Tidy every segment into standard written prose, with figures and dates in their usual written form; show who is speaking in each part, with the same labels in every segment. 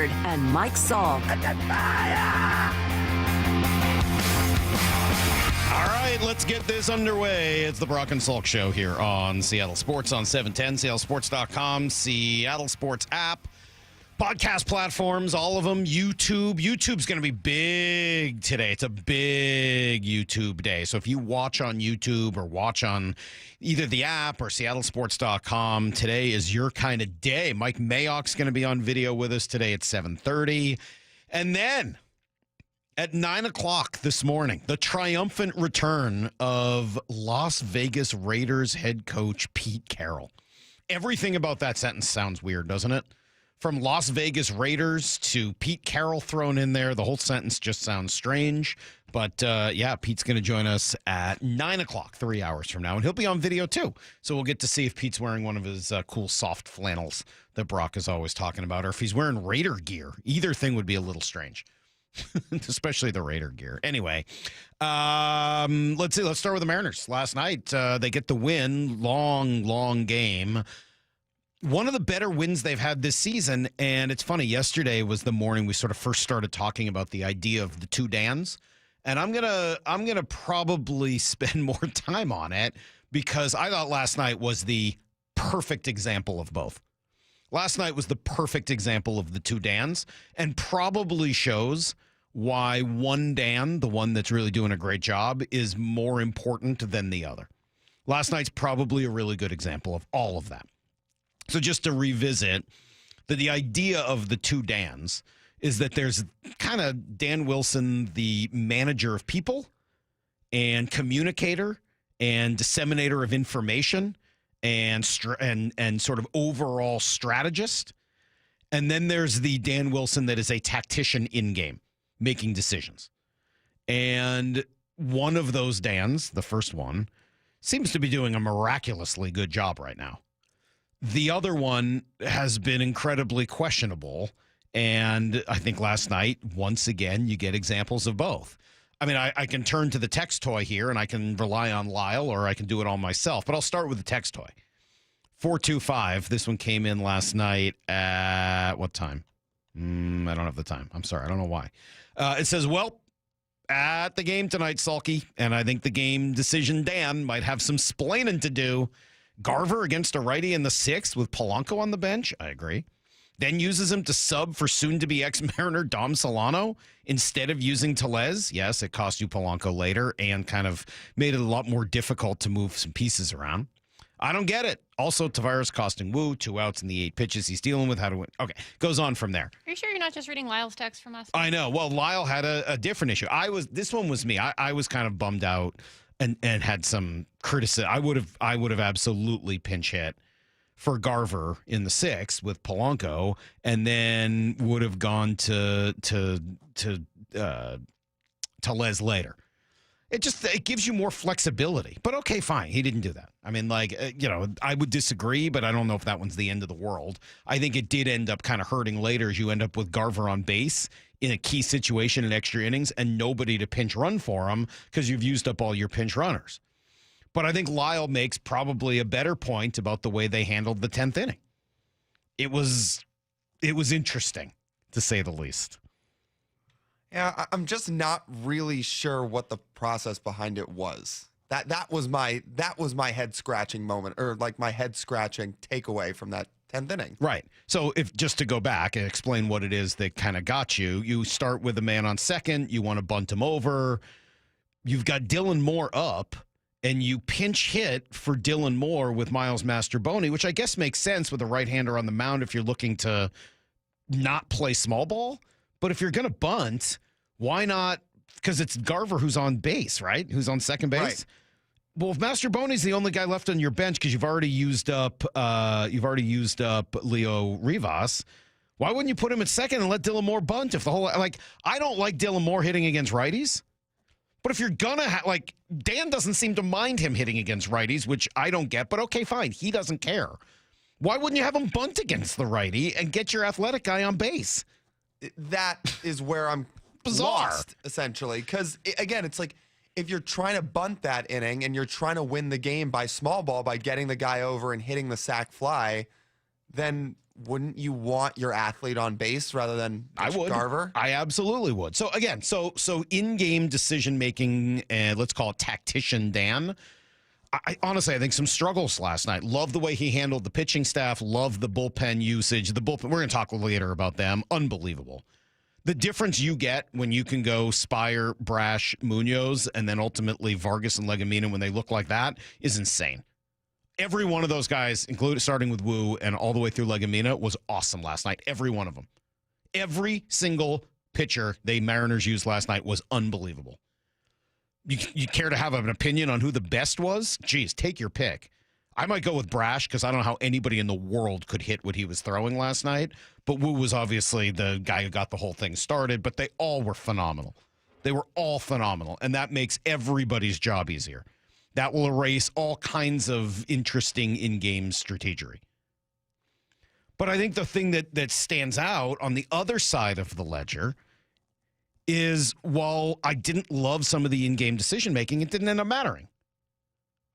Speaker 1: Shepard and Mike Salk.
Speaker 2: All right, let's get this underway. It's the Brock and Salk Show here on Seattle Sports on 710, seattlesports.com, Seattle Sports app, podcast platforms, all of them, YouTube. YouTube's going to be big today. It's a big YouTube day. So if you watch on YouTube or watch on either the app or seattlesports.com, today is your kind of day. Mike Mayock's going to be on video with us today at 7:30. And then at 9 o'clock this morning, the triumphant return of Las Vegas Raiders head coach Pete Carroll. Everything about that sentence sounds weird, doesn't it? From Las Vegas Raiders to Pete Carroll thrown in there, the whole sentence just sounds strange. But, yeah, Pete's going to join us at 9 o'clock, 3 hours from now. And he'll be on video, too. So we'll get to see if Pete's wearing one of his cool soft flannels that Brock is always talking about, or if he's wearing Raider gear. Either thing would be a little strange. Especially the Raider gear. Anyway, let's see. Let's start with the Mariners. Last night, they get the win. Long game. One of the better wins they've had this season. And it's funny. Yesterday was the morning we sort of first started talking about the idea of the two Dans. And I'm gonna probably spend more time on it because I thought last night was the perfect example of both. Last night was the perfect example of the two Dans and probably shows why one Dan, the one that's really doing a great job, is more important than the other. Last night's probably a really good example of all of that. So just to revisit, the idea of the two Dans is that there's kind of Dan Wilson, the manager of people and communicator and disseminator of information and sort of overall strategist. And then there's the Dan Wilson that is a tactician in-game, making decisions. And one of those Dans, the first one, seems to be doing a miraculously good job right now. The other one has been incredibly questionable. And I think last night, once again, you get examples of both. I mean, I can turn to the text toy here, and I can rely on Lyle, or I can do it all myself. But I'll start with the text toy. 425. This one came in last night at what time? I don't have the time. I'm sorry. I don't know why. It says, well, at the game tonight, Salky, and I think the game decision Dan might have some splaining to do. Garver against a righty in the sixth with Polanco on the bench. I agree. Then uses him to sub for soon-to-be ex-Mariner Dom Solano instead of using Tellez. Yes, it cost you Polanco later and kind of made it a lot more difficult to move some pieces around. I don't get it. Also, Tavares costing Wu 2 outs in the 8 pitches he's dealing with. How to win? Okay, goes on from there.
Speaker 3: Are you sure you're not just reading Lyle's text from last night?
Speaker 2: I know. Well, Lyle had a different issue. This one was me. I was kind of bummed out and had some criticism. I would have absolutely pinch hit for Garver in the sixth with Polanco, and then would have gone to Les later. It gives you more flexibility. But okay, fine. He didn't do that. I mean, I would disagree, but I don't know if that one's the end of the world. I think it did end up kind of hurting later as you end up with Garver on base in a key situation in extra innings and nobody to pinch run for him because you've used up all your pinch runners. But I think Lyle makes probably a better point about the way they handled the 10th inning. It was interesting, to say the least.
Speaker 4: Yeah, I'm just not really sure what the process behind it was. That was my head scratching moment, or like my head scratching takeaway from that 10th inning.
Speaker 2: Right. So if just to go back and explain what it is that kind of got you, you start with a man on second, you want to bunt him over. You've got Dylan Moore up, and you pinch hit for Dylan Moore with Miles Mastroboni, which I guess makes sense with a right-hander on the mound if you're looking to not play small ball. But if you're going to bunt, why not? Because it's Garver who's on base, right? Who's on second base.
Speaker 4: Right.
Speaker 2: Well, if Mastroboni's the only guy left on your bench because you've already used up Leo Rivas, why wouldn't you put him at second and let Dylan Moore bunt? If the whole I don't like Dylan Moore hitting against righties. But if you're going to Dan doesn't seem to mind him hitting against righties, which I don't get, but okay, fine. He doesn't care. Why wouldn't you have him bunt against the righty and get your athletic guy on base?
Speaker 4: That is where I'm
Speaker 2: bizarre,
Speaker 4: lost, essentially. Because, again, it's like if you're trying to bunt that inning and you're trying to win the game by small ball, by getting the guy over and hitting the sac fly, then wouldn't you want your athlete on base rather than
Speaker 2: I would.
Speaker 4: Garver?
Speaker 2: I absolutely would. So again, so in-game decision making, and let's call it tactician Dan. I honestly, I think some struggles last night. Love the way he handled the pitching staff. Love the bullpen usage. The bullpen. We're going to talk later about them. Unbelievable. The difference you get when you can go Spire, Brash, Munoz, and then ultimately Vargas and Legumina when they look like that is insane. Every one of those guys, including starting with Wu and all the way through Legumina, was awesome last night. Every one of them. Every single pitcher the Mariners used last night was unbelievable. You care to have an opinion on who the best was? Geez, take your pick. I might go with Brash because I don't know how anybody in the world could hit what he was throwing last night. But Wu was obviously the guy who got the whole thing started, but they all were phenomenal. They were all phenomenal, and that makes everybody's job easier. That will erase all kinds of interesting in-game strategery. But I think the thing that stands out on the other side of the ledger is while I didn't love some of the in-game decision-making, it didn't end up mattering.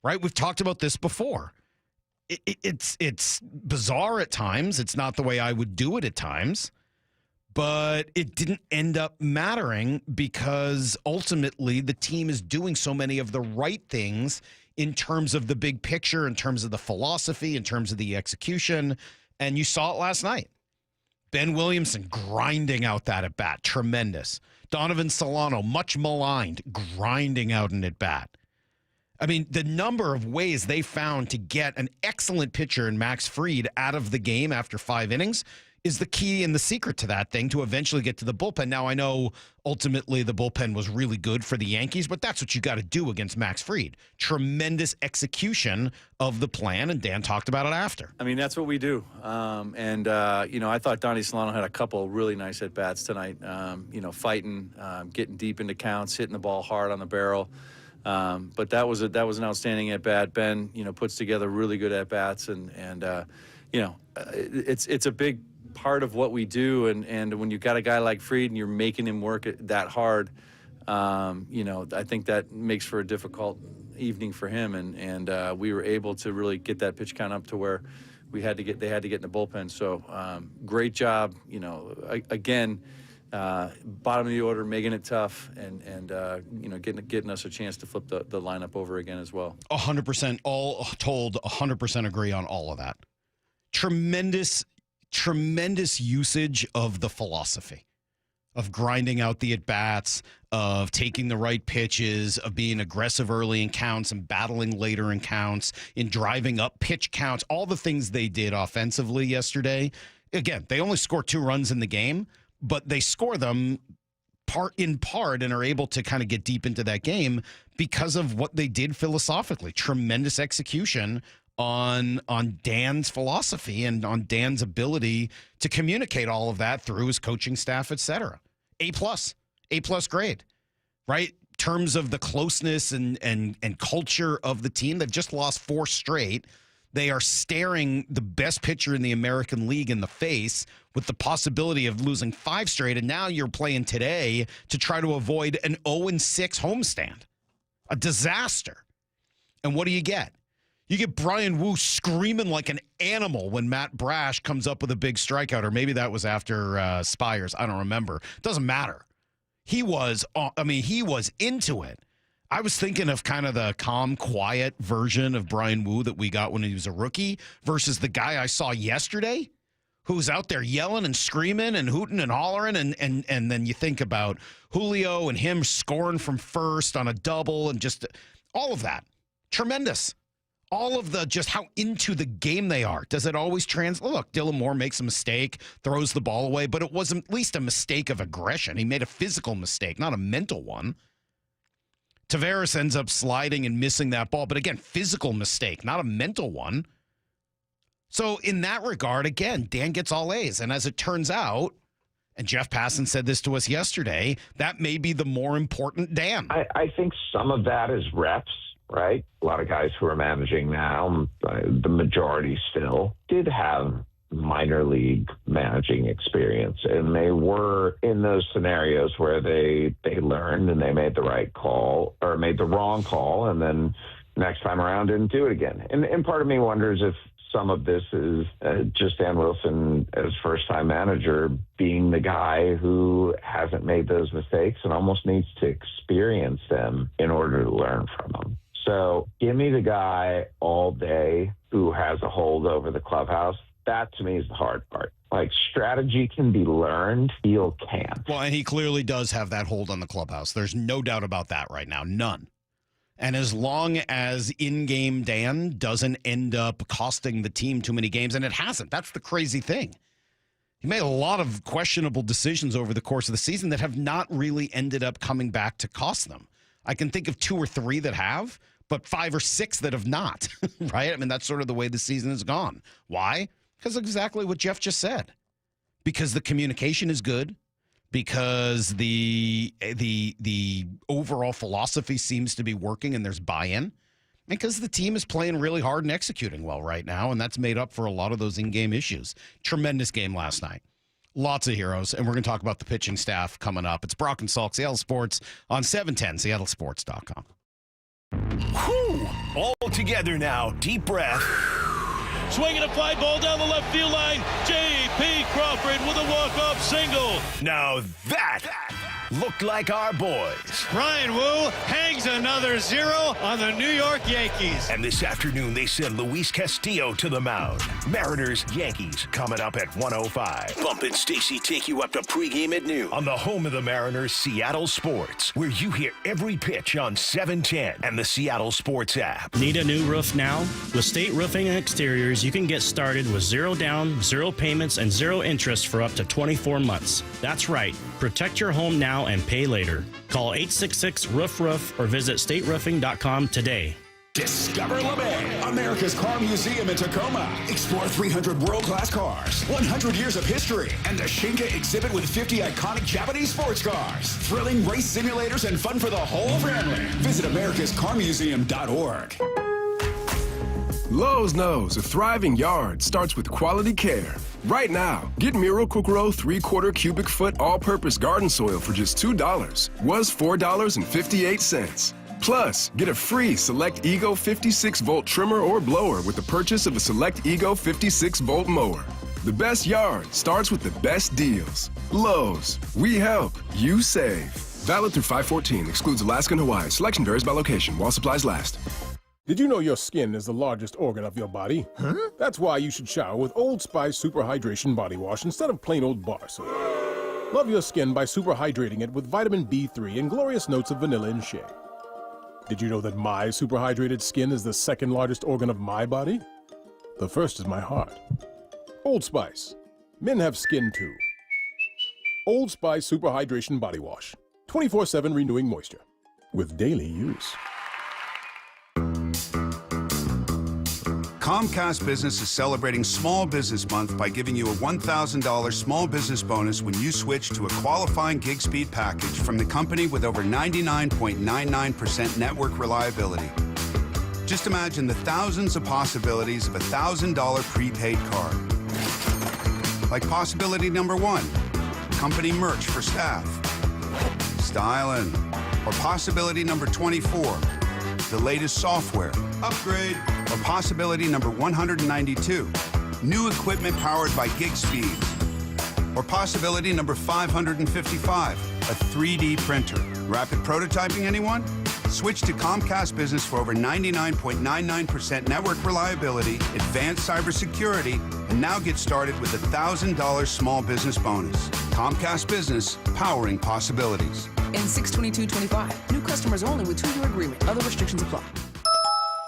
Speaker 2: Right? We've talked about this before. It's bizarre at times. It's not the way I would do it at times. But it didn't end up mattering because ultimately the team is doing so many of the right things in terms of the big picture, in terms of the philosophy, in terms of the execution. And you saw it last night. Ben Williamson grinding out that at bat. Tremendous. Donovan Solano, much maligned, grinding out an at bat. I mean, the number of ways they found to get an excellent pitcher in Max Fried out of the game after 5 innings is the key and the secret to that thing to eventually get to the bullpen. Now, I know ultimately the bullpen was really good for the Yankees, but that's what you got to do against Max Fried. Tremendous execution of the plan, and Dan talked about it after.
Speaker 1: I mean, that's what we do. I thought Donnie Solano had a couple really nice at-bats tonight, fighting, getting deep into counts, hitting the ball hard on the barrel. But that was an outstanding at-bat. Ben, puts together really good at-bats, and it's a big part of what we do, and when you've got a guy like Fried and you're making him work it that hard, I think that makes for a difficult evening for him, and we were able to really get that pitch count up to where they had to get in the bullpen. So great job, again, bottom of the order, making it tough, and getting us a chance to flip the lineup over again as well.
Speaker 2: 100%, all told, 100% agree on all of that. Tremendous usage of the philosophy of grinding out the at-bats, of taking the right pitches, of being aggressive early in counts and battling later in counts, in driving up pitch counts, all the things they did offensively yesterday. Again, they only score 2 runs in the game, but they score them in part and are able to kind of get deep into that game because of what they did philosophically. Tremendous execution on Dan's philosophy and on Dan's ability to communicate all of that through his coaching staff, et cetera. A+ grade, right? In terms of the closeness and culture of the team, they've just lost 4 straight. They are staring the best pitcher in the American League in the face with the possibility of losing 5 straight, and now you're playing today to try to avoid an 0-6 homestand. A disaster. And what do you get? You get Brian Wu screaming like an animal when Matt Brash comes up with a big strikeout, or maybe that was after Spires. I don't remember. Doesn't matter. He was into it. I was thinking of kind of the calm, quiet version of Brian Wu that we got when he was a rookie versus the guy I saw yesterday who's out there yelling and screaming and hooting and hollering. And then you think about Julio and him scoring from first on a double and just all of that. Tremendous. All of the just how into the game they are. Does it always translate? Look, Dylan Moore makes a mistake, throws the ball away, but it was at least a mistake of aggression. He made a physical mistake, not a mental one. Tavares ends up sliding and missing that ball, but again, physical mistake, not a mental one. So in that regard, again, Dan gets all A's. And as it turns out, and Jeff Passan said this to us yesterday, that may be the more important Dan.
Speaker 5: I think some of that is reps. Right? A lot of guys who are managing now, the majority still, did have minor league managing experience. And they were in those scenarios where they learned and they made the right call or made the wrong call and then next time around didn't do it again. And part of me wonders if some of this is just Dan Wilson, as first-time manager, being the guy who hasn't made those mistakes and almost needs to experience them in order to learn from them. So give me the guy all day who has a hold over the clubhouse. That, to me, is the hard part. Like, strategy can be learned, feel can't.
Speaker 2: Well, and he clearly does have that hold on the clubhouse. There's no doubt about that right now. None. And as long as in-game Dan doesn't end up costing the team too many games, and it hasn't, that's the crazy thing. He made a lot of questionable decisions over the course of the season that have not really ended up coming back to cost them. I can think of 2 or 3 that have, but 5 or 6 that have not, right? I mean, that's sort of the way the season has gone. Why? Because exactly what Jeff just said. Because the communication is good. Because the overall philosophy seems to be working and there's buy-in. And because the team is playing really hard and executing well right now, and that's made up for a lot of those in-game issues. Tremendous game last night. Lots of heroes, and we're going to talk about the pitching staff coming up. It's Brock and Salk, Seattle Sports on 710, seattlesports.com.
Speaker 6: Whew! All together now. Deep breath.
Speaker 7: Swinging a fly ball down the left field line. J.P. Crawford with a walk-off single.
Speaker 6: Now that looked like our boys.
Speaker 7: Ryan Wu hangs another 0 on the New York Yankees.
Speaker 6: And this afternoon, they send Luis Castillo to the mound. Mariners, Yankees, coming up at 1:05. Bump and Stacy take you up to pregame at noon on the home of the Mariners, Seattle Sports, where you hear every pitch on 710 and the Seattle Sports app.
Speaker 8: Need a new roof now? With State Roofing and Exteriors, you can get started with 0 down, 0 payments, and 0 interest for up to 24 months. That's right. Protect your home now and pay later. Call 866-ROOF-ROOF or visit stateroofing.com today.
Speaker 9: Discover LeMay, America's car museum in Tacoma. Explore 300 world-class cars, 100 years of history, and the Shinka exhibit with 50 iconic Japanese sports cars. Thrilling race simulators and fun for the whole family. Visit americascarmuseum.org.
Speaker 10: Lowe's knows a thriving yard starts with quality care. Right now, get Miracle-Gro 3/4 cubic foot all-purpose garden soil for just $2. Was $4.58. Plus, get a free Select Ego 56-volt trimmer or blower with the purchase of a Select Ego 56-volt mower. The best yard starts with the best deals. Lowe's, we help, you save. Valid through 5/14, excludes Alaska and Hawaii. Selection varies by location while supplies last.
Speaker 11: Did you know your skin is the largest organ of your body? Huh? That's why you should shower with Old Spice Super Hydration Body Wash instead of plain old bar soap. Love your skin by super hydrating it with vitamin B3 and glorious notes of vanilla and shea. Did you know that my super hydrated skin is the second largest organ of my body? The first is my heart. Old Spice. Men have skin too. Old Spice Super Hydration Body Wash. 24/7 renewing moisture. With daily use.
Speaker 12: Comcast Business is celebrating Small Business Month by giving you a $1,000 small business bonus when you switch to a qualifying gig speed package from the company with over 99.99% network reliability. Just imagine the thousands of possibilities of a $1,000 prepaid card. Like possibility number 1, company merch for staff. Styling. Or possibility number 24, the latest software. Upgrade. Or possibility number 192, new equipment powered by gig speeds. Or possibility number 555, a 3D printer. Rapid prototyping, anyone? Switch to Comcast Business for over 99.99% network reliability, advanced cybersecurity, and now get started with a $1,000 small business bonus. Comcast Business, powering possibilities.
Speaker 13: In 6/22/25, new customers only with 2-year agreement. Other restrictions apply.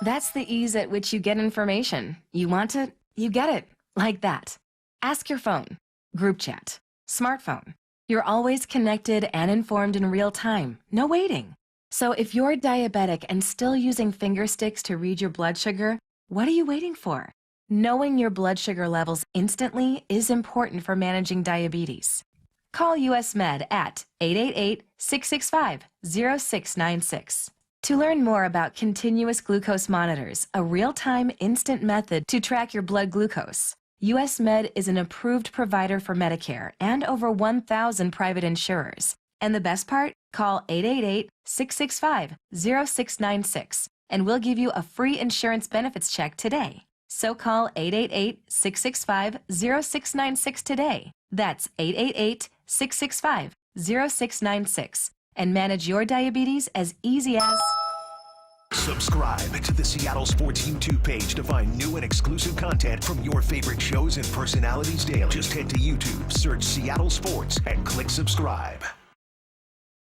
Speaker 14: That's the ease at which you get information. You want it, you get it. Like that. Ask your phone. Group chat. Smartphone. You're always connected and informed in real time. No waiting. So if you're diabetic and still using finger sticks to read your blood sugar, what are you waiting for? Knowing your blood sugar levels instantly is important for managing diabetes. Call US Med at 888-665-0696. To learn more about continuous glucose monitors, a real-time instant method to track your blood glucose, US Med is an approved provider for Medicare and over 1,000 private insurers. And the best part? Call 888-665-0696 and we'll give you a free insurance benefits check today. So call 888-665-0696 today. That's 888-665-0696. And manage your diabetes as easy as...
Speaker 6: Subscribe to the Seattle Sports YouTube page to find new and exclusive content from your favorite shows and personalities daily. Just head to YouTube, search Seattle Sports, and click subscribe.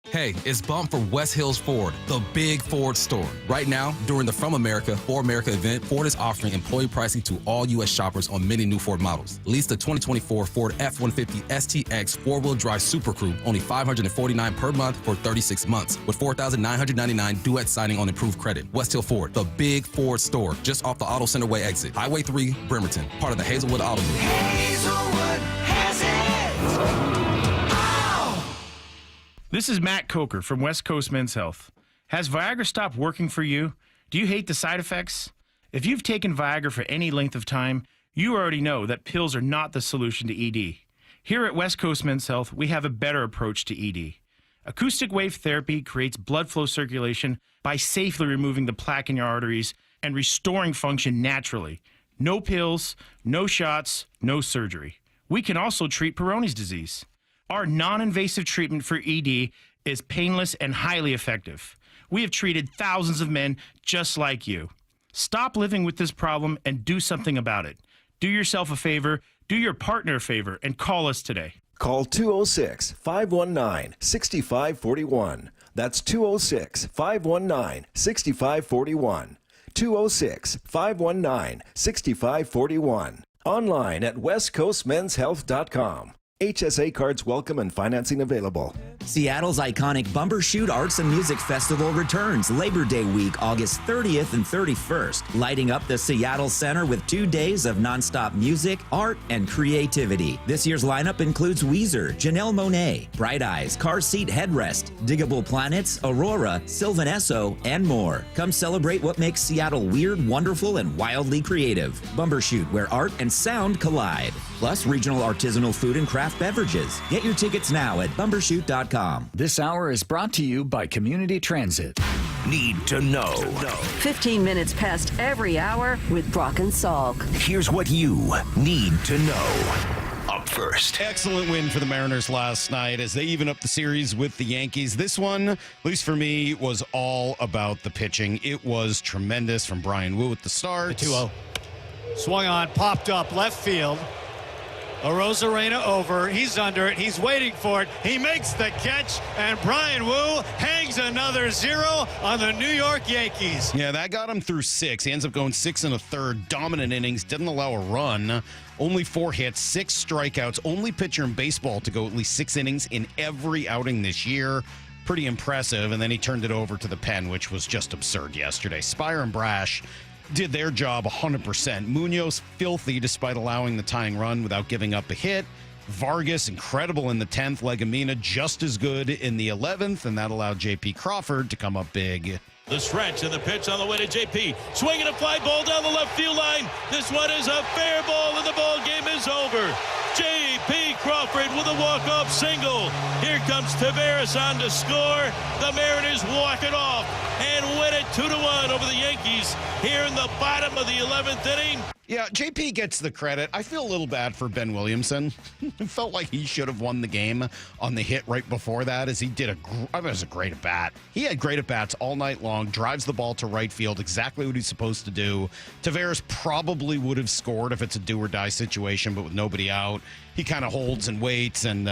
Speaker 15: Hey, it's Bump for West Hills Ford, the big Ford store. Right now, during the From America for America event, Ford is offering employee pricing to all U.S. shoppers on many new Ford models. Lease the 2024 Ford F-150 STX four-wheel drive Super Crew, only $549 per month for 36 months, with $4,999 duet signing on improved credit. West Hill Ford, the big Ford store, just off the Auto Center Way exit. Highway 3, Bremerton, part of the Hazelwood Auto Group.
Speaker 16: Hazelwood has it!
Speaker 17: This is Matt Coker from West Coast Men's Health. Has Viagra stopped working for you? Do you hate the side effects? If you've taken Viagra for any length of time, you already know that pills are not the solution to ED. Here at West Coast Men's Health, we have a better approach to ED. Acoustic wave therapy creates blood flow circulation by safely removing the plaque in your arteries and restoring function naturally. No pills, no shots, no surgery. We can also treat Peyronie's disease. Our non-invasive treatment for ED is painless and highly effective. We have treated thousands of men just like you. Stop living with this problem and do something about it. Do yourself a favor, do your partner a favor, and call us today.
Speaker 18: Call 206-519-6541. That's 206-519-6541. 206-519-6541. Online at westcoastmenshealth.com. HSA cards welcome and financing available.
Speaker 19: Seattle's iconic Bumbershoot Arts and Music Festival returns Labor Day week, August 30th and 31st, lighting up the Seattle Center with 2 days of nonstop music, art, and creativity. This year's lineup includes Weezer, Janelle Monáe, Bright Eyes, Car Seat Headrest, Diggable Planets, Aurora, Sylvan Esso, and more. Come celebrate what makes Seattle weird, wonderful, and wildly creative. Bumbershoot, where art and sound collide. Plus regional artisanal food and craft beverages. Get your tickets now at bumbershoot.com.
Speaker 20: This hour is brought to you by Community Transit.
Speaker 6: Need to know.
Speaker 21: 15 minutes past every hour with Brock and Salk.
Speaker 6: Here's what you need to know. Up first.
Speaker 2: Excellent win for the Mariners last night as they even up the series with the Yankees. This one, at least for me, was all about the pitching. It was tremendous from Brian Wu at the start.
Speaker 22: 2-0. Swung on, popped up, left field. Arozarena over. He's under it. He's waiting for it. He makes the catch, and Brian Wu hangs another 0 on the New York Yankees.
Speaker 2: Yeah, that got him through 6. He ends up going 6 1/3. Dominant innings. Didn't allow a run. Only 4 hits, 6 strikeouts. Only pitcher in baseball to go at least 6 innings in every outing this year. Pretty impressive. And then he turned it over to the pen, which was just absurd yesterday. Spire and Brash did their job 100%. Munoz filthy despite allowing the tying run without giving up a hit. Vargas incredible in the 10th. Legumina just as good in the 11th, and that allowed J.P. Crawford to come up big.
Speaker 7: The stretch and the pitch on the way to JP. Swinging a fly ball down the left field line. This one is a fair ball, and the ball game is over. J.P. Crawford with a walk-off single. Here comes Taveras on to score. The Mariners walk it off and win it 2-1 over the Yankees here in the bottom of the 11th inning.
Speaker 2: Yeah, JP gets the credit. I feel a little bad for Ben Williamson. It felt like he should have won the game on the hit right before that, as he did it was a great at bat. He had great at bats all night long, drives the ball to right field, exactly what he's supposed to do. Taveras probably would have scored if it's a do or die situation, but with nobody out, he kind of holds and waits, and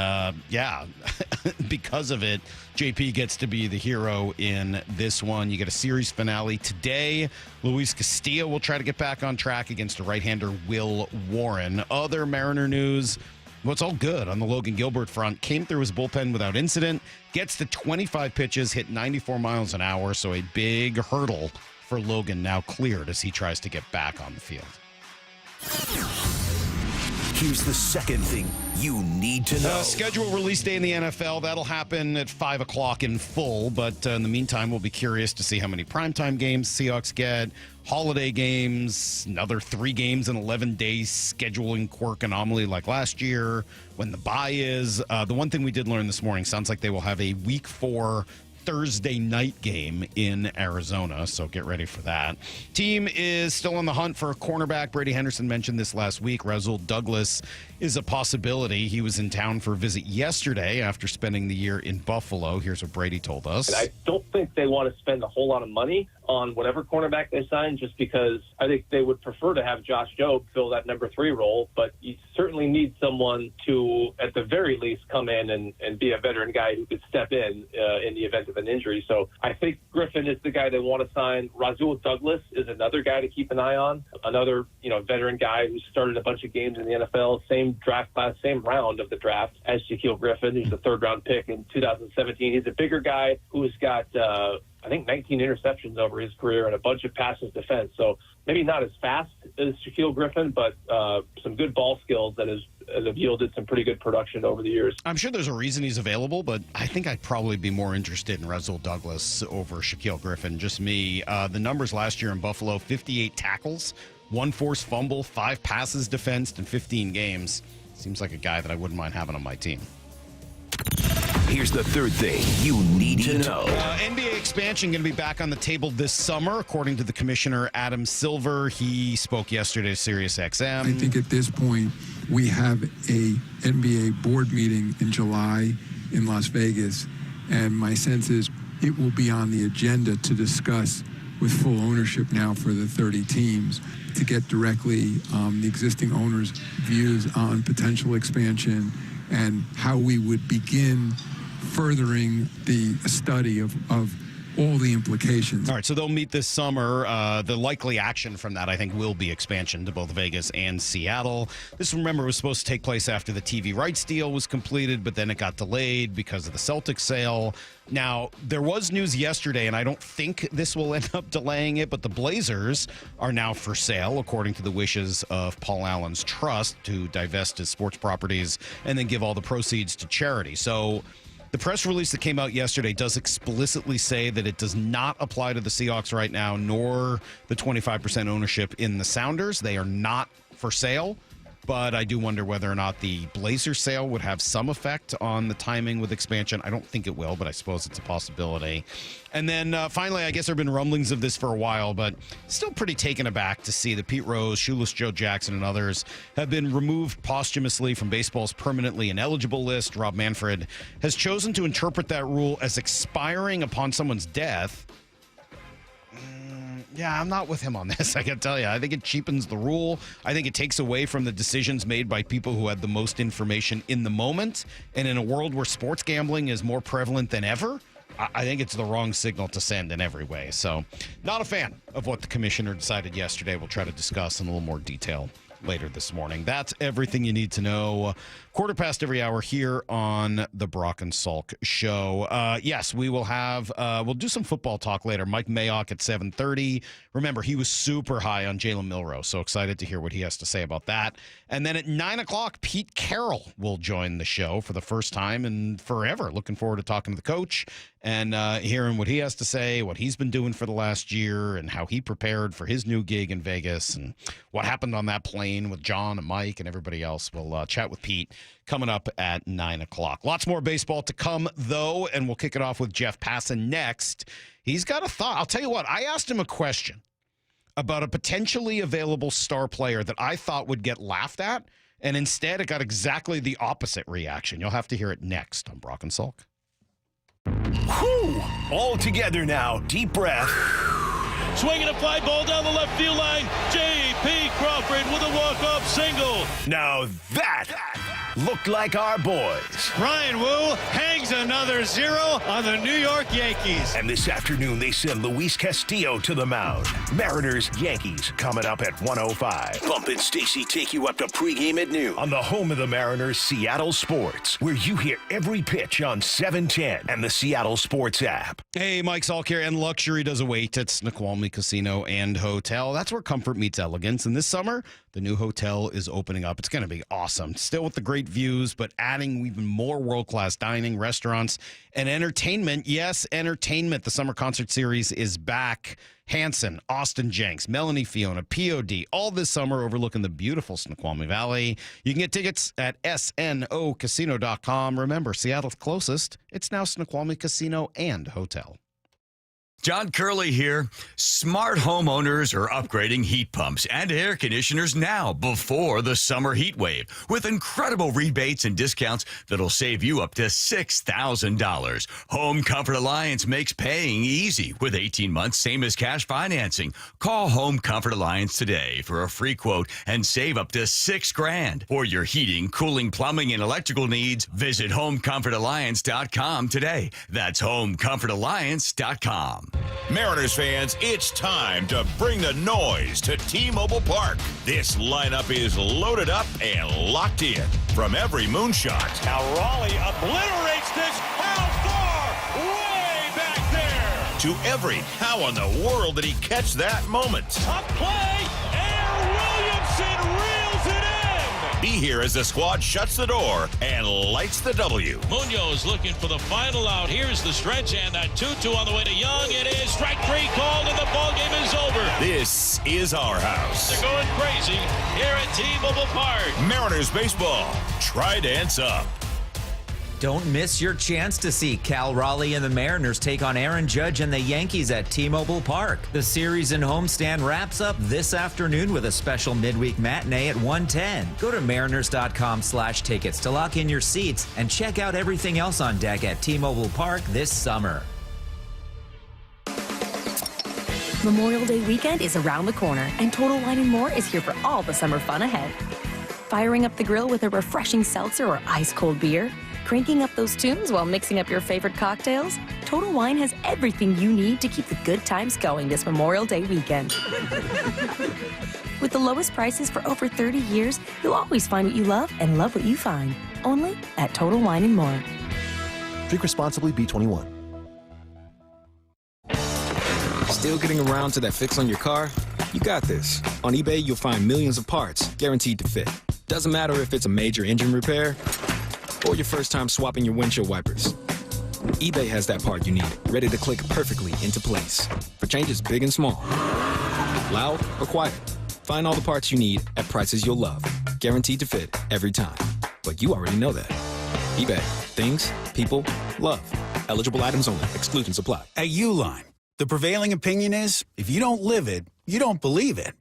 Speaker 2: because of it, JP gets to be the hero in this one. You get a series finale today. Luis Castillo will try to get back on track against a right-hander, Will Warren. Other Mariner news, well, it's all good on the Logan Gilbert front. Came through his bullpen without incident, gets to 25 pitches, hit 94 miles an hour, so a big hurdle for Logan now cleared as he tries to get back on the field.
Speaker 6: Here's the second thing you need to know.
Speaker 2: Schedule release day in the NFL. That'll happen at 5 o'clock in full. But in the meantime, we'll be curious to see how many primetime games Seahawks get, holiday games, another 3 games in 11 days, scheduling quirk anomaly like last year, when the bye is. The one thing we did learn this morning, sounds like they will have a Week 4 Thursday night game in Arizona, so get ready for that. Team is still on the hunt for a cornerback. Brady Henderson mentioned this last week. Rasul Douglas is a possibility. He was in town for a visit yesterday after spending the year in Buffalo. Here's what Brady told us.
Speaker 3: I don't think they want to spend a whole lot of money on whatever cornerback they sign, just because I think they would prefer to have Josh Jobe fill that number 3 role, but you certainly need someone to, at the very least, come in and be a veteran guy who could step in the event of an injury. So I think Griffin is the guy they want to sign. Rasul Douglas is another guy to keep an eye on, another veteran guy who started a bunch of games in the NFL, same draft class, same round of the draft as Shaquille Griffin, who's the 3rd-round pick in 2017. He's a bigger guy who's got I think 19 interceptions over his career and a bunch of passes defense. So maybe not as fast as Shaquille Griffin, but some good ball skills that have yielded some pretty good production over the years.
Speaker 2: I'm sure there's a reason he's available, but I think I'd probably be more interested in Rasul Douglas over Shaquille Griffin. Just me. The numbers last year in Buffalo, 58 tackles, 1 forced fumble, 5 passes defensed in 15 games. Seems like a guy that I wouldn't mind having on my team.
Speaker 6: Here's the third thing you need to know.
Speaker 2: NBA expansion going to be back on the table this summer, according to the commissioner, Adam Silver. He spoke yesterday to SiriusXM.
Speaker 4: I think at this point, we have a NBA board meeting in July in Las Vegas, and my sense is it will be on the agenda to discuss with full ownership now for the 30 teams to get directly the existing owners' views on potential expansion and how we would begin furthering the study of all the implications.
Speaker 2: All right, so they'll meet this summer. The likely action from that, I think, will be expansion to both Vegas and Seattle. This, remember, was supposed to take place after the TV rights deal was completed, but then it got delayed because of the Celtics sale. Now, there was news yesterday, and I don't think this will end up delaying it, but the Blazers are now for sale, according to the wishes of Paul Allen's trust to divest his sports properties and then give all the proceeds to charity. So the press release that came out yesterday does explicitly say that it does not apply to the Seahawks right now, nor the 25% ownership in the Sounders. They are not for sale. But I do wonder whether or not the Blazers sale would have some effect on the timing with expansion. I don't think it will, but I suppose it's a possibility. And then finally, I guess there have been rumblings of this for a while, but still pretty taken aback to see that Pete Rose, Shoeless Joe Jackson, and others have been removed posthumously from baseball's permanently ineligible list. Rob Manfred has chosen to interpret that rule as expiring upon someone's death. Yeah, I'm not with him on this, I can tell you. I think it cheapens the rule. I think it takes away from the decisions made by people who had the most information in the moment. And in a world where sports gambling is more prevalent than ever, I think it's the wrong signal to send in every way. So, not a fan of what the commissioner decided yesterday. We'll try to discuss in a little more detail later this morning. That's everything you need to know. 1:15 every hour here on the Brock and Salk show. Yes, we will have, we'll do some football talk later. Mike Mayock at 7:30. Remember, he was super high on Jalen Milroe, so excited to hear what he has to say about that. And then at 9 o'clock, Pete Carroll will join the show for the first time in forever. Looking forward to talking to the coach and hearing what he has to say, what he's been doing for the last year, and how he prepared for his new gig in Vegas, and what happened on that plane with John and Mike and everybody else. We'll chat with Pete coming up at 9 o'clock. Lots more baseball to come, though, and we'll kick it off with Jeff Passan next. He's got a thought. I'll tell you what, I asked him a question about a potentially available star player that I thought would get laughed at, and instead it got exactly the opposite reaction. You'll have to hear it next on Brock and Salk.
Speaker 6: Whew! All together now. Deep breath.
Speaker 7: Swinging a fly ball down the left field line. J.P. Crawford with a walk-off single.
Speaker 6: Now that looked like our boys.
Speaker 22: Brian Wu hangs another 0 on the New York Yankees.
Speaker 6: And this afternoon, they send Luis Castillo to the mound. Mariners, Yankees, coming up at 1:05. Bump and Stacy take you up to pregame at noon on the home of the Mariners, Seattle Sports, where you hear every pitch on 710 and the Seattle Sports app.
Speaker 2: Hey, Mike Salk here, and luxury does await at Snoqualmie Casino and Hotel. That's where comfort meets elegance. And this summer, The new hotel is opening up. It's going to be awesome. Still with the great views, but adding even more world-class dining, restaurants, and entertainment. Yes, entertainment. The summer concert series is back. Hanson, Austin Jenks, Melanie Fiona, POD, all this summer overlooking the beautiful Snoqualmie Valley. You can get tickets at snocasino.com. Remember, Seattle's closest. It's now Snoqualmie Casino and Hotel.
Speaker 1: John Curley here. Smart homeowners are upgrading heat pumps and air conditioners now before the summer heat wave with incredible rebates and discounts that'll save you up to $6,000. Home Comfort Alliance makes paying easy with 18 months, same as cash financing. Call Home Comfort Alliance today for a free quote and save up to $6,000. For your heating, cooling, plumbing, and electrical needs, visit HomeComfortAlliance.com today. That's HomeComfortAlliance.com.
Speaker 5: Mariners fans, it's time to bring the noise to T-Mobile Park. This lineup is loaded up and locked in. From every moonshot.
Speaker 7: Now Raleigh obliterates this. How far? Way back there.
Speaker 5: To every how in the world did he catch that moment?
Speaker 7: Up play. Air Williamson reels it in.
Speaker 5: Be here as the squad shuts the door and lights the W.
Speaker 7: Munoz looking for the final out. Here's the stretch, and that 2-2 on the way to Young. It is strike three called, and the ball game is over.
Speaker 5: This is our house.
Speaker 7: They're going crazy here at T-Mobile Park.
Speaker 5: Mariners baseball. Tridents up.
Speaker 19: Don't miss your chance to see Cal Raleigh and the Mariners take on Aaron Judge and the Yankees at T-Mobile Park. The series in homestand wraps up this afternoon with a special midweek matinee at 1:10. Go to mariners.com/tickets to lock in your seats and check out everything else on deck at T-Mobile Park this summer.
Speaker 23: Memorial Day weekend is around the corner, and Total Wine & More is here for all the summer fun ahead. Firing up the grill with a refreshing seltzer or ice-cold beer? Cranking up those tunes while mixing up your favorite cocktails? Total Wine has everything you need to keep the good times going this Memorial Day weekend. With the lowest prices for over 30 years, you'll always find what you love and love what you find. Only at Total Wine & More.
Speaker 24: Drink responsibly, B21.
Speaker 25: Still getting around to that fix on your car? You got this. On eBay, you'll find millions of parts guaranteed to fit. Doesn't matter if it's a major engine repair or your first time swapping your windshield wipers. eBay has that part you need, ready to click perfectly into place for changes big and small. Loud or quiet, find all the parts you need at prices you'll love. Guaranteed to fit every time. But you already know that. eBay. Things, people, love. Eligible items only. Exclusions apply.
Speaker 26: At Uline, the prevailing opinion is, if you don't live it, you don't believe it.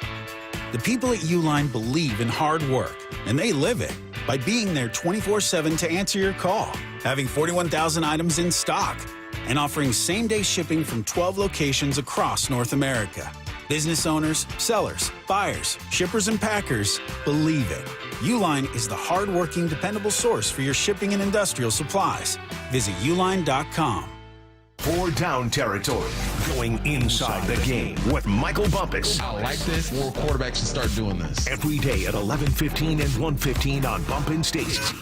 Speaker 26: The people at Uline believe in hard work, and they live it by being there 24/7 to answer your call, having 41,000 items in stock, and offering same-day shipping from 12 locations across North America. Business owners, sellers, buyers, shippers, and packers believe it. Uline is the hard-working, dependable source for your shipping and industrial supplies. Visit uline.com.
Speaker 6: 4 down territory, going inside the game with Michael Bumpus.
Speaker 27: I like this. More quarterbacks should start doing this.
Speaker 6: Every day at 11:15 and 1:15 on Bumpin' Stacy.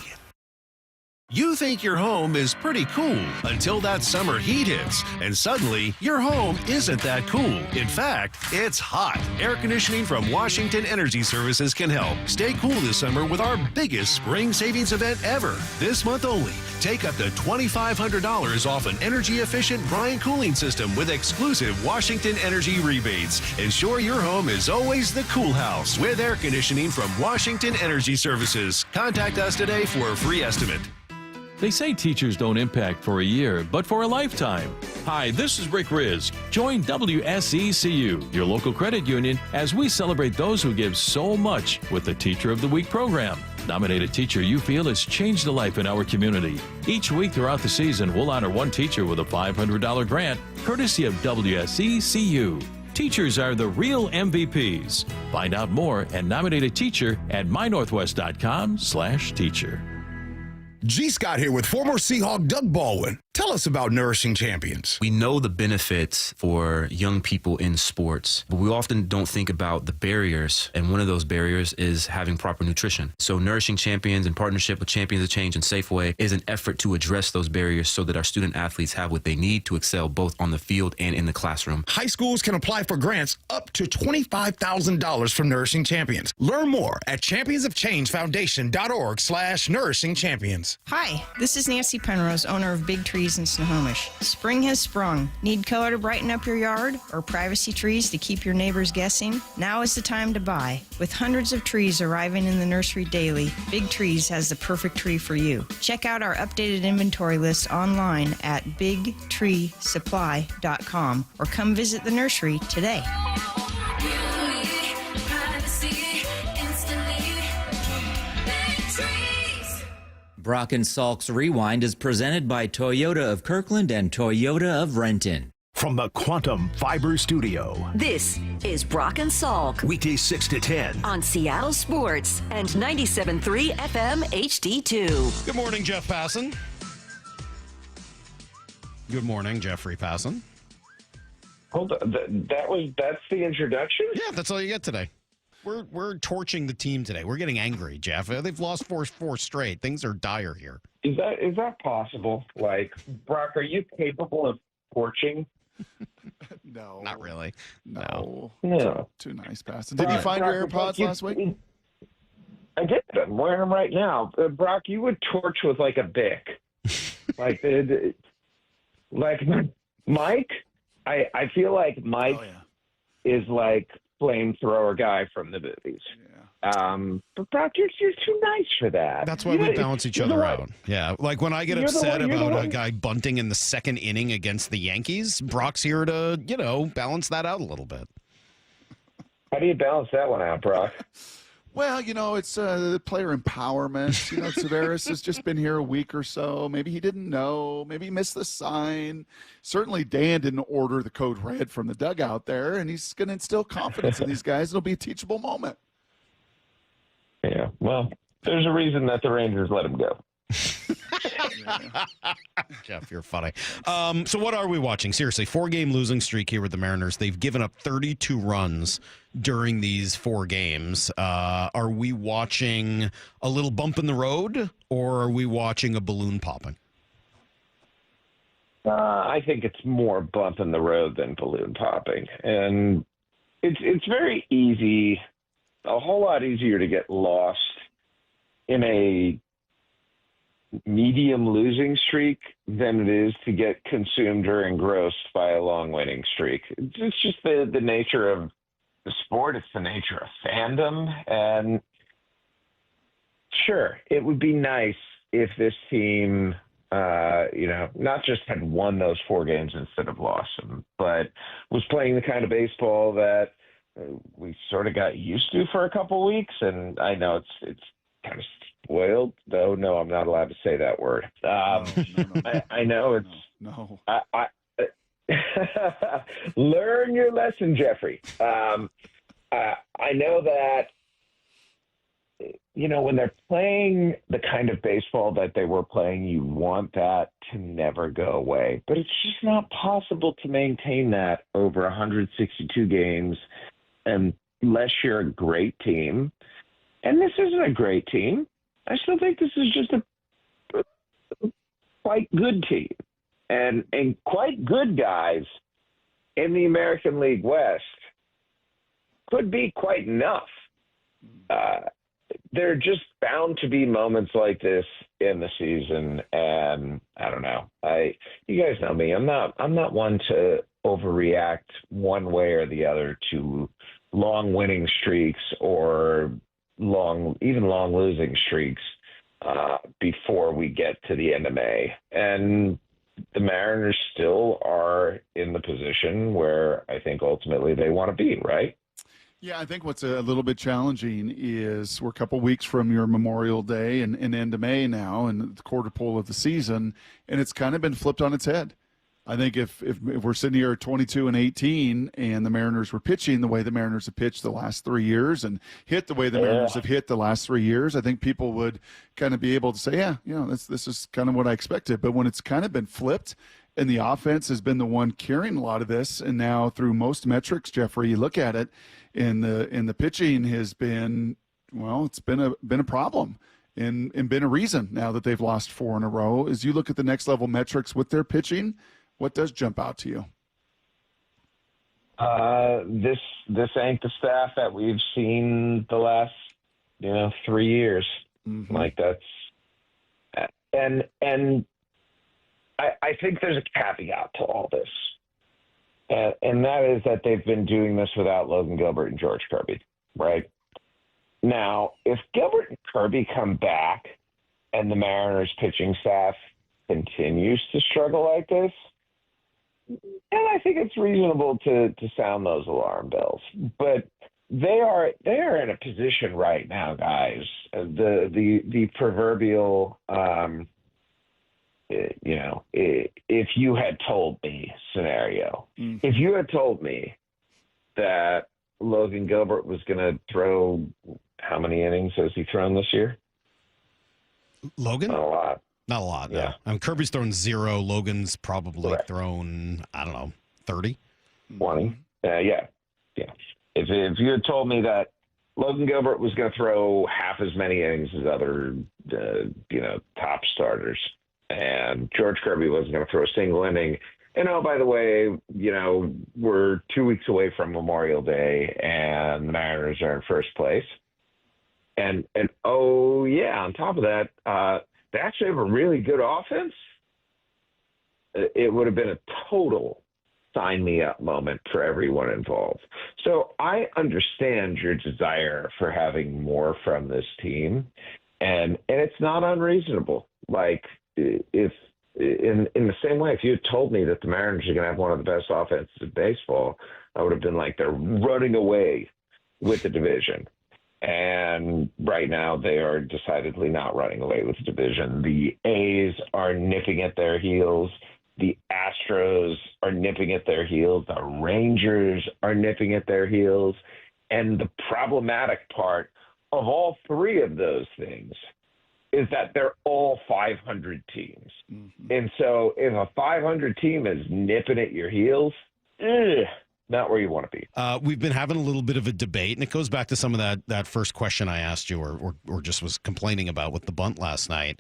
Speaker 28: You think your home is pretty cool until that summer heat hits, and suddenly your home isn't that cool. In fact, it's hot. Air conditioning from Washington Energy Services can help. Stay cool this summer with our biggest spring savings event ever. This month only, take up to $2,500 off an energy-efficient Bryant cooling system with exclusive Washington Energy rebates. Ensure your home is always the cool house with air conditioning from Washington Energy Services. Contact us today for a free estimate.
Speaker 29: They say teachers don't impact for a year, but for a lifetime. Hi, this is Rick Riz. Join WSECU, your local credit union, as we celebrate those who give so much with the Teacher of the Week program. Nominate a teacher you feel has changed a life in our community. Each week throughout the season, we'll honor one teacher with a $500 grant, courtesy of WSECU. Teachers are the real MVPs. Find out more and nominate a teacher at mynorthwest.com/teacher.
Speaker 30: G. Scott here with former Seahawk Doug Baldwin.
Speaker 8: Tell us about Nourishing Champions.
Speaker 9: We know the benefits for young people in sports, but we often don't think about the barriers. And one of those barriers is having proper nutrition. So Nourishing Champions, in partnership with Champions of Change and Safeway, is an effort to address those barriers so that our student athletes have what they need to excel both on the field and in the classroom.
Speaker 8: High schools can apply for grants up to $25,000 from Nourishing Champions. Learn more at championsofchangefoundation.org/Nourishing Champions.
Speaker 10: Hi, this is Nancy Penrose, owner of Big Trees in Snohomish. Spring has sprung. Need color to brighten up your yard or privacy trees to keep your neighbors guessing? Now is the time to buy. With hundreds of trees arriving in the nursery daily, Big Trees has the perfect tree for you. Check out our updated inventory list online at bigtreesupply.com or come visit the nursery today.
Speaker 19: Brock and Salk's Rewind is presented by Toyota of Kirkland and Toyota of Renton.
Speaker 6: From the Quantum Fiber Studio.
Speaker 21: This is Brock and Salk.
Speaker 6: Weekdays 6 to 10.
Speaker 21: On Seattle Sports and 97.3 FM HD2.
Speaker 2: Good morning, Jeff Passan. Good morning, Jeffrey Passan.
Speaker 11: Hold on. That's the introduction?
Speaker 2: Yeah, that's all you get today. We're torching the team today. We're getting angry, Jeff. They've lost four straight. Things are dire here.
Speaker 11: Is that possible? Like, Brock, are you capable of torching?
Speaker 12: No.
Speaker 2: Not really.
Speaker 12: No.
Speaker 11: Too
Speaker 12: nice, Passan. Did you find your AirPods last week?
Speaker 11: I did. I'm wearing them right now. Brock, you would torch with like a Bic. like Mike, I feel like Mike is like flamethrower guy from the movies. But Brock, you're too nice for that.
Speaker 2: That's why we balance each other out. Yeah, like when I get upset about a guy bunting in the second inning against the Yankees, Brock's here to, balance that out a little bit.
Speaker 11: How do you balance that one out, Brock?
Speaker 12: Well, it's player empowerment. Severus has just been here a week or so. Maybe he didn't know. Maybe he missed the sign. Certainly, Dan didn't order the code red from the dugout there, and he's going to instill confidence in these guys. It'll be a teachable moment.
Speaker 11: Yeah, well, there's a reason that the Rangers let him go.
Speaker 2: Jeff, you're funny. So what are we watching? Seriously, 4-game losing streak here with the Mariners. They've given up 32 runs during these 4 games. Are we watching a little bump in the road, or are we watching a balloon popping?
Speaker 11: I think it's more bump in the road than balloon popping. And it's very easy, a whole lot easier to get lost in a medium losing streak than it is to get consumed or engrossed by a long winning streak. It's just the nature of the sport. It's the nature of fandom. And sure, it would be nice if this team, not just had won those 4 games instead of lost them, but was playing the kind of baseball that we sort of got used to for a couple weeks. And I know it's kind of spoiled, though. No, I'm not allowed to say that word. I know it's
Speaker 12: no.
Speaker 11: I learn your lesson, Jeffrey. I know that when they're playing the kind of baseball that they were playing, you want that to never go away. But it's just not possible to maintain that over 162 games unless you're a great team. And this isn't a great team. I still think this is just a quite good team. And quite good guys in the American League West could be quite enough. There are just bound to be moments like this in the season, and I don't know. You guys know me. I'm not one to overreact one way or the other to long winning streaks or long losing streaks before we get to the end of May. And the Mariners still are in the position where I think ultimately they want to be, right?
Speaker 12: Yeah, I think what's a little bit challenging is we're a couple weeks from your Memorial Day and end of May now and the quarter pole of the season, and it's kind of been flipped on its head. I think if we're sitting here at 22-18 and the Mariners were pitching the way the Mariners have pitched the last 3 years and hit the way the Mariners have hit the last 3 years, I think people would kind of be able to say, yeah, this is kind of what I expected. But when it's kind of been flipped and the offense has been the one carrying a lot of this, and now through most metrics, Jeffrey, you look at it, and the pitching has been, well, it's been a problem. And been a reason now that they've lost 4 in a row. As you look at the next level metrics with their pitching, what does jump out to you?
Speaker 11: This ain't the staff that we've seen the last 3 years. Mm-hmm. Like that's and I think there's a caveat to all this, and that is that they've been doing this without Logan Gilbert and George Kirby, right? Now, if Gilbert and Kirby come back and the Mariners pitching staff continues to struggle like this, and I think it's reasonable to sound those alarm bells. But they are in a position right now, guys. The proverbial, if you had told me scenario. Mm-hmm. If you had told me that Logan Gilbert was going to throw, how many innings has he thrown this year?
Speaker 2: Logan?
Speaker 11: Not a lot.
Speaker 2: Not a lot, no.
Speaker 11: Yeah.
Speaker 2: Kirby's thrown 0. Logan's probably thrown, 30?
Speaker 11: 20. Yeah. If you had told me that Logan Gilbert was going to throw half as many innings as other, top starters, and George Kirby wasn't going to throw a single inning, and oh, by the way, we're 2 weeks away from Memorial Day, and the Mariners are in first place, and oh yeah, on top of that, they actually have a really good offense. It would have been a total sign me up moment for everyone involved. So I understand your desire for having more from this team, and it's not unreasonable. Like, if in the same way, if you had told me that the Mariners are going to have one of the best offenses in baseball, I would have been like, they're running away with the division. And right now, they are decidedly not running away with the division. The A's are nipping at their heels. The Astros are nipping at their heels. The Rangers are nipping at their heels. And the problematic part of all three of those things is that they're all 500 teams. Mm-hmm. And so if a 500 team is nipping at your heels, not where you want to be.
Speaker 2: We've been having a little bit of a debate, and it goes back to some of that first question I asked you or just was complaining about with the bunt last night.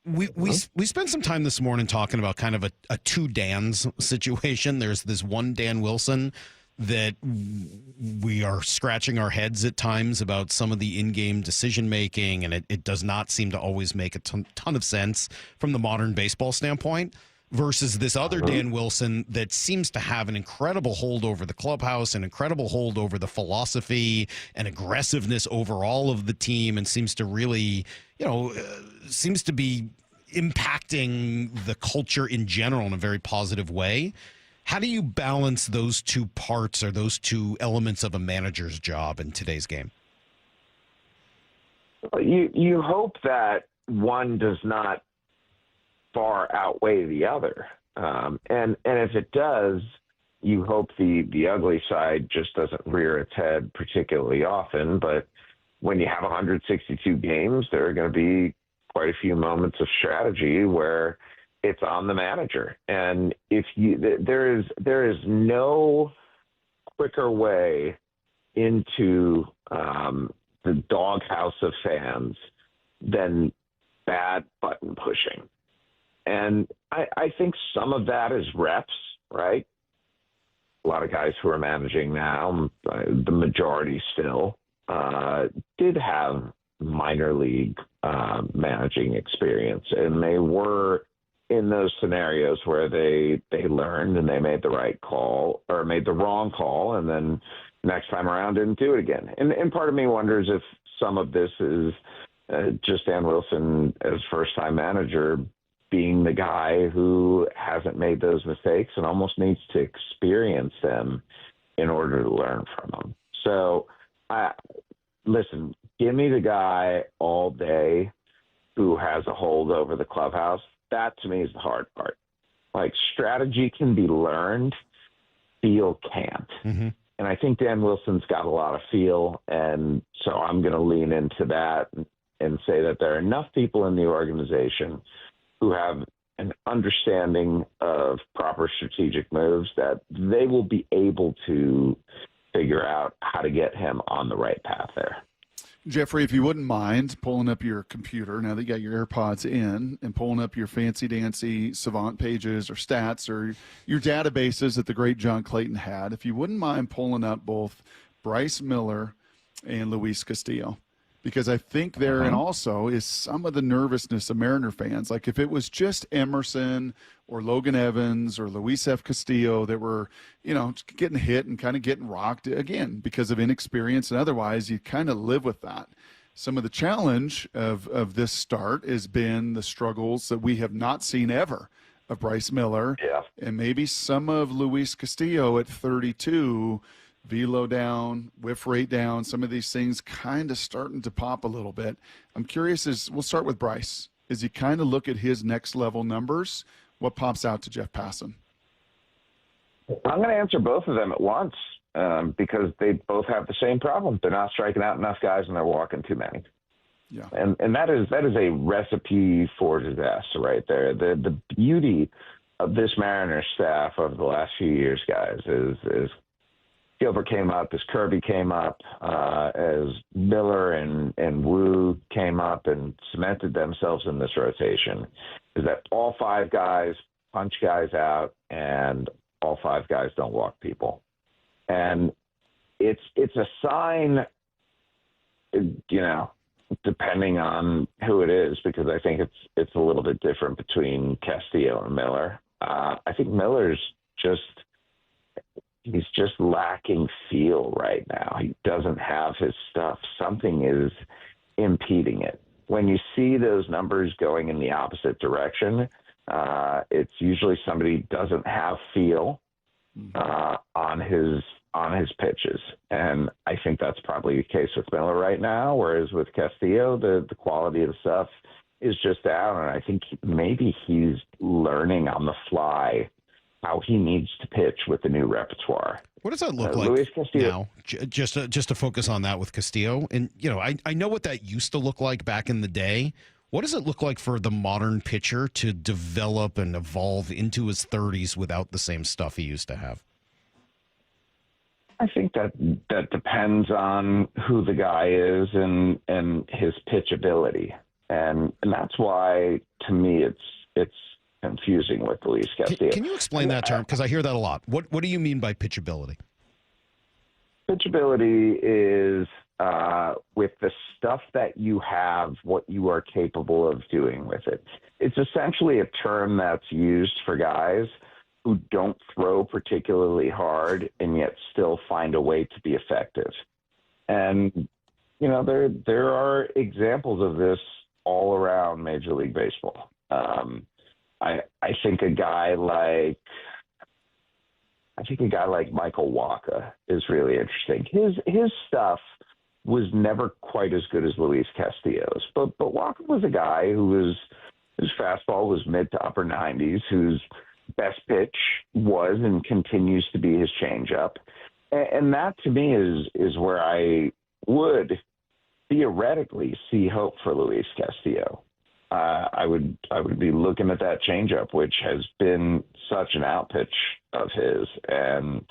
Speaker 2: We spent some time this morning talking about kind of a two Dans situation. There's this one Dan Wilson that we are scratching our heads at times about some of the in-game decision-making, and it does not seem to always make a ton of sense from the modern baseball standpoint, versus this other Dan Wilson that seems to have an incredible hold over the clubhouse, an incredible hold over the philosophy and aggressiveness overall of the team, and seems to really, seems to be impacting the culture in general in a very positive way. How do you balance those two parts or those two elements of a manager's job in today's game?
Speaker 11: You hope that one does not far outweigh the other. And if it does, you hope the ugly side just doesn't rear its head particularly often. But when you have 162 games, there are going to be quite a few moments of strategy where it's on the manager. And there is no quicker way into the doghouse of fans than bad button pushing. And I think some of that is reps, right? A lot of guys who are managing now, the majority still, did have minor league managing experience. And they were in those scenarios where they learned and they made the right call or made the wrong call, and then next time around didn't do it again. And part of me wonders if some of this is just Dan Wilson as first-time manager being the guy who hasn't made those mistakes and almost needs to experience them in order to learn from them. So, listen, give me the guy all day who has a hold over the clubhouse. That, to me, is the hard part. Like, strategy can be learned, feel can't.
Speaker 2: Mm-hmm.
Speaker 11: And I think Dan Wilson's got a lot of feel, and so I'm going to lean into that and say that there are enough people in the organization who have an understanding of proper strategic moves that they will be able to figure out how to get him on the right path there.
Speaker 12: Jeffrey, if you wouldn't mind pulling up your computer now that you got your AirPods in and pulling up your fancy-dancy Savant pages or stats or your databases that the great John Clayton had, if you wouldn't mind pulling up both Bryce Miller and Luis Castillo, because I think therein also is some of the nervousness of Mariner fans. Like, if it was just Emerson or Logan Evans or Luis F. Castillo that were, getting hit and kind of getting rocked, again, because of inexperience and otherwise, you kind of live with that. Some of the challenge of this start has been the struggles that we have not seen ever of Bryce Miller.
Speaker 11: Yeah.
Speaker 12: And maybe some of Luis Castillo at 32, velo down, whiff rate down, some of these things kind of starting to pop a little bit. I'm curious, we'll start with Bryce. As you kind of look at his next level numbers, what pops out to Jeff Passan?
Speaker 11: I'm going to answer both of them at once because they both have the same problem. They're not striking out enough guys and they're walking too many.
Speaker 12: Yeah.
Speaker 11: And that is a recipe for disaster right there. The beauty of this Mariners staff over the last few years, guys, is Gilbert came up, as Kirby came up, as Miller and Wu came up and cemented themselves in this rotation, is that all five guys punch guys out and all five guys don't walk people. And it's a sign, depending on who it is, because I think it's a little bit different between Castillo and Miller. I think Miller's he's just lacking feel right now. He doesn't have his stuff. Something is impeding it. When you see those numbers going in the opposite direction, it's usually somebody doesn't have feel on his pitches. And I think that's probably the case with Miller right now, whereas with Castillo, the quality of the stuff is just down. And I think maybe he's learning on the fly how he needs to pitch with the new repertoire.
Speaker 2: What does that look like
Speaker 11: Luis Castillo,
Speaker 2: now? Just to focus on that with Castillo. And, I know what that used to look like back in the day. What does it look like for the modern pitcher to develop and evolve into his 30s without the same stuff he used to have?
Speaker 11: I think that depends on who the guy is and his pitch ability. And that's why, to me, it's confusing with Luis Castillo.
Speaker 2: Can you explain that term? Because I hear that a lot. What do you mean by pitchability?
Speaker 11: Pitchability is with the stuff that you have, what you are capable of doing with it. It's essentially a term that's used for guys who don't throw particularly hard and yet still find a way to be effective. And, there are examples of this all around Major League Baseball. I think a guy like Michael Wacha is really interesting. His stuff was never quite as good as Luis Castillo's, but Wacha was a guy whose fastball was mid to upper 90s, whose best pitch was and continues to be his changeup, and that to me is where I would theoretically see hope for Luis Castillo. I would be looking at that changeup, which has been such an outpitch of his, and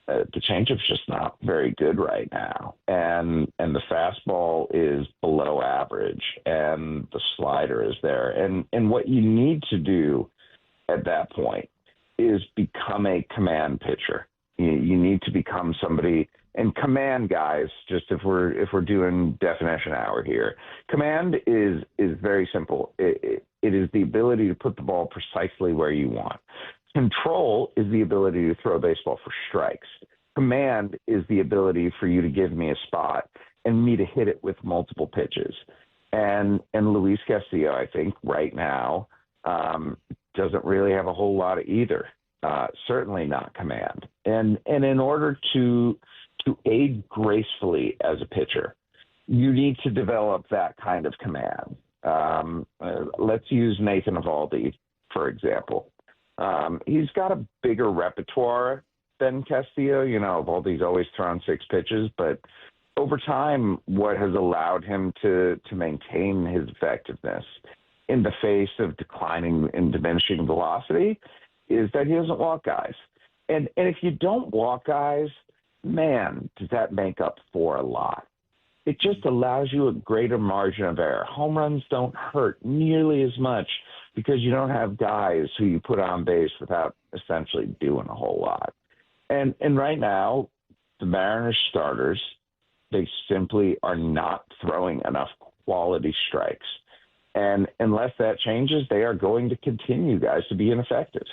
Speaker 11: the changeup's just not very good right now. And the fastball is below average, and the slider is there. And what you need to do at that point is become a command pitcher. You need to become somebody. And command, guys, just if we're doing definition hour here, command is very simple. It is the ability to put the ball precisely where you want. Control is the ability to throw a baseball for strikes. Command is the ability for you to give me a spot and me to hit it with multiple pitches. And Luis Castillo, I think, right now, doesn't really have a whole lot of either. Certainly not command. And in order to aid gracefully as a pitcher, you need to develop that kind of command. Let's use Nathan Eovaldi, for example. He's got a bigger repertoire than Castillo, of all these always thrown 6 pitches. But over time, what has allowed him to maintain his effectiveness in the face of declining and diminishing velocity is that he doesn't walk guys. And if you don't walk guys, man, does that make up for a lot. It just allows you a greater margin of error. Home runs don't hurt nearly as much because you don't have guys who you put on base without essentially doing a whole lot. And right now, the Mariners starters, they simply are not throwing enough quality strikes. And unless that changes, they are going to continue, guys, to be ineffective.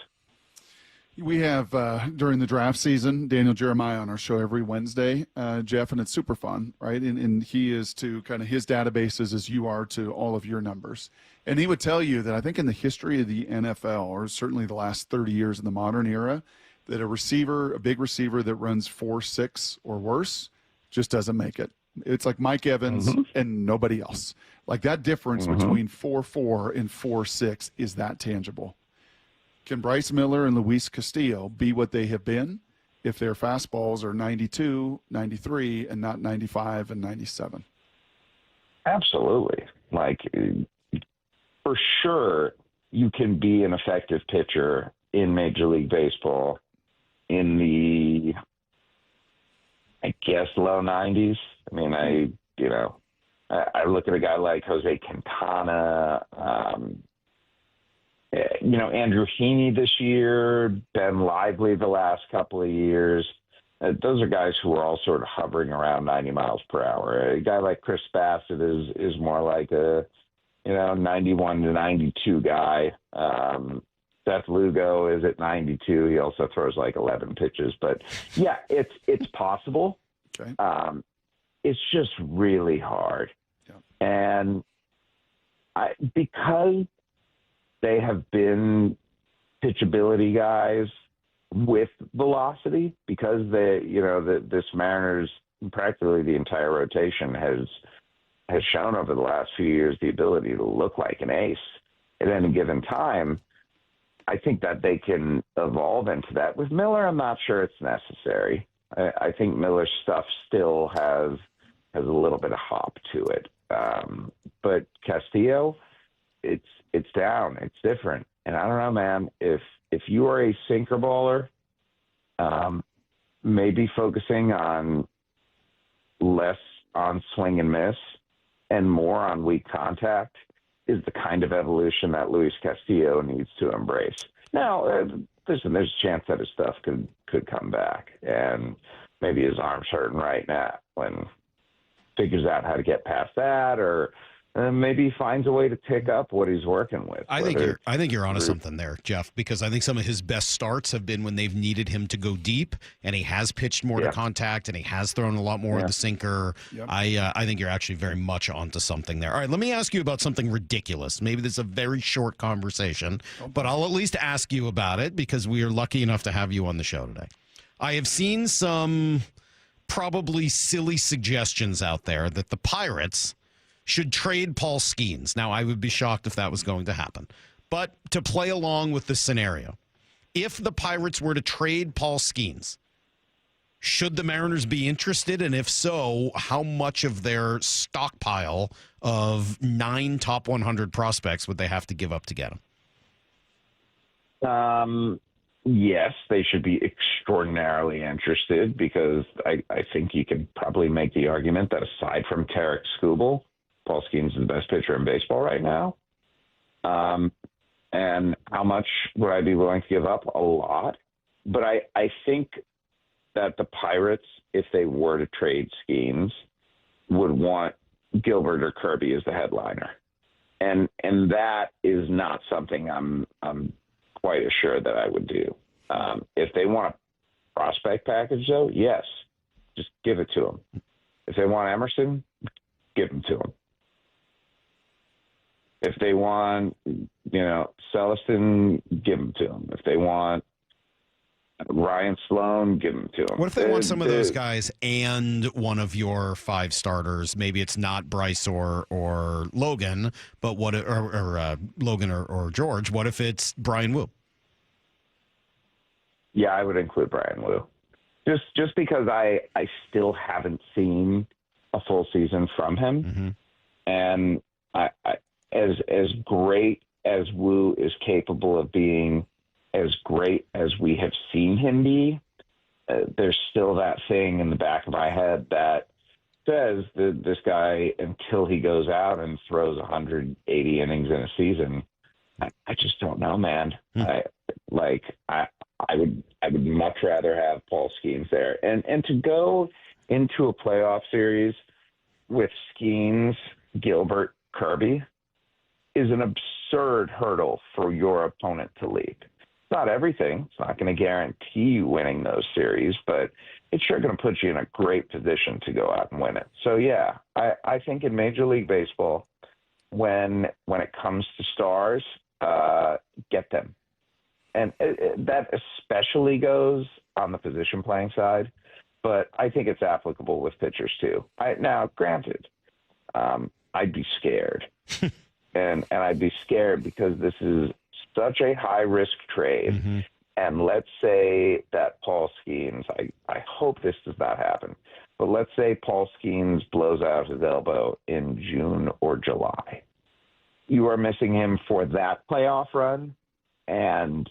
Speaker 12: We have, during the draft season, Daniel Jeremiah on our show every Wednesday, Jeff, and it's super fun, right? And he is to kind of his databases as you are to all of your numbers. And he would tell you that I think in the history of the NFL, or certainly the last 30 years in the modern era, that a big receiver that runs 4.6 or worse just doesn't make it. It's like Mike Evans and nobody else. Like that difference between 4.4 and 4.6 is that tangible. Can Bryce Miller and Luis Castillo be what they have been if their fastballs are 92, 93, and not 95 and 97?
Speaker 11: Absolutely. Like, for sure, you can be an effective pitcher in Major League Baseball in the, I guess, low 90s. I mean, I look at a guy like Jose Quintana, Andrew Heaney this year, Ben Lively the last couple of years. Those are guys who are all sort of hovering around 90 miles per hour. A guy like Chris Bassett is more like a, 91 to 92 guy. Seth Lugo is at 92. He also throws like 11 pitches. But, yeah, it's possible.
Speaker 12: Okay.
Speaker 11: It's just really hard. Yeah. And because they have been pitchability guys with velocity, because this Mariners, practically the entire rotation has shown over the last few years the ability to look like an ace at any given time. I think that they can evolve into that. With Miller, I'm not sure it's necessary. I think Miller's stuff still has a little bit of hop to it. But Castillo, it's down. It's different. And I don't know, man, if you are a sinker baller, maybe focusing on less on swing and miss and more on weak contact is the kind of evolution that Luis Castillo needs to embrace. Now, listen, there's a chance that his stuff could come back, and maybe his arm's hurting right now when figures out how to get past that, or maybe he finds a way to pick up what he's working with.
Speaker 2: I think you're onto something there, Jeff, because I think some of his best starts have been when they've needed him to go deep, and he has pitched more to contact, and he has thrown a lot more of the sinker. Yep. I think you're actually very much onto something there. All right, let me ask you about something ridiculous. Maybe this is a very short conversation, but I'll at least ask you about it because we are lucky enough to have you on the show today. I have seen some probably silly suggestions out there that the Pirates should trade Paul Skeens. Now, I would be shocked if that was going to happen. But to play along with the scenario, if the Pirates were to trade Paul Skeens, should the Mariners be interested? And if so, how much of their stockpile of 9 top 100 prospects would they have to give up to get him?
Speaker 11: Yes, they should be extraordinarily interested because I think you could probably make the argument that aside from Tarek Skubal, Paul Skeens is the best pitcher in baseball right now. And how much would I be willing to give up? A lot. But I think that the Pirates, if they were to trade Skeens, would want Gilbert or Kirby as the headliner. And that is not something I'm quite assured that I would do. If they want a prospect package, though, yes, just give it to them. If they want Emerson, give them to them. If they want, Celestin, give them to them. If they want Ryan Sloan, give them to them.
Speaker 2: What if they want some of those guys and one of your 5 starters? Maybe it's not Bryce or Logan, but Logan or George. What if it's Brian Wu?
Speaker 11: Yeah, I would include Brian Wu. Just because I still haven't seen a full season from him. And I as great as Wu is capable of being, as great as we have seen him be, there's still that thing in the back of my head that says that this guy, until he goes out and throws 180 innings in a season, I just don't know, man. I would much rather have Paul Skeens there, and to go into a playoff series with Skeens, Gilbert, Kirby is an absurd hurdle for your opponent to leap. It's not everything. It's not going to guarantee you winning those series, but it's sure going to put you in a great position to go out and win it. So yeah, I think in Major League Baseball, when it comes to stars, get them. And that especially goes on the position playing side, but I think it's applicable with pitchers too. Now, granted, I'd be scared. and I'd be scared because this is such a high-risk trade. And let's say that Paul Skeens, I hope this does not happen, but let's say Paul Skeens blows out his elbow in June or July. You are missing him for that playoff run, and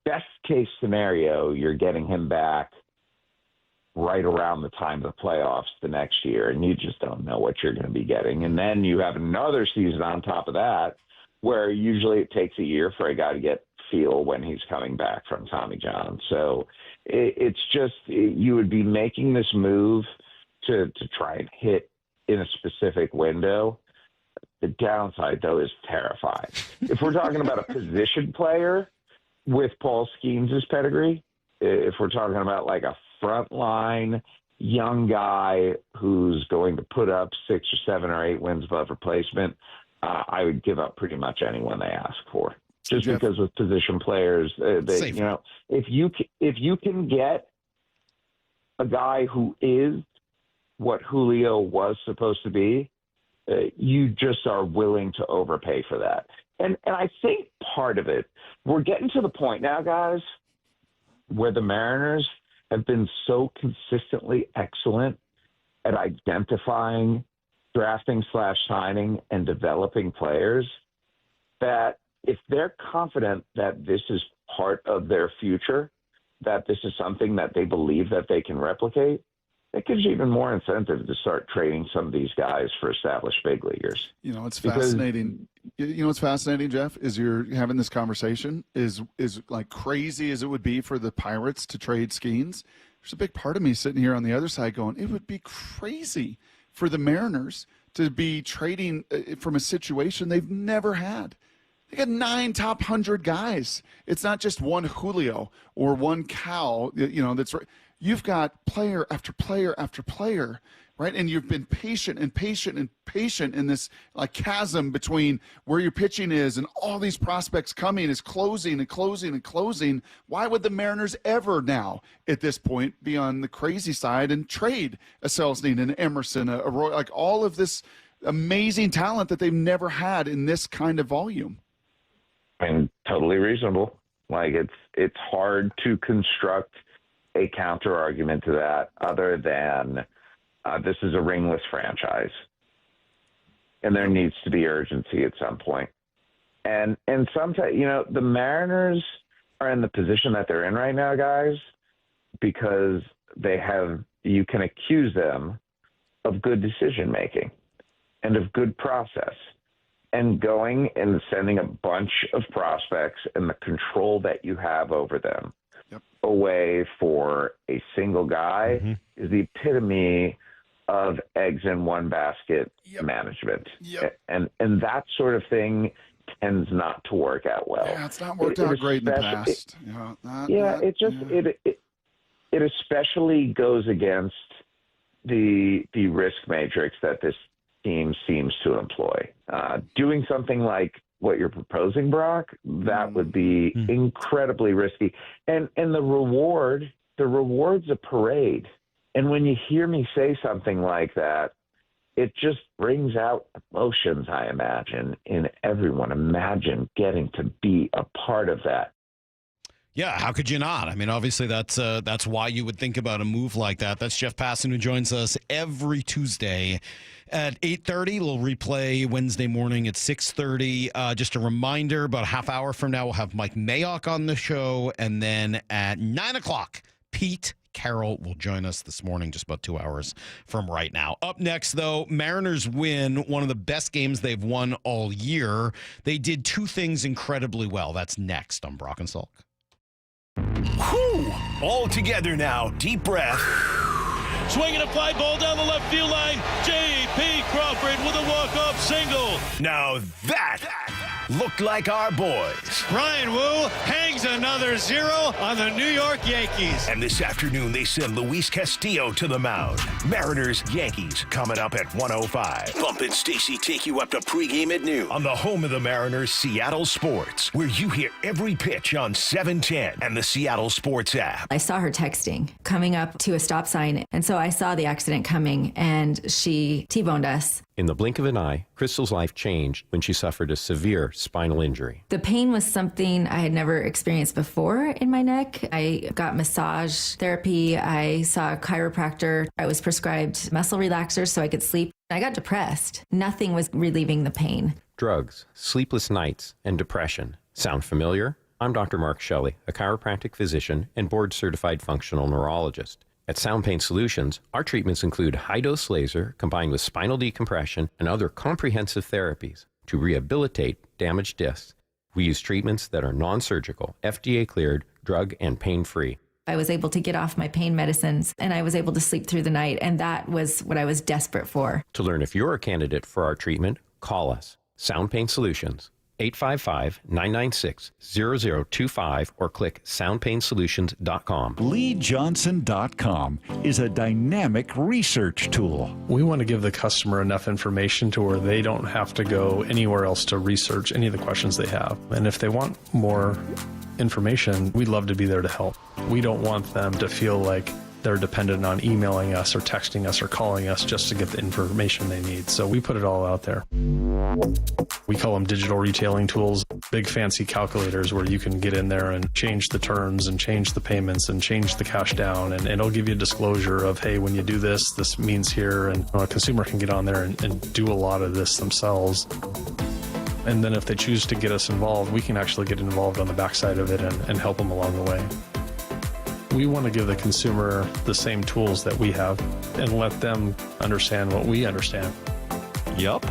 Speaker 11: best case scenario, you're getting him back right around the time of the playoffs the next year, and you just don't know what you're going to be getting. And then you have another season on top of that, where usually it takes a year for a guy to get feel when he's coming back from Tommy John. So it's just, you would be making this move to try and hit in a specific window. The downside, though, is terrifying. If we're talking about a position player with Paul Skeens' pedigree, if we're talking about like a frontline young guy who's going to put up 6 or 7 or 8 wins above replacement, I would give up pretty much anyone they ask for. Just
Speaker 12: Jeff,
Speaker 11: because with position players, if you can get a guy who is what Julio was supposed to be, you just are willing to overpay for that. And I think part of it, we're getting to the point now, guys, where the Mariners have been so consistently excellent at identifying, drafting / signing, and developing players that if they're confident that this is part of their future, that this is something that they believe that they can replicate, it gives you even more incentive to start trading some of these guys for established big leaguers.
Speaker 12: You know, it's fascinating. You know, what's fascinating, Jeff, is you're having this conversation is like crazy as it would be for the Pirates to trade Skeens. There's a big part of me sitting here on the other side going, it would be crazy for the Mariners to be trading from a situation they've never had. They got 9 top 100 guys. It's not just one Julio or one Cal, you know, that's right. You've got player after player after player, right? And you've been patient and patient and patient in this like chasm between where your pitching is and all these prospects coming is closing and closing and closing. Why would the Mariners ever now at this point be on the crazy side and trade a Selznick and Emerson, a Roy, like all of this amazing talent that they've never had in this kind of volume?
Speaker 11: I mean, totally reasonable. Like it's hard to construct a counter argument to that other than this is a ringless franchise and there needs to be urgency at some point. And sometimes, you know, the Mariners are in the position that they're in right now, guys, because you can accuse them of good decision making and of good process. And going and sending a bunch of prospects and the control that you have over them away for a single guy is the epitome of eggs in one basket management. And that sort of thing tends not to work out well.
Speaker 12: Yeah, it's not worked out great in the past.
Speaker 11: It especially goes against the risk matrix that this team seems to employ. Doing something like what you're proposing, Brock, that would be incredibly risky. And the reward's a parade. And when you hear me say something like that, it just brings out emotions, I imagine, in everyone. Imagine getting to be a part of that.
Speaker 2: Yeah, how could you not? I mean, obviously that's why you would think about a move like that. That's Jeff Passan, who joins us every Tuesday at 8:30. We'll replay Wednesday morning at 6:30. Just a reminder, about a half hour from now, we'll have Mike Mayock on the show. And then at 9 o'clock, Pete Carroll will join us this morning, just about 2 hours from right now. Up next, though, Mariners win one of the best games they've won all year. They did two things incredibly well. That's next on Brock and Salk.
Speaker 6: Whew! All together now. Deep breath.
Speaker 7: Swinging a fly ball down the left field line. J.P. Crawford with a walk-off single.
Speaker 6: Now that looked like our boys.
Speaker 22: Brian Wu hangs another 0 on the New York Yankees.
Speaker 6: And this afternoon, they send Luis Castillo to the mound. Mariners, Yankees, coming up at 1:05. Bump and Stacy take you up to pregame at noon on the home of the Mariners, Seattle Sports, where you hear every pitch on 710 and the Seattle Sports app.
Speaker 3: I saw her texting, coming up to a stop sign, and so I saw the accident coming, and she T-boned us.
Speaker 4: In the blink of an eye, Crystal's life changed when she suffered a severe spinal injury.
Speaker 3: The pain was something I had never experienced before in my neck. I got massage therapy. I saw a chiropractor. I was prescribed muscle relaxers so I could sleep. I got depressed. Nothing was relieving the pain.
Speaker 4: Drugs, sleepless nights, and depression. Sound familiar? I'm Dr. Mark Shelley, a chiropractic physician and board-certified functional neurologist. At Sound Pain Solutions, our treatments include high-dose laser combined with spinal decompression and other comprehensive therapies to rehabilitate damaged discs. We use treatments that are non-surgical, FDA-cleared, drug and pain-free.
Speaker 3: I was able to get off my pain medicines, and I was able to sleep through the night, and that was what I was desperate for.
Speaker 4: To learn if you're a candidate for our treatment, call us. Sound Pain Solutions, 855-996-0025, or click soundpainsolutions.com.
Speaker 13: LeeJohnson.com is a dynamic research tool.
Speaker 14: We want to give the customer enough information to where they don't have to go anywhere else to research any of the questions they have. And if they want more information, we'd love to be there to help. We don't want them to feel like they're dependent on emailing us or texting us or calling us just to get the information they need. So we put it all out there. We call them digital retailing tools, big fancy calculators where you can get in there and change the terms and change the payments and change the cash down. And it'll give you a disclosure of, hey, when you do this, this means here. And a consumer can get on there and do a lot of this themselves. And then if they choose to get us involved, we can actually get involved on the backside of it and help them along the way. We want to give the consumer the same tools that we have and let them understand what we understand.
Speaker 13: Yup,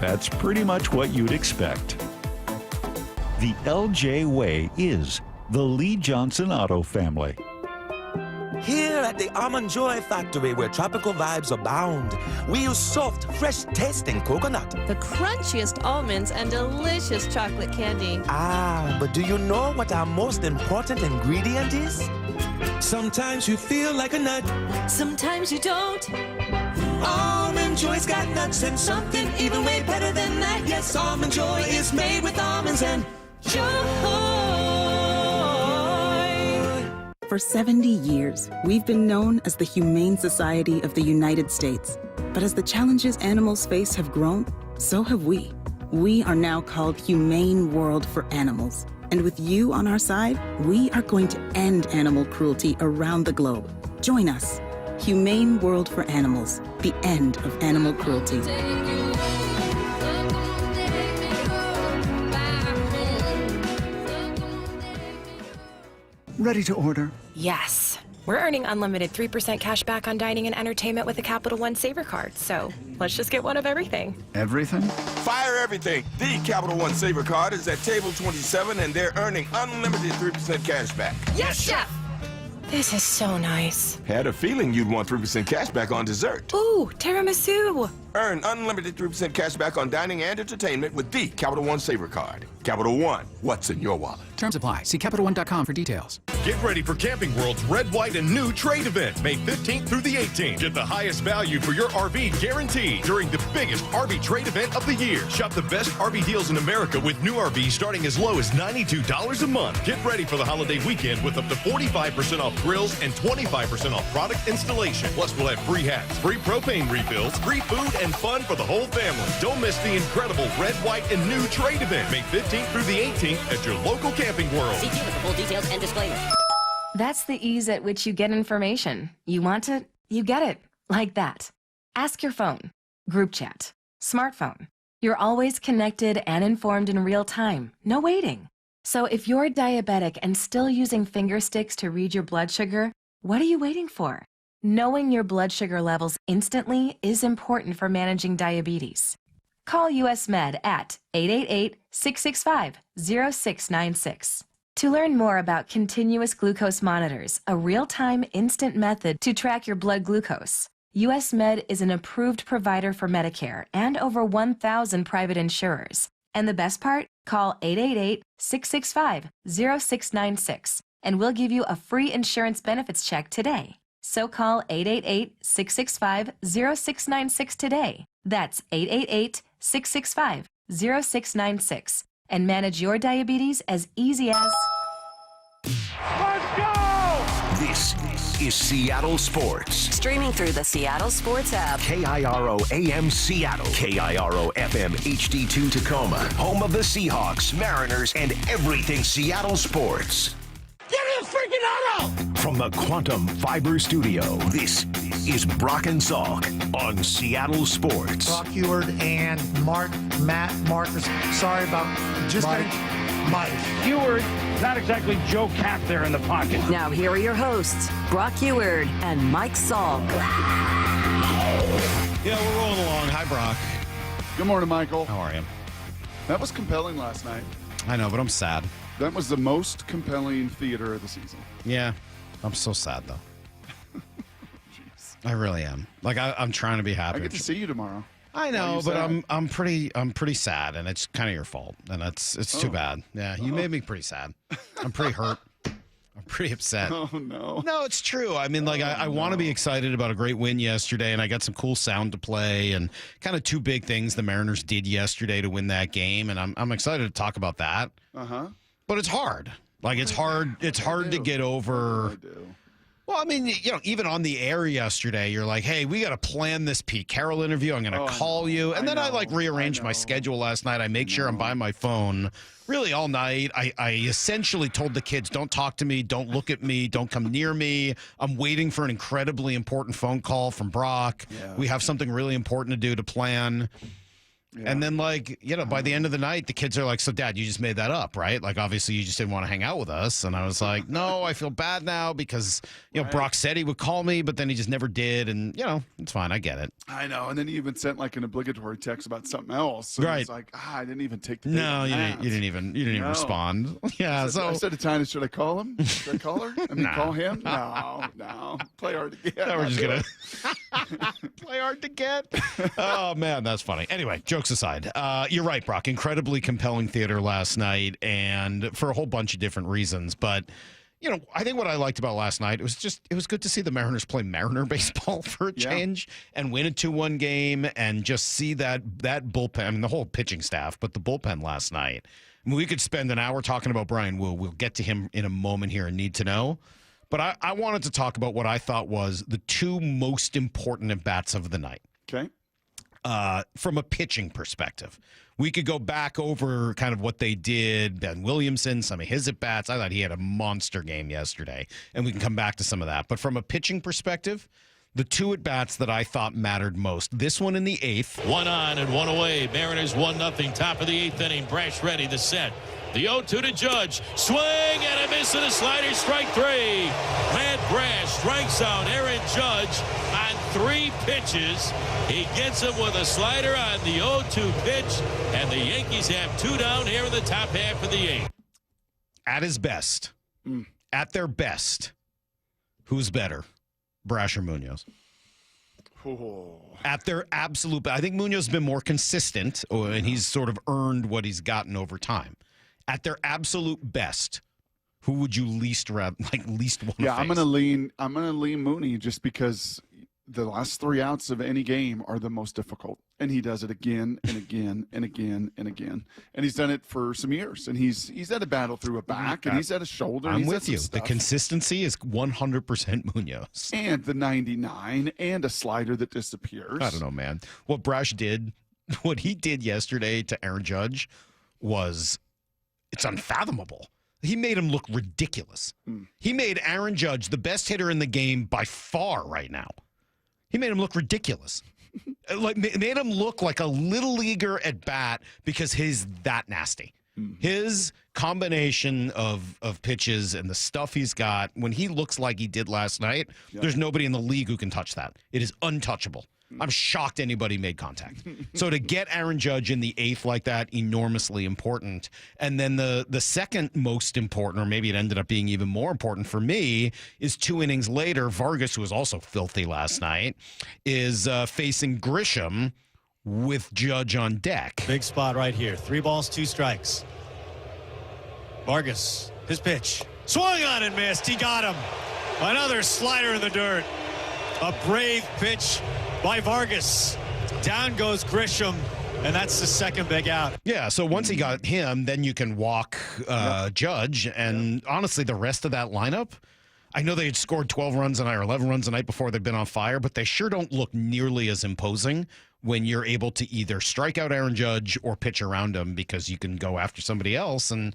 Speaker 13: that's pretty much what you'd expect. The LJ Way is the Lee Johnson Auto family.
Speaker 15: Here at the Almond Joy Factory, where tropical vibes abound, we use soft, fresh-tasting coconut.
Speaker 16: The crunchiest almonds and delicious chocolate candy.
Speaker 15: Ah, but do you know what our most important ingredient is? Sometimes you feel like a nut.
Speaker 16: Sometimes you don't.
Speaker 15: Almond Joy's got nuts and something even way better than that. Yes, Almond Joy is made with almonds and joy.
Speaker 17: For 70 years, we've been known as the Humane Society of the United States. But as the challenges animals face have grown, so have we. We are now called Humane World for Animals. And with you on our side, we are going to end animal cruelty around the globe. Join us. Humane World for Animals. The end of animal cruelty.
Speaker 18: Ready to order?
Speaker 20: Yes. We're earning unlimited 3% cash back on dining and entertainment with a Capital One Saver card, so let's just get one of everything.
Speaker 18: Everything?
Speaker 30: Fire everything. The Capital One Saver card is at table 27, and they're earning unlimited 3% cash back.
Speaker 20: Yes, Chef! This is so nice.
Speaker 30: Had a feeling you'd want 3% cash back on dessert.
Speaker 20: Ooh, tiramisu.
Speaker 30: Earn unlimited 3% cash back on dining and entertainment with the Capital One Saver card. Capital One, what's in your wallet?
Speaker 31: Terms apply. See CapitalOne.com for details.
Speaker 32: Get ready for Camping World's Red, White, and New Trade event, May 15th through the 18th. Get the highest value for your RV guaranteed during the biggest RV trade event of the year. Shop the best RV deals in America with new RVs starting as low as $92 a month. Get ready for the holiday weekend with up to 45% off grills and 25% off product installation. Plus, we'll have free hats, free propane refills, free food, and fun for the whole family. Don't miss the incredible red, white, and new trade event May 15th through the 18th at your local Camping World.
Speaker 1: See for full details and disclaimers.
Speaker 20: That's the ease at which you get information. You want it, you get it. Like that. Ask your phone. Group chat. Smartphone. You're always connected and informed in real time. No waiting. So if you're diabetic and still using finger sticks to read your blood sugar, what are you waiting for? Knowing your blood sugar levels instantly is important for managing diabetes. Call US Med at 888-665-0696. To learn more about continuous glucose monitors, a real-time instant method to track your blood glucose, US Med is an approved provider for Medicare and over 1,000 private insurers. And the best part? Call 888-665-0696 and we'll give you a free insurance benefits check today. So call 888-665-0696 today. That's 888-665-0696 and manage your diabetes as easy as...
Speaker 6: Let's go! This is Seattle Sports.
Speaker 21: Streaming through the Seattle Sports app.
Speaker 6: KIRO AM Seattle. KIRO FM HD2 Tacoma. Home of the Seahawks, Mariners, and everything Seattle sports.
Speaker 15: Get in the freaking auto!
Speaker 6: From the Quantum Fiber Studio, this is Brock and Salk on Seattle Sports.
Speaker 5: Brock Heward and Matt Marcus. Sorry about just Mike
Speaker 8: Heward. Not exactly Joe Cap there in the pocket.
Speaker 21: Now here are your hosts, Brock Heward and Mike Salk.
Speaker 2: Yeah, we're rolling along. Hi, Brock.
Speaker 12: Good morning, Michael.
Speaker 2: How are you?
Speaker 12: That was compelling last night.
Speaker 2: I know, but I'm sad.
Speaker 12: That was the most compelling theater of the season.
Speaker 2: Yeah, I'm so sad though. I really am. Like I'm trying to be happy.
Speaker 12: I get to see you tomorrow.
Speaker 2: I know, but I'm pretty sad, and it's kind of your fault, and it's too bad. Yeah, you made me pretty sad. I'm pretty hurt. I'm pretty upset.
Speaker 12: Oh no.
Speaker 2: No, it's true. I mean, like I want to be excited about a great win yesterday, and I got some cool sound to play, and kind of two big things the Mariners did yesterday to win that game, and I'm excited to talk about that. But it's hard. Like it's hard. It's hard to get over. Well, I mean, even on the air yesterday, you're like, hey, we got to plan this Pete Carroll interview. I'm going to call you. And then I rearranged my schedule last night. I make sure I'm by my phone really all night. I essentially told the kids, don't talk to me. Don't look at me. Don't come near me. I'm waiting for an incredibly important phone call from Brock. Yeah. We have something really important to do to plan. Yeah. And then, by the end of the night, the kids are like, so, Dad, you just made that up, right? Like, obviously, you just didn't want to hang out with us. And I was like, no, I feel bad now because, Brock said he would call me, but then he just never did. And, it's fine. I get it.
Speaker 12: I know. And then he even sent, an obligatory text about something else. So
Speaker 2: right.
Speaker 12: It's like, I didn't even take the
Speaker 2: No, you didn't even respond. Yeah.
Speaker 12: I said to Tina, should I call him? Should I call her? Call him? No. Play hard to get.
Speaker 2: No, we're just going to play hard to get. Oh, man, that's funny. Anyway, jokes aside, you're right, Brock. Incredibly compelling theater last night, and for a whole bunch of different reasons. But I think what I liked about last night, it was good to see the Mariners play Mariner baseball for a change and win a 2-1 game, and just see that bullpen. I mean, the whole pitching staff, but the bullpen last night. I mean, we could spend an hour talking about Brian Wu. We'll get to him in a moment here and Need to Know. But I wanted to talk about what I thought was the two most important at-bats of the night.
Speaker 12: Okay.
Speaker 2: From a pitching perspective, we could go back over kind of what they did. Ben Williamson, some of his at-bats. I thought he had a monster game yesterday, and we can come back to some of that. But from a pitching perspective, the two at-bats that I thought mattered most. This one in the 8th.
Speaker 7: 1 on and 1 away. Mariners 1-0. Top of the 8th inning. Brash ready to set. The 0-2 to Judge. Swing and a miss and a slider. Strike 3. Matt Brash strikes out Aaron Judge on 3 pitches. He gets him with a slider on the 0-2 pitch. And the Yankees have 2 down here in the top half of the 8th.
Speaker 2: At his best, at their best, who's better, Brash or Munoz?
Speaker 12: Oh.
Speaker 2: At their absolute best. I think Munoz has been more consistent, and he's sort of earned what he's gotten over time. At their absolute best, who would you least want to face?
Speaker 12: I'm gonna lean Mooney just because the last 3 outs of any game are the most difficult. And he does it again and again and again and again. And he's done it for some years. And he's had a battle through a back, and he's had a shoulder.
Speaker 2: I'm with you. The consistency is 100% Munoz.
Speaker 12: And the 99 and a slider that disappears.
Speaker 2: I don't know, man. What he did yesterday to Aaron Judge it's unfathomable. He made him look ridiculous. He made Aaron Judge the best hitter in the game by far right now. He made him look ridiculous. Made him look like a little leaguer at bat because he's that nasty. His combination of pitches and the stuff he's got, when he looks like he did last night, there's nobody in the league who can touch that. It is untouchable. I'm shocked anybody made contact. So to get Aaron Judge in the 8th like that, enormously important. And then the second most important, or maybe it ended up being even more important for me, is 2 innings later, Vargas, who was also filthy last night, is facing Grisham with Judge on deck.
Speaker 22: Big spot right here. 3 balls, 2 strikes. Vargas, his pitch. Swung on and missed. He got him. Another slider in the dirt. A brave pitch by Vargas. Down goes Grisham, and that's the second big out.
Speaker 2: Yeah, so once he got him, then you can walk Judge. And honestly, the rest of that lineup, I know they had scored 12 runs tonight or 11 runs the night before. They've been on fire, but they sure don't look nearly as imposing when you're able to either strike out Aaron Judge or pitch around him, because you can go after somebody else. And,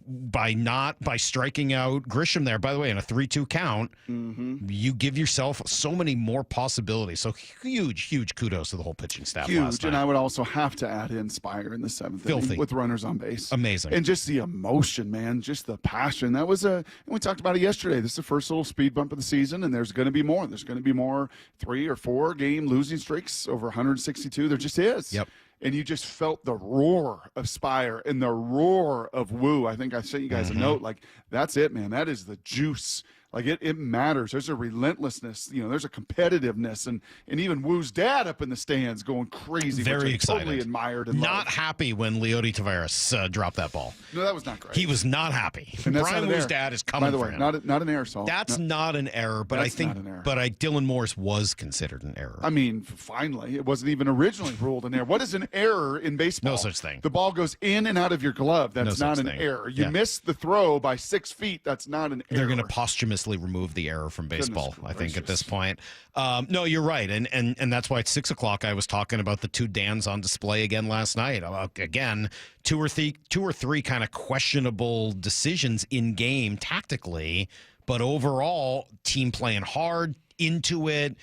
Speaker 2: by striking out Grisham there, by the way, in a 3-2 count, you give yourself so many more possibilities. So huge kudos to the whole pitching staff last night.
Speaker 12: And I would also have to add in Spire in the 7th inning with runners on base.
Speaker 2: Amazing.
Speaker 12: And just the emotion, man, just the passion. That was and we talked about it yesterday. This is the first little speed bump of the season, and there's going to be more. There's going to be more 3 or 4 game losing streaks over 162. There just is.
Speaker 2: Yep.
Speaker 12: And you just felt the roar of Spire and the roar of Woo. I think I sent you guys a note. Like, that's it, man. That is the juice. Like, it matters. There's a relentlessness. There's a competitiveness. And even Woo's dad up in the stands going crazy.
Speaker 2: Very excited.
Speaker 12: Totally admired and
Speaker 2: not
Speaker 12: loved.
Speaker 2: Happy when Leody Taveras dropped that ball.
Speaker 12: No, that was not great.
Speaker 2: He was not happy.
Speaker 12: And that's
Speaker 2: Brian Woo's dad is coming
Speaker 12: for him. By the way, not an error, Salk.
Speaker 2: That's not an error, but I think Dylan Morris was considered an error.
Speaker 12: I mean, finally, it wasn't even originally ruled an error. What is an error in baseball?
Speaker 2: No such thing.
Speaker 12: The ball goes in and out of your glove. That's not an error. You miss the throw by 6 feet. That's not an error.
Speaker 2: They're going to posthumously remove the error from baseball, I think, at this point. No, you're right. And that's why at 6 o'clock I was talking about the 2 Dans on display again last night. Again, two or three kind of questionable decisions in game tactically, but overall, team playing hard, into it,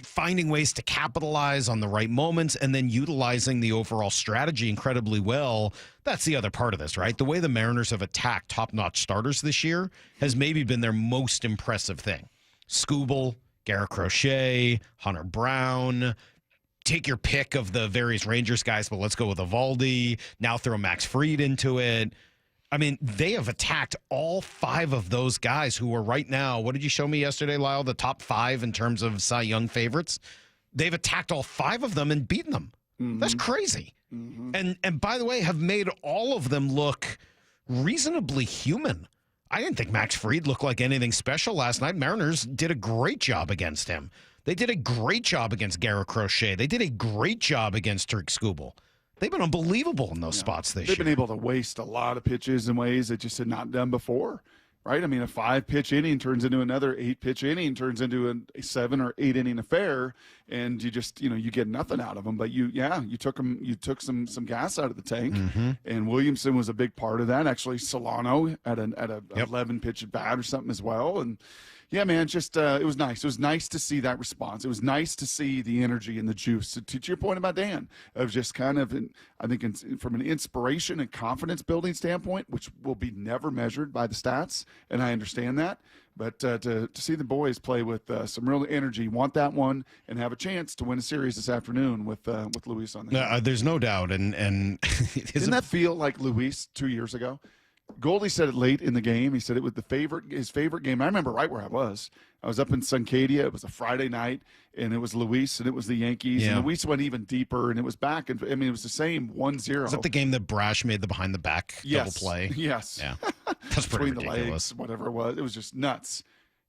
Speaker 2: finding ways to capitalize on the right moments and then utilizing the overall strategy incredibly well. That's the other part of this, right? The way the Mariners have attacked top-notch starters this year has maybe been their most impressive thing. Skubal, Garrett Crochet, Hunter Brown. Take your pick of the various Rangers guys, but let's go with Evaldi. Now throw Max Fried into it. I mean, they have attacked all 5 of those guys who are right now, what did you show me yesterday, Lyle? The top 5 in terms of Cy Young favorites. They've attacked all 5 of them and beaten them. That's crazy. And by the way, have made all of them look reasonably human. I didn't think Max Fried looked like anything special last night. Mariners did a great job against him. They did a great job against Garrett Crochet. They did a great job against Turk Skubal. They've been unbelievable in those spots this year.
Speaker 12: They've been able to waste a lot of pitches in ways that just had not done before, right? I mean, a 5-pitch inning turns into another 8-pitch inning, turns into a 7 or 8 inning affair, and you just, you get nothing out of them. But you took some gas out of the tank, and Williamson was a big part of that. Actually, Solano at an 11-pitch at bat or something as well, and. Yeah, man, just it was nice. It was nice to see that response. It was nice to see the energy and the juice. To your point about Dan, of just kind of, I think from an inspiration and confidence building standpoint, which will be never measured by the stats, and I understand that. But to see the boys play with some real energy, want that one, and have a chance to win a series this afternoon with Luis on the
Speaker 2: team. There's no doubt. And
Speaker 12: didn't that feel like Luis 2 years ago? Goldie said it late in the game. He said it was his favorite game. I remember right where I was. I was up in Suncadia. It was a Friday night, and it was Luis, and it was the Yankees. Yeah. And Luis went even deeper, and it was back. And I mean, it was the same 1-0.
Speaker 2: Was that the game that Brash made the behind-the-back double play?
Speaker 12: Yes.
Speaker 2: Yeah. That's pretty
Speaker 12: ridiculous. The legs, whatever it was. It was just nuts.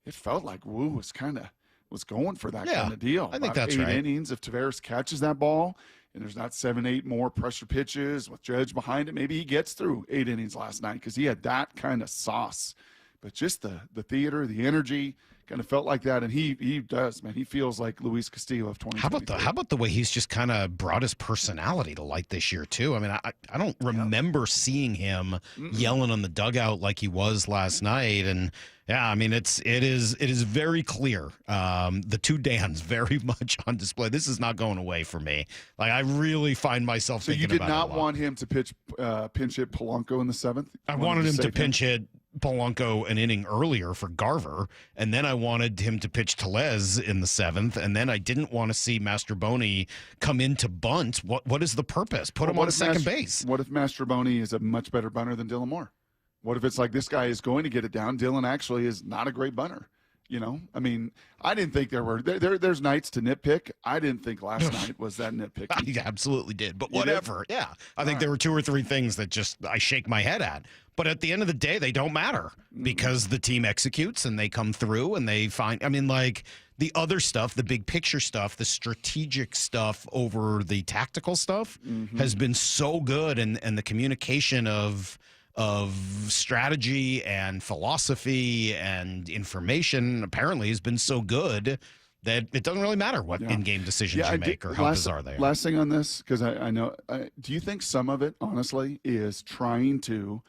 Speaker 12: It felt like Woo was kind of was going for that kind of deal.
Speaker 2: I think
Speaker 12: About
Speaker 2: that's
Speaker 12: 8
Speaker 2: right.
Speaker 12: innings. If Taveras catches that ball and there's not 7, 8 more pressure pitches with Judge behind it, maybe he gets through 8 innings last night because he had that kind of sauce. But just the theater, the energy, kind of felt like that, and he does, man. He feels like Luis Castillo of 2023.
Speaker 2: How about the way he's just kind of brought his personality to light this year too? I mean, I don't remember seeing him yelling on the dugout like he was last night, and yeah, I mean it is very clear. The two Dans very much on display. This is not going away for me. Like I really find myself.
Speaker 12: So
Speaker 2: thinking
Speaker 12: you did
Speaker 2: about
Speaker 12: not
Speaker 2: it a lot.
Speaker 12: want him to pinch hit Polanco in the 7th?
Speaker 2: I wanted him to pinch hit Polanco an inning earlier for Garver, and then I wanted him to pitch Tellez in the 7th, and then I didn't want to see Mastroboni come in to bunt. What is the purpose? Put him on second base.
Speaker 12: What if Mastroboni is a much better bunter than Dylan Moore? What if it's like this guy is going to get it down? Dylan actually is not a great bunter. You know, I mean, I didn't think there's nights to nitpick. I didn't think last night was that nitpicking.
Speaker 2: I absolutely did, but whatever. Yeah, I think there were 2 or 3 things that just I shake my head at. But at the end of the day, they don't matter because the team executes and they come through and they find. I mean, like the other stuff, the big picture stuff, the strategic stuff over the tactical stuff has been so good, and the communication of strategy and philosophy and information apparently has been so good that it doesn't really matter what in-game decisions you make or how bizarre they are.
Speaker 12: Last thing on this, because I know, do you think some of it, honestly, is trying to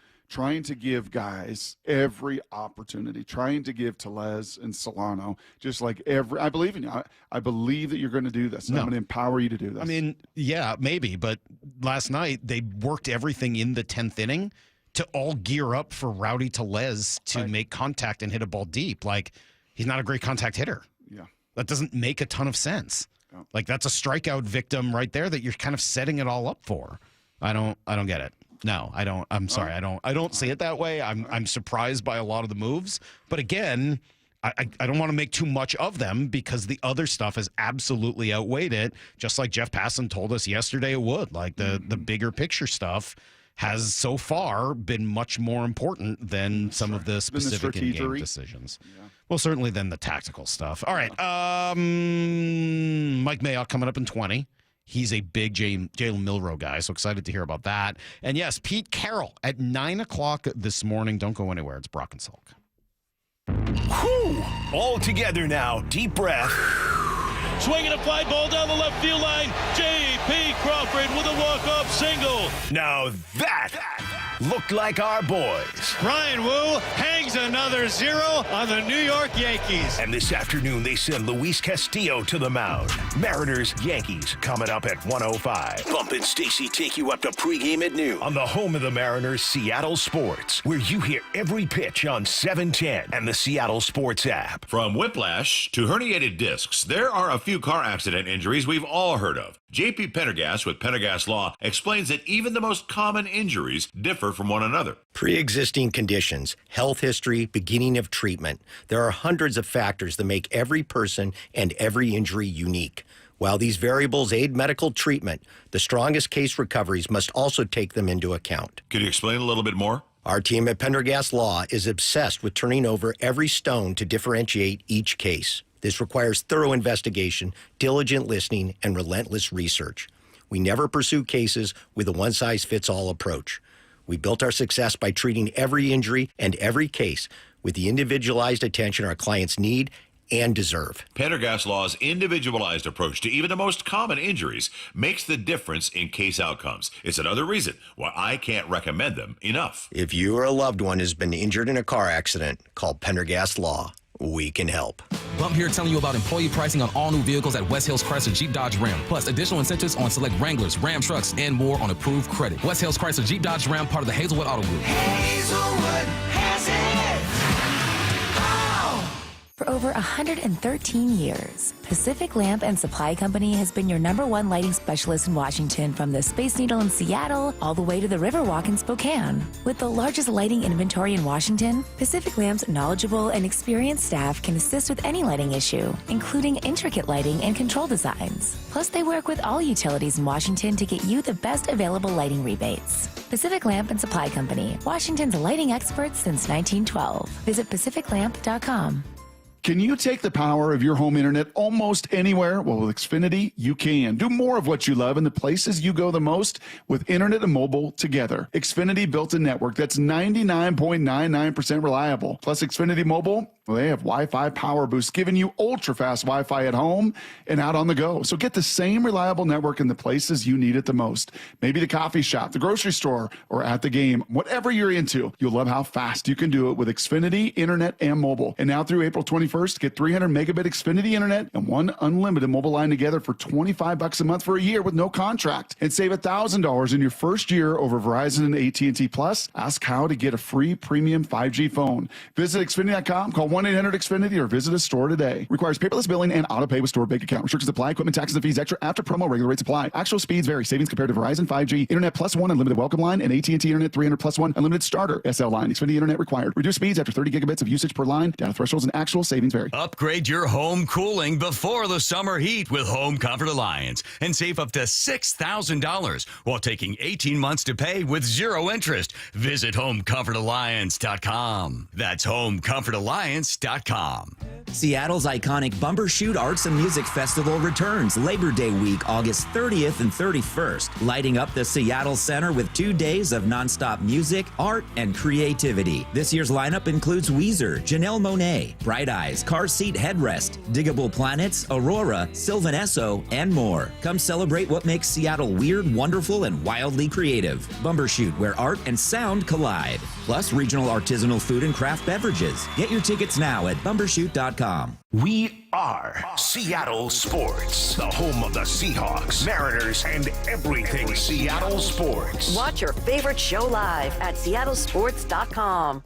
Speaker 12: give guys every opportunity, trying to give Tellez and Solano just like I believe in you. I believe that you're going to do this. And I'm going to empower you to do this.
Speaker 2: I mean, yeah, maybe, but last night they worked everything in the 10th inning to all gear up for Rowdy Tellez to make contact and hit a ball deep. Like, he's not a great contact hitter.
Speaker 12: Yeah.
Speaker 2: That doesn't make a ton of sense.
Speaker 12: Oh.
Speaker 2: Like, that's a strikeout victim right there that you're kind of setting it all up for. I don't get it. No, I don't. I'm sorry. I don't see it that way. I'm surprised by a lot of the moves. But again, I don't want to make too much of them because the other stuff has absolutely outweighed it, just like Jeff Passan told us yesterday it would. Like, the bigger picture stuff has so far been much more important than some of the specific in-game decisions. Yeah. Well, certainly than the tactical stuff. All right. Mike Mayock coming up in 20. He's a big Jalen Milroe guy, so excited to hear about that. And yes, Pete Carroll at 9 o'clock this morning. Don't go anywhere. It's Brock and Salk.
Speaker 6: Whew! All together now. Deep breath.
Speaker 7: Swinging a fly ball down the left field line. J.P. Crawford with a walk-off single.
Speaker 6: Now that looked like our boys.
Speaker 22: Brian Wu hangs another 0 on the New York Yankees.
Speaker 6: And this afternoon, they send Luis Castillo to the mound. Mariners, Yankees, coming up at 1:05. Bump and Stacy take you up to pregame at noon on the home of the Mariners, Seattle Sports, where you hear every pitch on 710 and the Seattle Sports app.
Speaker 1: From whiplash to herniated discs, there are a few car accident injuries we've all heard of. J.P. Pendergast with Pendergast Law explains that even the most common injuries differ from one another.
Speaker 9: Pre-existing conditions, health history, beginning of treatment. There are hundreds of factors that make every person and every injury unique. While these variables aid medical treatment, the strongest case recoveries must also take them into account.
Speaker 1: Could you explain a little bit more?
Speaker 9: Our team at Pendergast Law is obsessed with turning over every stone to differentiate each case. This requires thorough investigation, diligent listening, and relentless research. We never pursue cases with a one-size-fits-all approach. We built our success by treating every injury and every case with the individualized attention our clients need and deserve.
Speaker 1: Pendergast Law's individualized approach to even the most common injuries makes the difference in case outcomes. It's another reason why I can't recommend them enough.
Speaker 9: If you or a loved one has been injured in a car accident, call Pendergast Law. We can help.
Speaker 10: Bump here telling you about employee pricing on all new vehicles at West Hills Chrysler Jeep Dodge Ram, plus additional incentives on select Wranglers, Ram trucks, and more on approved credit. West Hills Chrysler Jeep Dodge Ram, part of the Hazelwood Auto Group.
Speaker 15: Hazelwood has it.
Speaker 18: For over 113 years, Pacific Lamp and Supply Company has been your #1 lighting specialist in Washington, from the Space Needle in Seattle all the way to the Riverwalk in Spokane. With the largest lighting inventory in Washington, Pacific Lamp's knowledgeable and experienced staff can assist with any lighting issue, including intricate lighting and control designs. Plus, they work with all utilities in Washington to get you the best available lighting rebates. Pacific Lamp and Supply Company, Washington's lighting experts since 1912. Visit pacificlamp.com.
Speaker 12: Can you take the power of your home internet almost anywhere? Well, with Xfinity, you can. Do more of what you love in the places you go the most with internet and mobile together. Xfinity built a network that's 99.99% reliable. Plus, Xfinity Mobile, well, they have Wi-Fi power boost, giving you ultra-fast Wi-Fi at home and out on the go. So get the same reliable network in the places you need it the most. Maybe the coffee shop, the grocery store, or at the game. Whatever you're into, you'll love how fast you can do it with Xfinity Internet and mobile. And now through April 21st, get 300 megabit Xfinity Internet and one unlimited mobile line together for $25 a month for a year with no contract. And save $1,000 in your first year over Verizon and AT&T Plus. Ask how to get a free premium 5G phone. Visit Xfinity.com, call 1-800-XFINITY, or visit a store today. Requires paperless billing and auto pay with store bank account. Restrictions apply. Equipment, taxes, and fees extra after promo. Regular rates apply. Actual speeds vary. Savings compared to Verizon 5G, Internet Plus One Unlimited Welcome Line, and AT&T Internet 300 Plus One Unlimited Starter SL Line. Xfinity Internet required. Reduced speeds after 30 gigabits of usage per line. Data thresholds and actual savings vary.
Speaker 3: Upgrade your home cooling before the summer heat with Home Comfort Alliance and save up to $6,000 while taking 18 months to pay with zero interest. Visit HomeComfortAlliance.com. That's HomeComfortAlliance.com.
Speaker 4: Seattle's iconic Bumbershoot Arts and Music Festival returns Labor Day week, August 30th and 31st, lighting up the Seattle Center with 2 days of nonstop music, art, and creativity. This year's lineup includes Weezer, Janelle Monáe, Bright Eyes, Car Seat Headrest, Diggable Planets, Aurora, Sylvan Esso, and more. Come celebrate what makes Seattle weird, wonderful, and wildly creative. Bumbershoot, where art and sound collide. Plus regional artisanal food and craft beverages. Get your tickets now at bumbershoot.com.
Speaker 6: We are Seattle Sports, the home of the Seahawks, Mariners, and everything Seattle sports.
Speaker 21: Watch your favorite show live at seattlesports.com.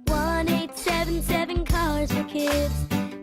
Speaker 11: 1-877 Cars for Kids.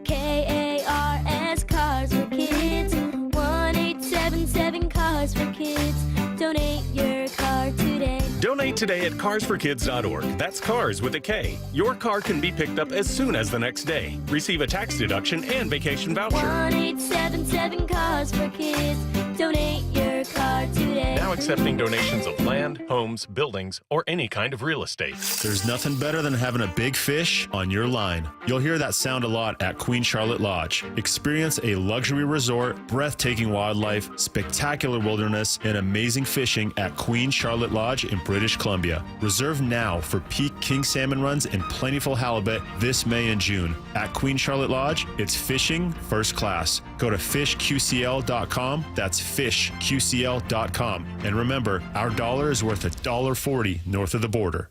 Speaker 11: KARS Cars for Kids. 1-877 Cars for Kids. Donate your car today.
Speaker 14: Donate today at carsforkids.org. That's cars with a K. Your car can be picked up as soon as the next day. Receive a tax deduction and vacation voucher.
Speaker 11: 1-877 Cars for Kids. Donate your car today.
Speaker 14: Now accepting donations of land, homes, buildings, or any kind of real estate.
Speaker 19: There's nothing better than having a big fish on your line. You'll hear that sound a lot at Queen Charlotte Lodge. Experience a luxury resort, breathtaking wildlife, spectacular wilderness, and amazing fishing at Queen Charlotte Lodge in British Columbia. Reserve now for peak king salmon runs and plentiful halibut this May and June. At Queen Charlotte Lodge, it's fishing first class. Go to fishqcl.com. That's fishqcl.com. And remember, our dollar is worth $1.40 north of the border.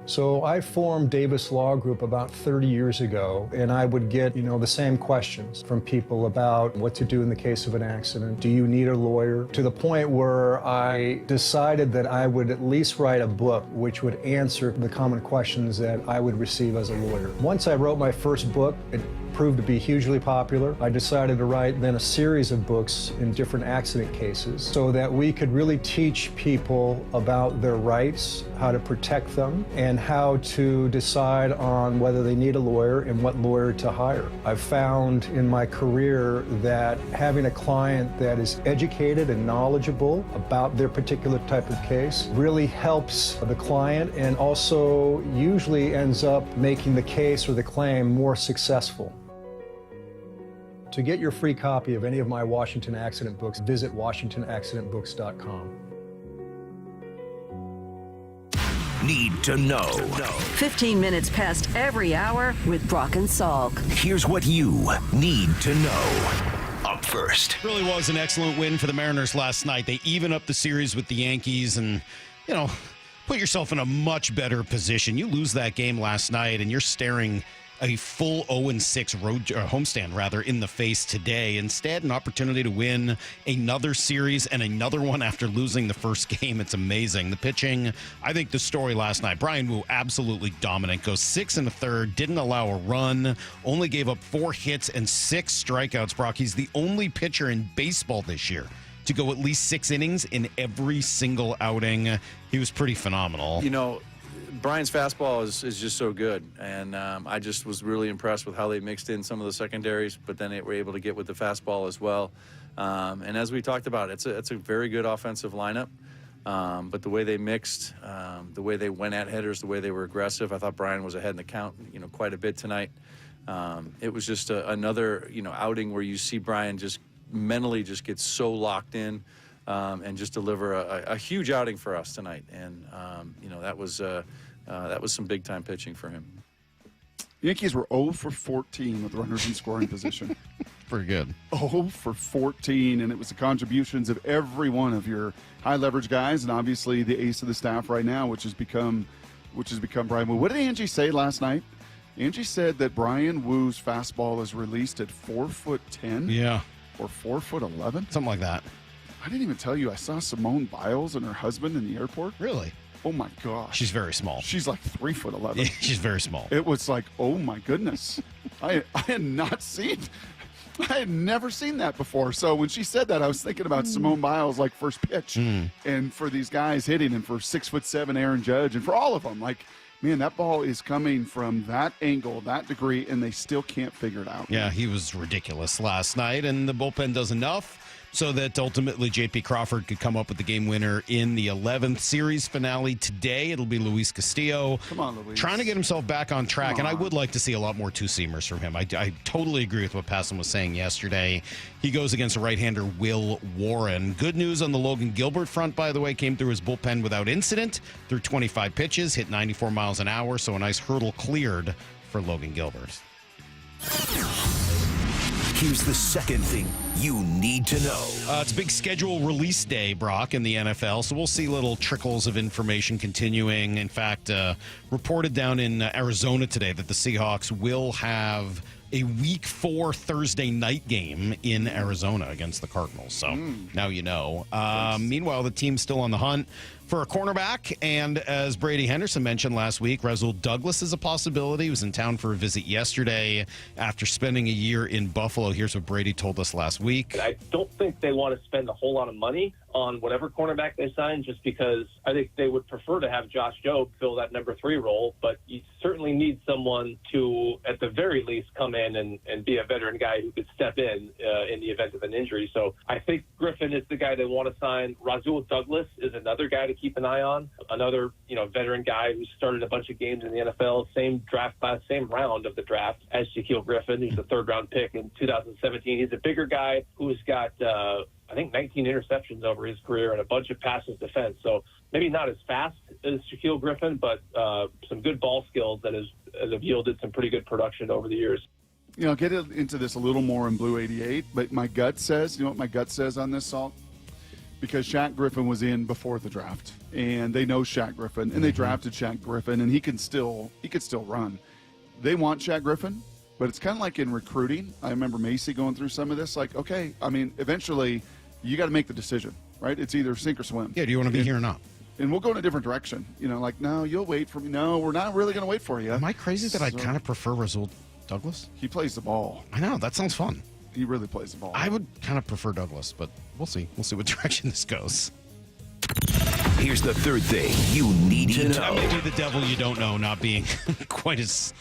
Speaker 23: So I formed Davis Law Group about 30 years ago, and I would get, the same questions from people about what to do in the case of an accident. Do you need a lawyer? To the point where I decided that I would at least write a book which would answer the common questions that I would receive as a lawyer. Once I wrote my first book, it proved to be hugely popular. I decided to write then a series of books in different accident cases so that we could really teach people about their rights, how to protect them, and how to decide on whether they need a lawyer and what lawyer to hire. I've found in my career that having a client that is educated and knowledgeable about their particular type of case really helps the client and also usually ends up making the case or the claim more successful. To get your free copy of any of my Washington accident books, visit WashingtonAccidentBooks.com.
Speaker 6: Need to know.
Speaker 21: 15 minutes past every hour with Brock and Salk.
Speaker 6: Here's what you need to know. Up first.
Speaker 2: Really was an excellent win for the Mariners last night. They even up the series with the Yankees and, put yourself in a much better position. You lose that game last night and you're staring a full 0-6 homestand in the face today. Instead, an opportunity to win another series and another one after losing the first game. It's amazing. The pitching, I think the story last night, Brian Wu absolutely dominant. Goes 6 1/3, didn't allow a run, only gave up 4 hits and 6 strikeouts. Brock, he's the only pitcher in baseball this year to go at least 6 innings in every single outing. He was pretty phenomenal.
Speaker 24: Brian's fastball is just so good, and I just was really impressed with how they mixed in some of the secondaries, but then they were able to get with the fastball as well. And as we talked about, it's a very good offensive lineup. But the way they mixed, the way they went at hitters, the way they were aggressive, I thought Brian was ahead in the count, quite a bit tonight. It was just another, outing where you see Brian just mentally just get so locked in and just deliver a huge outing for us tonight. And, that was some big-time pitching for him.
Speaker 12: Yankees were 0 for 14 with runners in scoring position.
Speaker 2: Pretty good.
Speaker 12: 0 for 14, and it was the contributions of every one of your high-leverage guys, and obviously the ace of the staff right now, which has become Brian Wu. What did Angie say last night? Angie said that Brian Wu's fastball is released at 4'10".
Speaker 2: Yeah.
Speaker 12: Or 4'11".
Speaker 2: Something like that.
Speaker 12: I didn't even tell you. I saw Simone Biles and her husband in the airport.
Speaker 2: Really?
Speaker 12: Oh my gosh.
Speaker 2: She's very small.
Speaker 12: She's like 3'11".
Speaker 2: Yeah, she's very small.
Speaker 12: It was like, oh my goodness. I had never seen that before. So when she said that, I was thinking about Simone Biles, like first pitch, and for these guys hitting, and for 6'7" Aaron Judge, and for all of them, like, man, that ball is coming from that angle, that degree, and they still can't figure it out.
Speaker 2: Yeah, he was ridiculous last night, and the bullpen does enough so that ultimately J.P. Crawford could come up with the game winner in the 11th series finale today. It'll be Luis Castillo.
Speaker 12: Come on, Luis.
Speaker 2: Trying to get himself back on track, and I would like to see a lot more two-seamers from him. I totally agree with what Passan was saying yesterday. He goes against right-hander Will Warren. Good news on the Logan Gilbert front, by the way, came through his bullpen without incident, threw 25 pitches, hit 94 miles an hour, so a nice hurdle cleared for Logan Gilbert.
Speaker 6: Here's the second thing you need to know.
Speaker 2: It's a big schedule release day, Brock, in the NFL, so we'll see little trickles of information continuing. In fact, reported down in Arizona today that the Seahawks will have a Week 4 Thursday night game in Arizona against the Cardinals. So now you know. Meanwhile, the team's still on the hunt for a cornerback, and as Brady Henderson mentioned last week, Rasul Douglas is a possibility. He was in town for a visit yesterday after spending a year in Buffalo. Here's what Brady told us last week.
Speaker 13: I don't think they want to spend a whole lot of money on whatever cornerback they sign, just because I think they would prefer to have Josh Jobe fill that number 3 role, but you certainly need someone to, at the very least, come in and be a veteran guy who could step in the event of an injury. So I think Griffin is the guy they want to sign. Rasul Douglas is another guy to keep an eye on, another veteran guy who started a bunch of games in the NFL, same draft class, same round of the draft as Shaquille Griffin, who's the 3rd-round pick in 2017. He's a bigger guy who's got I think 19 interceptions over his career and a bunch of passes defense. So maybe not as fast as Shaquille Griffin, but some good ball skills that have yielded some pretty good production over the years.
Speaker 12: I'll get into this a little more in Blue 88, but my gut says, you know what my gut says on this, Salk? Because Shaq Griffin was in before the draft, and they know Shaq Griffin, and they drafted Shaq Griffin, and he could still run. They want Shaq Griffin, but it's kind of like in recruiting. I remember Macy going through some of this, like, okay, I mean, eventually – you got to make the decision, right? It's either sink or swim.
Speaker 2: Yeah, do you want to be here or not?
Speaker 12: And we'll go in a different direction. Like, no, you'll wait for me. No, we're not really going to wait for you.
Speaker 2: Am I crazy that I kind of prefer Rasul Douglas?
Speaker 12: He plays the ball.
Speaker 2: I know. That sounds fun.
Speaker 12: He really plays the ball.
Speaker 2: I would kind of prefer Douglas, but we'll see. We'll see what direction this goes.
Speaker 6: Here's the third thing you need to know.
Speaker 2: Maybe the devil you don't know not being quite as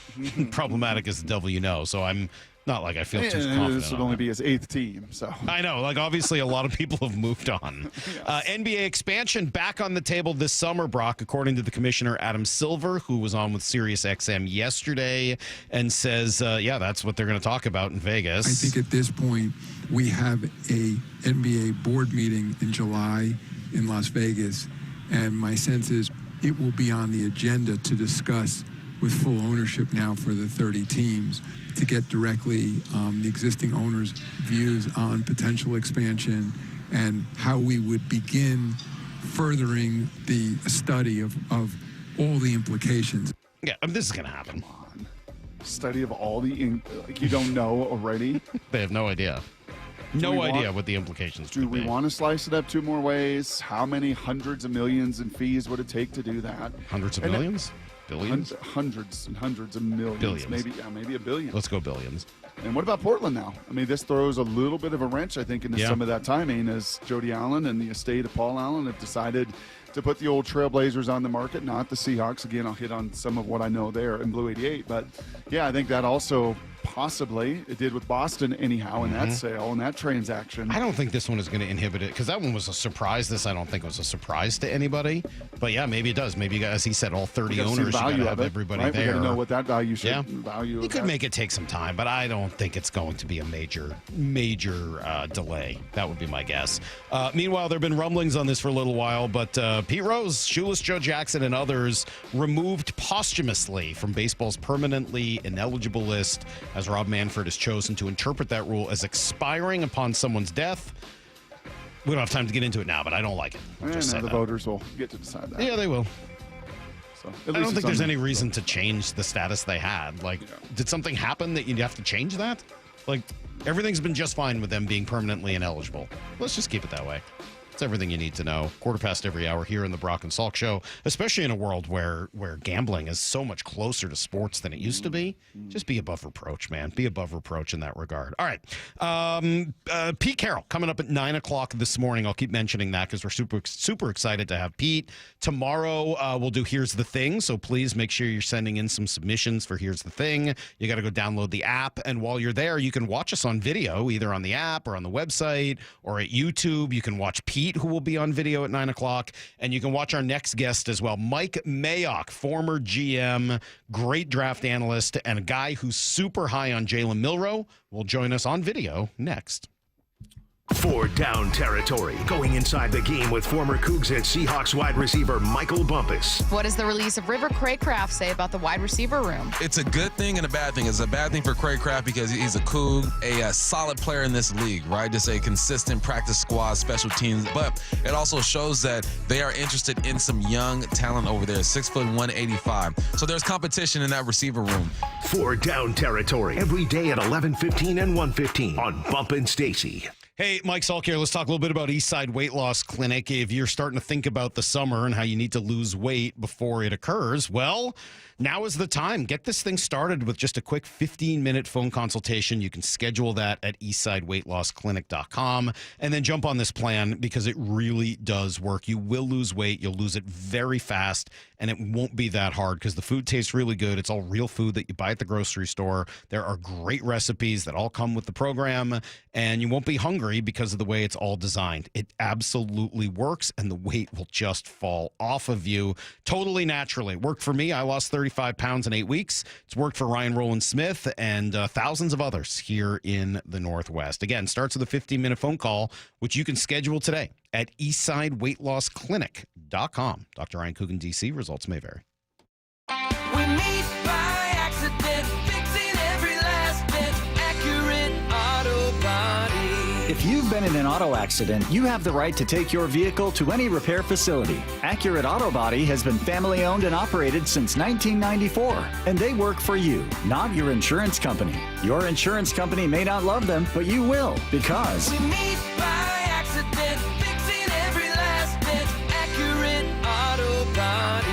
Speaker 2: problematic as the devil you know. So I'm not like I feel too confident.
Speaker 12: This would only be his 8th team. So
Speaker 2: I know, like obviously a lot of people have moved on. Yes. NBA expansion back on the table this summer, Brock, according to the commissioner Adam Silver, who was on with SiriusXM yesterday, and says, that's what they're going to talk about in Vegas.
Speaker 16: I think at this point we have a NBA board meeting in July in Las Vegas, and my sense is it will be on the agenda to discuss with full ownership now for the 30 teams to get directly the existing owners' views on potential expansion and how we would begin furthering the study of all the implications.
Speaker 2: Yeah, this is going to happen.
Speaker 12: Come on. Study of all the, like you don't know already?
Speaker 2: They have no idea. No idea what the implications
Speaker 12: do. We want to slice it up 2 more ways? How many hundreds of millions in fees would it take to do that?
Speaker 2: Hundreds of millions? Billions?
Speaker 12: Hundreds and hundreds of millions.
Speaker 2: Billions.
Speaker 12: Maybe $1 billion.
Speaker 2: Let's go billions.
Speaker 12: And what about Portland now? I mean, this throws a little bit of a wrench, I think, into some of that timing as Jody Allen and the estate of Paul Allen have decided to put the old Trailblazers on the market, not the Seahawks. Again, I'll hit on some of what I know there in Blue 88. But, yeah, I think that also Possibly. It did with Boston anyhow in that sale, in that transaction.
Speaker 2: I don't think this one is going to inhibit it because that one was a surprise. This, I don't think, was a surprise to anybody. But yeah, maybe it does. Maybe, as he said, all 30 owners, you got to have everybody there.
Speaker 12: We got to know what that value should value.
Speaker 2: You could make it take some time, but I don't think it's going to be a major delay. That would be my guess. Meanwhile, there have been rumblings on this for a little while, but Pete Rose, Shoeless Joe Jackson, and others removed posthumously from baseball's permanently ineligible list, as Rob Manfred has chosen to interpret that rule as expiring upon someone's death. We don't have time to get into it now, but I don't like it.
Speaker 12: The voters will get to decide that.
Speaker 2: Yeah, they will.
Speaker 12: So
Speaker 2: I don't think there's any reason to change the status they had. Like, did something happen that you'd have to change that? Like, everything's been just fine with them being permanently ineligible. Let's just keep it that way. That's everything you need to know. 1/4 every hour here in the Brock and Salk Show, especially in a world where gambling is so much closer to sports than it used to be. Just be above reproach, man. Be above reproach in that regard. All right. Pete Carroll coming up at 9 o'clock this morning. I'll keep mentioning that because we're super excited to have Pete. Tomorrow we'll do Here's the Thing, so please make sure you're sending in some submissions for Here's the Thing. You got to go download the app, and while you're there, you can watch us on video, either on the app or on the website or at YouTube. You can watch Pete, who will be on video at 9 o'clock, and you can watch our next guest as well, Mike Mayock, former GM, great draft analyst, and a guy who's super high on Jalen Milroe, will join us on video next.
Speaker 6: For Down Territory, going inside the game with former Cougs and Seahawks wide receiver Michael Bumpus.
Speaker 5: What does the release of River Craycraft say about the wide receiver room?
Speaker 10: It's a good thing and a bad thing. It's a bad thing for Craycraft because he's a Coug, a solid player in this league, right? Just a consistent practice squad, special teams. But it also shows that they are interested in some young talent over there, 6'1", 185. So there's competition in that receiver room.
Speaker 6: For Down Territory, every day at 11:15 and 1:15 on Bump and Stacy.
Speaker 2: Hey, Mike Salk here. Let's talk a little bit about Eastside Weight Loss Clinic. If you're starting to think about the summer and how you need to lose weight before it occurs, well, now is the time. Get this thing started with just a quick 15-minute phone consultation. You can schedule that at eastsideweightlossklinic.com and then jump on this plan because it really does work. You will lose weight. You'll lose it very fast, and it won't be that hard because the food tastes really good. It's all real food that you buy at the grocery store. There are great recipes that all come with the program, and you won't be hungry because of the way it's all designed. It absolutely works, and the weight will just fall off of you totally naturally. It worked for me. I lost 35 pounds in 8 weeks. It's worked for Ryan Rowland Smith and thousands of others here in the Northwest. Again, starts with a 15-minute phone call, which you can schedule today at eastsideweightlossklinic.com. Dr. Ryan Coogan, D.C. Results may vary.
Speaker 15: We meet by accident, fixing every last bit, Accurate Auto Body.
Speaker 8: If you've been in an auto accident, you have the right to take your vehicle to any repair facility. Accurate Auto Body has been family owned and operated since 1994, and they work for you, not your insurance company. Your insurance company may not love them, but you will, because
Speaker 15: we meet by accident, fixing every last bit, Accurate Auto Body.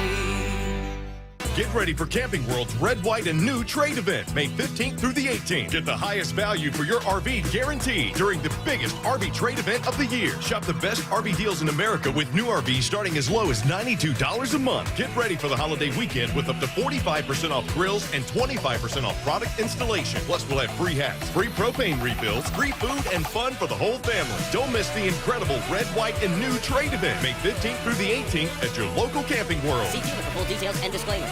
Speaker 17: Get ready for Camping World's Red, White, and New Trade Event, May 15th through the 18th. Get the highest value for your RV guaranteed during the biggest RV trade event of the year. Shop the best RV deals in America with new RVs starting as low as $92 a month. Get ready for the holiday weekend with up to 45% off grills and 25% off product installation. Plus, we'll have free hats, free propane refills, free food, and fun for the whole family. Don't miss the incredible Red, White, and New Trade Event, May 15th through the 18th at your local Camping World.
Speaker 20: See dealer for full details and disclaimers.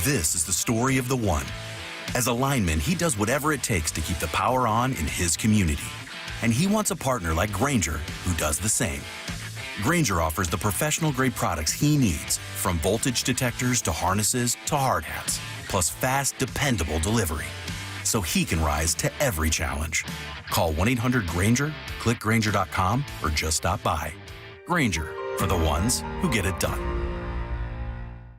Speaker 25: This is the story of the one. As a lineman, he does whatever it takes to keep the power on in his community. And he wants a partner like Grainger who does the same. Grainger offers the professional-grade products he needs, from voltage detectors to harnesses to hard hats, plus fast, dependable delivery, so he can rise to every challenge. Call 1-800-GRAINGER, click Grainger.com, or just stop by. Grainger, for the ones who get it done.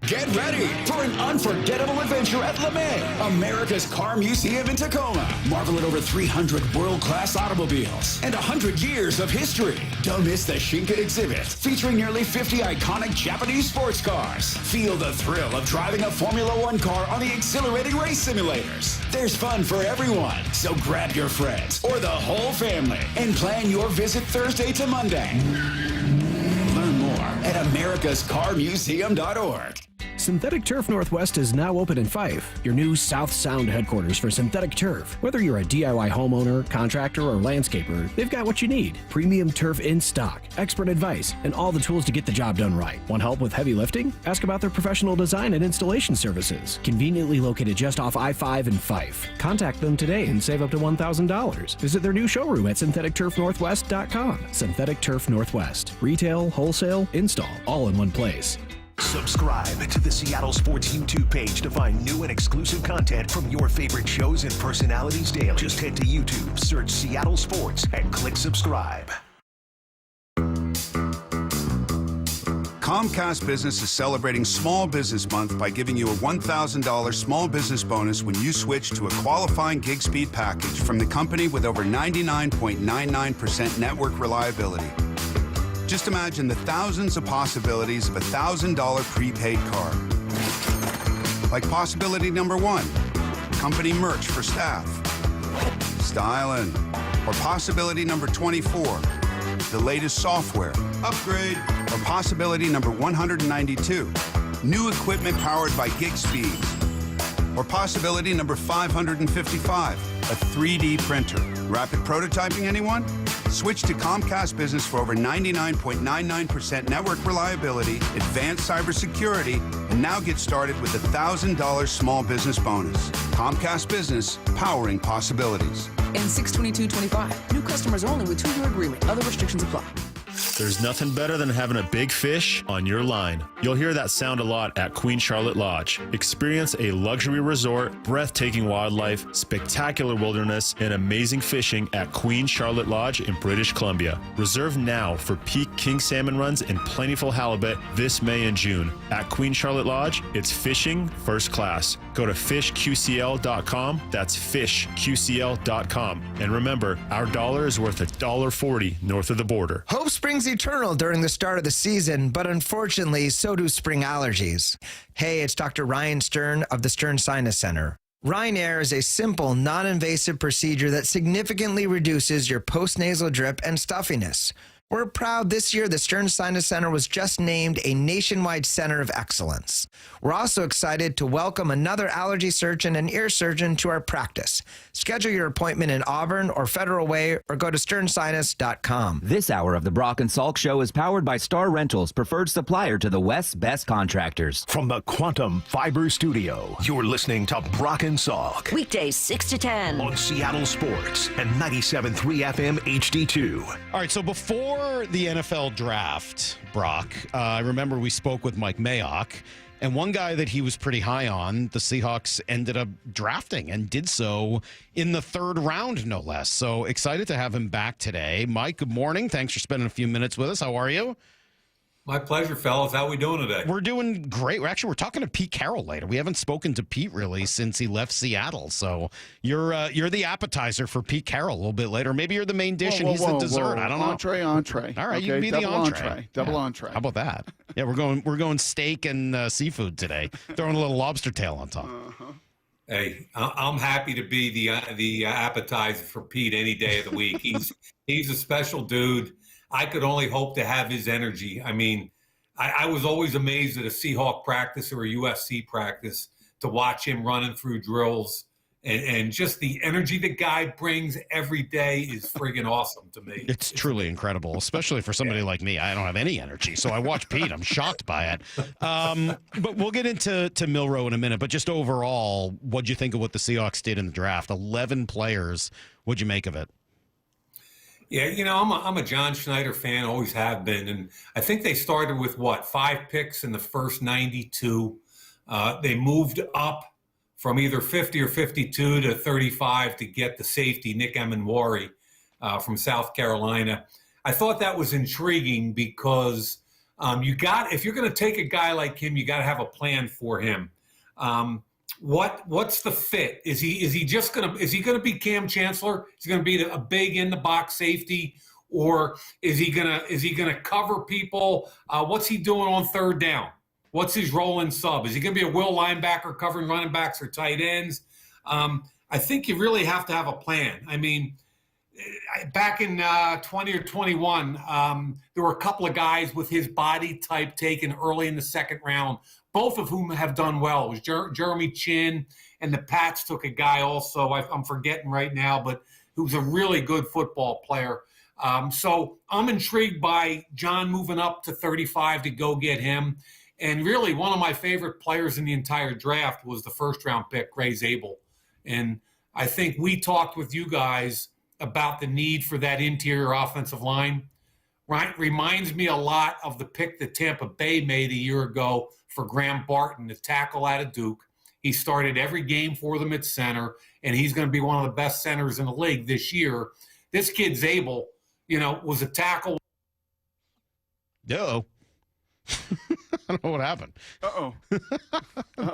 Speaker 26: Get ready for an unforgettable adventure at LeMay, America's car museum in Tacoma. Marvel at over 300 world-class automobiles and 100 years of history. Don't miss the Shinka exhibit, featuring nearly 50 iconic Japanese sports cars. Feel the thrill of driving a Formula One car on the exhilarating race simulators. There's fun for everyone, so grab your friends or the whole family and plan your visit Thursday to Monday. Learn more at americascarmuseum.org.
Speaker 1: Synthetic Turf Northwest is now open in Fife, your new South Sound headquarters for synthetic turf. Whether you're a DIY homeowner, contractor, or landscaper, they've got what you need. Premium turf in stock, expert advice, and all the tools to get the job done right. Want help with heavy lifting? Ask about their professional design and installation services. Conveniently located just off I-5 in Fife. Contact them today and save up to $1,000. Visit their new showroom at syntheticturfnorthwest.com. Synthetic Turf Northwest. Retail, wholesale, install, all in one place.
Speaker 6: Subscribe to the Seattle Sports YouTube page to find new and exclusive content from your favorite shows and personalities daily. Just head to YouTube, search Seattle Sports, and click subscribe.
Speaker 7: Comcast Business is celebrating Small Business Month by giving you a $1,000 small business bonus when you switch to a qualifying gig speed package from the company with over 99.99% network reliability. Just imagine the thousands of possibilities of a $1,000 prepaid card. Like possibility number 1, company merch for staff. Styling. Or possibility number 24, the latest software. Upgrade. Or possibility number 192, new equipment powered by gig speeds. Or possibility number 555, a 3D printer. Rapid prototyping, anyone? Switch to Comcast Business for over 99.99% network reliability, advanced cybersecurity, and now get started with a $1,000 small business bonus. Comcast Business, powering possibilities.
Speaker 9: And 6/22/25. New customers only with 2-year agreement. Other restrictions apply.
Speaker 19: There's nothing better than having a big fish on your line. You'll hear that sound a lot at Queen Charlotte Lodge. Experience a luxury resort, breathtaking wildlife, spectacular wilderness, and amazing fishing at Queen Charlotte Lodge in British Columbia. Reserve now for peak king salmon runs and plentiful halibut this May and June. At Queen Charlotte Lodge, it's fishing first class. Go to fishqcl.com. That's fishqcl.com. And remember, our dollar is worth $1.40 north of the border.
Speaker 18: Hope springs eternal during the start of the season, but unfortunately, so do spring allergies. Hey, it's Dr. Ryan Stern of the Stern Sinus Center. Rhine Air is a simple, non-invasive procedure that significantly reduces your postnasal drip and stuffiness. We're proud this year the Stern Sinus Center was just named a nationwide center of excellence. We're also excited to welcome another allergy surgeon and ear surgeon to our practice. Schedule your appointment in Auburn or Federal Way or go to sternsinus.com.
Speaker 4: This hour of the Brock and Salk Show is powered by Star Rentals, preferred supplier to the West's best contractors.
Speaker 6: From the Quantum Fiber Studio, you're listening to Brock and Salk.
Speaker 21: Weekdays 6 to 10.
Speaker 6: On Seattle Sports and 97.3 FM HD2.
Speaker 2: All right, so before the NFL draft, Brock, I remember we spoke with Mike Mayock, and one guy that he was pretty high on, the Seahawks ended up drafting and did so in the 3rd round, no less. So excited to have him back today. Mike, good morning. Thanks for spending a few minutes with us. How are you?
Speaker 20: My pleasure, fellas. How we doing today?
Speaker 2: We're doing great. We're talking to Pete Carroll later. We haven't spoken to Pete really since he left Seattle. So you're the appetizer for Pete Carroll a little bit later. Maybe you're the main dish and he's the dessert. I don't know.
Speaker 12: Entree. All right,
Speaker 2: okay, you can be
Speaker 12: double
Speaker 2: the entree.
Speaker 12: Double entree.
Speaker 2: How about that? Yeah, we're going steak and seafood today. Throwing a little lobster tail on top.
Speaker 20: Hey, I'm happy to be the appetizer for Pete any day of the week. He's a special dude. I could only hope to have his energy. I mean, I was always amazed at a Seahawk practice or a USC practice to watch him running through drills. And just the energy the guy brings every day is friggin' awesome to me.
Speaker 2: It's truly incredible, especially for somebody like me. I don't have any energy, so I watch Pete. I'm shocked by it. But we'll get into Milroe in a minute. But just overall, what'd you think of what the Seahawks did in the draft? 11 players. What'd you make of it?
Speaker 20: Yeah, I'm a John Schneider fan, always have been. And I think they started with, 5 picks in the first 92. They moved up from either 50 or 52 to 35 to get the safety, Nick Emanwari, from South Carolina. I thought that was intriguing because if you're going to take a guy like him, you got to have a plan for him. What's the fit? Is he going to be Cam Chancellor? Is he going to be a big in the box safety, or is he going to cover people? What's he doing on 3rd down? What's his role in sub? Is he going to be a will linebacker covering running backs or tight ends? I think you really have to have a plan. I mean, back in 20 or 21, there were a couple of guys with his body type taken early in the 2nd round. both of whom have done well. It was Jeremy Chin, and the Pats took a guy also, I'm forgetting right now, but who's a really good football player. So I'm intrigued by John moving up to 35 to go get him. And really, one of my favorite players in the entire draft was the first-round pick, Gray Zabel. And I think we talked with you guys about the need for that interior offensive line. Right? Reminds me a lot of the pick that Tampa Bay made a year ago for Graham Barton, the tackle out of Duke. He started every game for them at center, and he's going to be one of the best centers in the league this year. This kid, Zabel, was a tackle.
Speaker 2: Uh-oh. I don't know what happened.
Speaker 12: Uh-oh.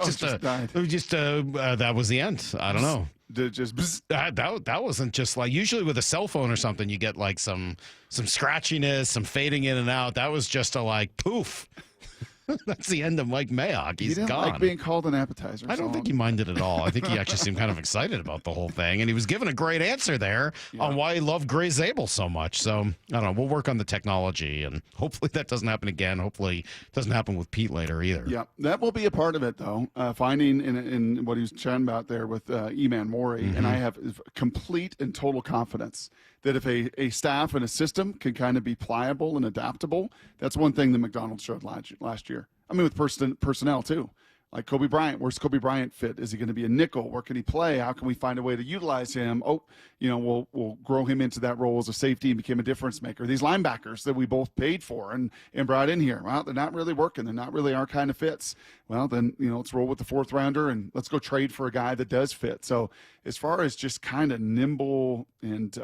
Speaker 12: Just died.
Speaker 2: That was the end. I don't know.
Speaker 12: Just
Speaker 2: that wasn't just like, usually with a cell phone or something, you get like some scratchiness, some fading in and out. That was just a like poof. That's the end of Mike Mayock. He's
Speaker 12: he didn't
Speaker 2: gone.
Speaker 12: like being called an appetizer.
Speaker 2: I don't think he minded at all. I think he actually seemed kind of excited about the whole thing, and he was given a great answer there on why he loved Gray Zabel so much. So I don't know. We'll work on the technology, and hopefully that doesn't happen again. Hopefully it doesn't happen with Pete later either.
Speaker 12: Yeah, that will be a part of it, though. Finding in what he was chatting about there with Eman Mori, and I have complete and total confidence that if a staff and a system can kind of be pliable and adaptable, that's one thing that McDonald showed last year. I mean, with personnel, too. Like Kobe Bryant, where's Kobe Bryant fit? Is he going to be a nickel? Where can he play? How can we find a way to utilize him? We'll grow him into that role as a safety and become a difference maker. These linebackers that we both paid for and brought in here, well, they're not really working. They're not really our kind of fits. Well, then, let's roll with the fourth rounder and let's go trade for a guy that does fit. So as far as just kind of nimble and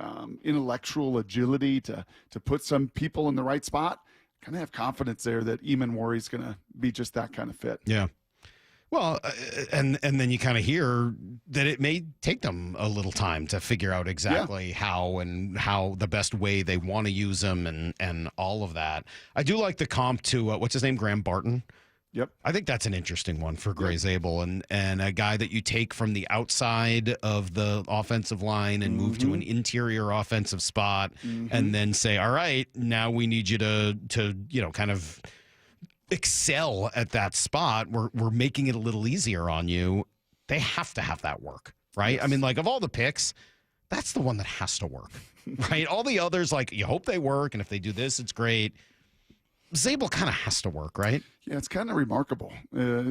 Speaker 12: intellectual agility to put some people in the right spot, kind of have confidence there that Eman Mori's going to be just that kind of fit.
Speaker 2: Yeah. Well, and then you kind of hear that it may take them a little time to figure out exactly how the best way they want to use them and all of that. I do like the comp to what's his name, Graham Barton.
Speaker 12: Yep.
Speaker 2: I think that's an interesting one for Gray Zabel and a guy that you take from the outside of the offensive line and move to an interior offensive spot and then say, all right, now we need you to kind of excel at that spot. We're making it a little easier on you. They have to have that work, right? Yes. I mean, like of all the picks, that's the one that has to work, right? All the others, like you hope they work, and if they do this, it's great. Zabel kind of has to work, right?
Speaker 12: Yeah, it's kind of remarkable.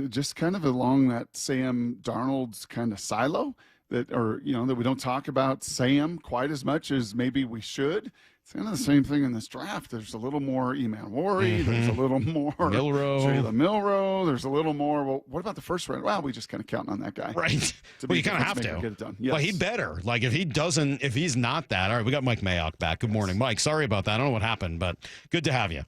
Speaker 12: Just kind of along that Sam Darnold's kind of silo that we don't talk about Sam quite as much as maybe we should. It's kind of the same thing in this draft. There's a little more Eman Mori. There's a little more Jalen Milroe. There's a little more. Well, what about the first round? Well, we just kind of counting on that guy.
Speaker 2: Right. Well, you kind of have to.
Speaker 12: Get it done. Yes.
Speaker 2: Well, he better. Like, if he's not that. All right, we got Mike Mayock back. Good morning, Mike. Sorry about that. I don't know what happened, but good to have you.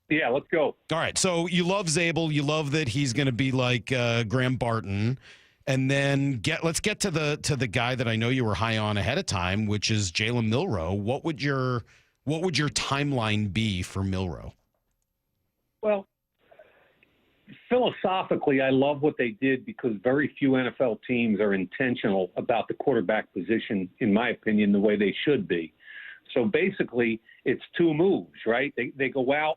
Speaker 3: Yeah, let's go.
Speaker 2: All right, so you love Zabel. You love that he's going to be like Graham Barton. And then let's get to the guy that I know you were high on ahead of time, which is Jalen Milroe. What would your timeline be for Milroe?
Speaker 3: Well, philosophically, I love what they did because very few NFL teams are intentional about the quarterback position, in my opinion, the way they should be. So basically, it's two moves, right? They go out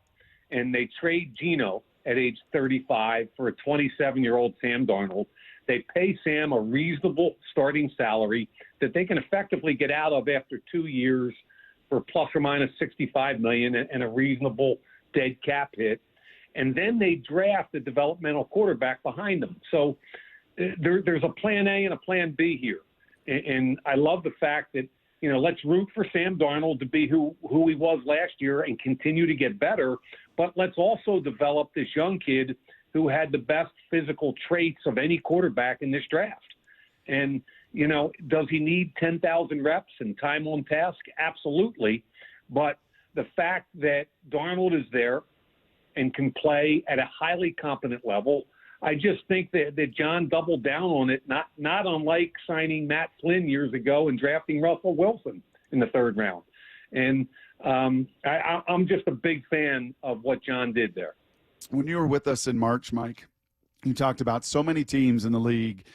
Speaker 3: and they trade Geno at age 35 for a 27-year-old Sam Darnold. They pay Sam a reasonable starting salary that they can effectively get out of after 2 years for plus or minus $65 million and a reasonable dead cap hit. And then they draft a developmental quarterback behind them. So there's a plan A and a plan B here. And I love the fact that, let's root for Sam Darnold to be who he was last year and continue to get better. But let's also develop this young kid who had the best physical traits of any quarterback in this draft. And, does he need 10,000 reps and time on task? Absolutely. But the fact that Darnold is there and can play at a highly competent level, I just think that John doubled down on it, not unlike signing Matt Flynn years ago and drafting Russell Wilson in the third round. And I'm just a big fan of what John did there.
Speaker 12: When you were with us in March, Mike, you talked about so many teams in the league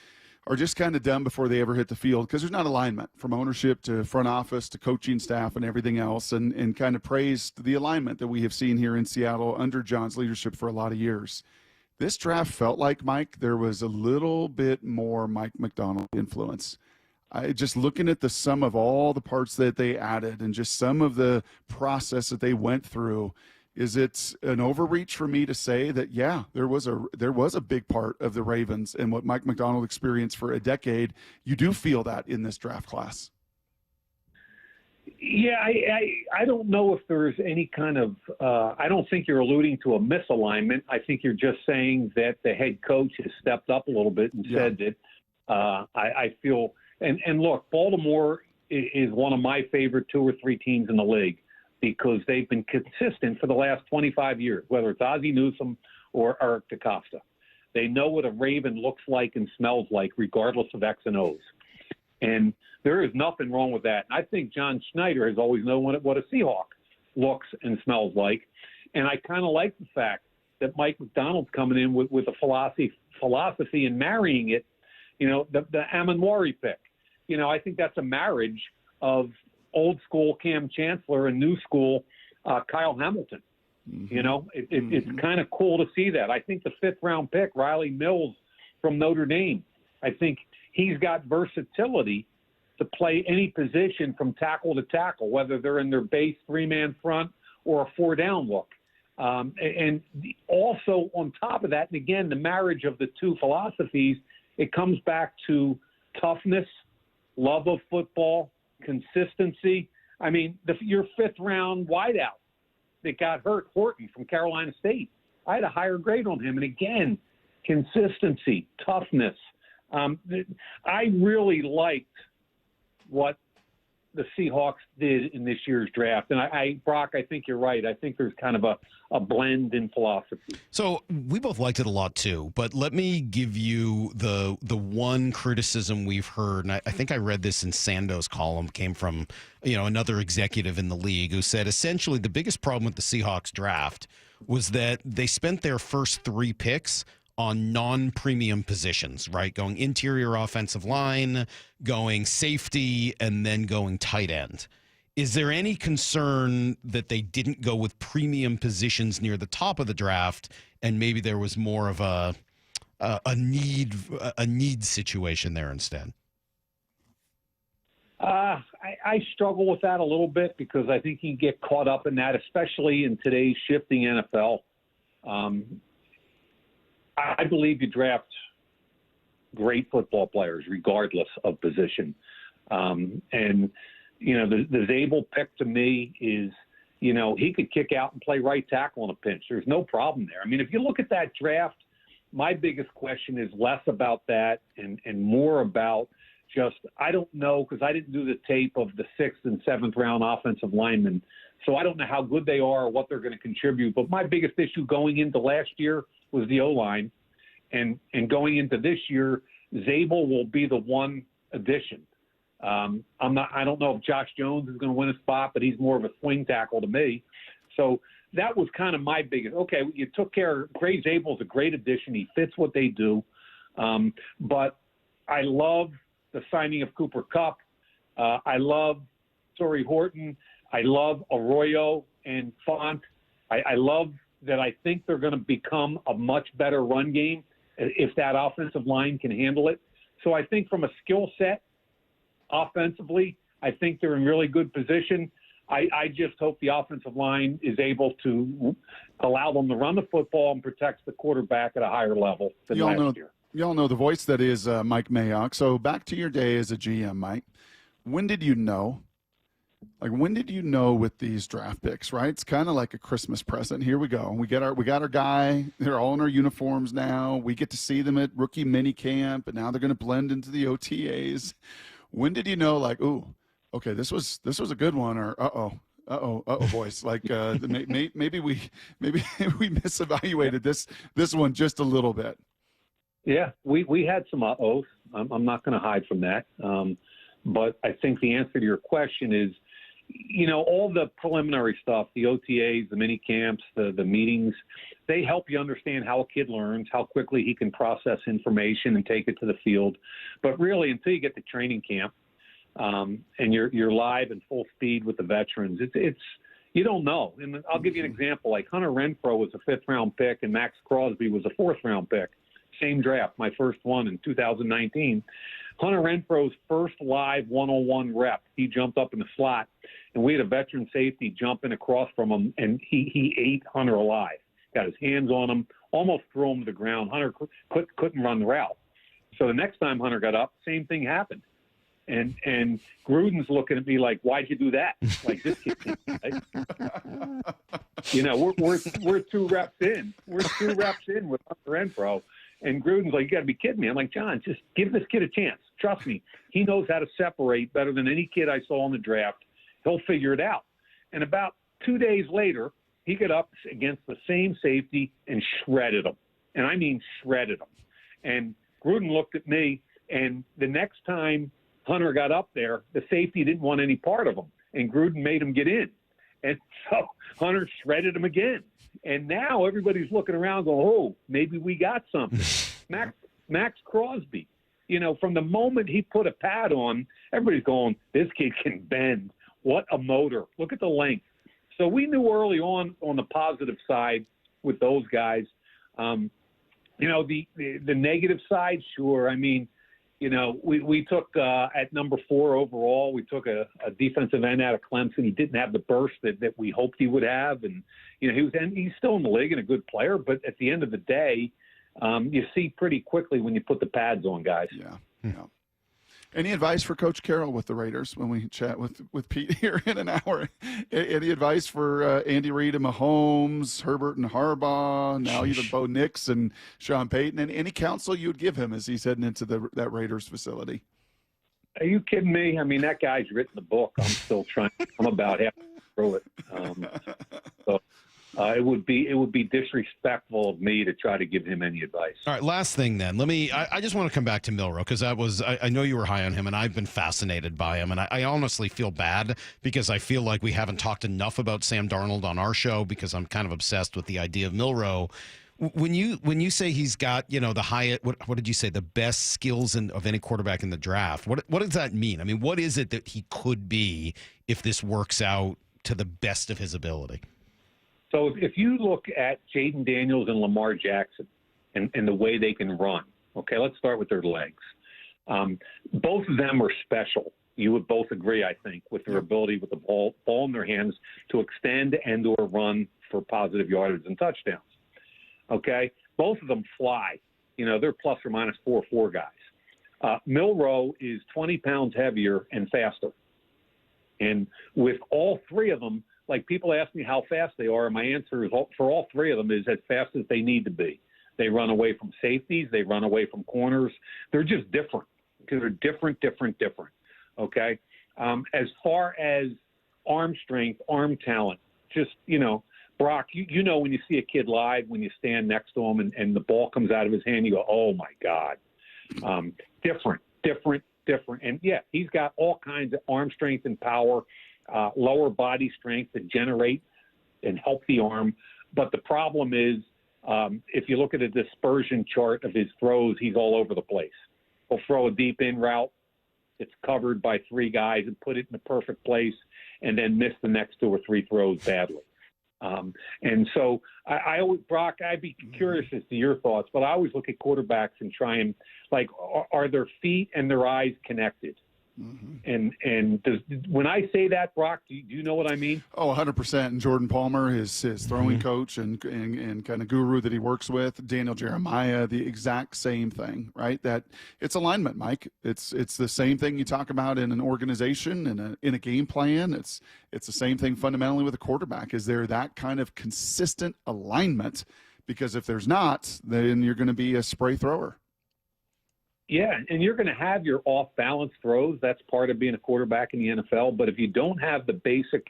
Speaker 12: are just kind of done before they ever hit the field because there's not alignment from ownership to front office to coaching staff and everything else, and kind of praised the alignment that we have seen here in Seattle under John's leadership for a lot of years. This draft felt like, Mike, there was a little bit more Mike Macdonald influence. Just looking at the sum of all the parts that they added and just some of the process that they went through, is it an overreach for me to say that, yeah, there was a big part of the Ravens and what Mike Macdonald experienced for a decade? You do feel that in this draft class.
Speaker 3: Yeah, I don't know if there's any kind of I don't think you're alluding to a misalignment. I think you're just saying that the head coach has stepped up a little bit and said that I feel and look, Baltimore is one of my favorite 2 or 3 teams in the league because they've been consistent for the last 25 years, whether it's Ozzie Newsome or Eric DeCosta. They know what a Raven looks like and smells like, regardless of X and O's. And there is nothing wrong with that. I think John Schneider has always known what a Seahawk looks and smells like. And I kind of like the fact that Mike Macdonald's coming in with a philosophy and marrying it, the Amanwari pick. I think that's a marriage of old school Cam Chancellor and new school Kyle Hamilton. Mm-hmm. It's kind of cool to see that. I think the 5th round pick, Riley Mills from Notre Dame, I think he's got versatility to play any position from tackle to tackle, whether they're in their base 3-man front or a 4-down look. And also on top of that, and again, the marriage of the two philosophies, it comes back to toughness, love of football, consistency. I mean, your 5th round wideout that got hurt, Horton from Carolina State, I had a higher grade on him. And again, consistency, toughness. I really liked what the Seahawks did in this year's draft. And Brock, I think you're right. I think there's kind of a blend in philosophy.
Speaker 2: So we both liked it a lot too, but let me give you the one criticism we've heard, and I think I read this in Sando's column, came from another executive in the league who said essentially the biggest problem with the Seahawks draft was that they spent their first 3 picks on non-premium positions, right? Going interior offensive line, going safety, and then going tight end. Is there any concern that they didn't go with premium positions near the top of the draft, and maybe there was more of a need situation there instead?
Speaker 3: I struggle with that a little bit because I think you get caught up in that, especially in today's shifting NFL. I believe you draft great football players regardless of position. The Zabel pick to me is, he could kick out and play right tackle in a pinch. There's no problem there. I mean, if you look at that draft, my biggest question is less about that and more about just, I don't know, because I didn't do the tape of the 6th and 7th round offensive linemen. So I don't know how good they are or what they're going to contribute. But my biggest issue going into last year was the O-line. And going into this year, Zabel will be the one addition. I don't know if Josh Jones is going to win a spot, but he's more of a swing tackle to me. So that was kind of my biggest. Okay, you took care. Gray Zabel's a great addition. He fits what they do. But I love the signing of Cooper Kupp. I love Torrey Horton. I love Arroyo and Font. I love that. I think they're going to become a much better run game if that offensive line can handle it. So I think from a skill set, offensively, I think they're in really good position. I just hope the offensive line is able to allow them to run the football and protect the quarterback at a higher level than last year.
Speaker 12: Y'all know the voice that is Mike Mayock. So back to your day as a GM, Mike. When did you know? When did you know with these draft picks, right? It's kind of like a Christmas present. Here we go. We got our guy. They're all in our uniforms now. We get to see them at rookie mini camp, and now they're going to blend into the OTAs. When did you know, okay, this was a good one, or boys, maybe we misevaluated this one just a little bit.
Speaker 3: Yeah, we had some uh-ohs. I'm not going to hide from that. But I think the answer to your question is, all the preliminary stuff, the OTAs, the mini camps, the meetings, they help you understand how a kid learns, how quickly he can process information and take it to the field. But really, until you get to training camp and you're live and full speed with the veterans, You don't know. And I'll give you an example. Like Hunter Renfroe was a 5th-round pick, and Max Crosby was a 4th-round pick. Same draft, my first one in 2019. Hunter Renfroe's first live one-on-one rep, he jumped up in the slot, and we had a veteran safety jumping across from him, and he ate Hunter alive. Got his hands on him, almost threw him to the ground. Hunter couldn't run the route. So the next time Hunter got up, same thing happened. And Gruden's looking at me like, "Why'd you do that?" Like, this kid can't play. You know, we're 2 reps in. We're 2 reps in with Hunter Renfroe. And Gruden's like, "You got to be kidding me." I'm like, "John, just give this kid a chance. Trust me. He knows how to separate better than any kid I saw in the draft. He'll figure it out." And about 2 days later, he got up against the same safety and shredded him. And I mean shredded him. And Gruden looked at me, and the next time Hunter got up there, the safety didn't want any part of him. And Gruden made him get in. And so Hunter shredded him again. And now everybody's looking around going, "Oh, maybe we got something." Max Crosby, you know, from the moment he put a pad on, everybody's going, "This kid can bend. What a motor. Look at the length." So we knew early on the positive side with those guys. You know, the negative side, sure. I mean, you know, we took at number 4 overall, we took a defensive end out of Clemson. He didn't have the burst that we hoped he would have. And, you know, he's still in the league and a good player. But at the end of the day, you see pretty quickly when you put the pads on guys.
Speaker 12: Yeah. Any advice for Coach Carroll with the Raiders when we chat with Pete here in an hour? Any advice for Andy Reid and Mahomes, Herbert and Harbaugh, now even Bo Nix and Sean Payton? And any counsel you would give him as he's heading into that Raiders facility?
Speaker 3: Are you kidding me? I mean, that guy's written the book. I'm still trying. I'm about halfway through it. It would be disrespectful of me to try to give him any advice.
Speaker 2: All right, last thing then. I just want to come back to Milroe because I know you were high on him, and I've been fascinated by him, and I honestly feel bad because I feel like we haven't talked enough about Sam Darnold on our show because I'm kind of obsessed with the idea of Milroe. When you say he's got, you know, the highest, what did you say, the best skills of any quarterback in the draft? What does that mean? I mean, what is it that he could be if this works out to the best of his ability?
Speaker 3: So if you look at Jaden Daniels and Lamar Jackson and the way they can run, okay, let's start with their legs. Both of them are special. You would both agree, I think, with their ability with the ball in their hands to extend and or run for positive yardage and touchdowns. Okay? Both of them fly. You know, they're plus or minus 4.4 guys. Milroe is 20 pounds heavier and faster. And with all 3 of them, like people ask me how fast they are, and my answer is for all 3 of them is as fast as they need to be. They run away from safeties. They run away from corners. They're just different because they're different. Okay? As far as arm strength, arm talent, just, you know, Brock, you know when you see a kid live, when you stand next to him and the ball comes out of his hand, you go, "Oh, my God." Different. And, yeah, he's got all kinds of arm strength and power, lower body strength to generate and help the arm. But the problem is if you look at a dispersion chart of his throws, he's all over the place. He'll throw a deep in route. It's covered by 3 guys and put it in the perfect place and then miss the next 2 or 3 throws badly. And so I always, Brock, I'd be curious as to your thoughts, but I always look at quarterbacks and try and, like, are their feet and their eyes connected? Mm-hmm. And when I say that, Brock, do you know what I mean?
Speaker 12: Oh, 100%. And Jordan Palmer, his throwing coach and kind of guru that he works with, Daniel Jeremiah, the exact same thing, right? That it's alignment, Mike. It's the same thing you talk about in an organization, in a game plan. It's the same thing fundamentally with a quarterback. Is there that kind of consistent alignment? Because if there's not, then you're going to be a spray thrower.
Speaker 3: Yeah, and you're going to have your off-balance throws. That's part of being a quarterback in the NFL. But if you don't have the basic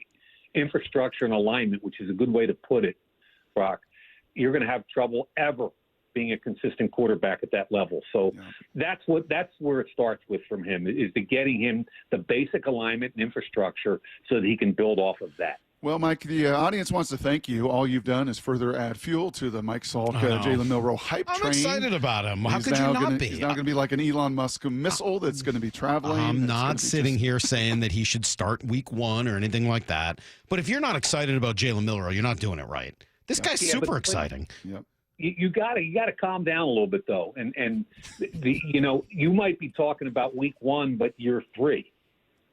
Speaker 3: infrastructure and alignment, which is a good way to put it, Brock, you're going to have trouble ever being a consistent quarterback at that level. So that's where it starts with from him, is to getting him the basic alignment and infrastructure so that he can build off of that.
Speaker 12: Well, Mike, the audience wants to thank you. All you've done is further add fuel to the Mike Salk, Jalen Milroe hype train.
Speaker 2: I'm excited about him. How could you not be?
Speaker 12: He's now going to be like an Elon Musk missile that's going to be traveling.
Speaker 2: I'm not sitting here saying that he should start week 1 or anything like that. But if you're not excited about Jalen Milroe, you're not doing it right. This guy's super exciting.
Speaker 12: Yep.
Speaker 3: You got to calm down a little bit though, and you might be talking about week 1, but year 3.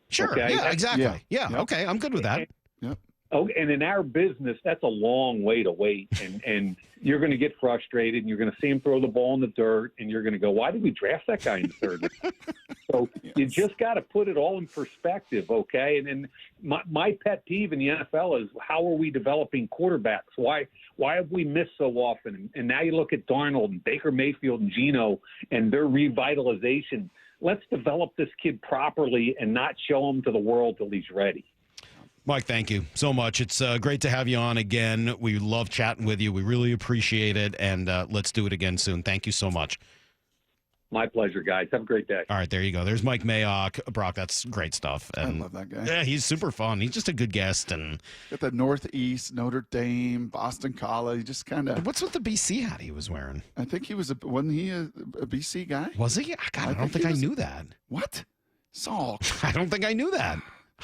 Speaker 2: Sure.
Speaker 3: Okay?
Speaker 2: Yeah. Exactly. Yeah. Okay. I'm good with that.
Speaker 12: Yep.
Speaker 3: Oh, and in our business, that's a long way to wait, and you're going to get frustrated, and you're going to see him throw the ball in the dirt, and you're going to go, "Why did we draft that guy in the third?" So you just got to put it all in perspective, okay? And then my pet peeve in the NFL is how are we developing quarterbacks? Why have we missed so often? And now you look at Darnold and Baker Mayfield and Geno and their revitalization. Let's develop this kid properly and not show him to the world till he's ready.
Speaker 2: Mike, thank you so much. It's great to have you on again. We love chatting with you. We really appreciate it, and let's do it again soon. Thank you so much.
Speaker 3: My pleasure, guys. Have a great day.
Speaker 2: All right, there you go. There's Mike Mayock. Brock, that's great stuff. And,
Speaker 12: I love that guy.
Speaker 2: Yeah, he's super fun. He's just a good guest. And
Speaker 12: got the Northeast, Notre Dame, Boston College. Just kind of.
Speaker 2: What's with the BC hat he was wearing?
Speaker 12: I think he was wasn't he a BC guy?
Speaker 2: Was he? God, I don't think I knew that.
Speaker 12: What? Salk.
Speaker 2: I don't think I knew that.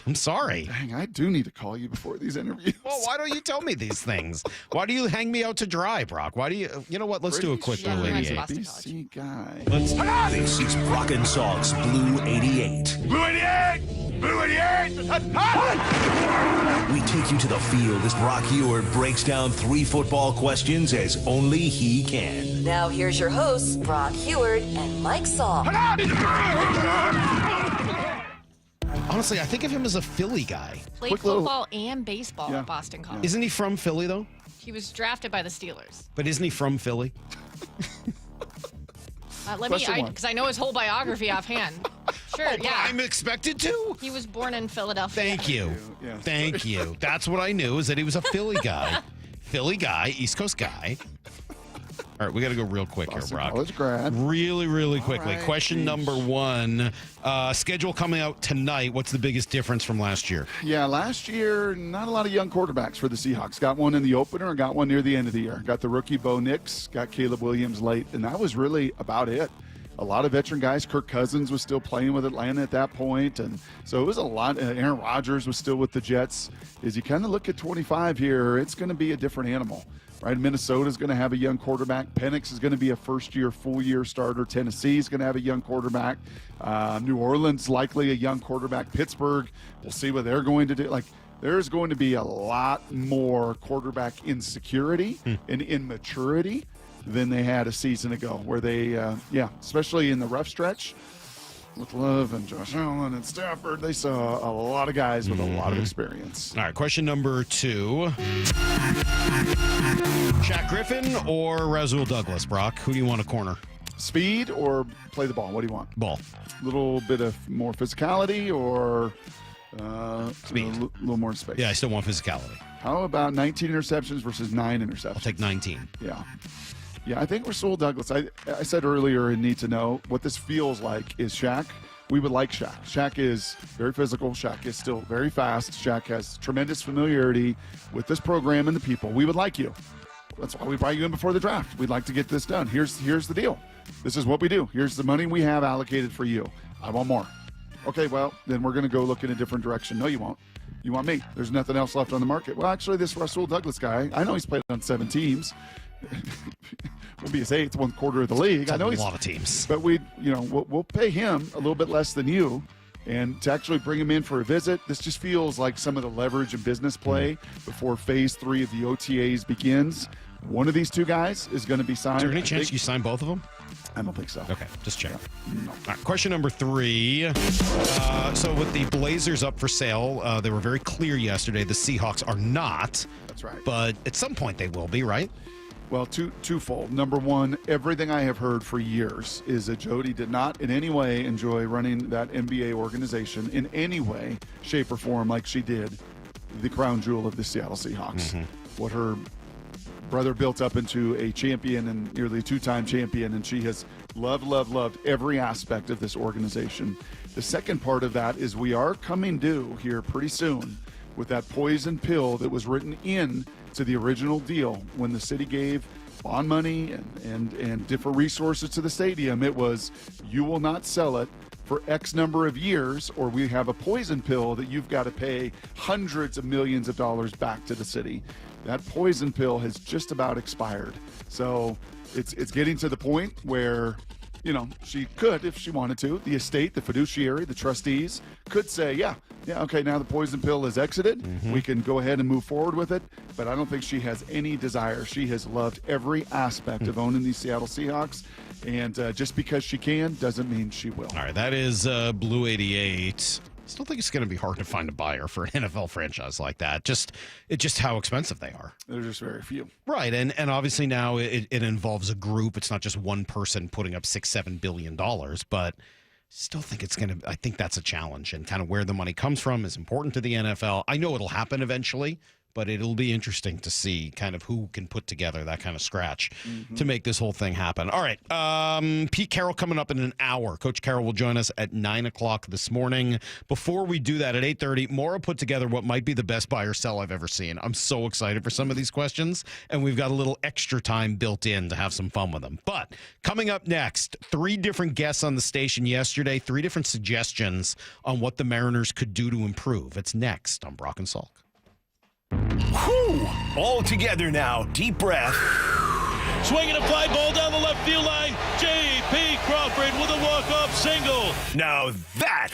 Speaker 2: I'm sorry.
Speaker 12: Dang, I do need to call you before these interviews.
Speaker 2: Well, why don't you tell me these things? Why do you hang me out to dry, Brock? Why do you? You know what? Let's do a quick Blue 88.
Speaker 12: BC guy.
Speaker 6: This is Brock and Salk's Blue 88.
Speaker 17: Blue 88! Blue 88!
Speaker 6: We take you to the field as Brock Heward breaks down 3 football questions as only he can.
Speaker 21: Now here's your hosts, Brock Heward and Mike Salk.
Speaker 2: Honestly, I think of him as a Philly guy.
Speaker 11: Played football and baseball at Boston College.
Speaker 2: Isn't he from Philly, though?
Speaker 11: He was drafted by the Steelers.
Speaker 2: But isn't he from Philly?
Speaker 11: Because I know his whole biography offhand. Sure, yeah.
Speaker 2: I'm expected to?
Speaker 11: He was born in Philadelphia.
Speaker 2: Thank you. Thank you. That's what I knew, is that he was a Philly guy. Philly guy, East Coast guy. All right, we got to go real quick here, Brock.
Speaker 12: College grad.
Speaker 2: Really, really quickly.
Speaker 12: Right,
Speaker 2: Question number 1. Schedule coming out tonight. What's the biggest difference from last year?
Speaker 12: Yeah, last year, not a lot of young quarterbacks for the Seahawks. Got one in the opener and got one near the end of the year. Got the rookie Bo Nix, got Caleb Williams late, and that was really about it. A lot of veteran guys. Kirk Cousins was still playing with Atlanta at that point, and so it was a lot. Aaron Rodgers was still with the Jets. As you kind of look at 25 here, it's going to be a different animal. Right, Minnesota's going to have a young quarterback. Penix is going to be a first-year, full-year starter. Tennessee's going to have a young quarterback. New Orleans likely a young quarterback. Pittsburgh, we'll see what they're going to do. Like, there's going to be a lot more quarterback insecurity and immaturity than they had a season ago, where they, especially in the rough stretch, with Love and Josh Allen and Stafford, they saw a lot of guys with a lot of experience.
Speaker 2: All right, question number 2. Shaq Griffin or Rasul Douglas, Brock? Who do you want to corner?
Speaker 12: Speed or play the ball? What do you want?
Speaker 2: Ball.
Speaker 12: A little bit of more physicality or
Speaker 2: speed?
Speaker 12: A little more space.
Speaker 2: Yeah, I still want physicality.
Speaker 12: How about 19 interceptions versus 9 interceptions? I'll
Speaker 2: take 19.
Speaker 12: Yeah. Yeah, I think Rasul Douglas. I said earlier in Need to Know, what this feels like is Shaq. We would like Shaq. Shaq is very physical. Shaq is still very fast. Shaq has tremendous familiarity with this program and the people. We would like you. That's why we brought you in before the draft. We'd like to get this done. Here's the deal. This is what we do. Here's the money we have allocated for you. I want more. Okay, well, then we're going to go look in a different direction. No, you won't. You want me. There's nothing else left on the market. Well, actually, this Rasul Douglas guy, I know he's played on 7 teams. Will be his 8th, 1/4 of the league. I know he's
Speaker 2: a lot of teams,
Speaker 12: but we'll pay him a little bit less than you, and to actually bring him in for a visit. This just feels like some of the leverage and business play before Phase 3 of the OTAs begins. One of these 2 guys is going to be signed.
Speaker 2: Is there any chance you sign both of them?
Speaker 12: I don't think so.
Speaker 2: Okay, just check. No. All right, question number 3. So with the Blazers up for sale, they were very clear yesterday. The Seahawks are not.
Speaker 12: That's right.
Speaker 2: But at some point they will be, right?
Speaker 12: Well, twofold. Number 1, everything I have heard for years is that Jody did not in any way enjoy running that NBA organization in any way, shape, or form like she did the crown jewel of the Seattle Seahawks. What her brother built up into a champion and nearly a 2-time champion, and she has loved every aspect of this organization. The second part of that is we are coming due here pretty soon with that poison pill that was written in to the original deal when the city gave bond money and different resources to the stadium. It was, you will not sell it for X number of years, or we have a poison pill that you've got to pay hundreds of millions of dollars back to the city. That poison pill has just about expired. So it's getting to the point where, you know, she could, if she wanted to, the estate, the fiduciary, the trustees could say, yeah, okay, now the poison pill is exited. We can go ahead and move forward with it. But I don't think she has any desire. She has loved every aspect of owning these Seattle Seahawks. And just because she can doesn't mean she will.
Speaker 2: All right, that is Blue 88. I still think it's going to be hard to find a buyer for an NFL franchise like that. Just how expensive they are.
Speaker 12: There's just very few.
Speaker 2: Right, and obviously now it involves a group. It's not just one person putting up $6-7 billion, but still think I think that's a challenge, and kind of where the money comes from is important to the NFL. I know it'll happen eventually, but it'll be interesting to see kind of who can put together that kind of scratch to make this whole thing happen. All right, Pete Carroll coming up in an hour. Coach Carroll will join us at 9 o'clock this morning. Before we do that, at 8:30, Maura put together what might be the best buy or sell I've ever seen. I'm so excited for some of these questions, and we've got a little extra time built in to have some fun with them. But coming up next, 3 different guests on the station yesterday, 3 different suggestions on what the Mariners could do to improve. It's next on Brock and Salk.
Speaker 6: Whew! All together now. Deep breath.
Speaker 13: Swinging a fly ball down the left field line. J.P. Crawford with a walk-off single.
Speaker 6: Now that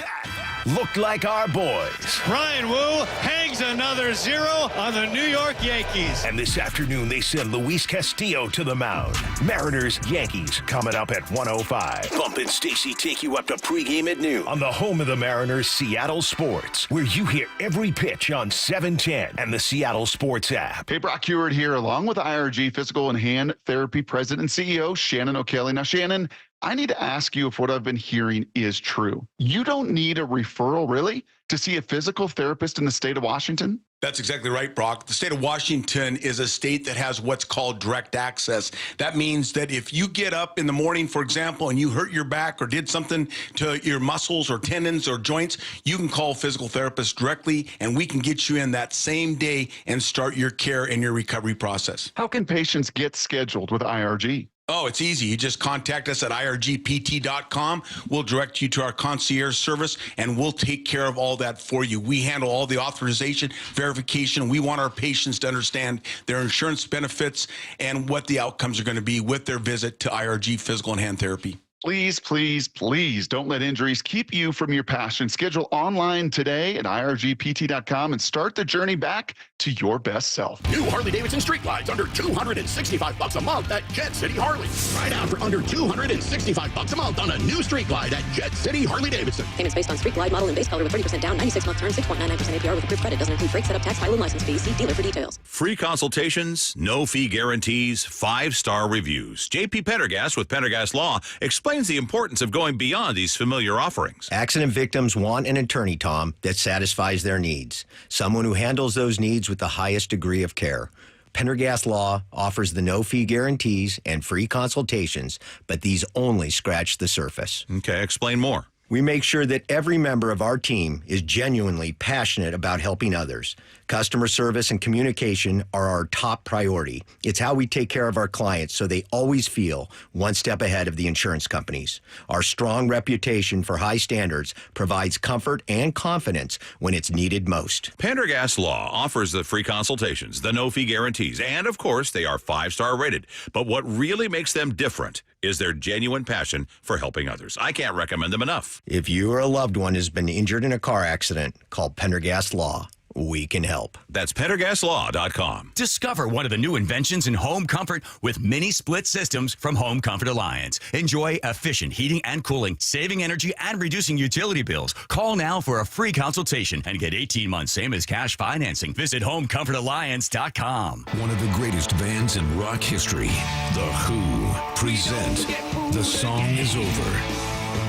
Speaker 6: looked like our boys.
Speaker 13: Ryan Wu hangs another 0 on the New York Yankees.
Speaker 6: And this afternoon, they send Luis Castillo to the mound. Mariners, Yankees, coming up at 1:05. Bump and Stacy take you up to pregame at noon on the home of the Mariners, Seattle Sports, where you hear every pitch on 710 and the Seattle Sports app.
Speaker 12: Hey, Brock Heward here, along with IRG Physical and Hand Therapy President and CEO Shannon O'Kelly. Now, Shannon, I need to ask you if what I've been hearing is true. You don't need a referral, really, to see a physical therapist in the state of Washington?
Speaker 14: That's exactly right, Brock. The state of Washington is a state that has what's called direct access. That means that if you get up in the morning, for example, and you hurt your back or did something to your muscles or tendons or joints, you can call a physical therapist directly, and we can get you in that same day and start your care and your recovery process.
Speaker 12: How can patients get scheduled with IRG?
Speaker 14: Oh, it's easy. You just contact us at irgpt.com. We'll direct you to our concierge service, and we'll take care of all that for you. We handle all the authorization, verification. We want our patients to understand their insurance benefits and what the outcomes are going to be with their visit to IRG Physical and Hand Therapy.
Speaker 12: Please, please, please don't let injuries keep you from your passion. Schedule online today at irgpt.com and start the journey back to your best self.
Speaker 16: New Harley-Davidson Street Glides under $265 a month at Jet City Harley. Try it out for under $265 a month on a new Street Glide at Jet City Harley-Davidson.
Speaker 22: Payments based on Street Glide model and base color with 30% down, 96-month term, 6.99% APR with approved credit. Doesn't include freight, setup, tax, title, and license fees. See dealer for details.
Speaker 23: Free consultations, no fee guarantees, 5-star reviews. JP Pendergast with Pendergast Law explains the importance of going beyond these familiar offerings.
Speaker 24: Accident victims want an attorney, Tom, that satisfies their needs. Someone who handles those needs with the highest degree of care. Pendergast Law offers the no-fee guarantees and free consultations, but these only scratch the surface.
Speaker 23: Okay, explain more.
Speaker 24: We make sure that every member of our team is genuinely passionate about helping others. Customer service and communication are our top priority. It's how we take care of our clients so they always feel one step ahead of the insurance companies. Our strong reputation for high standards provides comfort and confidence when it's needed most.
Speaker 23: Pendergast Law offers the free consultations, the no-fee guarantees, and of course, they are 5-star rated. But what really makes them different is their genuine passion for helping others. I can't recommend them enough.
Speaker 24: If you or a loved one has been injured in a car accident, call Pendergast Law. We can help.
Speaker 23: That's PendergastLaw.com.
Speaker 27: Discover one of the new inventions in home comfort with mini split systems from Home Comfort Alliance. Enjoy efficient heating and cooling, saving energy and reducing utility bills. Call now for a free consultation and get 18 months same as cash financing. Visit HomeComfortAlliance.com.
Speaker 28: One of the greatest bands in rock history, The Who, present The Song Is Over,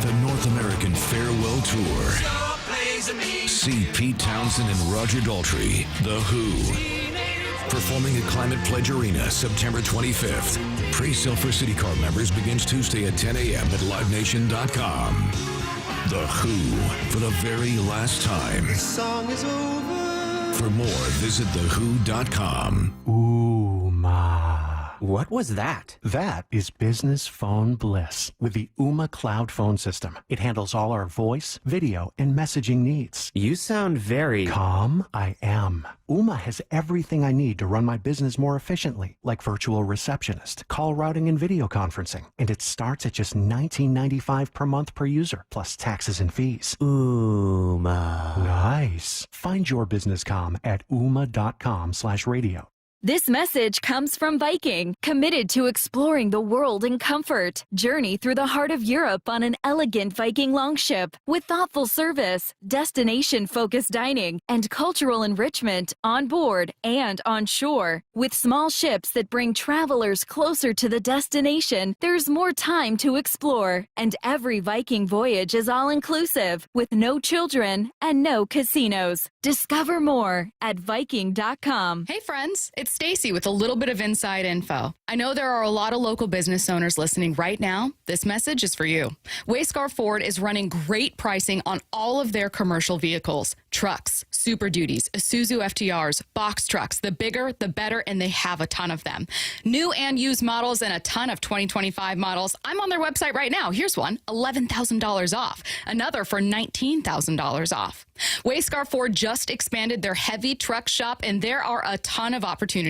Speaker 28: the North American Farewell Tour. See Pete Townsend and Roger Daltrey, The Who, performing at Climate Pledge Arena September 25th. Pre-sale for City Card members begins Tuesday at 10 a.m. at LiveNation.com. The Who, for the very last time.
Speaker 15: The song is over.
Speaker 28: For more, visit thewho.com.
Speaker 1: Ooh, ma. What was that? That is business phone bliss with the Ooma Cloud phone system. It handles all our voice, video, and messaging needs. You sound very calm. I am. Ooma has everything I need to run my business more efficiently, like virtual receptionist, call routing, and video conferencing. And it starts at just $19.95 per month per user, plus taxes and fees. Ooma. Nice. Find your business calm at ooma.com/radio.
Speaker 5: This message comes from Viking, committed to exploring the world in comfort. Journey through the heart of Europe on an elegant Viking longship with thoughtful service, destination-focused dining, and cultural enrichment on board and on shore. With small ships that bring travelers closer to the destination, there's more time to explore. And every Viking voyage is all-inclusive, with no children and no casinos. Discover more at Viking.com.
Speaker 7: Hey friends, it's Stacy with a little bit of inside info. I know there are a lot of local business owners listening right now. This message is for you. Wayscar Ford is running great pricing on all of their commercial vehicles, trucks, Super Duties, Isuzu FTRs, box trucks. The bigger, the better, and they have a ton of them. New and used models and a ton of 2025 models. I'm on their website right now. Here's one, $11,000 off. Another for $19,000 off. Wayscar Ford just expanded their heavy truck shop, and there are a ton of opportunities.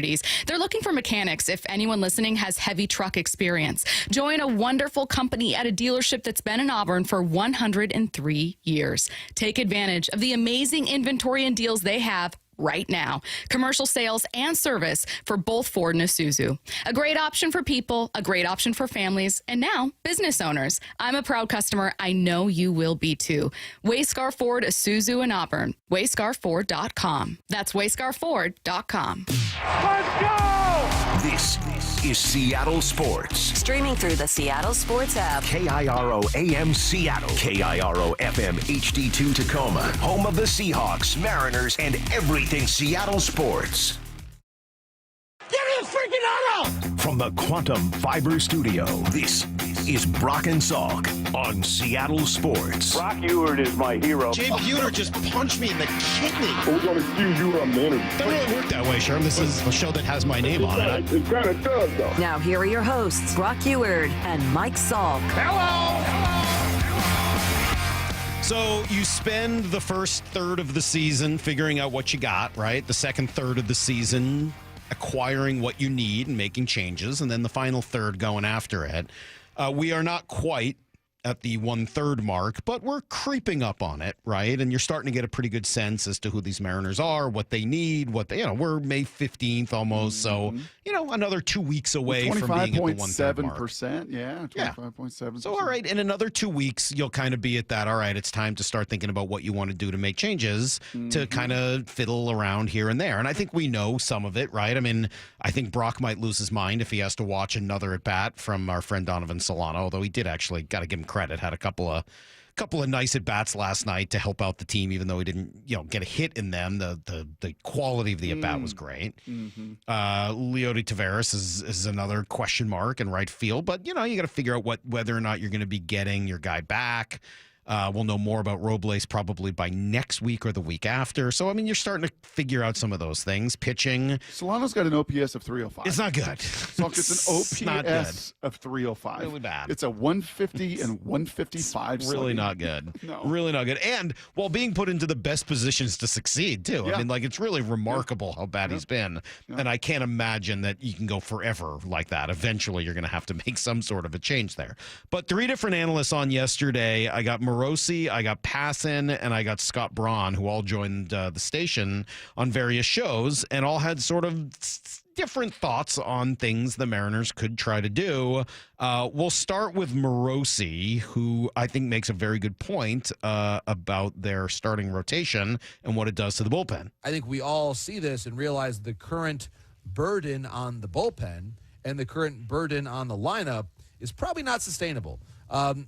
Speaker 7: They're looking for mechanics if anyone listening has heavy truck experience. Join a wonderful company at a dealership that's been in Auburn for 103 years. Take advantage of the amazing inventory and deals they have right now. Commercial sales and service for both Ford and Isuzu. A great option for people, a great option for families, and now business owners. I'm a proud customer. I know you will be too. Wayscar Ford, Isuzu, and Auburn. WayscarFord.com. That's WayscarFord.com.
Speaker 6: Let's go! This is Seattle Sports.
Speaker 21: Streaming through the Seattle Sports app.
Speaker 6: KIRO AM Seattle. KIRO FM HD2 Tacoma. Home of the Seahawks, Mariners, and everything Seattle sports.
Speaker 16: Give me a freaking auto!
Speaker 6: From the Quantum Fiber Studio, this is Brock and Salk on Seattle Sports.
Speaker 8: Brock Ewert is my hero.
Speaker 2: Jay Buhner just punched me in the kidney.
Speaker 8: We're going to accuse you of murder.
Speaker 2: Doesn't really work that way, Sherm. This is a show that has my name on it.
Speaker 8: It kind of does, though.
Speaker 21: Now here are your hosts, Brock Ewert and Mike Salk.
Speaker 2: So you spend the first third of the season figuring out what you got, right? The second third of the season acquiring what you need and making changes, and then the final third going after it. We are not quite at the 1/3 mark, but we're creeping up on it, right? And you're starting to get a pretty good sense as to who these Mariners are, what they need, what they, we're May 15th almost. So, another 2 weeks away from being at the 1/3 mark.
Speaker 12: 25.7%. Yeah, 25.7%.
Speaker 2: So, all right, in another 2 weeks, you'll kind of be at that. All right, it's time to start thinking about what you want to do to make changes to kind of fiddle around here and there. And I think we know some of it, right? I mean, I think Brock might lose his mind if he has to watch another at bat from our friend Donovan Solano, although he did actually, got to give him credit, had a couple of nice at bats last night to help out the team, even though he didn't get a hit in them. The quality of the at bat was great. Leody Taveras is another question mark in right field, but you got to figure out whether or not you're going to be getting your guy back. We'll know more about Robles probably by next week or the week after. So, I mean, you're starting to figure out some of those things. Pitching.
Speaker 12: Solano's got an OPS of 305.
Speaker 2: It's not good.
Speaker 12: So it's an OPS of 305.
Speaker 2: Really bad.
Speaker 12: It's a 150 and 155.
Speaker 2: It's really not good.
Speaker 12: No.
Speaker 2: Really not good. And while being put into the best positions to succeed, too.
Speaker 12: Yeah.
Speaker 2: I mean, it's really remarkable how bad he's been. Yeah. And I can't imagine that you can go forever like that. Eventually, you're going to have to make some sort of a change there. But 3 different analysts on yesterday. I got Morosi, I got Passan, and I got Scott Braun, who all joined the station on various shows and all had sort of different thoughts on things the Mariners could try to do. We'll start with Morosi, who I think makes a very good point about their starting rotation and what it does to the bullpen.
Speaker 9: I think we all see this and realize the current burden on the bullpen and the current burden on the lineup is probably not sustainable.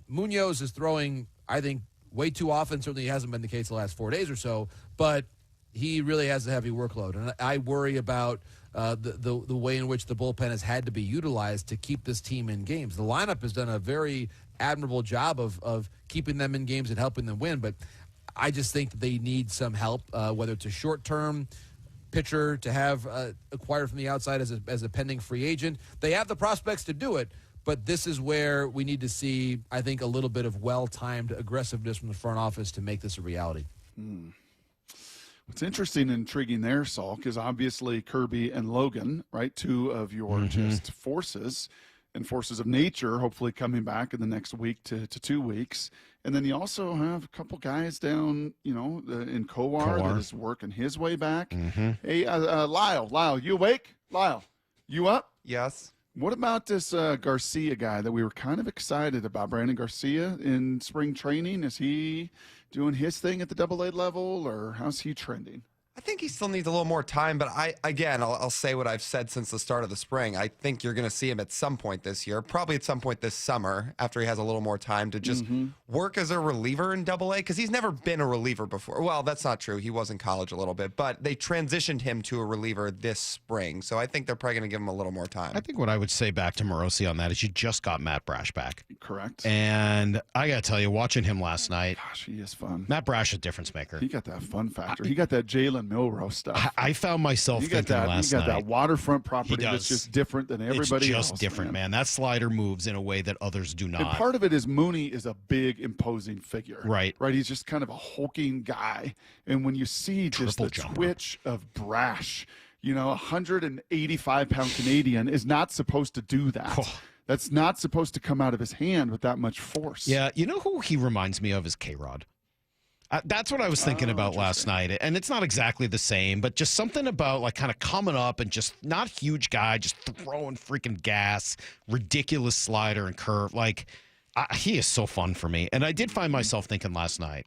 Speaker 9: Munoz is throwing, I think, way too often. Certainly hasn't been the case the last 4 days or so, but he really has a heavy workload. And I worry about the way in which the bullpen has had to be utilized to keep this team in games. The lineup has done a very admirable job of keeping them in games and helping them win, but I just think that they need some help, whether it's a short-term pitcher to have acquired from the outside as a pending free agent. They have the prospects to do it, but this is where we need to see, I think, a little bit of well-timed aggressiveness from the front office to make this a reality.
Speaker 12: What's interesting and intriguing there, Salk, is obviously Kirby and Logan, right? Two of your just forces and forces of nature, hopefully coming back in the next week to 2 weeks. And then you also have a couple guys down, in Kowar that is working his way back. Hey, Lyle, you awake? Lyle, you up?
Speaker 3: Yes.
Speaker 12: What about this Garcia guy that we were kind of excited about, Brandon Garcia, in spring training? Is he doing his thing at the AA level, or how's he trending?
Speaker 3: I think he still needs a little more time, but I'll say what I've said since the start of the spring. I think you're going to see him at some point this year, probably at some point this summer, after he has a little more time to just work as a reliever in AA, because he's never been a reliever before. Well, that's not true. He was in college a little bit, but they transitioned him to a reliever this spring, so I think they're probably going to give him a little more time.
Speaker 2: I think what I would say back to Morosi on that is you just got Matt Brash back.
Speaker 12: Correct.
Speaker 2: And I got to tell you, watching him last night.
Speaker 12: Gosh, he is fun.
Speaker 2: Matt Brash is a difference maker.
Speaker 12: He got that fun factor. He got that Jalen Milroe stuff.
Speaker 2: I found myself thinking last night.
Speaker 12: He got that waterfront property that's just different than everybody else.
Speaker 2: It's just different, man. That slider moves in a way that others do not.
Speaker 12: And part of it is Mooney is a big, imposing figure.
Speaker 2: Right.
Speaker 12: Right. He's just kind of a hulking guy. And when you see just the twitch of Brash, 185-pound Canadian is not supposed to do that. That's not supposed to come out of his hand with that much force.
Speaker 2: Yeah. You know who he reminds me of is K-Rod. That's what I was thinking about last night. And it's not exactly the same, but just something about like kind of coming up and just not huge guy, just throwing freaking gas, ridiculous slider and curve. Like he is so fun for me. And I did find myself thinking last night,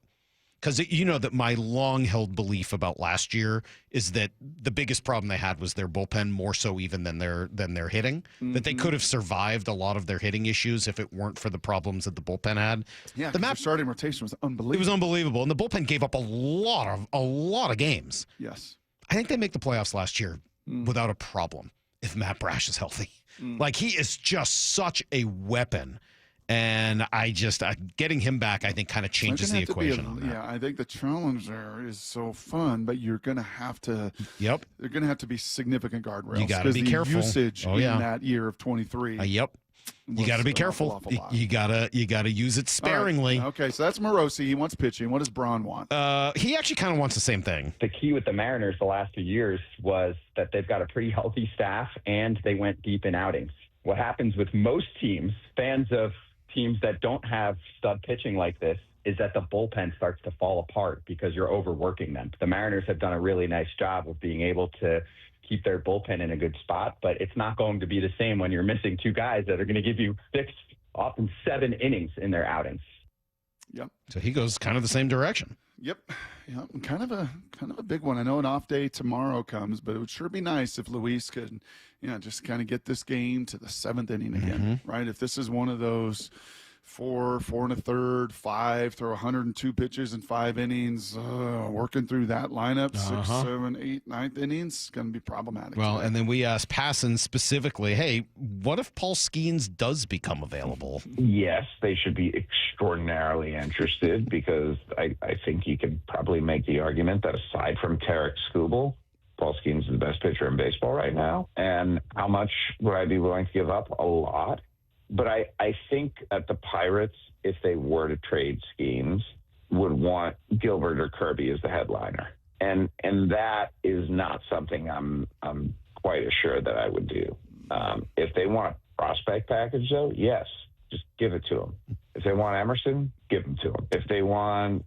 Speaker 2: because that my long-held belief about last year is that the biggest problem they had was their bullpen, more so even than their hitting. That they could have survived a lot of their hitting issues if it weren't for the problems that the bullpen had.
Speaker 12: Yeah, their starting rotation was unbelievable.
Speaker 2: It was unbelievable, and the bullpen gave up a lot of games.
Speaker 12: Yes,
Speaker 2: I think they make the playoffs last year without a problem if Matt Brash is healthy. Like he is just such a weapon. And getting him back, I think, kind of changes the equation on that.
Speaker 12: Yeah, I think the challenge there is so fun, but you're going to have to.
Speaker 2: Yep.
Speaker 12: They're going to have to be significant guardrails.
Speaker 2: You got to be careful.
Speaker 12: Usage in that year of 23.
Speaker 2: Yep. You got to be careful. You gotta use it sparingly.
Speaker 12: Right. Okay, so that's Morosi. He wants pitching. What does Braun want?
Speaker 2: He actually kind of wants the same thing.
Speaker 4: The key with the Mariners the last few years was that they've got a pretty healthy staff, and they went deep in outings. What happens with most teams, fans of teams that don't have stud pitching like this, is that the bullpen starts to fall apart because you're overworking them. The Mariners have done a really nice job of being able to keep their bullpen in a good spot, but it's not going to be the same when you're missing two guys that are going to give you 6, often 7 innings in their outings.
Speaker 12: Yep.
Speaker 2: So he goes kind of the same direction.
Speaker 12: Yep. Kind of a big one. I know an off day tomorrow comes, but it would sure be nice if Luis could, just kind of get this game to the 7th inning again, right? If this is one of those 4 1/3, 5, throw 102 pitches in 5 innings, working through that lineup, 6, 7, 8, 9th innings, going to be problematic.
Speaker 2: Well, and then we asked Passan specifically, hey, what if Paul Skeens does become available?
Speaker 10: Yes, they should be extraordinarily interested, because I think you could probably make the argument that aside from Tarek Skubal, Paul Skeens is the best pitcher in baseball right now. And how much would I be willing to give up? A lot. But I think that the Pirates, if they were to trade Skeens, would want Gilbert or Kirby as the headliner. And that is not something I'm quite as sure that I would do. If they want a prospect package, though, yes, just give it to them. If they want Emerson, give them to them. If they want,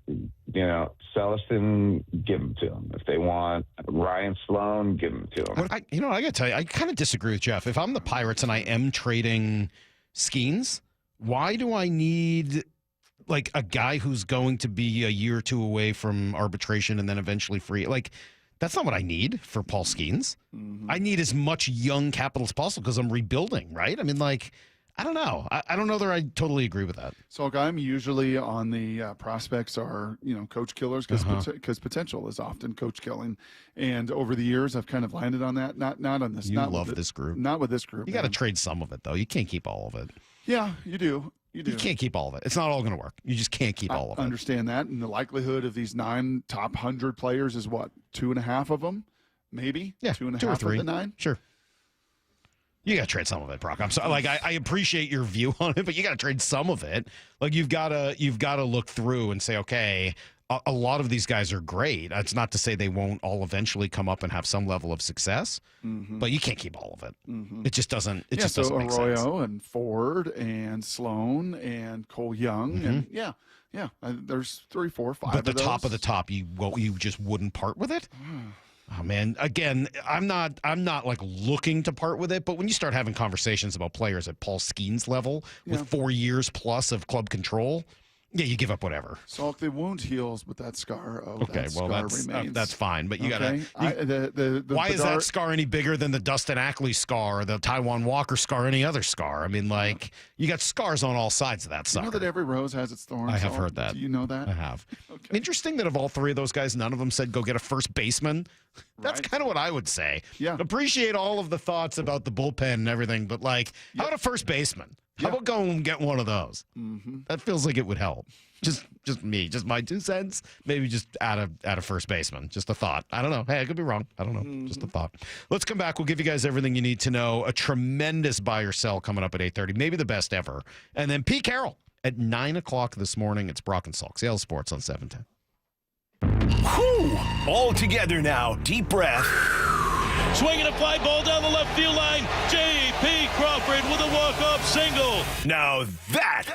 Speaker 10: Celestin, give them to them. If they want Ryan Sloan, give them to them.
Speaker 2: I got to tell you, I kind of disagree with Jeff. If I'm the Pirates and I am trading Skeens, why do I need like a guy who's going to be a year or two away from arbitration and then eventually free? Like, that's not what I need for Paul Skeens. I need as much young capital as possible because I'm rebuilding, right? I mean, like, I don't know. I don't know that I totally agree with that.
Speaker 12: So I'm usually on the prospects are, coach killers because potential is often coach killing. And over the years, I've kind of landed on that. Not on this.
Speaker 2: You
Speaker 12: not
Speaker 2: love
Speaker 12: with
Speaker 2: this group.
Speaker 12: Not with this group.
Speaker 2: You got to trade some of it, though. You can't keep all of it.
Speaker 12: Yeah, you do. You do.
Speaker 2: You can't keep all of it. It's not all going to work. You just can't keep all of it.
Speaker 12: I understand that. And the likelihood of these 9 top 100 players is what? 2.5 of them? Maybe?
Speaker 2: Yeah,
Speaker 12: 2.5
Speaker 2: 2 or 3.
Speaker 12: of the 9?
Speaker 2: Sure. You got to trade some of it, Brock. I'm sorry. Like I appreciate your view on it, but you got to trade some of it. Like you've got to look through and say, okay, a lot of these guys are great. That's not to say they won't all eventually come up and have some level of success, but you can't keep all of it. It just doesn't. It just doesn't make sense.
Speaker 12: Arroyo and Ford and Sloan and Cole Young and there's 3, 4, 5.
Speaker 2: But the top of the top, you just wouldn't part with it. Oh man! Again, I'm not like looking to part with it, but when you start having conversations about players at Paul Skeens level with 4 years plus of club control, yeah, you give up whatever.
Speaker 12: Salk, the wound heals, but that scar. Remains.
Speaker 2: That's fine. But you gotta. Why is that scar any bigger than the Dustin Ackley scar, or the Taijuan Walker scar, or any other scar? I mean, like you got scars on all sides of that sucker.
Speaker 12: You know that every rose has its thorns.
Speaker 2: I have heard that.
Speaker 12: Do you know that?
Speaker 2: I have. Okay. Interesting that of all 3 of those guys, none of them said go get a first baseman. That's kind of what I would say.
Speaker 12: Yeah.
Speaker 2: Appreciate all of the thoughts about the bullpen and everything, but how about a first baseman? How about go and get one of those? That feels like it would help. Just my 2 cents. Maybe just add a first baseman. Just a thought. I don't know. Hey, I could be wrong. I don't know. Just a thought. Let's come back. We'll give you guys everything you need to know. A tremendous buy or sell coming up at 8:30, maybe the best ever. And then Pete Carroll at 9 o'clock this morning. It's Brock and Salk, Seattle Sports on 710.
Speaker 6: Whew! All together now. Deep breath.
Speaker 11: Swinging a fly ball down the left field line. J.P. Crawford with a walk-off single.
Speaker 6: Now that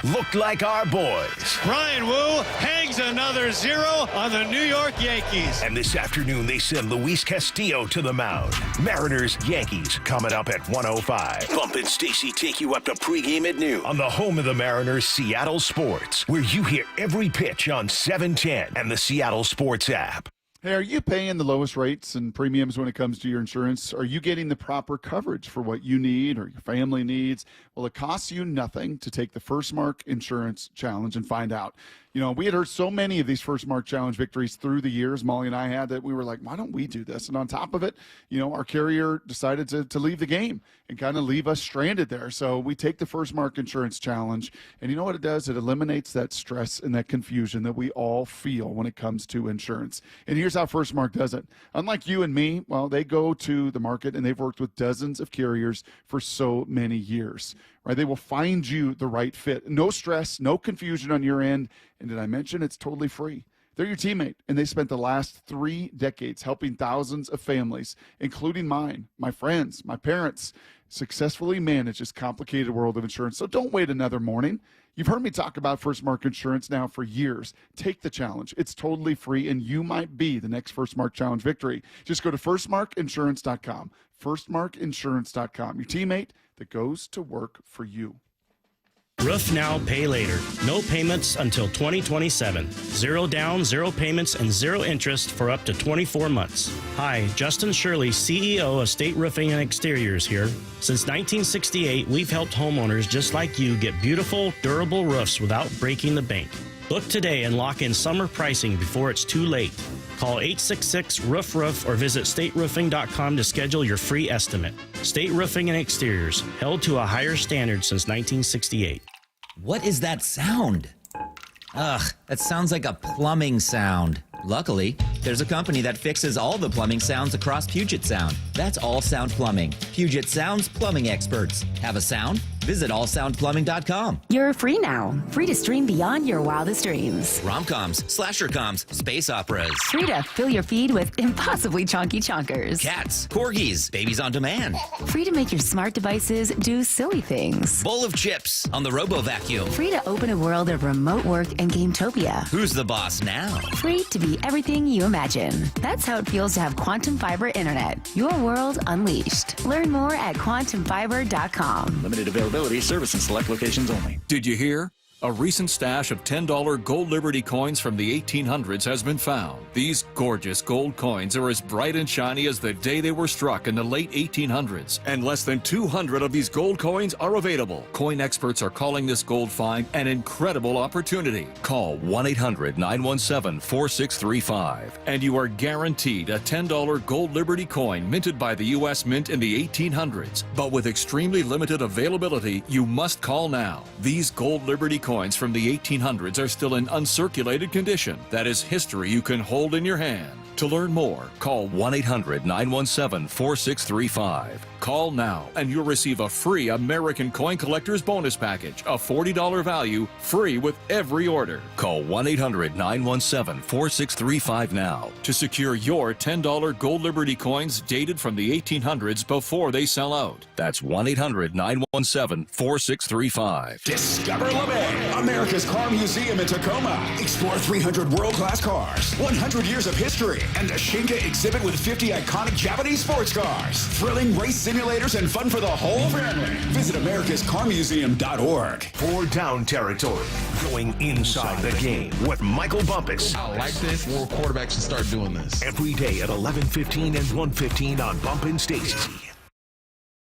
Speaker 6: looked like our boys.
Speaker 11: Brian Wu hangs another 0 on the New York Yankees.
Speaker 6: And this afternoon, they send Luis Castillo to the mound. Mariners, Yankees, coming up at 1:05. Bump and Stacy take you up to pregame at noon on the home of the Mariners, Seattle Sports, where you hear every pitch on 710 and the Seattle Sports app.
Speaker 12: Hey, are you paying the lowest rates and premiums when it comes to your insurance? Are you getting the proper coverage for what you need or your family needs? Well, it costs you nothing to take the First Mark Insurance Challenge and find out. You know, we had heard so many of these First Mark Challenge victories through the years, Molly and I had, that we were like, why don't we do this? And on top of it, you know, our carrier decided to leave the game and kind of leave us stranded there. So we take the First Mark Insurance Challenge, and you know what it does? It eliminates that stress and that confusion that we all feel when it comes to insurance. And here's how First Mark does it. Unlike you and me, well, they go to the market and they've worked with dozens of carriers for so many years. Right? They will find you the right fit. No stress, no confusion on your end. And did I mention it's totally free? They're your teammate, and they spent the last 3 decades helping thousands of families, including mine, my friends, my parents, successfully manage this complicated world of insurance. So don't wait another morning. You've heard me talk about First Mark Insurance now for years. Take the challenge. It's totally free, and you might be the next First Mark Challenge victory. Just go to firstmarkinsurance.com. Firstmarkinsurance.com. Your teammate that goes to work for you.
Speaker 13: Roof now, pay later. No payments until 2027. 0 down, 0 payments, and 0 interest for up to 24 months. Hi, Justin Shirley, CEO of State Roofing and Exteriors here. Since 1968, we've helped homeowners just like you get beautiful, durable roofs without breaking the bank. Book today and lock in summer pricing before it's too late. Call 866-ROOF-ROOF or visit stateroofing.com to schedule your free estimate. State Roofing and Exteriors, held to a higher standard since 1968.
Speaker 17: What is that sound? Ugh, that sounds like a plumbing sound. Luckily, there's a company that fixes all the plumbing sounds across Puget Sound. That's All Sound Plumbing. Puget Sound's plumbing experts. Have a sound? Visit allsoundplumbing.com.
Speaker 18: You're free now. Free to stream beyond your wildest dreams.
Speaker 17: Rom-coms, slasher-coms, space operas.
Speaker 18: Free to fill your feed with impossibly chonky chonkers.
Speaker 17: Cats, corgis, babies on demand.
Speaker 18: Free to make your smart devices do silly things.
Speaker 17: Bowl of chips on the Robo-Vacuum.
Speaker 18: Free to open a world of remote work and Gametopia.
Speaker 17: Who's the boss now?
Speaker 18: Free to be everything you imagine. That's how it feels to have Quantum Fiber Internet. Your world unleashed. Learn more at quantumfiber.com.
Speaker 19: Limited availability, service in select locations only. Did you hear? A recent stash of $10 gold Liberty coins from the 1800s has been found. These gorgeous gold coins are as bright and shiny as the day they were struck in the late 1800s, and less than 200 of these gold coins are available. Coin experts are calling this gold find an incredible opportunity. Call 1-800-917-4635, and you are guaranteed a $10 gold Liberty coin minted by the U.S. Mint in the 1800s. But with extremely limited availability, you must call now. These gold Liberty coins from the 1800s are still in uncirculated condition. That is history you can hold in your hand. To learn more, call 1-800-917-4635. Call now and you'll receive a free American Coin Collector's Bonus Package, a $40 value, free with every order. Call 1-800-917-4635 now to secure your $10 Gold Liberty coins dated from the 1800s before they sell out. That's 1-800-917-4635.
Speaker 16: Discover LeMay, America's Car Museum in Tacoma. Explore 300 world-class cars, 100 years of history, and the Shinka exhibit with 50 iconic Japanese sports cars. Thrilling race simulators and fun for the whole family. Visit americascarmuseum.org.
Speaker 6: For Down Territory, going inside the game with Michael Bumpus.
Speaker 14: I like this. More quarterbacks should start doing this.
Speaker 6: Every day at 11:15 and 1:15 on Bump and Stacy.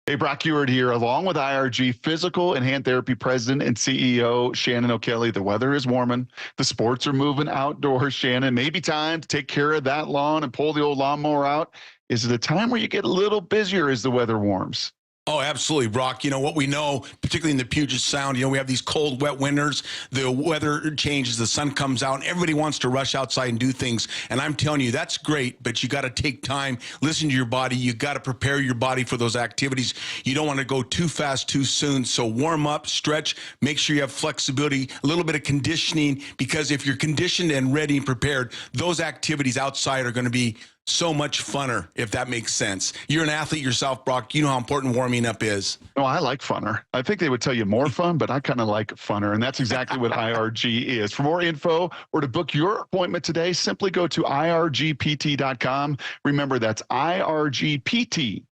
Speaker 12: Hey, Brock Ewart here, along with IRG Physical and Hand Therapy President and CEO Shannon O'Kelly. The weather is warming. The sports are moving outdoors, Shannon. Maybe time to take care of that lawn and pull the old lawnmower out. Is it a time where you get a little busier as the weather warms?
Speaker 20: Oh, absolutely, Brock. You know, what we know, particularly in the Puget Sound, you know, we have these cold, wet winters. The weather changes, the sun comes out, and everybody wants to rush outside and do things. And I'm telling you, that's great, but you got to take time, listen to your body. You got to prepare your body for those activities. You don't want to go too fast, too soon. So warm up, stretch, make sure you have flexibility, a little bit of conditioning, because if you're conditioned and ready and prepared, those activities outside are going to be so much funner, if that makes sense. You're an athlete yourself, Brock. You know how important warming up is.
Speaker 12: No, I like funner. I think they would tell you more fun, but I kind of like funner, and that's exactly what IRG is. For more info or to book your appointment today, simply go to irgpt.com. Remember, that's irgpt.com.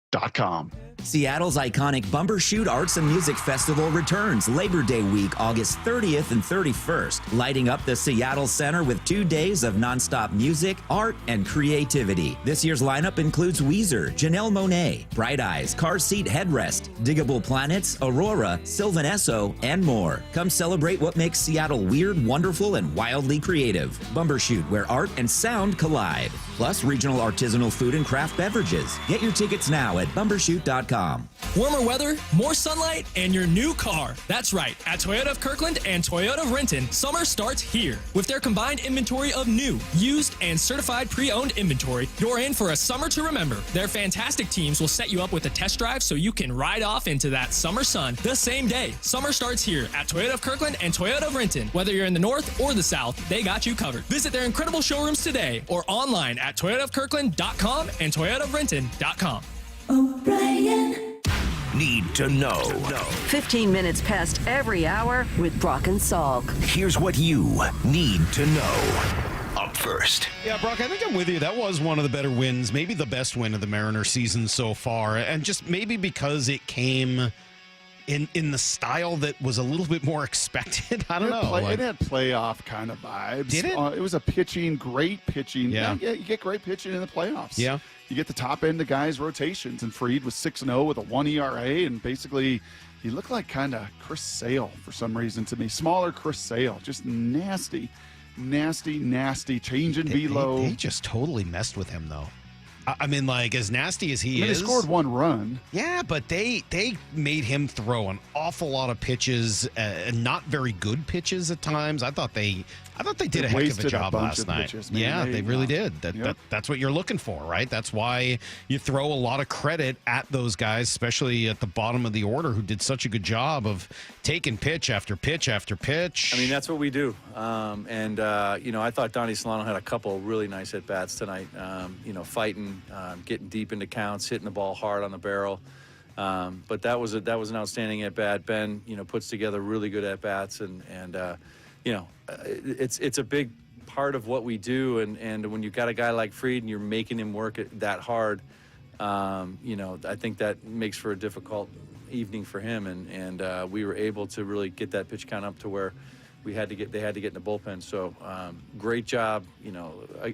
Speaker 17: Seattle's iconic Bumbershoot Arts and Music Festival returns Labor Day week, August 30th and 31st, lighting up the Seattle Center with 2 days of nonstop music, art, and creativity. This year's lineup includes Weezer, Janelle Monáe, Bright Eyes, Car Seat Headrest, Diggable Planets, Aurora, Sylvan Esso, and more. Come celebrate what makes Seattle weird, wonderful, and wildly creative. Bumbershoot, where art and sound collide. Plus regional artisanal food and craft beverages. Get your tickets now at bumbershoot.com.
Speaker 22: Warmer weather, more sunlight, and your new car. That's right. At Toyota of Kirkland and Toyota of Renton, summer starts here. With their combined inventory of new, used, and certified pre-owned inventory, you're in for a summer to remember. Their fantastic teams will set you up with a test drive so you can ride off into that summer sun the same day. Summer starts here at Toyota of Kirkland and Toyota of Renton. Whether you're in the north or the south, they got you covered. Visit their incredible showrooms today or online at toyotaofkirkland.com and toyotaofrenton.com.
Speaker 21: O'Brien.
Speaker 6: Need to know.
Speaker 21: 15 minutes past every hour with Brock and Salk.
Speaker 6: Here's what you need to know. Up first.
Speaker 2: Yeah, Brock, I think I'm with you. That was one of the better wins, maybe the best win of the Mariners season so far. And just maybe because it came in the style that was a little bit more expected. I don't know.
Speaker 12: It had playoff kind of vibes.
Speaker 2: Did it?
Speaker 12: It was great pitching. Yeah, you get great pitching in the playoffs.
Speaker 2: Yeah.
Speaker 12: You get the top end of guys' rotations, and Fried was 6-0 with a 1 ERA, and basically he looked like kind of Chris Sale for some reason to me. Smaller Chris Sale, just nasty, changing velo.
Speaker 2: They just totally messed with him, though. I mean, like, as nasty as he is.
Speaker 12: They scored one run.
Speaker 2: Yeah, but they made him throw an awful lot of pitches, and not very good pitches at times. I thought they did a heck of a job last night.
Speaker 12: Pitches,
Speaker 2: yeah, they really did. That's what you're looking for, right? That's why you throw a lot of credit at those guys, especially at the bottom of the order, who did such a good job of taking pitch after pitch after pitch.
Speaker 23: I mean, that's what we do. I thought Donnie Solano had a couple really nice at-bats tonight, fighting, getting deep into counts, hitting the ball hard on the barrel. But that was an outstanding at-bat. Ben, puts together really good at-bats, and it's a big part of what we do. And when you've got a guy like Fried and you're making him work it that hard, I think that makes for a difficult evening for him. And we were able to really get that pitch count up to where they had to get in the bullpen. So great job.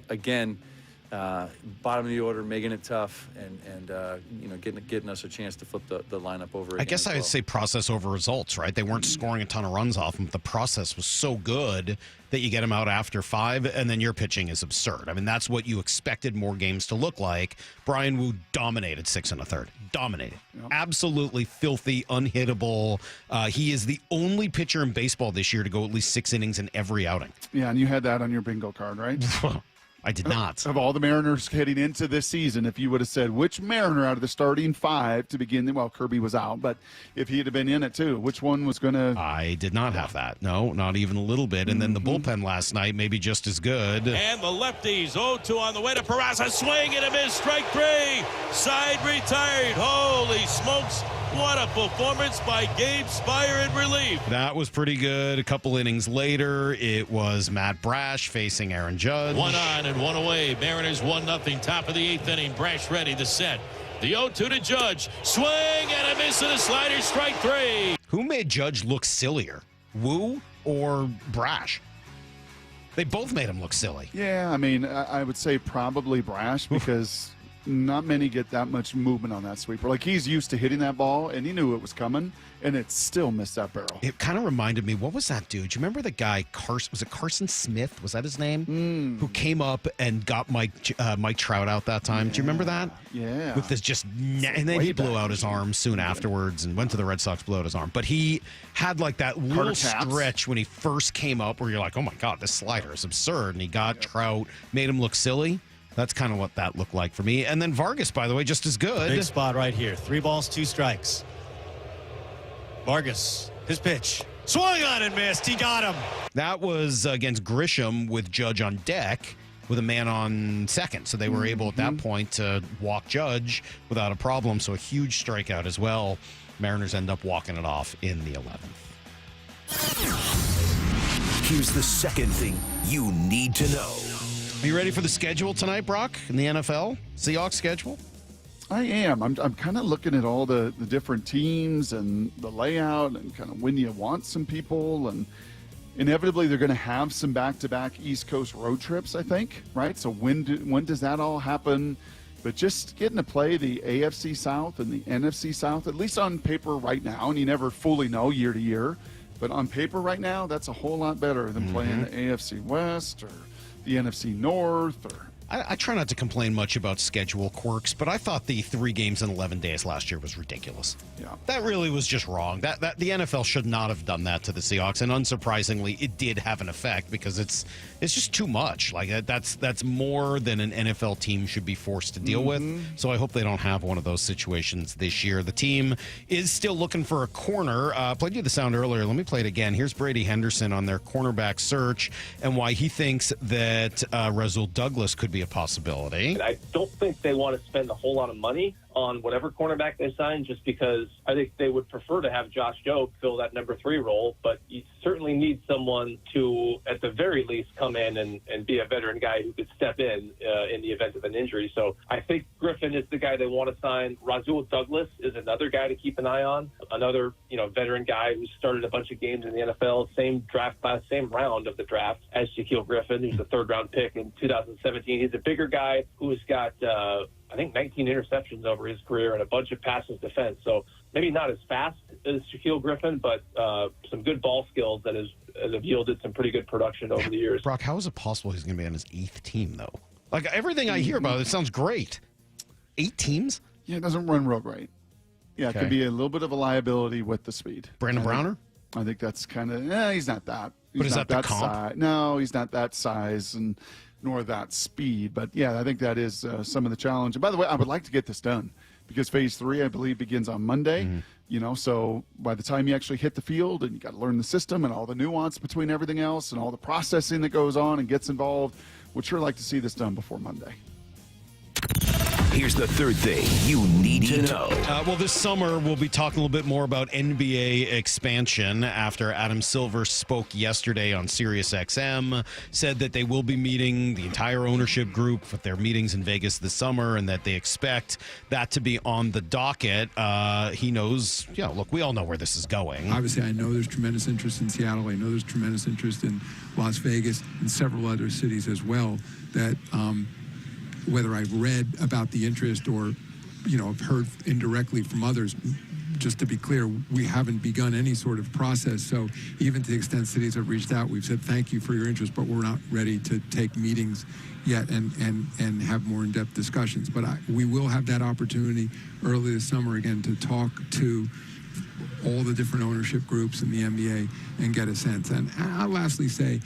Speaker 23: Again, bottom of the order, making it tough, and getting us a chance to flip the lineup over again.
Speaker 2: I guess
Speaker 23: as
Speaker 2: I would
Speaker 23: well.
Speaker 2: say process over results, right? They weren't scoring a ton of runs off them. The process was so good that you get them out after 5, and then your pitching is absurd. I mean, that's what you expected more games to look like. Brian Wu dominated 6 1/3. Dominated.
Speaker 12: Yep.
Speaker 2: Absolutely filthy, unhittable. He is the only pitcher in baseball this year to go at least 6 innings in every outing.
Speaker 12: Yeah, and you had that on your bingo card, right?
Speaker 2: I did not.
Speaker 12: Of all the Mariners heading into this season, if you would have said which Mariner out of the starting 5 to begin, well, Kirby was out, but if he had been in it too, which one was going to...
Speaker 2: I did not have that. No, not even a little bit. And then the bullpen last night, maybe just as good.
Speaker 11: And the lefties 0-2 on the way to Peraza. Swing and a miss. Strike 3. Side retired. Holy smokes. What a performance by Gabe Spire in relief.
Speaker 2: That was pretty good. A couple innings later, it was Matt Brash facing Aaron Judge.
Speaker 11: 1 on and 1 away. Mariners 1-0. Top of the 8th inning. Brash ready to set. The 0-2 to Judge. Swing and a miss and a slider. Strike 3.
Speaker 2: Who made Judge look sillier, Wu or Brash? They both made him look silly.
Speaker 12: Yeah, I mean, I would say probably Brash because not many get that much movement on that sweeper. Like, he's used to hitting that ball, and he knew it was coming, and it still missed that barrel.
Speaker 2: It kind of reminded me, what was that dude? Do you remember the guy, was it Carson Smith? Was that his name? Who came up and got Mike Trout out that time. Do you remember that?
Speaker 12: Yeah.
Speaker 2: With this and then he blew out his arm soon afterwards and went to the Red Sox, blew out his arm. But he had like that little stretch when he first came up where you're like, oh my God, this slider is absurd. And he got Trout, made him look silly. That's kind of what that looked like for me. And then Vargas, by the way, just as good.
Speaker 1: Big spot right here. 3 balls, 2 strikes. Vargas, his pitch. Swung on and missed. He got him.
Speaker 2: That was against Grisham with Judge on deck with a man on second. So they were able at that point to walk Judge without a problem. So a huge strikeout as well. Mariners end up walking it off in the 11th.
Speaker 6: Here's the second thing you need to know.
Speaker 2: Are you ready for the schedule tonight, Brock, in the NFL? Seahawks schedule?
Speaker 12: I am. I'm kind of looking at all the different teams and the layout and kind of when you want some people. And inevitably, they're going to have some back-to-back East Coast road trips, I think, right? So when does that all happen? But just getting to play the AFC South and the NFC South, at least on paper right now, and you never fully know year to year, but on paper right now, that's a whole lot better than playing the AFC West or the NFC North. Or
Speaker 2: I try not to complain much about schedule quirks, but I thought the 3 games in 11 days last year was ridiculous.
Speaker 12: Yeah,
Speaker 2: that really was just wrong. That the NFL should not have done that to the Seahawks, and unsurprisingly, it did have an effect because it's just too much. Like that's more than an NFL team should be forced to deal with. So I hope they don't have one of those situations this year. The team is still looking for a corner. Played you the sound earlier. Let me play it again. Here's Brady Henderson on their cornerback search and why he thinks that Rasul Douglas could be a possibility.
Speaker 5: I don't think they want to spend a whole lot of money on whatever cornerback they sign, just because I think they would prefer to have Josh Jobe fill that number 3 role, but you certainly need someone to, at the very least, come in and be a veteran guy who could step in the event of an injury. So I think Griffin is the guy they want to sign. Rasul Douglas is another guy to keep an eye on, another veteran guy who started a bunch of games in the NFL, same draft class, same round of the draft as Shaquille Griffin, who's a 3rd-round pick in 2017. He's a bigger guy who's got I think 19 interceptions over his career and a bunch of passes defense. So maybe not as fast as Shaquille Griffin, but some good ball skills that have yielded some pretty good production over the years.
Speaker 2: Brock, how is it possible he's going to be on his 8th team, though? Like, everything I hear about it sounds great. 8 teams?
Speaker 12: Yeah, it doesn't run real great. Yeah,
Speaker 2: Okay.
Speaker 12: It could be a little bit of a liability with the speed.
Speaker 2: Brandon Browner?
Speaker 12: I think that's kind of, he's not that.
Speaker 2: But is
Speaker 12: not
Speaker 2: that the comp?
Speaker 12: size. No, he's not that size and nor that speed. But yeah, I think that is some of the challenge. And by the way, I would like to get this done because phase 3, I believe, begins on Monday. So by the time you actually hit the field and you got to learn the system and all the nuance between everything else and all the processing that goes on and gets involved, would sure like to see this done before Monday.
Speaker 6: Here's the third thing you need to know.
Speaker 2: Well, this summer, we'll be talking a little bit more about NBA expansion after Adam Silver spoke yesterday on SiriusXM, said that they will be meeting the entire ownership group for their meetings in Vegas this summer and that they expect that to be on the docket. He knows, look, we all know where this is going.
Speaker 15: Obviously, I know there's tremendous interest in Seattle. I know there's tremendous interest in Las Vegas and several other cities as well that whether I've read about the interest or, have heard indirectly from others. Just to be clear, we haven't begun any sort of process. So even to the extent cities have reached out, we've said thank you for your interest, but we're not ready to take meetings yet and have more in-depth discussions. But we will have that opportunity early this summer again to talk to all the different ownership groups in the NBA and get a sense. And I'll lastly say,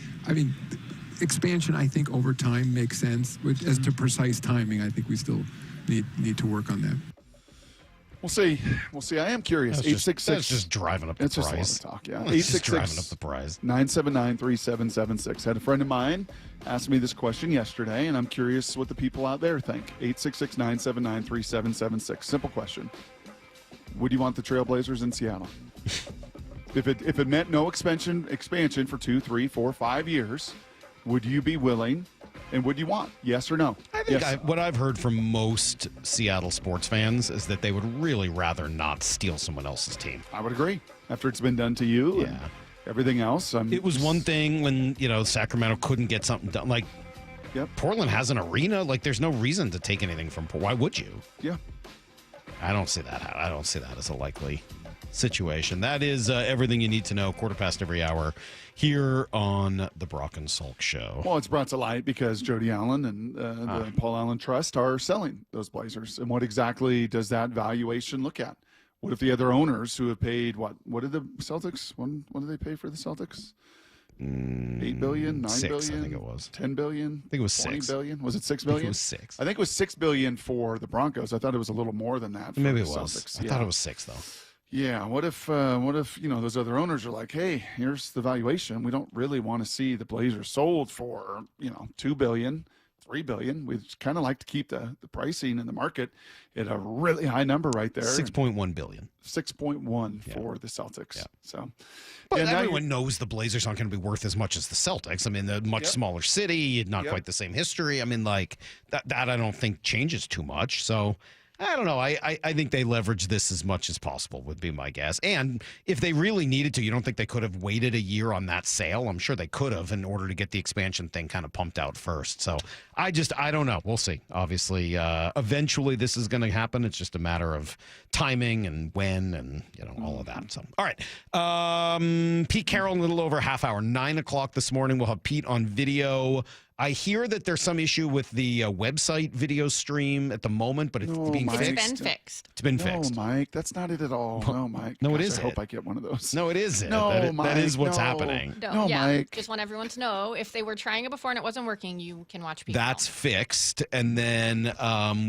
Speaker 15: expansion, I think, over time makes sense. But as to precise timing, I think we still need to work on that.
Speaker 12: We'll see. I am curious. 866.
Speaker 2: That's just driving up the price.
Speaker 12: It's just a lot of talk, yeah.
Speaker 2: 866 driving up the price.
Speaker 12: 979-3776. Had a friend of mine ask me this question yesterday, and I'm curious what the people out there think. 866-979-3776. Simple question. Would you want the Trailblazers in Seattle? If it meant no expansion for 2, 3, 4, 5 years, would you be willing? And would you want? Yes or no?
Speaker 2: I think what I've heard from most Seattle sports fans is that they would really rather not steal someone else's team.
Speaker 12: I would agree. After it's been done to you and everything else.
Speaker 2: It was one thing when, Sacramento couldn't get something done. Like, Portland has an arena. Like, there's no reason to take anything from Portland. Why would you?
Speaker 12: Yeah.
Speaker 2: I don't see that. I don't see that as a likely situation. That is everything you need to know. 15:15 every hour here on the Brock and Salk Show.
Speaker 12: Well, it's brought to light because Jody Allen and the Paul Allen Trust are selling those Blazers. And what exactly does that valuation look at? What if the other owners who have paid what did the Celtics? What did they pay for the Celtics? $8 billion, $9 billion,
Speaker 2: I think it was.
Speaker 12: $10 billion.
Speaker 2: I think it was
Speaker 12: $20
Speaker 2: $6
Speaker 12: billion. Was it $6
Speaker 2: I
Speaker 12: billion?
Speaker 2: think it was 6.
Speaker 12: I think it was $6 billion for the Broncos. I thought it was a little more than that. For
Speaker 2: Maybe
Speaker 12: the
Speaker 2: it was.
Speaker 12: Celtics.
Speaker 2: I thought it was 6 though.
Speaker 12: Yeah. What if those other owners are like, hey, here's the valuation. We don't really want to see the Blazers sold for $2 billion, $3 billion. We'd kind of like to keep the pricing in the market at a really high number right there.
Speaker 2: $6.1 billion.
Speaker 12: 6.1 for the Celtics. Yeah. So,
Speaker 2: but everyone knows the Blazers aren't going to be worth as much as the Celtics. I mean, the much smaller city, not quite the same history. I mean, like that I don't think changes too much. So I don't know. I think they leverage this as much as possible would be my guess. And if they really needed to, you don't think they could have waited a year on that sale? I'm sure they could have in order to get the expansion thing kind of pumped out first. So I don't know. We'll see. Obviously, eventually this is going to happen. It's just a matter of timing and when and, all of that. So, all right. Pete Carroll, a little over a half hour, 9 o'clock this morning. We'll have Pete on video. I hear that there's some issue with the website video stream at the moment, but it's being fixed.
Speaker 7: It's been fixed.
Speaker 2: It's been fixed.
Speaker 12: No, Mike, that's not it at all. No, Mike.
Speaker 2: No,
Speaker 12: Gosh,
Speaker 2: it is.
Speaker 12: I hope I get one of those.
Speaker 2: No, it is.
Speaker 12: No, Mike,
Speaker 2: that is what's happening.
Speaker 7: No,
Speaker 12: Mike.
Speaker 7: Just want everyone to know if they were trying it before and it wasn't working, you can watch people.
Speaker 2: That's fixed. And then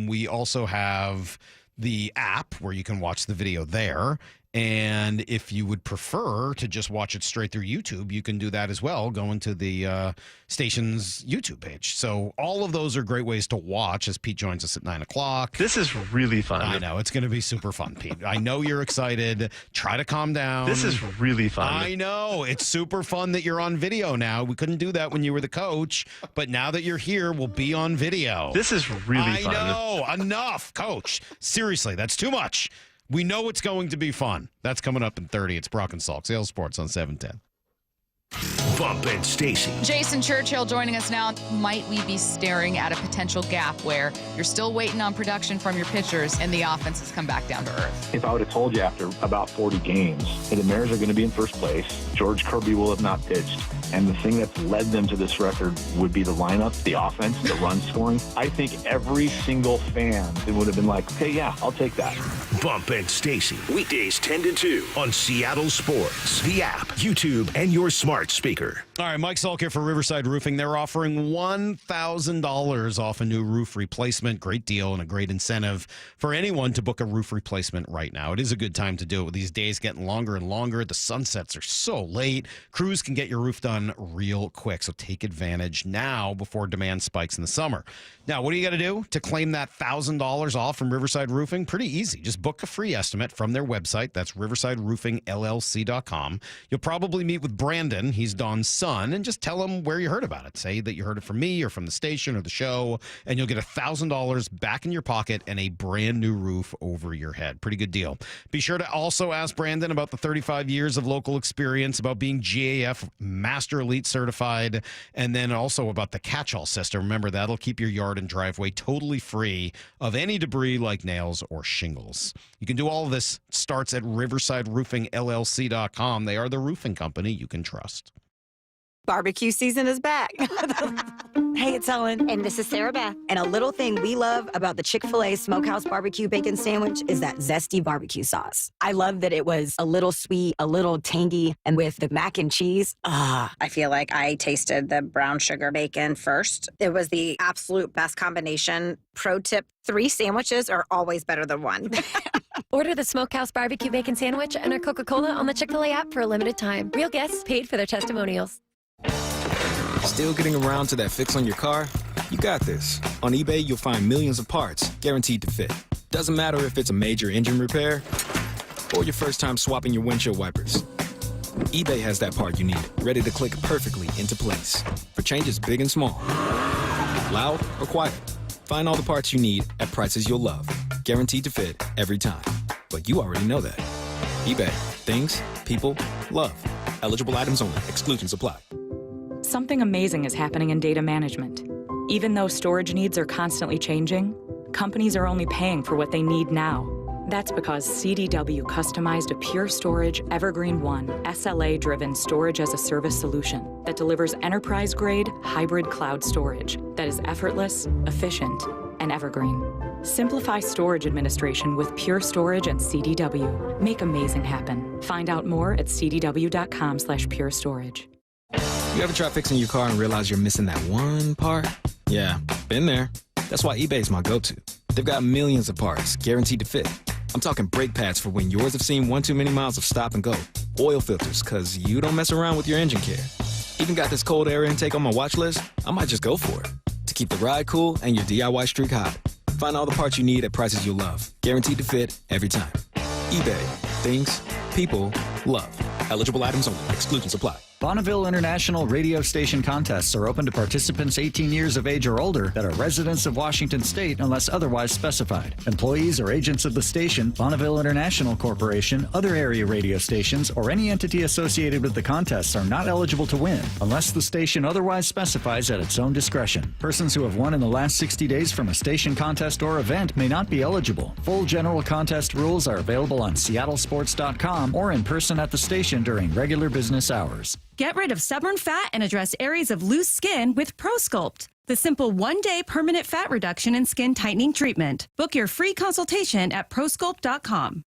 Speaker 2: we also have the app where you can watch the video there. And if you would prefer to just watch it straight through YouTube, you can do that as well, going to the station's YouTube page. So all of those are great ways to watch as Pete joins us at 9 o'clock.
Speaker 8: This is really fun.
Speaker 2: I know. It's going to be super fun, Pete. I know you're excited. Try to calm down.
Speaker 8: This is really fun.
Speaker 2: I know. It's super fun that you're on video now. We couldn't do that when you were the coach, but now that you're here, we'll be on video.
Speaker 8: This is really fun.
Speaker 2: I know. Enough, coach. Seriously, that's too much. We know it's going to be fun. That's coming up in 30. It's Brock and Salk, Seattle Sports on 710.
Speaker 6: Bump and Stacy.
Speaker 9: Jason Churchill joining us now. Might we be staring at a potential gap where you're still waiting on production from your pitchers and the offense has come back down to earth?
Speaker 24: If I would have told you after about 40 games that the Mariners are going to be in first place, George Kirby will have not pitched, and the thing that's led them to this record would be the lineup, the offense, the run scoring, I think every single fan would have been like, okay, yeah, I'll take that.
Speaker 6: Bump and Stacy. Weekdays 10 to 2 on Seattle Sports, the app, YouTube, and your smart speaker.
Speaker 2: All right, Mike Salk here for Riverside Roofing. They're offering $1,000 off a new roof replacement. Great deal and a great incentive for anyone to book a roof replacement right now. It is a good time to do it with these days getting longer and longer. The sunsets are so late. Crews can get your roof done real quick, so take advantage now before demand spikes in the summer. Now, what do you got to do to claim that $1,000 off from Riverside Roofing? Pretty easy. Just book a free estimate from their website. That's riversideroofingllc.com. You'll probably meet with Brandon. He's Don's son. on and just tell them where you heard about it. Say that you heard it from me or from the station or the show, and you'll get $1,000 back in your pocket and a brand new roof over your head. Pretty good deal. Be sure to also ask Brandon about the 35 years of local experience, about being GAF Master Elite certified, and then also about the catch-all system. Remember, that'll keep your yard and driveway totally free of any debris like nails or shingles. You can do all of this. It starts at riversideroofingllc.com. They are the roofing company you can trust.
Speaker 3: Barbecue season is back. Hey, it's Ellen. And this is Sarah Beth. And a little thing we love about the Chick-fil-A Smokehouse Barbecue Bacon Sandwich is that zesty barbecue sauce. I love that it was a little sweet, a little tangy, and with the mac and cheese, I feel like I tasted the brown sugar bacon first. It was the absolute best combination. Pro tip, 3 sandwiches are always better than 1.
Speaker 4: Order the Smokehouse Barbecue Bacon Sandwich and our Coca-Cola on the Chick-fil-A app for a limited time. Real guests paid for their testimonials.
Speaker 10: Still getting around to that fix on your car? You got this. On eBay, you'll find millions of parts guaranteed to fit. Doesn't matter if it's a major engine repair or your first time swapping your windshield wipers. eBay has that part you need, ready to click perfectly into place for changes big and small. Loud or quiet. Find all the parts you need at prices you'll love. Guaranteed to fit every time. But you already know that. eBay. Things, people, love. Eligible items only. Exclusions apply.
Speaker 13: Something amazing is happening in data management. Even though storage needs are constantly changing, companies are only paying for what they need now. That's because CDW customized a Pure Storage Evergreen One SLA-driven storage as a service solution that delivers enterprise-grade hybrid cloud storage that is effortless, efficient, and evergreen. Simplify storage administration with Pure Storage and CDW. Make amazing happen. Find out more at cdw.com/purestorage.
Speaker 10: You ever try fixing your car and realize you're missing that one part? Yeah, been there. That's why eBay's my go-to. They've got millions of parts guaranteed to fit. I'm talking brake pads for when yours have seen one too many miles of stop and go. Oil filters, because you don't mess around with your engine care. Even got this cold air intake on my watch list. I might just go for it. To keep the ride cool and your DIY streak hot. Find all the parts you need at prices you'll love. Guaranteed to fit every time. eBay. Things, people, love. Eligible items only. Exclusions apply.
Speaker 25: Bonneville International radio station contests are open to participants 18 years of age or older that are residents of Washington State unless otherwise specified. Employees or agents of the station, Bonneville International Corporation, other area radio stations, or any entity associated with the contests are not eligible to win unless the station otherwise specifies at its own discretion. Persons who have won in the last 60 days from a station contest or event may not be eligible. Full general contest rules are available on seattlesports.com or in person at the station during regular business hours.
Speaker 26: Get rid of stubborn fat and address areas of loose skin with ProSculpt, the simple one-day permanent fat reduction and skin tightening treatment. Book your free consultation at prosculpt.com.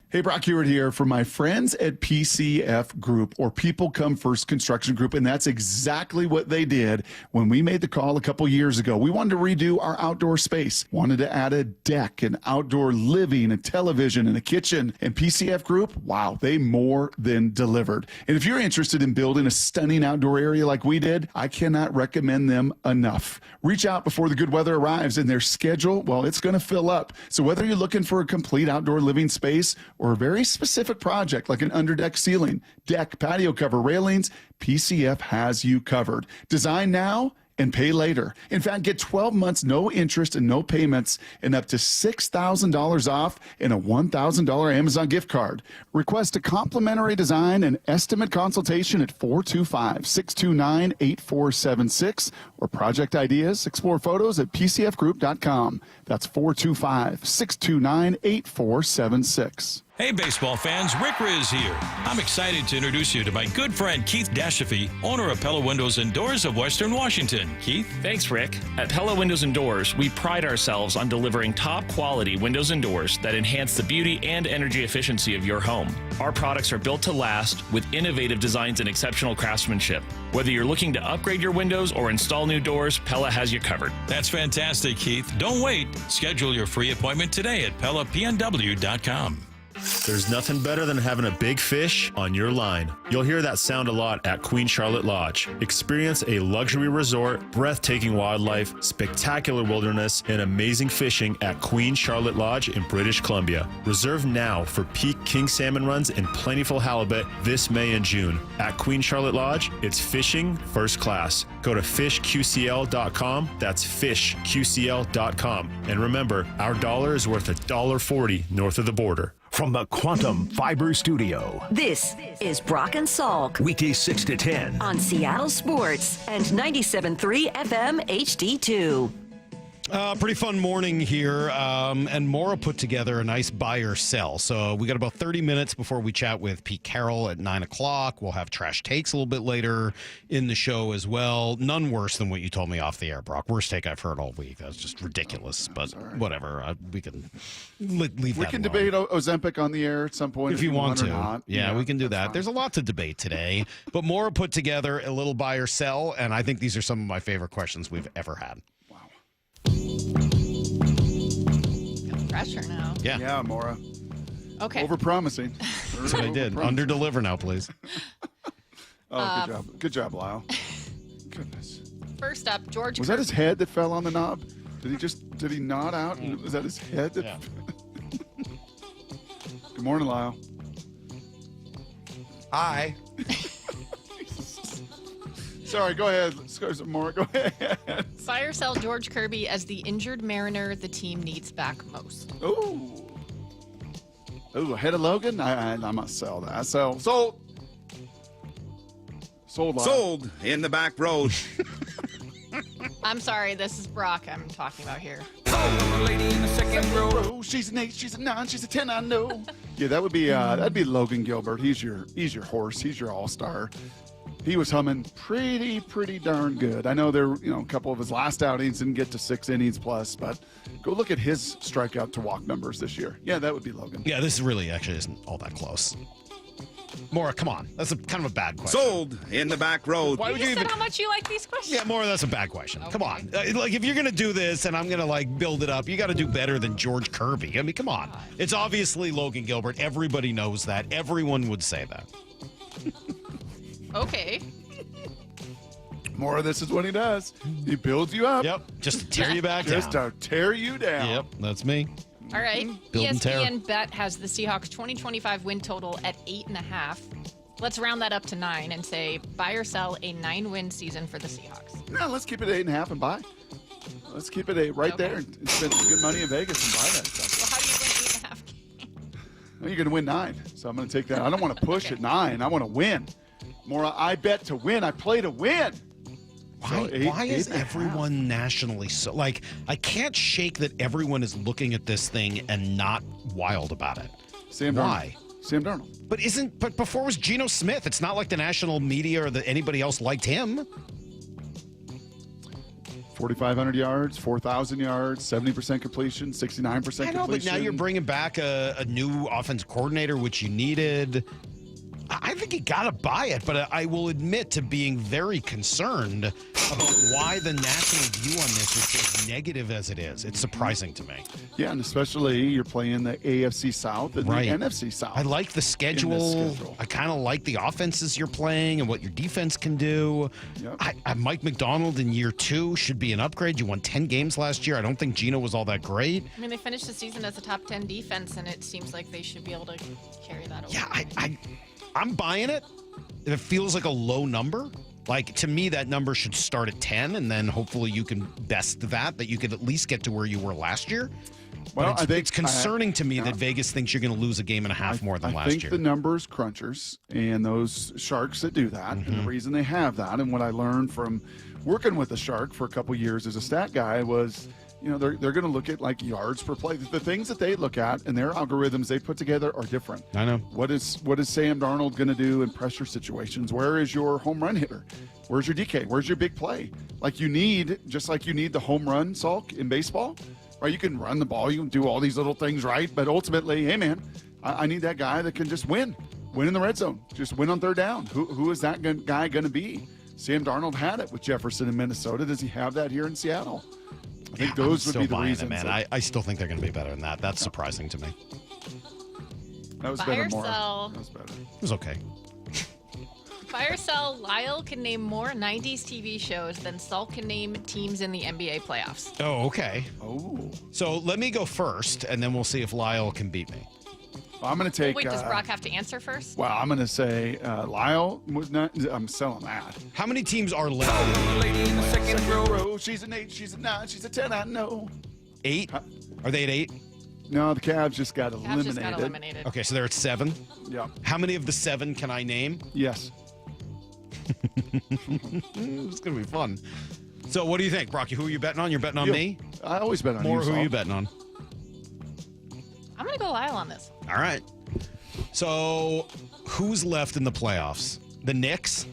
Speaker 12: Hey, Brock Hewitt here for my friends at PCF Group, or People Come First Construction Group, and that's exactly what they did when we made the call a couple years ago. We wanted to redo our outdoor space, wanted to add a deck, an outdoor living, a television, and a kitchen. And PCF Group, wow, they more than delivered. And if you're interested in building a stunning outdoor area like we did, I cannot recommend them enough. Reach out before the good weather arrives, and their schedule, well, it's going to fill up. So whether you're looking for a complete outdoor living space or a very specific project like an underdeck ceiling, deck, patio cover, railings, PCF has you covered. Design now and pay later. In fact, get 12 months, no interest and no payments, and up to $6,000 off and a $1,000 Amazon gift card. Request a complimentary design and estimate consultation at 425-629-8476 or project ideas. Explore photos at pcfgroup.com. That's 425-629-8476.
Speaker 11: Hey, baseball fans, Rick Riz here. I'm excited to introduce you to my good friend Keith Dashafy, owner of Pella Windows and Doors of Western Washington. Keith?
Speaker 27: Thanks, Rick. At Pella Windows and Doors, we pride ourselves on delivering top-quality windows and doors that enhance the beauty and energy efficiency of your home. Our products are built to last with innovative designs and exceptional craftsmanship. Whether you're looking to upgrade your windows or install new doors, Pella has you covered.
Speaker 11: That's fantastic, Keith. Don't wait. Schedule your free appointment today at PellaPNW.com.
Speaker 14: There's nothing better than having a big fish on your line. You'll hear that sound a lot at Queen Charlotte Lodge. Experience a luxury resort, breathtaking wildlife, spectacular wilderness, and amazing fishing at Queen Charlotte Lodge in British Columbia. Reserve now for peak king salmon runs and plentiful halibut this May and June. At Queen Charlotte Lodge, it's fishing first class. Go to fishqcl.com. That's fishqcl.com. And remember, our dollar is worth $1.40 north of the border.
Speaker 6: From the Quantum Fiber Studio.
Speaker 21: This is Brock and Salk.
Speaker 6: Weekdays 6 to 10.
Speaker 21: On Seattle Sports and 97.3 FM HD2.
Speaker 2: Pretty fun morning here, and Maura put together a nice buy or sell. So we got about 30 minutes before we chat with Pete Carroll at 9 o'clock. We'll have trash takes a little bit later in the show as well. None worse than what you told me off the air, Brock. Worst take I've heard all week. That was just ridiculous, but whatever. We can leave that
Speaker 12: We can
Speaker 2: alone.
Speaker 12: debate Ozempic on the air at some point
Speaker 2: If you want
Speaker 12: or
Speaker 2: to.
Speaker 12: not.
Speaker 2: Yeah, we can do that.
Speaker 12: fine.
Speaker 2: There's a lot to debate today, but Maura put together a little buy or sell, and I think these are some of my favorite questions we've ever had.
Speaker 7: Pressure now.
Speaker 2: Yeah.
Speaker 12: Yeah, Maura.
Speaker 7: Okay.
Speaker 12: Overpromising.
Speaker 2: That's what I did. Under-deliver now, please.
Speaker 12: Oh, good job. Good job, Lyle. Goodness.
Speaker 7: First up, George.
Speaker 12: Was that his head that fell on the knob? Did he nod out? And was that his head? That Good morning, Lyle.
Speaker 16: Hi.
Speaker 12: Sorry, go ahead. Maura, go ahead.
Speaker 7: Buy or sell George Kirby as the injured Mariner the team needs back most.
Speaker 12: Ooh, ahead of Logan? I must sell that. Sold. Lyle.
Speaker 16: Sold in the back road.
Speaker 7: I'm sorry, this is Brock I'm talking about here.
Speaker 12: Oh, lady in the second row. She's an 8, she's a 9, she's a 10, I know. Yeah, that would be that'd be Logan Gilbert. He's your horse. He's your all-star. He was humming pretty darn good. I know there, a couple of his last outings didn't get to 6 innings plus, but go look at his strikeout to walk numbers this year. Yeah, that would be Logan.
Speaker 2: Yeah, this really actually isn't all that close. Maura, come on. That's kind of a bad question.
Speaker 16: Sold in the back road.
Speaker 2: Why would you
Speaker 7: said
Speaker 2: even...
Speaker 7: how much you like these questions?
Speaker 2: Yeah, Maura, that's a bad question. Come on. If you're going to do this and I'm going to, build it up, you got to do better than George Kirby. I mean, come on. It's obviously Logan Gilbert. Everybody knows that. Everyone would say that.
Speaker 7: Okay.
Speaker 12: More of this is what he does. He builds you up.
Speaker 2: Yep. Just to tear you back down.
Speaker 12: Just to tear you down.
Speaker 2: Yep. That's me.
Speaker 7: All right.
Speaker 2: Build and tear.
Speaker 7: ESPN Bet has the Seahawks 2025 win total at 8.5. Let's round that up to 9 and say buy or sell a 9-win season for the Seahawks.
Speaker 12: No, let's keep it 8.5 and buy. Let's keep it 8 right there and spend some good money in Vegas and buy that stuff.
Speaker 7: Well, how do you win 8.5?
Speaker 12: Well, you're going to win 9, so I'm going to take that. I don't want to push at 9. I want to win. Maura, I bet to win. I play to win.
Speaker 2: Why is everyone nationally so I can't shake that everyone is looking at this thing and not wild about it. Why?
Speaker 12: Sam Darnold.
Speaker 2: But before it was Geno Smith. It's not like the national media or anybody else liked him.
Speaker 12: 4,500 yards, 4,000 yards, 70% completion, 69% completion.
Speaker 2: I know, but now you're bringing back a new offensive coordinator, which you needed. I think you got to buy it, but I will admit to being very concerned about why the national view on this is as negative as it is. It's surprising to me.
Speaker 12: Yeah, and especially you're playing the AFC South and the NFC South.
Speaker 2: I like the schedule. I kind of like the offenses you're playing and what your defense can do. Yep. Mike McDonald in year 2 should be an upgrade. You won 10 games last year. I don't think Geno was all that great.
Speaker 7: I mean, they finished the season as a top 10 defense, and it seems like they should be able to carry that over.
Speaker 2: Yeah, I'm buying it. If it feels like a low number, to me, that number should start at 10, and then hopefully you can best that you could at least get to where you were last year.
Speaker 12: Well,
Speaker 2: I think it's concerning to me that Vegas thinks you're going to lose a game and a half more than last year.
Speaker 12: I think the numbers crunchers and those sharks that do that, and the reason they have that, and what I learned from working with a shark for a couple years as a stat guy was, they're going to look at yards per play. The things that they look at and their algorithms they put together are different.
Speaker 2: I know.
Speaker 12: What is Sam Darnold going to do in pressure situations? Where is your home run hitter? Where's your DK? Where's your big play? Just like you need the home run, Salk, in baseball, right? You can run the ball, you can do all these little things right, but ultimately, hey man, I need that guy that can just win in the red zone, just win on third down. Who is that guy going to be? Sam Darnold had it with Jefferson in Minnesota. Does he have that here in Seattle? I think those would be the reasons.
Speaker 2: Man, I still think they're going to be better than that. That's surprising to me.
Speaker 12: That was
Speaker 7: Buy
Speaker 12: better.
Speaker 7: or
Speaker 12: More.
Speaker 7: sell.
Speaker 12: That was better.
Speaker 2: It was okay.
Speaker 7: Buy or sell, Lyle can name more 90s TV shows than Salk can name teams in the NBA playoffs.
Speaker 2: Oh, okay.
Speaker 12: Oh.
Speaker 2: So let me go first, and then we'll see if Lyle can beat me.
Speaker 12: I'm going to take.
Speaker 7: Wait, does Brock have to answer first?
Speaker 12: Well, I'm going to say Lyle was not. I'm selling that.
Speaker 2: How many teams are left?
Speaker 12: Lady in the second row. She's an 8. She's a 9. She's a 10. I know.
Speaker 2: 8? Are they at 8?
Speaker 12: No, the Cavs just got
Speaker 7: Cavs
Speaker 12: eliminated.
Speaker 7: just got eliminated.
Speaker 2: Okay, so they're at 7.
Speaker 12: Yeah.
Speaker 2: How many of the 7 can I name?
Speaker 12: Yes.
Speaker 2: It's going to be fun. So what do you think, Brocky? Who are you betting on? You're betting on me?
Speaker 12: I always bet on
Speaker 2: More,
Speaker 12: you.
Speaker 2: who are
Speaker 12: Saul.
Speaker 2: you betting on?
Speaker 7: I'm going to go Lyle on this.
Speaker 2: All right. So who's left in the playoffs? The Knicks?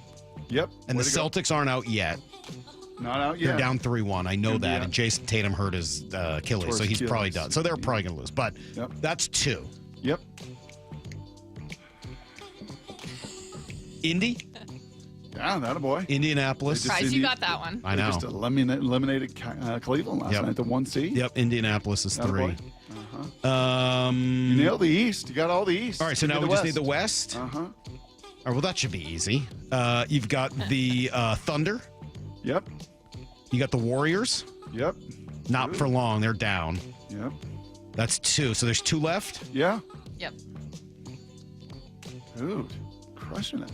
Speaker 12: Yep.
Speaker 2: And
Speaker 12: Way
Speaker 2: the
Speaker 12: to go.
Speaker 2: Celtics aren't out yet.
Speaker 12: Not out yet.
Speaker 2: They're down 3-1. I know
Speaker 12: Could be
Speaker 2: that.
Speaker 12: out.
Speaker 2: And Jason Tatum hurt his Achilles,
Speaker 12: Towards
Speaker 2: so he's probably
Speaker 12: Achilles.
Speaker 2: done. So they're probably going to lose. But that's 2.
Speaker 12: Yep.
Speaker 2: Indy?
Speaker 12: Yeah, that a boy.
Speaker 2: Indianapolis.
Speaker 7: Surprised you got that one.
Speaker 2: I know.
Speaker 12: They just eliminated Cleveland last night, the 1 seed.
Speaker 2: Yep, Indianapolis is 3.
Speaker 12: You nailed the East. You got all the East.
Speaker 2: All right, so now we just need the West.
Speaker 12: Uh-huh.
Speaker 2: All right, well, that should be easy. You've got the Thunder.
Speaker 12: Yep.
Speaker 2: You got the Warriors.
Speaker 12: Yep.
Speaker 2: Not for long. They're down.
Speaker 12: Yep.
Speaker 2: That's 2. So there's 2 left?
Speaker 12: Yeah.
Speaker 7: Yep.
Speaker 12: Dude, crushing it.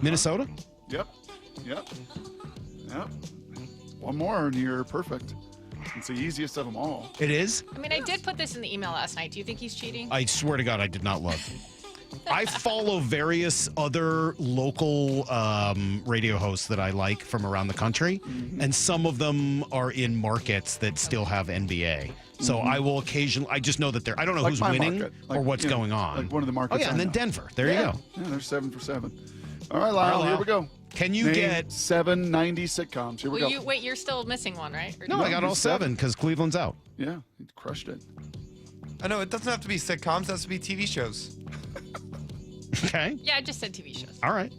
Speaker 2: Minnesota?
Speaker 12: Yep. One more and you're perfect. It's the easiest of them all.
Speaker 2: It is?
Speaker 7: I mean, I did put this in the email last night. Do you think he's cheating?
Speaker 2: I swear to God, I did not look. I follow various other local radio hosts that I like from around the country, and some of them are in markets that still have NBA. So I will occasionally, I just know that I don't know
Speaker 12: Like
Speaker 2: who's
Speaker 12: my
Speaker 2: winning
Speaker 12: market.
Speaker 2: or
Speaker 12: Like,
Speaker 2: what's
Speaker 12: you know,
Speaker 2: going on.
Speaker 12: like one of the markets
Speaker 2: Oh, yeah,
Speaker 12: I
Speaker 2: and then
Speaker 12: know.
Speaker 2: Denver. There you go.
Speaker 12: Yeah, they're 7 for 7. All right, Lyle, here we go.
Speaker 2: Can you
Speaker 12: Name
Speaker 2: get
Speaker 12: 7 90 sitcoms? Here we go.
Speaker 7: Wait, you're still missing one, right? Or
Speaker 2: No, I got all 7 because Cleveland's out.
Speaker 12: Yeah, he crushed it.
Speaker 1: I know it doesn't have to be sitcoms. It has to be TV shows.
Speaker 2: Okay.
Speaker 7: Yeah, I just said TV shows.
Speaker 2: All right.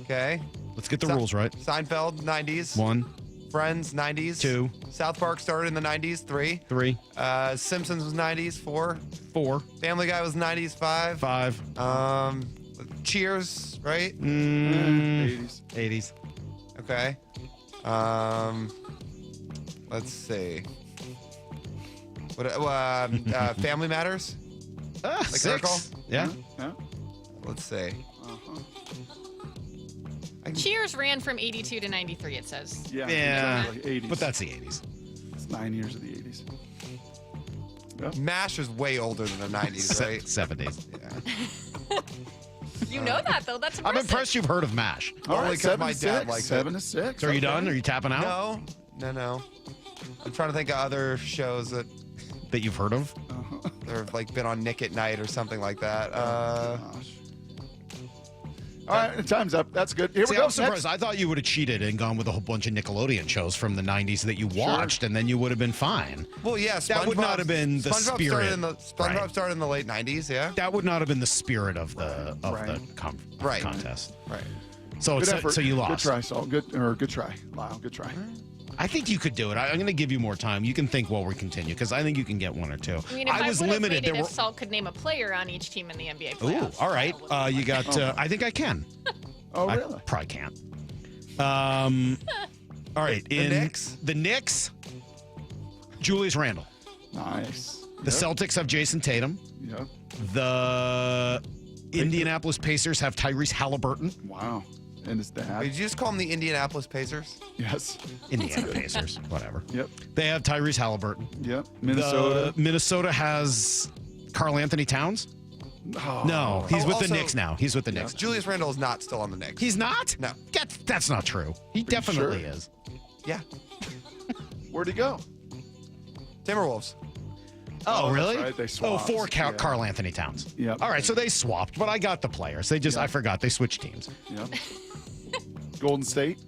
Speaker 1: Okay.
Speaker 2: Let's get the rules right.
Speaker 1: Seinfeld, 90s.
Speaker 2: 1.
Speaker 1: Friends, 90s.
Speaker 2: 2.
Speaker 1: South Park started in the 90s, 3.
Speaker 2: 3.
Speaker 1: Simpsons was 90s, 4.
Speaker 2: 4.
Speaker 1: Family Guy was 90s, 5.
Speaker 2: 5.
Speaker 1: Cheers, right?
Speaker 12: 80s.
Speaker 2: 80s.
Speaker 1: Okay. Let's see. What? Family Matters. Like
Speaker 2: 6.
Speaker 1: Urkel?
Speaker 2: Yeah.
Speaker 12: Yeah.
Speaker 1: Let's see.
Speaker 7: Cheers ran from 82 to 93, it says.
Speaker 12: Yeah.
Speaker 2: Yeah.
Speaker 12: Exactly. 80s.
Speaker 2: But that's the 80s.
Speaker 12: It's 9 years of the 80s.
Speaker 1: MASH is way older than the 90s, right?
Speaker 2: 70s.
Speaker 1: Yeah.
Speaker 7: You know that, though. That's
Speaker 2: I'm
Speaker 7: impressive.
Speaker 2: impressed you've heard of MASH.
Speaker 12: All
Speaker 1: Only
Speaker 12: right,
Speaker 1: 'cause
Speaker 12: 7
Speaker 1: my
Speaker 12: to
Speaker 1: dad
Speaker 12: 6.
Speaker 1: likes it.
Speaker 12: 7 to 6.
Speaker 2: So are you
Speaker 12: Okay.
Speaker 2: done? Are you tapping out?
Speaker 1: No. I'm trying to think of other shows that
Speaker 2: You've heard of?
Speaker 1: or like been on Nick at Night or something like that.
Speaker 12: Gosh. All right, time's up. That's good. Here
Speaker 2: See,
Speaker 12: we go.
Speaker 2: I'm surprised.
Speaker 12: Next.
Speaker 2: I thought you would have cheated and gone with a whole bunch of Nickelodeon shows from the 90s that you watched, and then you would have been fine.
Speaker 1: Well, yeah,
Speaker 2: that would not have been the
Speaker 1: SpongeBob
Speaker 2: spirit.
Speaker 1: SpongeBob started in the late 90s, yeah.
Speaker 2: That would not have been the spirit of the contest.
Speaker 1: Right.
Speaker 2: So
Speaker 12: Good
Speaker 2: it's
Speaker 12: effort.
Speaker 2: so you lost.
Speaker 12: Good try, Saul. Good try, Lyle. Good try.
Speaker 2: I think you could do it. I'm going to give you more time. You can think while we continue because I think you can get 1 or 2.
Speaker 7: I mean, if I
Speaker 2: was
Speaker 7: would have
Speaker 2: limited.
Speaker 7: made it
Speaker 2: There
Speaker 7: if Salk could name a player on each team in the NBA
Speaker 2: Ooh,
Speaker 7: playoffs.
Speaker 2: all right. You got. I think I can.
Speaker 12: Oh,
Speaker 2: I
Speaker 12: really?
Speaker 2: probably can't. All right. The Knicks. Julius Randle.
Speaker 12: Nice.
Speaker 2: The Celtics have Jason Tatum.
Speaker 12: Yep.
Speaker 2: The Indianapolis Pacers have Tyrese Halliburton.
Speaker 12: Wow. And his dad.
Speaker 1: Did you just call them the Indianapolis Pacers?
Speaker 12: Yes.
Speaker 2: Indiana Pacers. Whatever.
Speaker 12: Yep.
Speaker 2: They have Tyrese Halliburton.
Speaker 12: Yep. Minnesota.
Speaker 2: Minnesota has Karl Anthony Towns.
Speaker 12: Oh.
Speaker 2: No, he's with
Speaker 1: also-
Speaker 2: the Knicks now. He's with the Knicks.
Speaker 1: Julius Randle is not still on the Knicks.
Speaker 2: He's not?
Speaker 1: No.
Speaker 2: That's not true. He definitely
Speaker 12: sure?
Speaker 2: is.
Speaker 1: Yeah.
Speaker 12: Where'd he go?
Speaker 1: Timberwolves.
Speaker 2: Oh,
Speaker 12: that's
Speaker 2: really?
Speaker 12: right, they
Speaker 2: Oh,
Speaker 12: swapped.
Speaker 2: for
Speaker 12: Yeah.
Speaker 2: Karl Anthony Towns.
Speaker 12: Yep.
Speaker 2: All right, so they swapped, but I got the players. They just, I forgot, they switched teams.
Speaker 12: Yep. Golden State.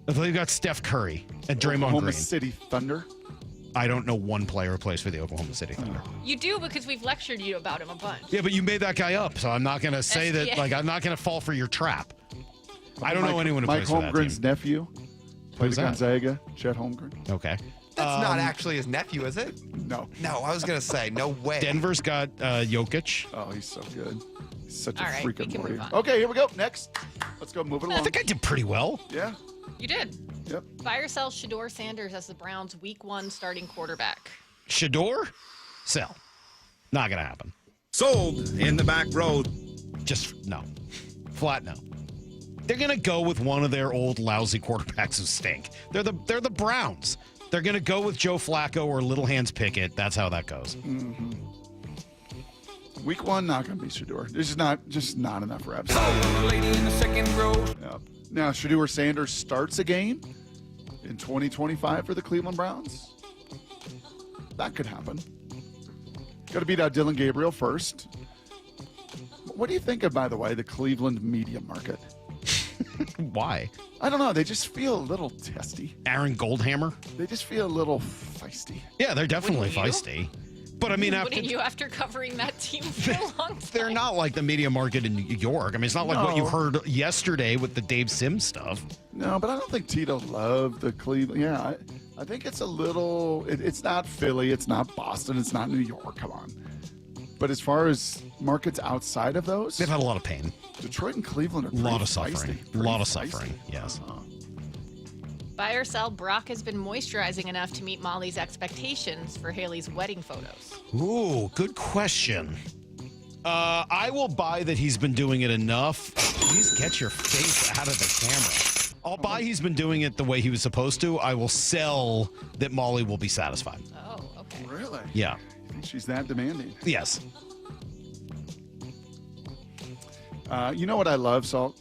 Speaker 2: They've got Steph Curry and Draymond
Speaker 12: Oklahoma
Speaker 2: Green.
Speaker 12: City Thunder.
Speaker 2: I don't know one player who plays for the Oklahoma City Thunder.
Speaker 7: You do because we've lectured you about him a bunch.
Speaker 2: Yeah, but you made that guy up, so I'm not going to say that,
Speaker 7: SGA.
Speaker 2: like, I'm not going to fall for your trap. I don't know anyone who
Speaker 12: Mike
Speaker 2: plays for that
Speaker 12: Holmgren's
Speaker 2: team.
Speaker 12: nephew. Played
Speaker 2: Who's
Speaker 12: at
Speaker 2: that?
Speaker 12: Gonzaga. Chet Holmgren.
Speaker 2: Okay.
Speaker 1: That's not actually his nephew, is it?
Speaker 12: No.
Speaker 1: No, I was going to say, no way.
Speaker 2: Denver's got Jokic.
Speaker 12: Oh, he's so good. He's such
Speaker 7: All
Speaker 12: a
Speaker 7: right, we
Speaker 12: freaking
Speaker 7: can move
Speaker 12: warrior.
Speaker 7: on.
Speaker 12: Okay, here we go. Next. Let's go move it along.
Speaker 2: I think I did pretty well.
Speaker 12: Yeah.
Speaker 7: You did.
Speaker 12: Yep.
Speaker 7: Buy or sell Shador Sanders as the Browns' Week 1 starting quarterback.
Speaker 2: Shador? Sell. Not going to happen.
Speaker 16: Sold in the back row.
Speaker 2: Just no. Flat no. They're going to go with one of their old lousy quarterbacks who stink. They're the Browns. They're going to go with Joe Flacco or Little Hands Pickett. That's how that goes.
Speaker 12: Mm-hmm. Week 1, not going to be Shador. There's just not enough reps.
Speaker 5: Lady in the second row.
Speaker 12: Yep. Now, Shador Sanders starts a game in 2025 for the Cleveland Browns. That could happen. Got to beat out Dylan Gabriel first. What do you think of, by the way, the Cleveland media market?
Speaker 2: Why?
Speaker 12: I don't know. They just feel a little testy.
Speaker 2: Aaron Goldhammer?
Speaker 12: They just feel a little feisty.
Speaker 2: Yeah, they're definitely
Speaker 7: Wouldn't you?
Speaker 2: feisty. But I mean,
Speaker 7: Wouldn't you after covering that team for a long time?
Speaker 2: they're not like the media market in New York. I mean, it's not like what you heard yesterday with the Dave Sims stuff.
Speaker 12: No, but I don't think Tito loved the Cleveland. Yeah, I think it's a little. It's not Philly. It's not Boston. It's not New York. Come on. But as far as markets outside of those,
Speaker 2: They've had a lot of pain.
Speaker 12: Detroit and Cleveland are
Speaker 2: A lot of
Speaker 12: pretty
Speaker 2: suffering.
Speaker 12: feisty,
Speaker 2: A lot of
Speaker 12: pretty feisty.
Speaker 2: suffering, yes.
Speaker 7: Buy or sell, Brock has been moisturizing enough to meet Molly's expectations for Haley's wedding photos.
Speaker 2: Ooh, good question. I will buy that he's been doing it enough. Please get your face out of the camera. I'll buy he's been doing it the way he was supposed to. I will sell that Molly will be satisfied.
Speaker 7: Oh, okay.
Speaker 12: Really?
Speaker 2: Yeah.
Speaker 12: You think she's that demanding?
Speaker 2: Yes.
Speaker 12: You know what I love, Salk?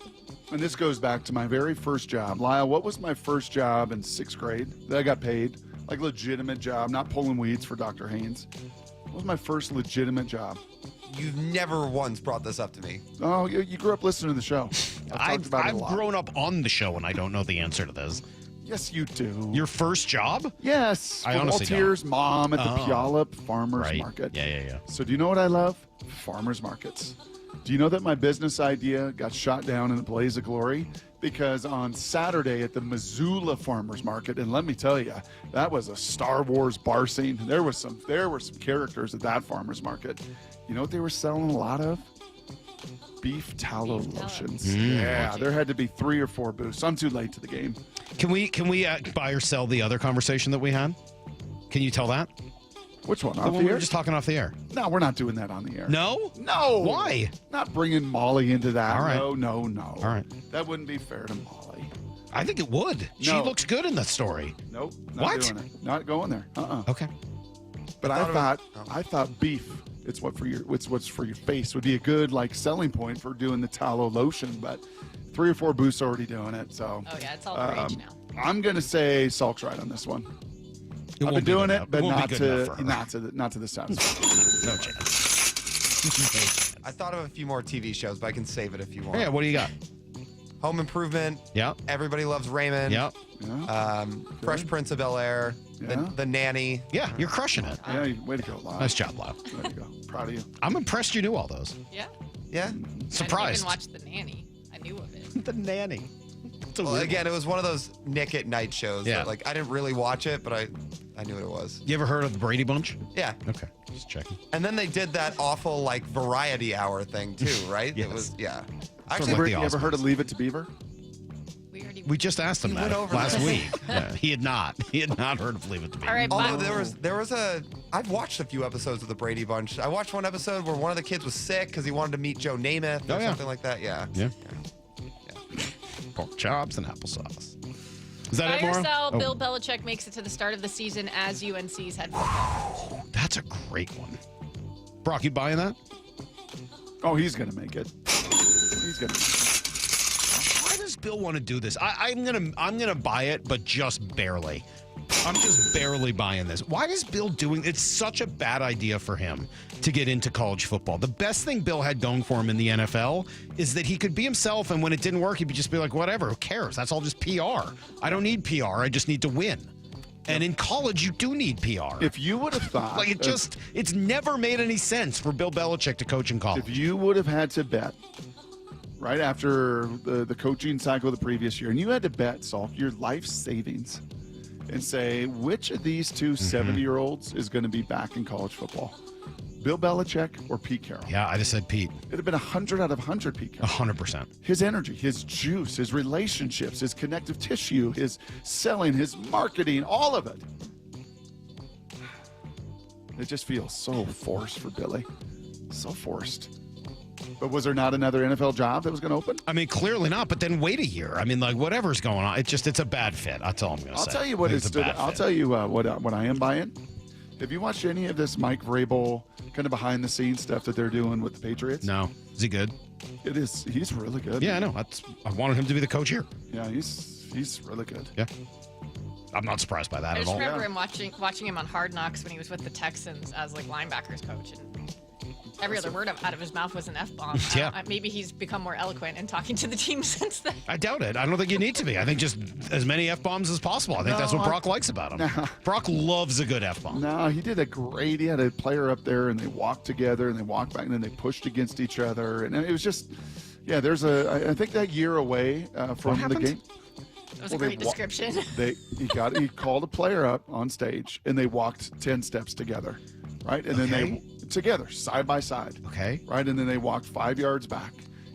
Speaker 12: And this goes back to my very first job. Lyle, what was my first job in 6th grade that I got paid? Like legitimate job, not pulling weeds for Dr. Haynes. What was my first legitimate job?
Speaker 1: You've never once brought this up to me.
Speaker 12: Oh, you grew up listening to the show. I've talked about it a
Speaker 2: I've
Speaker 12: lot.
Speaker 2: grown up on the show and I don't know the answer to this.
Speaker 12: Yes, you do.
Speaker 2: Your first job?
Speaker 12: Yes.
Speaker 2: I
Speaker 12: with
Speaker 2: honestly
Speaker 12: Altier's
Speaker 2: don't.
Speaker 12: mom at the
Speaker 2: Oh.
Speaker 12: Puyallup Farmers
Speaker 2: Right.
Speaker 12: Market.
Speaker 2: Yeah.
Speaker 12: So do you know what I love? Farmers markets. Do you know that my business idea got shot down in a blaze of glory? Because on Saturday at the Missoula Farmers Market, and let me tell you, that was a Star Wars bar scene. There were some characters at that farmers market. You know what they were selling a lot of? Beef tallow lotions. Yeah, there had to be 3 or 4 booths. I'm too late to the game.
Speaker 2: Can we buy or sell the other conversation that we had? Can you tell that?
Speaker 12: Which one?
Speaker 2: The
Speaker 12: Off
Speaker 2: one
Speaker 12: the
Speaker 2: we
Speaker 12: air?
Speaker 2: were just talking off the air.
Speaker 12: No, we're not doing that on the air.
Speaker 2: No?
Speaker 12: No.
Speaker 2: Why?
Speaker 12: Not bringing Molly into that.
Speaker 2: All right.
Speaker 12: No.
Speaker 2: All right.
Speaker 12: That wouldn't be fair to Molly.
Speaker 2: I think it would. She
Speaker 12: No.
Speaker 2: looks good in that story.
Speaker 12: Nope. Not
Speaker 2: What?
Speaker 12: doing it. Not going there.
Speaker 2: Okay.
Speaker 12: But I thought beef. It's what's for your face would be a good selling point for doing the tallow lotion. But 3 or 4 booths already doing it. So.
Speaker 7: Oh yeah, it's all the rage now.
Speaker 12: I'm gonna say Salk's right on this one.
Speaker 2: It
Speaker 12: I've
Speaker 2: won't
Speaker 12: been
Speaker 2: be
Speaker 12: doing
Speaker 2: good
Speaker 12: it,
Speaker 2: enough.
Speaker 12: but
Speaker 2: It won't be
Speaker 12: not
Speaker 2: good
Speaker 12: to
Speaker 2: enough for her.
Speaker 12: not to the satisfaction.
Speaker 2: No chance.
Speaker 1: I thought of a few more TV shows, but I can save it if you want.
Speaker 2: Yeah, what do you got?
Speaker 1: Home Improvement.
Speaker 2: Yeah.
Speaker 1: Everybody Loves Raymond.
Speaker 2: Yep.
Speaker 1: Fresh Prince of Bel-Air.
Speaker 12: Yeah.
Speaker 1: The Nanny.
Speaker 2: Yeah, you're crushing it.
Speaker 12: Yeah, way to go, Lyle.
Speaker 2: Nice job, Lau.
Speaker 12: Way to go. Proud of you.
Speaker 2: I'm impressed you knew all those.
Speaker 7: Yeah.
Speaker 1: Yeah.
Speaker 2: Surprised.
Speaker 7: I didn't even watch The Nanny. I knew of it.
Speaker 2: The Nanny.
Speaker 1: Well, again, it was one of those Nick at Night shows.
Speaker 2: Yeah.
Speaker 1: That, I didn't really watch it, but I knew what it was.
Speaker 2: You ever heard of the Brady Bunch?
Speaker 1: Yeah.
Speaker 2: Okay, just checking.
Speaker 1: And then they did that awful variety hour thing too, right?
Speaker 2: Yes.
Speaker 1: It was
Speaker 2: Sort
Speaker 1: Actually,
Speaker 2: of like
Speaker 12: You
Speaker 2: the
Speaker 12: ever heard of
Speaker 2: Osmonds.
Speaker 12: Leave It to Beaver?
Speaker 2: We just asked him
Speaker 1: You
Speaker 2: that
Speaker 1: went over
Speaker 2: last
Speaker 1: this.
Speaker 2: week. Yeah, he had not. He had not heard of Leave It to Beaver.
Speaker 7: All right,
Speaker 1: although
Speaker 7: bye.
Speaker 1: there was I've watched a few episodes of the Brady Bunch. I watched one episode where one of the kids was sick because he wanted to meet Joe Namath or
Speaker 2: Oh, yeah.
Speaker 1: something like that. Yeah.
Speaker 2: Yeah. Pork chops and applesauce. Is that
Speaker 7: Buy
Speaker 2: it,
Speaker 7: or
Speaker 2: Maura?
Speaker 7: sell,
Speaker 2: Oh,
Speaker 7: Bill Belichick makes it to the start of the season as UNC's head football coach.
Speaker 2: That's a great one. Brock, you buying that?
Speaker 12: Oh, he's gonna make it. He's gonna. Make it.
Speaker 2: Why does Bill want to do this? I'm gonna buy it, but just barely. I'm just barely buying this. Why is Bill doing? It's such a bad idea for him to get into college football. The best thing Bill had going for him in the NFL is that he could be himself, and when it didn't work, he'd just be like, "Whatever, who cares? That's all just PR. I don't need PR. I just need to win." And in college, you do need PR.
Speaker 12: If you would have thought,
Speaker 2: it's never made any sense for Bill Belichick to coach in college.
Speaker 12: if you would have had to bet right after the coaching cycle of the previous year, and you had to bet, Salk, your life savings, and say, which of these two 70-year-olds is going to be back in college football? Bill Belichick or Pete Carroll?
Speaker 2: Yeah, I just said Pete.
Speaker 12: It'd have been 100 out of 100 Pete Carroll.
Speaker 2: 100%.
Speaker 12: His energy, his juice, his relationships, his connective tissue, his selling, his marketing, all of it. It just feels so forced for Billy. So forced. But was there not another NFL job that was going to open?
Speaker 2: I mean, clearly not, but then wait a year. I mean, like, whatever's going on, it's a bad fit. That's all I'm going to say.
Speaker 12: I'll tell you what I'll tell you what I am buying. Have you watched any of this Mike Vrabel kind of behind the scenes stuff that they're doing with the Patriots?
Speaker 2: No. Is he good?
Speaker 12: It is. He's really good.
Speaker 2: Yeah, I know. I wanted him to be the coach here.
Speaker 12: Yeah, he's really good.
Speaker 2: Yeah. I'm not surprised by that
Speaker 7: I
Speaker 2: at
Speaker 7: just
Speaker 2: all.
Speaker 7: remember him watching him on Hard Knocks when he was with the Texans as like linebackers coach, and every other word out of his mouth was an F-bomb.
Speaker 2: Yeah.
Speaker 7: Maybe he's become more eloquent in talking to the team since then.
Speaker 2: I doubt it. I don't think you need to be. I think just as many F-bombs as possible. I think that's what Brock likes about him. Brock loves a good F-bomb.
Speaker 12: No, he did he had a player up there, and they walked together, and they walked back, and then they pushed against each other. And it was just, I think that year away from the game.
Speaker 7: That was a great description.
Speaker 12: He called a player up on stage, and they walked 10 steps together, right? And then they together, side by side.
Speaker 2: Okay.
Speaker 12: Right, and then they walked 5 yards back.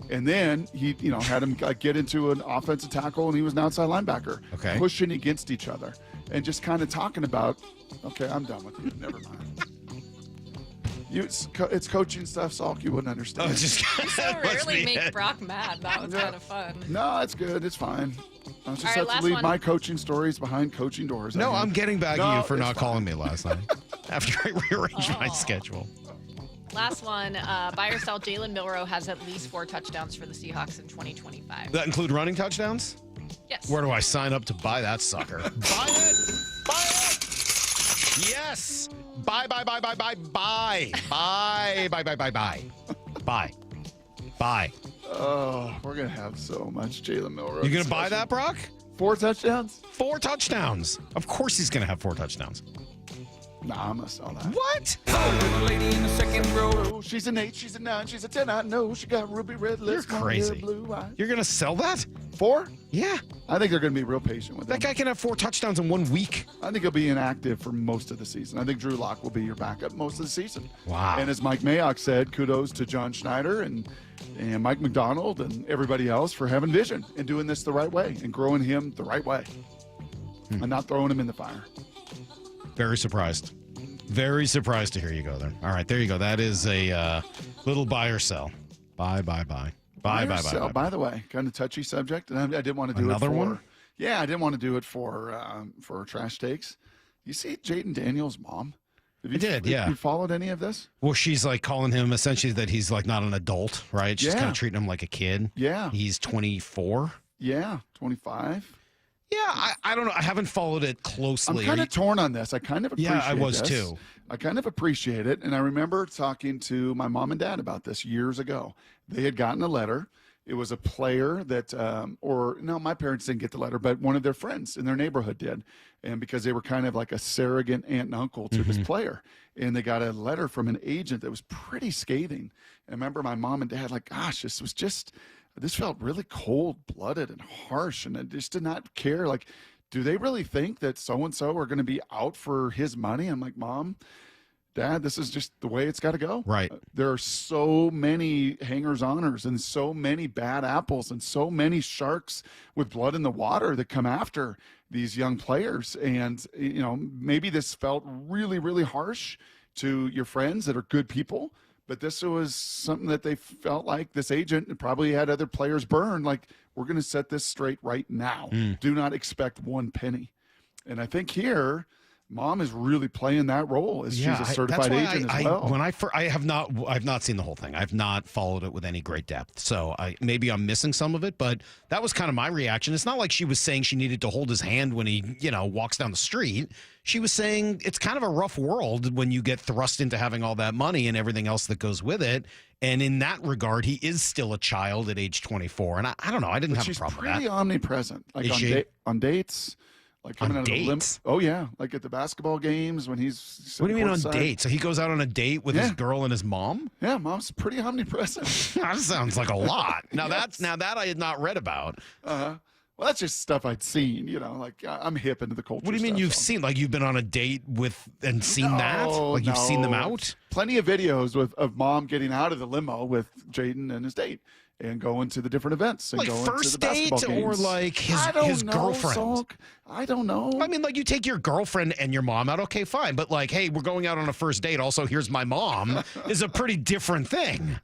Speaker 12: And then he, had him get into an offensive tackle, and he was an outside linebacker.
Speaker 2: Okay.
Speaker 12: Pushing against each other and just kind of talking about, okay, I'm done with you. Never mind. It's coaching stuff, Salk. You wouldn't understand.
Speaker 7: You so rarely make Brock mad. That was kind of fun.
Speaker 12: No, it's good. It's fine. I just
Speaker 7: All
Speaker 12: have
Speaker 7: right,
Speaker 12: to leave
Speaker 7: one.
Speaker 12: my coaching stories behind coaching doors.
Speaker 2: No, I'm getting back at you for not
Speaker 12: it's
Speaker 2: calling me last night after I rearranged my
Speaker 7: Oh.
Speaker 2: schedule.
Speaker 7: Last one, buy or sell. Jalen Milroe has at least 4 touchdowns for the Seahawks in 2025.
Speaker 2: Does that include running touchdowns?
Speaker 7: Yes.
Speaker 2: Where do I sign up to buy that sucker? Buy it! Buy it! Yes! Buy.
Speaker 12: Oh, we're going to have so much Jalen Milroe.
Speaker 2: You going to buy that, Brock?
Speaker 12: 4 touchdowns?
Speaker 2: 4 touchdowns. Of course he's going to have 4 touchdowns.
Speaker 12: Nah, I'm going to sell that.
Speaker 2: What?
Speaker 5: Lady in the second row.
Speaker 12: Oh, she's an 8, she's a 9, she's a 10. I know she got ruby red lips.
Speaker 2: You're crazy.
Speaker 12: Blue eyes.
Speaker 2: You're going to sell that?
Speaker 12: 4?
Speaker 2: Yeah.
Speaker 12: I think they're going to be real patient with
Speaker 2: That
Speaker 12: him.
Speaker 2: guy can have 4 touchdowns in 1 week.
Speaker 12: I think he'll be inactive for most of the season. I think Drew Lock will be your backup most of the season.
Speaker 2: Wow.
Speaker 12: And as Mike Mayock said, kudos to John Schneider and Mike McDonald and everybody else for having vision and doing this the right way and growing him the right way and not throwing him in the fire.
Speaker 2: Very surprised. Very surprised to hear you go there. All right, there you go. That is a little buy or sell. Buy. Buy.
Speaker 12: By the way, kind of touchy subject, and I didn't want to do
Speaker 2: Another
Speaker 12: it for.
Speaker 2: one?
Speaker 12: Yeah, I didn't want to do it for trash takes. You see Jaden Daniels' mom?
Speaker 2: I did, yeah.
Speaker 12: You followed any of this?
Speaker 2: Well, she's like calling him essentially that he's like not an adult, right? She's kind of treating him like a kid.
Speaker 12: Yeah.
Speaker 2: He's 24.
Speaker 12: Yeah, 25.
Speaker 2: Yeah, I don't know. I haven't followed it closely.
Speaker 12: I'm kind of torn on this. I kind of appreciate
Speaker 2: Yeah, I was
Speaker 12: this.
Speaker 2: too.
Speaker 12: I kind of appreciate it. And I remember talking to my mom and dad about this years ago. They had gotten a letter. It was a player that, my parents didn't get the letter, but one of their friends in their neighborhood did. And because they were kind of like a surrogate aunt and uncle to this player. And they got a letter from an agent that was pretty scathing. And I remember my mom and dad like, gosh, this felt really cold-blooded and harsh. And I just did not care. Like, do they really think that so-and-so are going to be out for his money? I'm like, Mom, Dad, this is just the way it's got to go.
Speaker 2: Right.
Speaker 12: There are so many hangers-oners and so many bad apples and so many sharks with blood in the water that come after these young players. And, maybe this felt really, really harsh to your friends that are good people. But this was something that they felt like this agent probably had other players burn. Like, we're going to set this straight right now. Do not expect 1 penny. And I think here, Mom is really playing that role as she's a certified agent as well.
Speaker 2: I've not seen the whole thing. I've not followed it with any great depth. So maybe I'm missing some of it, but that was kind of my reaction. It's not like she was saying she needed to hold his hand when he, walks down the street. She was saying it's kind of a rough world when you get thrust into having all that money and everything else that goes with it. And in that regard, he is still a child at age 24. And I don't know. I didn't have a problem with that.
Speaker 12: She's pretty omnipresent. Like on dates. Like coming out of the
Speaker 2: dates?
Speaker 12: Oh, yeah. Like at the basketball games when he's
Speaker 2: What do you mean
Speaker 12: courtside.
Speaker 2: on dates? So he goes out on a date with his girl and his mom?
Speaker 12: Yeah, Mom's pretty omnipresent.
Speaker 2: That sounds like a lot. Now that I had not read about.
Speaker 12: Uh-huh. Well, that's just stuff I'd seen, like I'm hip into the culture.
Speaker 2: What do you mean
Speaker 12: stuff,
Speaker 2: you've seen? Like you've been on a date with and seen that? Like you've seen them out?
Speaker 12: Plenty of videos of mom getting out of the limo with Jaden and his date and going to the different events and
Speaker 2: like
Speaker 12: going
Speaker 2: first
Speaker 12: to the basketball
Speaker 2: date
Speaker 12: games.
Speaker 2: or like his girlfriend?
Speaker 12: Salk. I don't know.
Speaker 2: I mean, like you take your girlfriend and your mom out, okay, fine. But like, hey, we're going out on a first date. Also, here's my mom is a pretty different thing.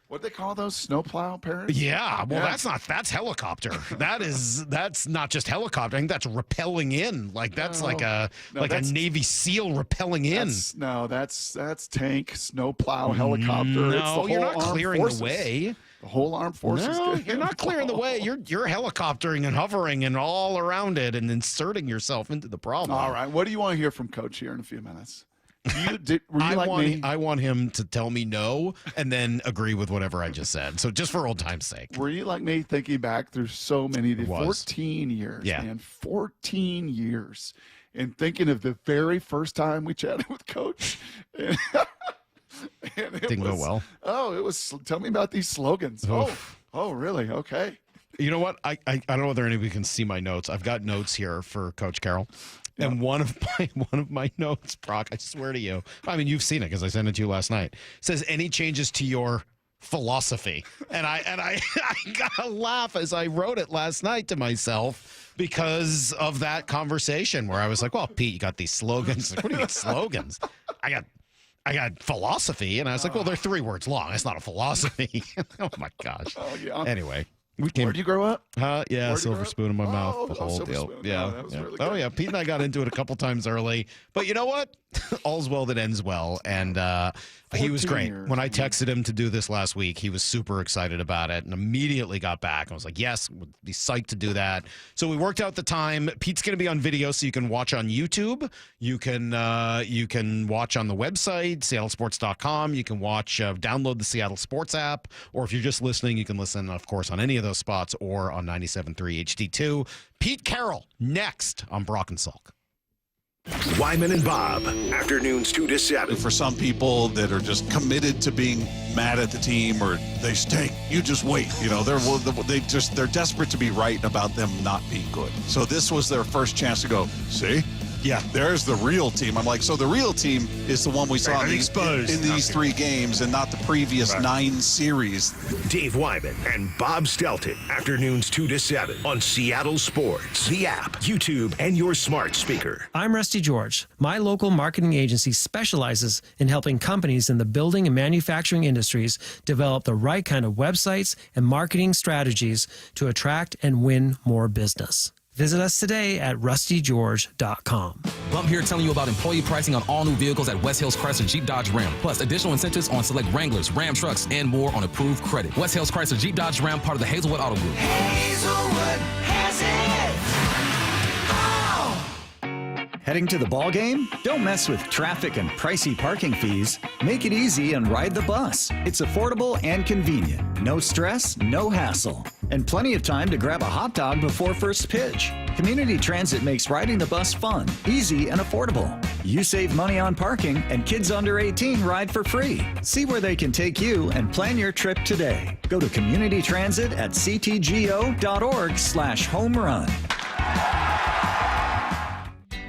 Speaker 12: What do they call those? Snowplow parents?
Speaker 2: Yeah, well, that's helicopter. That's not just helicopter. I think that's rappelling in. Like that's like a Navy SEAL rappelling in.
Speaker 12: That's tank, snowplow, helicopter.
Speaker 2: No, you're not clearing the way.
Speaker 12: The whole armed forces.
Speaker 2: No, you're not clearing the way. You're helicoptering and hovering and all around it and inserting yourself into the problem.
Speaker 12: All right, what do you want to hear from Coach here in a few minutes? Were you like me?
Speaker 2: I want him to tell me no and then agree with whatever I just said. So just for old time's sake.
Speaker 12: Were you like me thinking back through so many of the 14 years?
Speaker 2: Yeah.
Speaker 12: Man, 14 years. And thinking of the very first time we chatted with Coach. And it
Speaker 2: didn't go well.
Speaker 12: Oh, it was. Tell me about these slogans. Oh, really? Okay.
Speaker 2: You know what? I don't know whether anybody can see my notes. I've got notes here for Coach Carroll. And one of my notes, Brock, I swear to you, I mean, you've seen it because I sent it to you last night, says any changes to your philosophy. And I got a laugh as I wrote it last night to myself because of that conversation where I was like, well, Pete, you got these slogans. Like, what do you mean slogans? I got philosophy. And I was like, well, they're 3 words long. It's not a philosophy. Oh, my gosh.
Speaker 12: Oh, yeah.
Speaker 2: Anyway.
Speaker 12: Where'd you grow up?
Speaker 2: Yeah, silver spoon in my mouth. The whole deal.
Speaker 12: Spoon.
Speaker 2: Yeah.
Speaker 12: That was really
Speaker 2: Oh,
Speaker 12: good.
Speaker 2: yeah. Pete and I got into it a couple times early. But you know what? All's well that ends well. And he was
Speaker 12: 14
Speaker 2: great.
Speaker 12: years,
Speaker 2: When I texted him to do this last week, he was super excited about it and immediately got back. I was like, yes, would be psyched to do that. So we worked out the time. Pete's going to be on video, so you can watch on YouTube. You can watch on the website, seattlesports.com. You can watch, download the Seattle Sports app. Or if you're just listening, you can listen, of course, on any of those spots or on 97.3 HD2. Pete Carroll next on Brock and Salk.
Speaker 6: Wyman and Bob, afternoons 2 to 7.
Speaker 15: For some people that are just committed to being mad at the team or they stink, you just wait. They're desperate to be right about them not being good. So this was their first chance to go, see? Yeah, there's the real team. I'm like, so the real team is the one we saw in these 3 games and not the previous 9 series.
Speaker 6: Dave Wyman and Bob Stelton, afternoons 2 to 7 on Seattle Sports, the app, YouTube, and your smart speaker.
Speaker 17: I'm Rusty George. My local marketing agency specializes in helping companies in the building and manufacturing industries develop the right kind of websites and marketing strategies to attract and win more business. Visit us today at rustygeorge.com.
Speaker 18: Bump here telling you about employee pricing on all new vehicles at West Hills Chrysler Jeep Dodge Ram, plus additional incentives on select Wranglers, Ram trucks, and more on approved credit. West Hills Chrysler Jeep Dodge Ram, part of the Hazelwood Auto Group.
Speaker 19: Hazelwood has it.
Speaker 25: Heading to the ball game? Don't mess with traffic and pricey parking fees. Make it easy and ride the bus. It's affordable and convenient. No stress, no hassle. And plenty of time to grab a hot dog before first pitch. Community Transit makes riding the bus fun, easy, and affordable. You save money on parking, and kids under 18 ride for free. See where they can take you and plan your trip today. Go to Community Transit at ctgo.org/home run.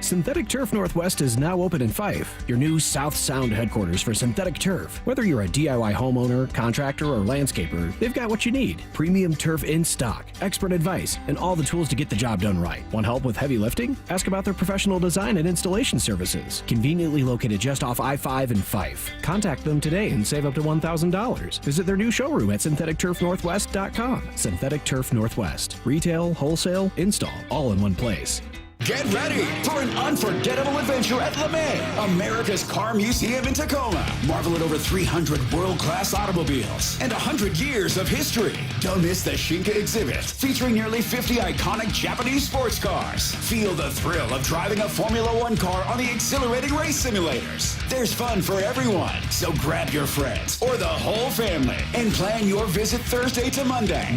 Speaker 19: Synthetic Turf Northwest is now open in Fife, your new South Sound headquarters for synthetic turf. Whether you're a DIY homeowner, contractor, or landscaper, they've got what you need. Premium turf in stock, expert advice, and all the tools to get the job done right. Want help with heavy lifting? Ask about their professional design and installation services. Conveniently located just off I-5 in Fife. Contact them today and save up to $1,000. Visit their new showroom at syntheticturfnorthwest.com. Synthetic Turf Northwest. Retail, wholesale, install, all in one place.
Speaker 20: Get ready for an unforgettable adventure at LeMay, America's car museum in Tacoma. Marvel at over 300 world-class automobiles and 100 years of history. Don't miss the Shinka exhibit, featuring nearly 50 iconic Japanese sports cars. Feel the thrill of driving a Formula One car on the exhilarating race simulators. There's fun for everyone, so grab your friends or the whole family and plan your visit Thursday to Monday.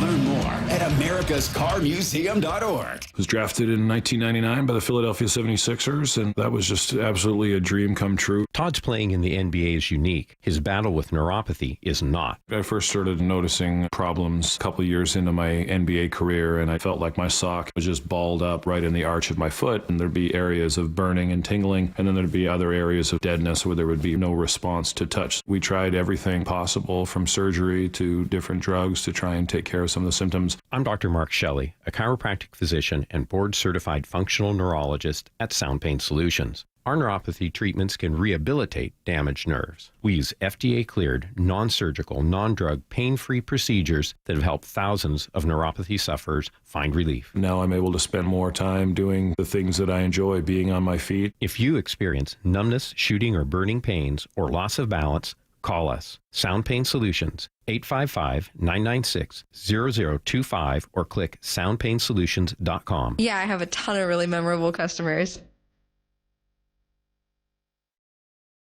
Speaker 20: Learn more at AmericasCarMuseum.org.
Speaker 3: Was drafted in 1999 by the Philadelphia 76ers, and that was just absolutely a dream come true.
Speaker 4: Todd's playing in the NBA is unique. His battle with neuropathy is not.
Speaker 3: I first started noticing problems a couple of years into my NBA career, and I felt like my sock was just balled up right in the arch of my foot, and there'd be areas of burning and tingling, and then there'd be other areas of deadness where there would be no response to touch. We tried everything possible, from surgery to different drugs, to try and take care of some of the symptoms.
Speaker 4: I'm Dr. Mark Shelley, a chiropractic physician and board-certified functional neurologist at Sound Pain Solutions. Our neuropathy treatments can rehabilitate damaged nerves. We use FDA-cleared, non-surgical, non-drug, pain-free procedures that have helped thousands of neuropathy sufferers find relief.
Speaker 3: Now I'm able to spend more time doing the things that I enjoy, being on my feet.
Speaker 4: If you experience numbness, shooting, or burning pains, or loss of balance, call us. Sound Pain Solutions, 855-996-0025, or click soundpainsolutions.com.
Speaker 8: Yeah, I have a ton of really memorable customers.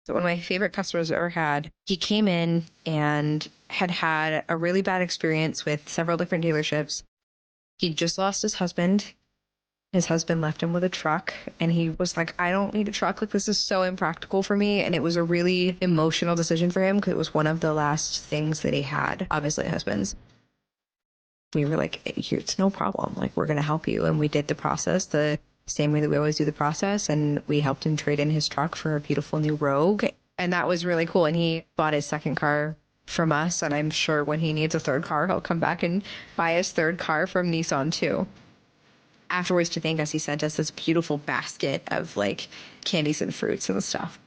Speaker 8: So one of my favorite customers I've ever had, he came in and had a really bad experience with several different dealerships. He just lost his husband. His husband left him with a truck, and he was like, I don't need a truck. Like, this is so impractical for me. And it was a really emotional decision for him because it was one of the last things that he had, obviously husbands. We were like, it's no problem. Like, we're going to help you. And we did the process the same way that we always do the process. And we helped him trade in his truck for a beautiful new Rogue. And that was really cool. And he bought his second car from us. And I'm sure when he needs a third car, he'll come back and buy his third car from Nissan too. Afterwards, to thank us, he sent us this beautiful basket of like candies and fruits and stuff.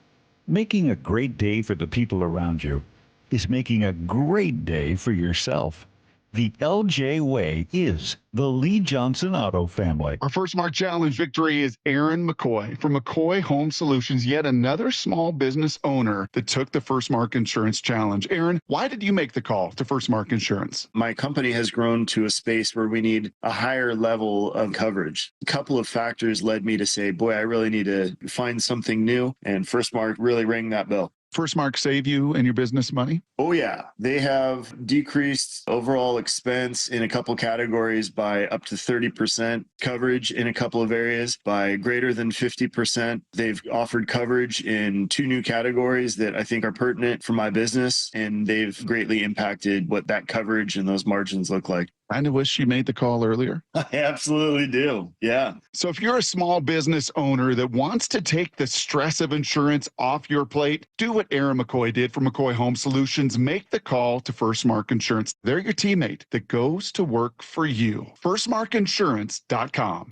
Speaker 9: Making a great day for the people around you is making a great day for yourself. The LJ way is the Lee Johnson Auto family.
Speaker 22: Our first Mark Challenge victory is Aaron McCoy from McCoy Home Solutions, yet another small business owner that took the First Mark Insurance Challenge. Aaron, why did you make the call to First Mark Insurance?
Speaker 23: My company has grown to a space where we need a higher level of coverage. A couple of factors led me to say, boy, I really need to find something new. And First Mark really rang that bell.
Speaker 22: First Mark save you and your business money?
Speaker 23: Oh, yeah. They have decreased overall expense in a couple categories by up to 30%, coverage in a couple of areas by greater than 50%. They've offered coverage in 2 new categories that I think are pertinent for my business, and they've greatly impacted what that coverage and those margins look like.
Speaker 22: Kind of wish you made the call earlier.
Speaker 23: I absolutely do. Yeah.
Speaker 22: So if you're a small business owner that wants to take the stress of insurance off your plate, do what Aaron McCoy did for McCoy Home Solutions. Make the call to First Mark Insurance. They're your teammate that goes to work for you. FirstMarkInsurance.com.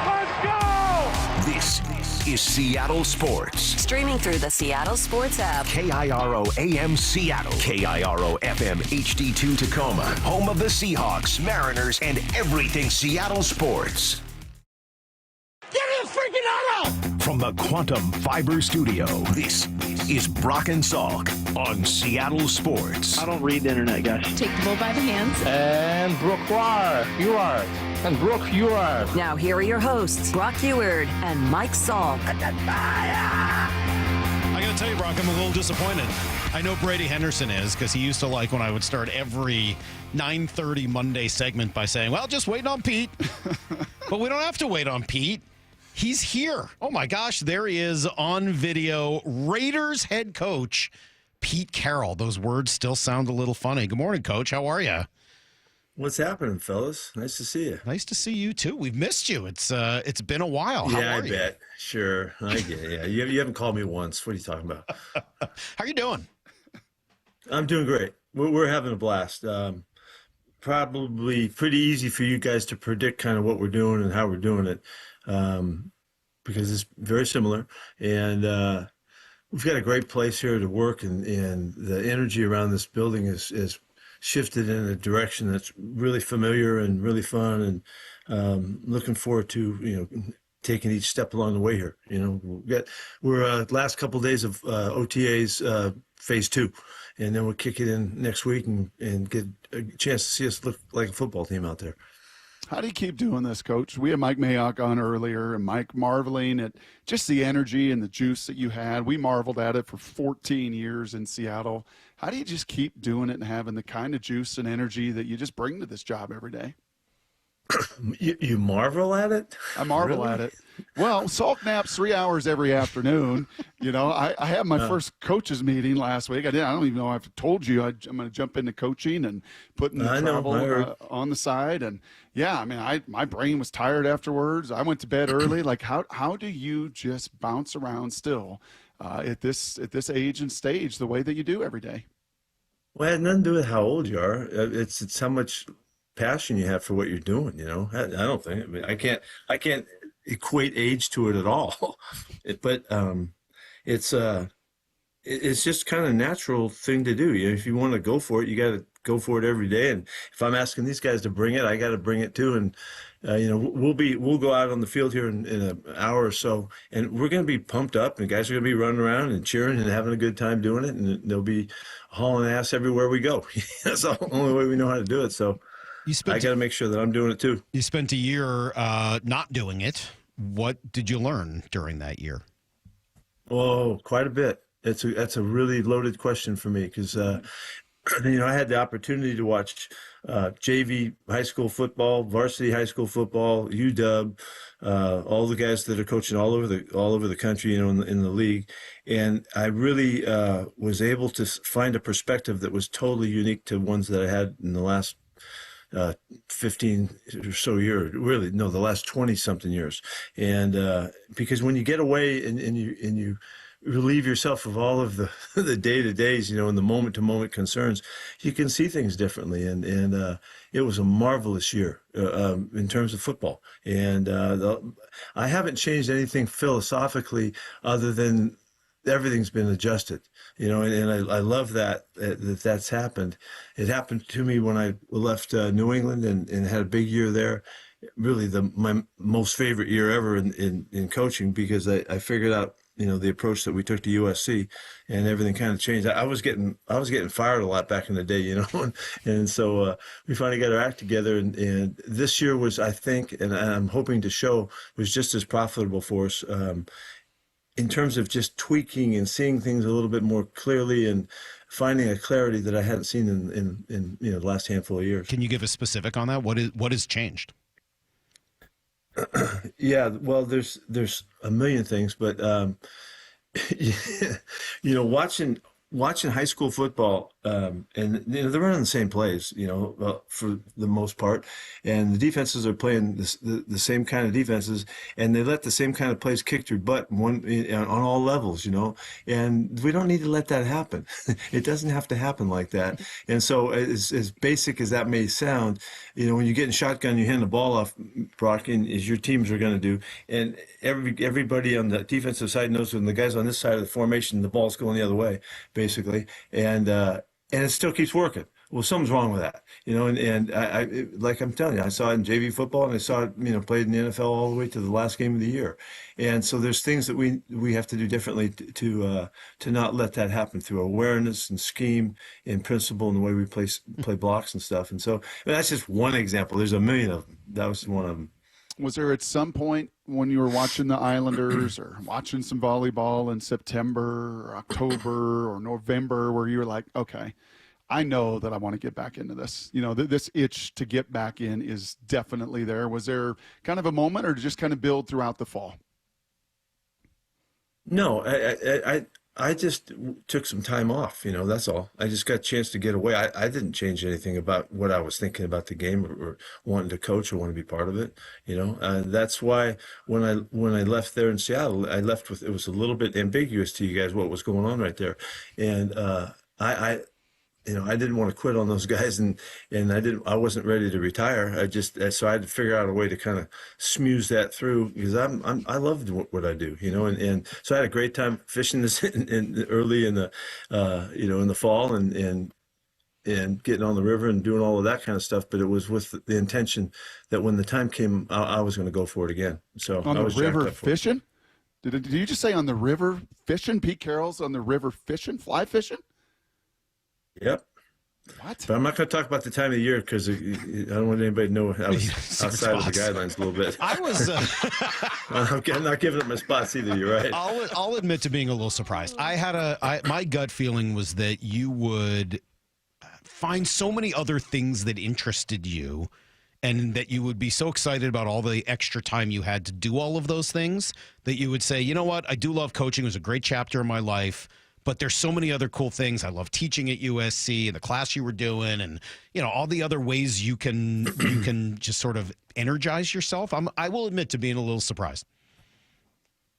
Speaker 6: Let's go! This is Seattle Sports.
Speaker 21: Streaming through the Seattle Sports app.
Speaker 6: KIRO AM Seattle. KIRO FM HD2 Tacoma. Home of the Seahawks, Mariners, and everything Seattle sports.
Speaker 20: Get his freaking auto!
Speaker 6: From the Quantum Fiber Studio, this is Brock and Salk on Seattle Sports.
Speaker 24: I don't read the internet, guys.
Speaker 8: Take the bull by the hands.
Speaker 24: And Brooke, you are. And Brooke, you are.
Speaker 21: Now here are your hosts, Brock Heward and Mike Salk.
Speaker 2: I got to tell you, Brock, I'm a little disappointed. I know Brady Henderson is, because he used to like when I would start every 9:30 Monday segment by saying, well, just waiting on Pete. But we don't have to wait on Pete. He's here. Oh, my gosh. There he is on video. Raiders head coach Pete Carroll. Those words still sound a little funny. Good morning, Coach. How are you?
Speaker 28: What's happening, fellas? Nice to see you.
Speaker 2: Nice to see you, too. We've missed you. It's been a while. How
Speaker 28: yeah,
Speaker 2: are
Speaker 28: I
Speaker 2: you?
Speaker 28: bet. Sure. I get it. Yeah. You haven't called me once. What are you talking about?
Speaker 2: How are you doing?
Speaker 28: I'm doing great. We're having a blast. Probably pretty easy for you guys to predict kind of what we're doing and how we're doing it. Because it's very similar, and we've got a great place here to work, and the energy around this building is shifted in a direction that's really familiar and really fun, and looking forward to taking each step along the way here. We're last couple of days of OTAs phase 2, and then we'll kick it in next week and get a chance to see us look like a football team out there.
Speaker 22: How do you keep doing this, Coach? We had Mike Mayock on earlier, and Mike marveling at just the energy and the juice that you had. We marveled at it for 14 years in Seattle. How do you just keep doing it and having the kind of juice and energy that you just bring to this job every day?
Speaker 28: You marvel at it?
Speaker 12: I marvel at it. Well, Salk naps 3 hours every afternoon. I had my first coaches meeting last week. I don't even know if I've told you. I'm going to jump into coaching and putting the travel on the side. And yeah, I mean, my brain was tired afterwards. I went to bed early. Like, how do you just bounce around still at this age and stage the way that you do every day?
Speaker 28: Well, it had nothing to do with how old you are. It's how much passion you have for what you're doing. I don't think. I mean, I can't equate age to it at all. But it's just kind of a natural thing to do. If you want to go for it, you got to go for it every day. And if I'm asking these guys to bring it, I got to bring it too. And we'll go out on the field here in an hour or so, and we're going to be pumped up, and guys are going to be running around and cheering and having a good time doing it, and they'll be hauling ass everywhere we go. That's the only way we know how to do it. So I got to make sure that I'm doing it too.
Speaker 2: You spent a year not doing it. What did you learn during that year?
Speaker 28: Oh, quite a bit. That's a really loaded question for me because I had the opportunity to watch JV high school football, varsity high school football, UW, all the guys that are coaching all over the country, in the league, and I really was able to find a perspective that was totally unique to ones that I had in the last 15 or so years, really, no, the last 20 something years. And because when you get away and you relieve yourself of all of the day-to-days, and the moment-to-moment concerns, you can see things differently. And it was a marvelous year in terms of football. And I haven't changed anything philosophically other than everything's been adjusted, and I love that's happened. It happened to me when I left New England and had a big year there. Really my most favorite year ever in coaching, because I figured out, the approach that we took to USC, and everything kind of changed. I was getting fired a lot back in the day, and so we finally got our act together, and this year was, I think, and I'm hoping to show, was just as profitable for us, in terms of just tweaking and seeing things a little bit more clearly and finding a clarity that I hadn't seen in the last handful of years.
Speaker 2: Can you give a specific on that? What has changed?
Speaker 28: Yeah, well, there's a million things, but watching high school football, and they're running the same plays, for the most part, and the defenses are playing the same kind of defenses, and they let the same kind of plays kick your butt on all levels, and we don't need to let that happen. It doesn't have to happen like that. And so, as basic as that may sound, when you get in shotgun, you hand the ball off, Brock, and as your teams are going to do, and everybody on the defensive side knows when the guys on this side of the formation, the ball's going the other way, basically, and it still keeps working. Well, something's wrong with that, and I like I'm telling you, I saw it in JV football, and I saw it, played in the NFL all the way to the last game of the year. And so there's things that we have to do differently to not let that happen through awareness and scheme and principle and the way we play blocks and stuff. And so that's just one example. There's a million of them. That was one of them.
Speaker 12: Was there at some point when you were watching the Islanders or watching some volleyball in September or October or November where you were like, okay, I know that I want to get back into this? This itch to get back in is definitely there. Was there kind of a moment, or just kind of build throughout the fall?
Speaker 28: No, I just took some time off, that's all. I just got a chance to get away. I didn't change anything about what I was thinking about the game or wanting to coach or want to be part of it, that's why when I left there in Seattle, I left with, it was a little bit ambiguous to you guys what was going on right there. And I didn't want to quit on those guys, and I wasn't ready to retire. So I had to figure out a way to kind of smooth that through, because I loved what I do, and so I had a great time fishing this early in the in the fall and getting on the river and doing all of that kind of stuff. But it was with the intention that when the time came, I was going to go for it again. So
Speaker 12: on
Speaker 28: I was
Speaker 12: the river
Speaker 28: jacked up for it.
Speaker 12: fishing. Did you just say on the river fishing? Pete Carroll's on the river fishing, fly fishing?
Speaker 28: Yep.
Speaker 12: What?
Speaker 28: But I'm not going to talk about the time of the year, because I don't want anybody to know I was outside of the guidelines a little bit.
Speaker 2: I was.
Speaker 28: I'm not giving up my spots either. You're right.
Speaker 2: I'll admit to being a little surprised. My gut feeling was that you would find so many other things that interested you and that you would be so excited about all the extra time you had to do all of those things that you would say, you know what, I do love coaching. It was a great chapter in my life, but there's so many other cool things. I love teaching at USC and the class you were doing, and all the other ways you can just sort of energize yourself. I will admit to being a little surprised.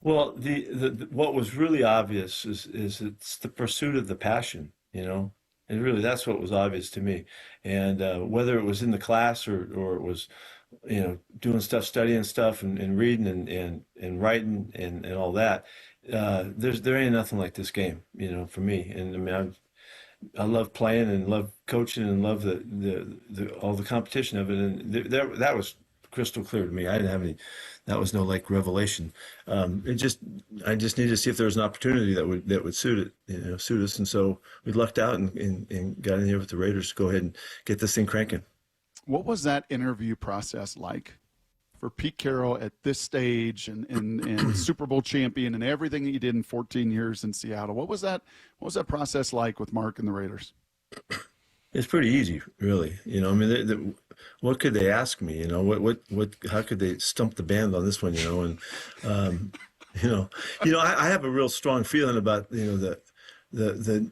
Speaker 28: Well, the what was really obvious is it's the pursuit of the passion, and really that's what was obvious to me. And whether it was in the class or it was, doing stuff, studying stuff, and reading and writing and all that, there ain't nothing like this game, for me. And I mean, I love playing and love coaching and love the all the competition of it, and that was crystal clear to me. I didn't have any. That was no like revelation. I just needed to see if there was an opportunity that would suit it, suit us. And so we lucked out and got in here with the Raiders to go ahead and get this thing cranking.
Speaker 12: What was that interview process like for Pete Carroll at this stage and Super Bowl champion and everything that you did in 14 years in Seattle? What was that process like with Mark and the Raiders?
Speaker 28: It's pretty easy, really. I mean, what could they ask me? How could they stump the band on this one? And I have a real strong feeling about the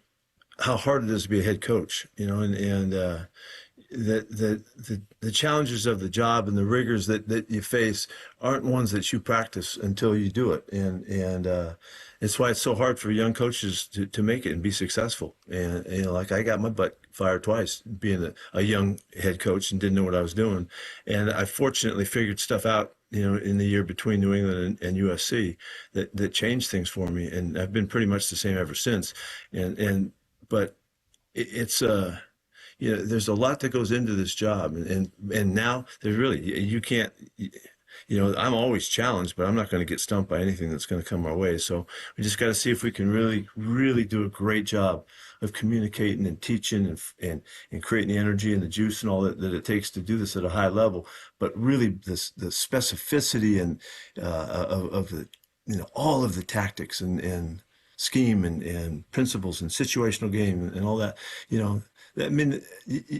Speaker 28: how hard it is to be a head coach. And the challenges of the job and the rigors that you face aren't ones that you practice until you do it. And it's why it's so hard for young coaches to make it and be successful. And like I got my butt fired twice being a young head coach and didn't know what I was doing. And I fortunately figured stuff out, in the year between New England and USC that changed things for me. And I've been pretty much the same ever since. But it's there's a lot that goes into this job, and now there's really, you can't, I'm always challenged, but I'm not going to get stumped by anything that's going to come our way. So we just got to see if we can really, really do a great job of communicating and teaching and creating the energy and the juice and all that it takes to do this at a high level. But really, the specificity and of the all of the tactics and scheme and principles and situational game and all that, I mean,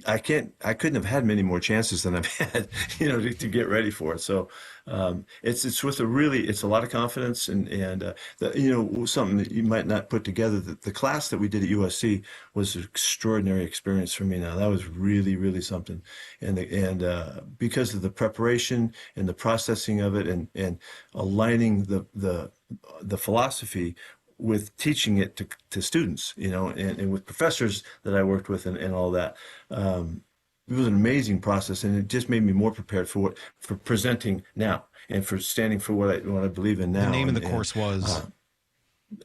Speaker 28: I couldn't have had many more chances than I've had, to get ready for it. So it's with it's a lot of confidence and something that you might not put together. The class that we did at USC was an extraordinary experience for me. Now that was really, really something, and because of the preparation and the processing of it and aligning the philosophy with teaching it to students, and with professors that I worked with and all that. It was an amazing process, and it just made me more prepared for presenting now and for standing for what I believe in now.
Speaker 2: The name of the course was?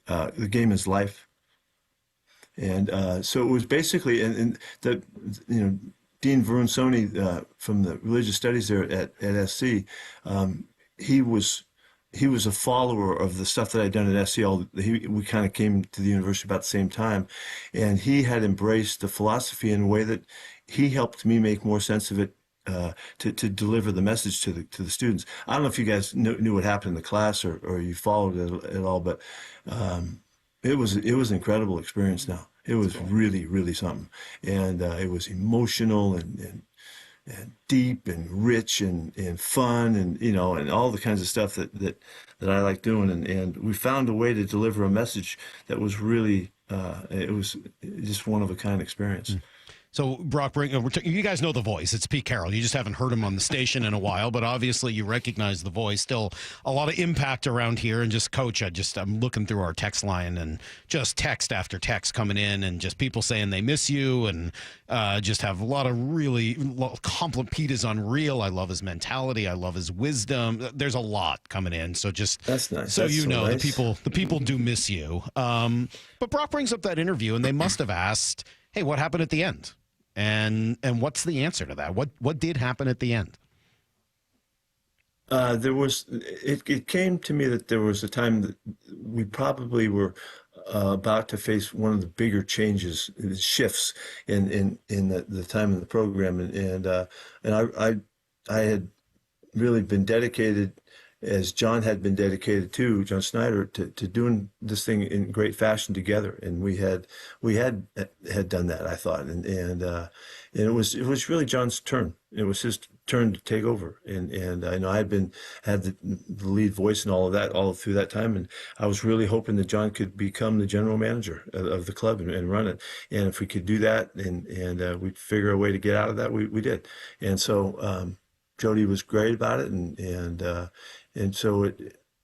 Speaker 28: The Game is Life. And so it was basically, and Dean Veronsoni from the religious studies there at SC, he was a follower of the stuff that I'd done at SC. We kind of came to the university about the same time, and he had embraced the philosophy in a way that he helped me make more sense of it to deliver the message to the students. I don't know if you guys knew what happened in the class or you followed it at all, but it was an incredible experience. Now it was really, really something, and it was emotional and deep and rich and fun and all the kinds of stuff that I like doing, and we found a way to deliver a message that was really it was just one of a kind experience.
Speaker 2: So, Brock, you guys know the voice. It's Pete Carroll. You just haven't heard him on the station in a while, but obviously you recognize the voice. Still a lot of impact around here. And just, Coach, I'm looking through our text line and just text after text coming in and just people saying they miss you and just have a lot of really compliment. Pete is unreal. I love his mentality. I love his wisdom. There's a lot coming in. So just
Speaker 28: that's nice.
Speaker 2: So
Speaker 28: that's
Speaker 2: you
Speaker 28: so
Speaker 2: know,
Speaker 28: nice.
Speaker 2: the people do miss you. But Brock brings up that interview, and they must have asked, hey, what happened at the end? And what's the answer to that? What did happen at the end?
Speaker 28: It came to me that there was a time that we probably were about to face one of the bigger changes, shifts in the time of the program, and I had really been dedicated as John had been dedicated to, John Snyder, to doing this thing in great fashion together. And we had done that, I thought. And it was really John's turn. It was his turn to take over. And I know I had the lead voice and all of that all through that time. And I was really hoping that John could become the general manager of the club and run it. And if we could do that and we'd figure a way to get out of that, we did. And so Jody was great about it. And so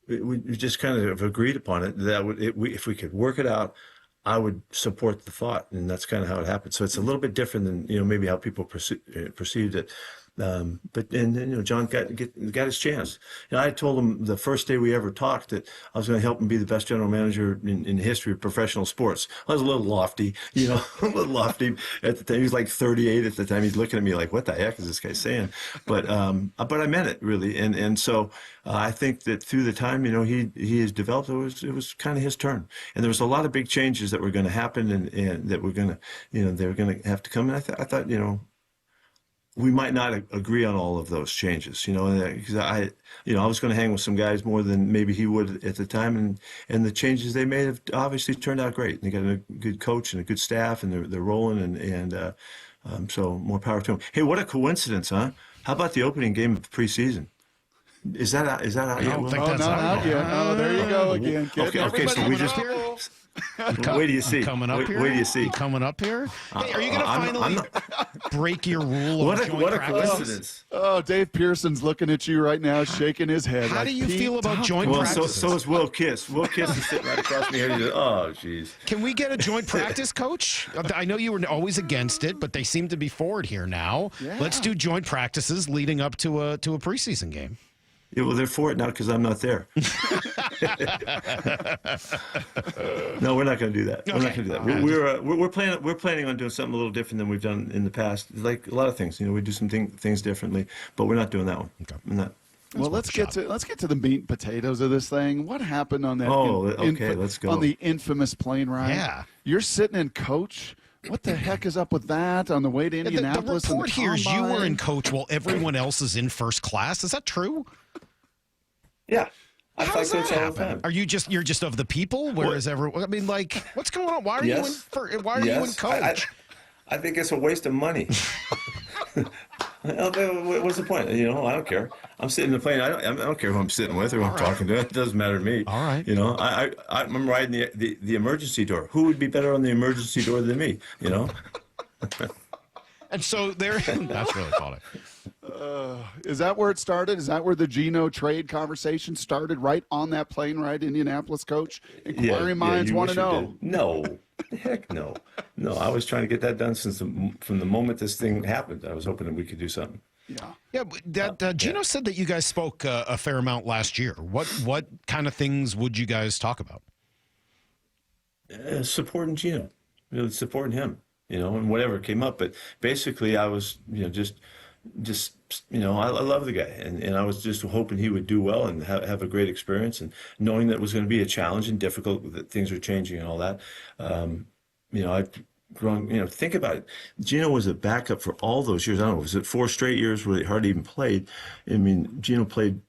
Speaker 28: we just kind of agreed upon it that if we could work it out, I would support the thought, and that's kind of how it happened. So it's a little bit different than maybe how people perceived it. But John got his chance. I told him the first day we ever talked that I was going to help him be the best general manager in the history of professional sports. I was a little lofty, a little lofty at the time. He was like 38 at the time. He's looking at me like, "What the heck is this guy saying?" But I meant it really, and so I think that through the time he has developed, it was kind of his turn, and there was a lot of big changes that were going to happen, and that were going to they were going to have to come. And I thought we might not agree on all of those changes, because I was going to hang with some guys more than maybe he would at the time, and the changes they made have obviously turned out great. They got a good coach and a good staff, and they're rolling, and so more power to them. Hey, what a coincidence, huh? How about the opening game of the preseason? Is that out yet?
Speaker 12: I don't think that's out yet. Oh, there you go again.
Speaker 28: Okay, so we just. Wait do you see?
Speaker 2: Coming up here?
Speaker 28: Wait do you see?
Speaker 2: Coming up here? Hey, are you going to finally break your rule of joint
Speaker 28: What a
Speaker 2: practice?
Speaker 28: coincidence.
Speaker 12: Oh, Dave Pearson's looking at you right now, shaking his head.
Speaker 2: How do you feel about joint practices?
Speaker 28: So is Will Kiss. Will Kiss is sitting right across me here. He goes, "Oh, jeez."
Speaker 2: Can we get a joint practice, Coach? I know you were always against it, but they seem to be forward here now.
Speaker 12: Yeah.
Speaker 2: Let's do joint practices leading up to a preseason game.
Speaker 28: Yeah, well, they're for it now because I'm not there. No, we're not going to do that. We're not going to do that. We're planning on doing something a little different than we've done in the past. Like a lot of things, we do some things differently, but we're not doing that one.
Speaker 2: Okay.
Speaker 28: We're not.
Speaker 12: Well, let's get to the meat and potatoes of this thing. What happened on that?
Speaker 28: Let's go.
Speaker 12: On the infamous plane ride.
Speaker 2: Yeah.
Speaker 12: You're sitting in coach. What the heck is up with that on the way to Indianapolis?
Speaker 2: The report here is you were in coach while everyone else is in first class. Is that true?
Speaker 28: Yeah.
Speaker 2: How does that happen? Are you're just of the people? Whereas everyone, I mean, like, what's going on? Why are you in coach?
Speaker 28: I think it's a waste of money. What's the point? I don't care. I'm sitting in the plane. I don't care who I'm sitting with or who I'm talking to. It doesn't matter to me.
Speaker 2: All right.
Speaker 28: I remember riding the emergency door. Who would be better on the emergency door than me?
Speaker 2: And so that's really funny.
Speaker 12: Is that where it started? Is that where the Geno trade conversation started? Right on that plane ride, Indianapolis, Coach? Inquiring minds want to know.
Speaker 28: No. Heck no. No, I was trying to get that done from the moment this thing happened. I was hoping that we could do something.
Speaker 2: Yeah. Geno said that you guys spoke a fair amount last year. What kind of things would you guys talk about?
Speaker 28: Supporting Geno, supporting him, and whatever came up. But basically, I was, just I love the guy, and I was just hoping he would do well and have a great experience, and knowing that it was going to be a challenge and difficult, that things are changing and all that. I've grown. Think about it. Geno was a backup for all those years. I don't know, was it 4 straight years where he hardly even played? I mean, Geno played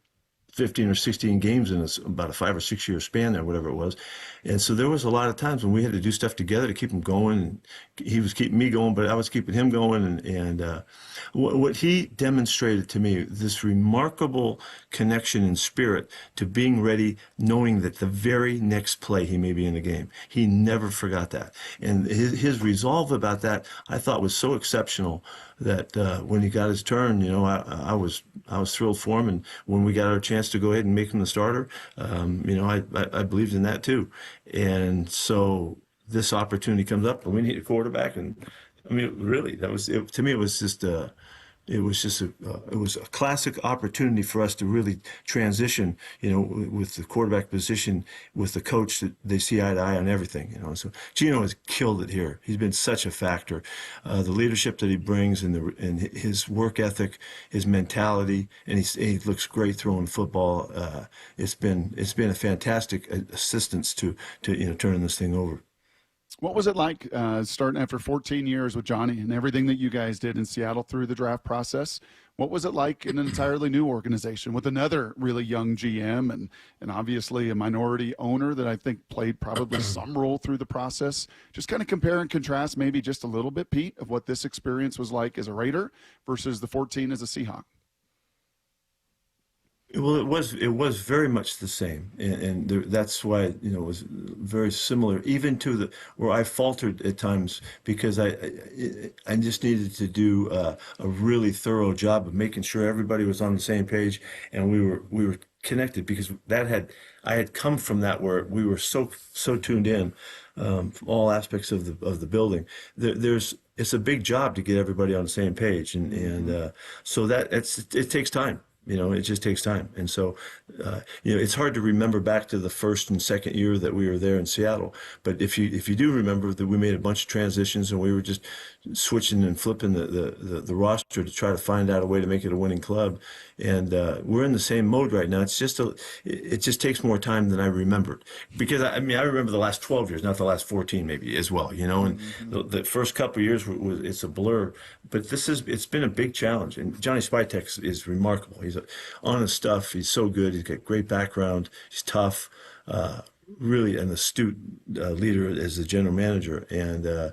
Speaker 28: 15 or 16 games in about a 5 or 6 year span there, whatever it was. And so there was a lot of times when we had to do stuff together to keep him going. And he was keeping me going, but I was keeping him going. And what he demonstrated to me, this remarkable connection and spirit to being ready, knowing that the very next play he may be in the game. He never forgot that. And his resolve about that, I thought, was so exceptional that when he got his turn, I was thrilled for him. And when we got our chance to go ahead and make him the starter, I believed in that too. And so this opportunity comes up, and we need a quarterback. And I mean, really, to me, it was just it was a classic opportunity for us to really transition, with the quarterback position, with the coach that they see eye to eye on everything, So Geno has killed it here. He's been such a factor. The leadership that he brings and his work ethic, his mentality, and he looks great throwing football. It's been a fantastic assistance to turning this thing over.
Speaker 12: What was it like starting after 14 years with Johnny and everything that you guys did in Seattle through the draft process? What was it like in an entirely new organization with another really young GM and obviously a minority owner that I think played probably some role through the process? Just kind of compare and contrast maybe just a little bit, Pete, of what this experience was like as a Raider versus the 14 as a Seahawk.
Speaker 28: Well, it was very much the same, and that's why it was very similar, even to where I faltered at times because I just needed to do a really thorough job of making sure everybody was on the same page and we were connected, because I had come from that where we were so tuned in, from all aspects of the building. It's a big job to get everybody on the same page, and so that it takes time. It just takes time. And so, it's hard to remember back to the first and second year that we were there in Seattle. But if you do remember that we made a bunch of transitions and we were just switching and flipping the roster to try to find out a way to make it a winning club. And we're in the same mode right now. It's just it just takes more time than I remembered, because I remember the last 12 years, not the last 14 maybe as well, and the first couple of years it's a blur, but it's been a big challenge. And Johnny Spytek is remarkable. He's on his stuff. He's so good. He's got great background. He's tough, really an astute leader as the general manager. And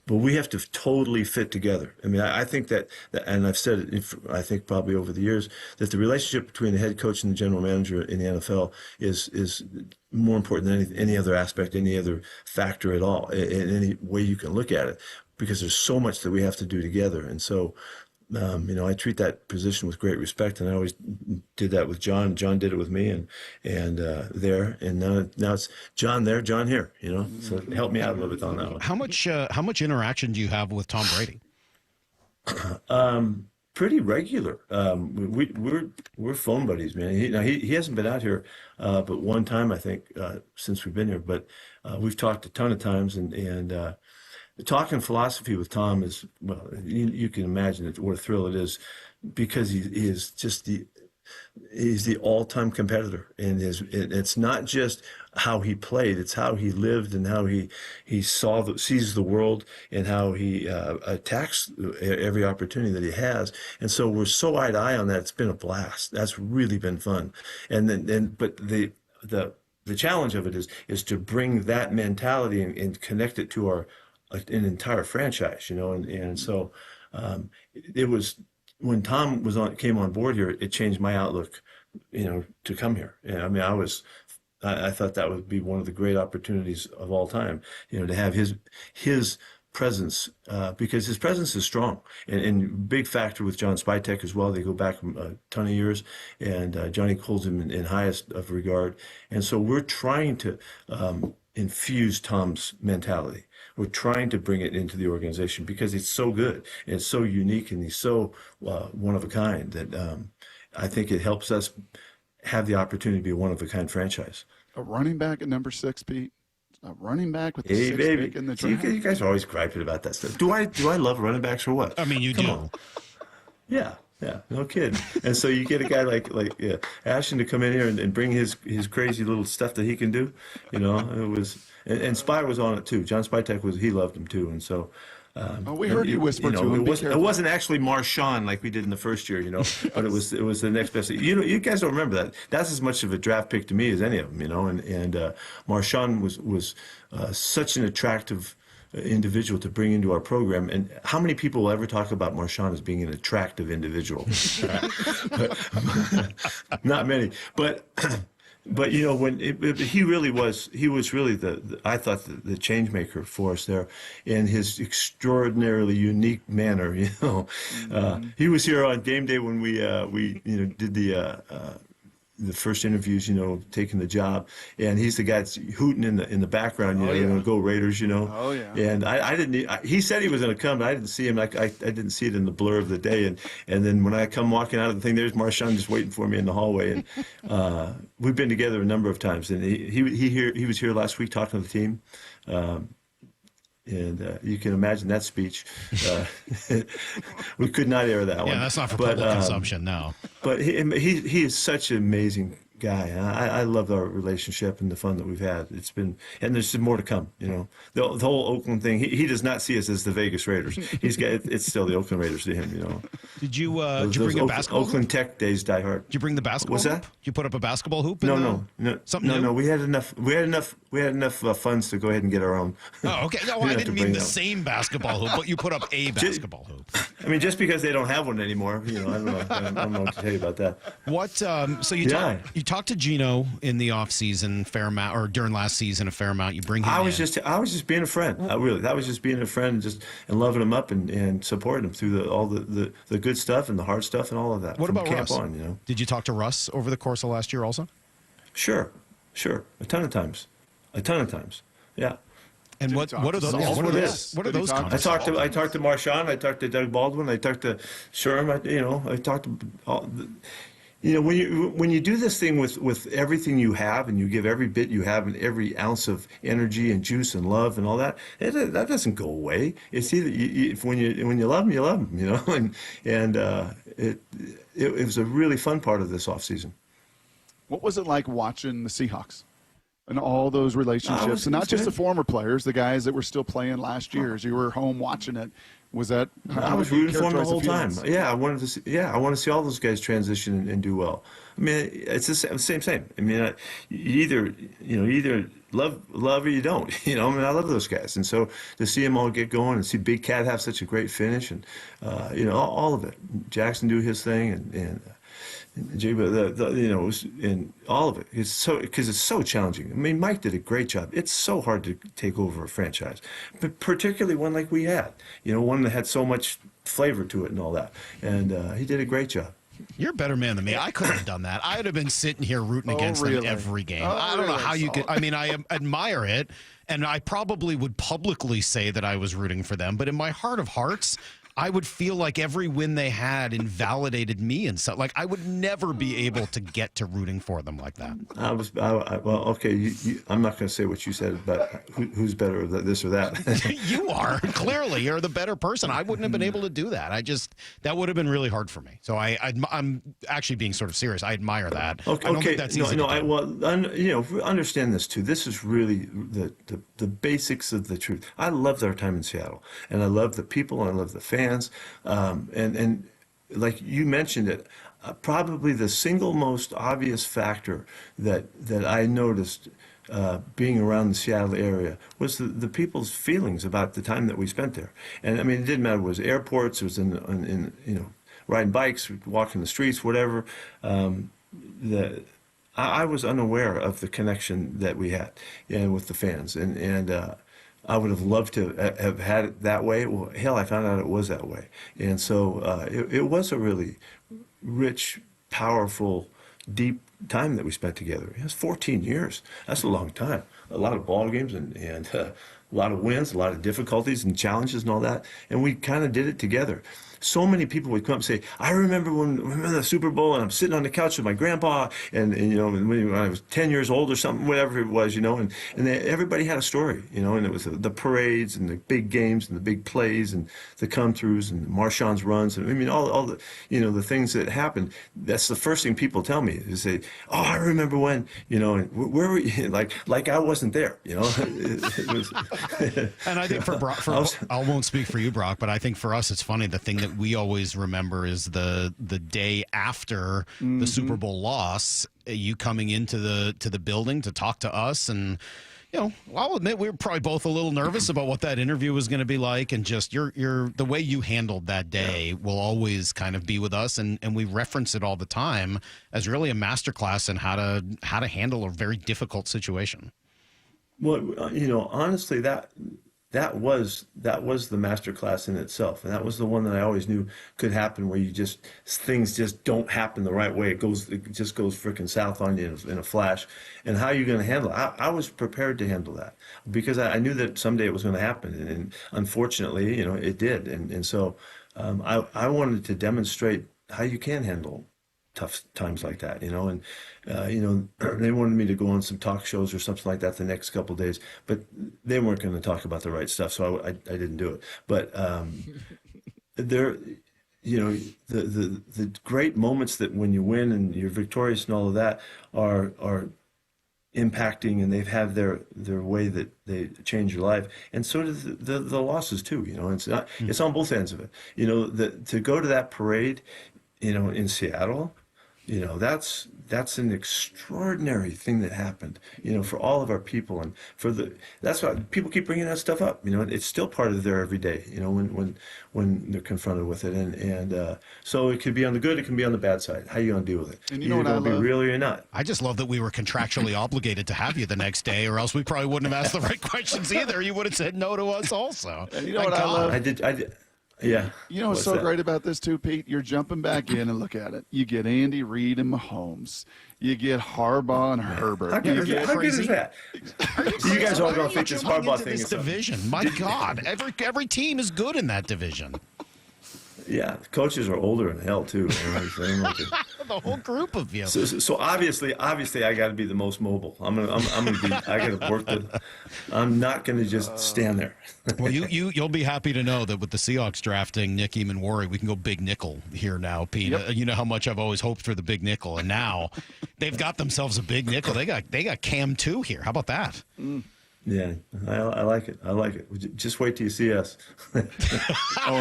Speaker 28: but we have to totally fit together. I think that, and I've said it, I think probably over the years, that the relationship between the head coach and the general manager in the NFL is more important than any other aspect, any other factor at all, in any way you can look at it, because there's so much that we have to do together. And so, I treat that position with great respect, and I always did that with John. John did it with me, and there, and now it's John there, John here. So help me out a little bit on that one.
Speaker 2: How much interaction do you have with Tom Brady?
Speaker 28: Pretty regular. We're phone buddies, man. He hasn't been out here, but one time I think since we've been here. But we've talked a ton of times, and talking philosophy with Tom is, well, you can imagine what a thrill it is, because he is just he's the all-time competitor, and it's not just how he played, it's how he lived and how he sees the world, and how he attacks every opportunity that he has. And so we're so eye to eye on that. It's been a blast. That's really been fun. But the challenge of it is to bring that mentality and connect it to an entire franchise, and so it was when Tom came on board here, it changed my outlook, to come here. And I thought that would be one of the great opportunities of all time, to have his presence, because his presence is strong, and big factor with John Spytek as well. They go back a ton of years, and Johnny holds him in highest of regard. And so we're trying to infuse Tom's mentality. We're trying to bring it into the organization because it's so good and it's so unique, and he's so one of a kind that I think it helps us have the opportunity to be a one of a kind franchise.
Speaker 12: A running back at number 6, Pete. A running back with the
Speaker 28: hey,
Speaker 12: 6th
Speaker 28: baby.
Speaker 12: pick in the draft.
Speaker 28: You guys are always griping about that stuff. Do I love running backs or what?
Speaker 2: You
Speaker 28: Come
Speaker 2: do.
Speaker 28: on. Yeah, no kidding. And so you get a guy like Ashton to come in here and bring his crazy little stuff that he can do. It was, and Spy was on it too. John Spytek he loved him too, and so.
Speaker 12: We heard you whisper to him.
Speaker 28: It wasn't actually Marshawn like we did in the first year, but it was the next best. You guys don't remember that. That's as much of a draft pick to me as any of them, And Marshawn was such an attractive individual to bring into our program. And how many people will ever talk about Marshawn as being an attractive individual? Not many, but. But when he was really I thought the change maker for us there, in his extraordinarily unique manner. He was here on game day when we did the first interviews, taking the job, and he's the guy that's hooting in the background, go Raiders,
Speaker 12: Oh yeah.
Speaker 28: And I didn't. He said he was going to come, but I didn't see him. I didn't see it in the blur of the day, and then when I come walking out of the thing, there's Marshawn just waiting for me in the hallway, and we've been together a number of times, and he was here last week talking to the team. And you can imagine that speech. We could not air that one.
Speaker 2: Yeah, that's not for public consumption, no.
Speaker 28: But he is such an amazing guy. And I love our relationship and the fun that we've had. It's been, and there's more to come. The whole Oakland thing. He does not see us as the Vegas Raiders. It's still the Oakland Raiders to him.
Speaker 2: Did you bring a basketball?
Speaker 28: Oakland
Speaker 2: hoop?
Speaker 28: Tech days die hard.
Speaker 2: Did you bring the basketball?
Speaker 28: What's that?
Speaker 2: Hoop? Did you put up a basketball hoop?
Speaker 28: No.
Speaker 2: Something new?
Speaker 28: No. We had enough. We had enough funds to go ahead and get our own.
Speaker 2: Oh, okay. No, I didn't mean the same basketball hoop, but you put up a basketball hoop.
Speaker 28: I mean, just because they don't have one anymore, I don't know. I don't know what to tell you about that.
Speaker 2: What? So you talked to Gino in the off season, fair amount, or during last season, a fair amount. You bring him. I was
Speaker 28: just being a friend. I was just being a friend, and loving him up and supporting him through all the good stuff and the hard stuff and all of that.
Speaker 2: What about
Speaker 28: camp
Speaker 2: Russ?
Speaker 28: On,
Speaker 2: Did you talk to Russ over the course of last year also?
Speaker 28: Sure. A ton of times. Yeah.
Speaker 2: And what are those? What are those?
Speaker 28: I talked to Marshawn. I talked to Doug Baldwin. I talked to Sherm. I talked to all. When you do this thing with everything you have, and you give every bit you have and every ounce of energy and juice and love and all that, that doesn't go away. It's either when you love them, you love them. It was a really fun part of this offseason.
Speaker 12: What was it like watching the Seahawks and all those relationships, and not just the former players, the guys that were still playing last year? As you were home watching it, was that?
Speaker 28: I was rooting for them the whole time. Yeah, I wanted to see all those guys transition and do well. I mean, it's the same. I mean, you either love or you don't. I I love those guys, and so to see them all get going and see Big Cat have such a great finish, and all of it. Jackson do his thing, and and all of it. Because it's so challenging. I mean, Mike did a great job. It's so hard to take over a franchise, but particularly one like we had. One that had so much flavor to it and all that. And he did a great job.
Speaker 2: You're a better man than me. I couldn't have done that. I'd have been sitting here rooting against them every game. I don't know how you could. I mean, I admire it, and I probably would publicly say that I was rooting for them. But in my heart of hearts, I would feel like every win they had invalidated me and stuff. Like I would never be able to get to rooting for them like that.
Speaker 28: Well, okay. I'm not going to say what you said, but who's better, this or that?
Speaker 2: You are. Clearly, you're the better person. I wouldn't have been able to do that. That would have been really hard for me. So I'm actually being sort of serious. I admire that.
Speaker 28: Okay.
Speaker 2: I don't think that's easy to do.
Speaker 28: Understand this too. This is really the basics of the truth. I love our time in Seattle, and I love the people, and I love the fans. And like you mentioned it, probably the single most obvious factor that I noticed being around the Seattle area was the people's feelings about the time that we spent there. And I mean, it didn't matter. It was airports, it was in riding bikes, walking the streets, whatever. I was unaware of the connection that we had with the fans, and I would have loved to have had it that way. Well, hell, I found out it was that way. And so it was a really rich, powerful, deep time that we spent together. It was 14 years. That's a long time. A lot of ball games and a lot of wins, a lot of difficulties and challenges and all that. And we kind of did it together. So many people would come up and say, I remember when we were in the Super Bowl and I'm sitting on the couch with my grandpa and when I was 10 years old or something, whatever it was, and everybody had a story, and it was the parades and the big games and the big plays and the come-throughs and Marshawn's runs. And I mean, all the, the things that happened. That's the first thing people tell me is say, oh, I remember when, and where were you? Like I wasn't there, it was.
Speaker 2: And I think I won't speak for you, Brock, but I think for us, it's funny. The thing that we always remember is the day after the Super Bowl loss, you coming into the building to talk to us, and I'll admit we were probably both a little nervous about what that interview was going to be like, and just the way you handled that day will always kind of be with us, and we reference it all the time as really a masterclass in how to handle a very difficult situation.
Speaker 28: Well, honestly, that was the master class in itself, and that was the one that I always knew could happen, where things just don't happen the right way. It just goes freaking south on you in a flash. And how are you going to handle it? I was prepared to handle that because I knew that someday it was going to happen, and unfortunately, it did. And so I wanted to demonstrate how you can handle tough times like that, and they wanted me to go on some talk shows or something like that the next couple of days, but they weren't going to talk about the right stuff, so I didn't do it. But the great moments that when you win and you're victorious and all of that are impacting, and they've had their way that they change your life, and so do the losses too. It's on both ends of it. To go to that parade, in Seattle, that's an extraordinary thing that happened, for all of our people, and that's why people keep bringing that stuff up. It's still part of their everyday, when they're confronted with it, and so it could be on the good, it can be on the bad side. How are you gonna deal with it?
Speaker 12: And
Speaker 28: You're gonna be real or you're not.
Speaker 2: I just love that we were contractually obligated to have you the next day, or else we probably wouldn't have asked the right questions either. You would have said no to us also.
Speaker 12: And you know what I love?
Speaker 28: I did. Yeah.
Speaker 12: You know what's so great about this too, Pete? You're jumping back in and look at it. You get Andy Reid and Mahomes. You get Harbaugh and Herbert.
Speaker 28: How good is that? You guys all don't think this Harbaugh thing is
Speaker 2: division. My God, every team is good in that division.
Speaker 28: Yeah, coaches are older than hell too.
Speaker 2: The whole group of you.
Speaker 28: So obviously, I got to be the most mobile. I got to work I'm not going to just stand there.
Speaker 2: Well, you'll be happy to know that with the Seahawks drafting Nick Eamon-Worry, we can go big nickel here now, Pete. Yep. You know how much I've always hoped for the big nickel, and now they've got themselves a big nickel. They got Cam 2 here. How about that?
Speaker 28: Yeah, I like it. I like it. Just wait till you see us.
Speaker 12: And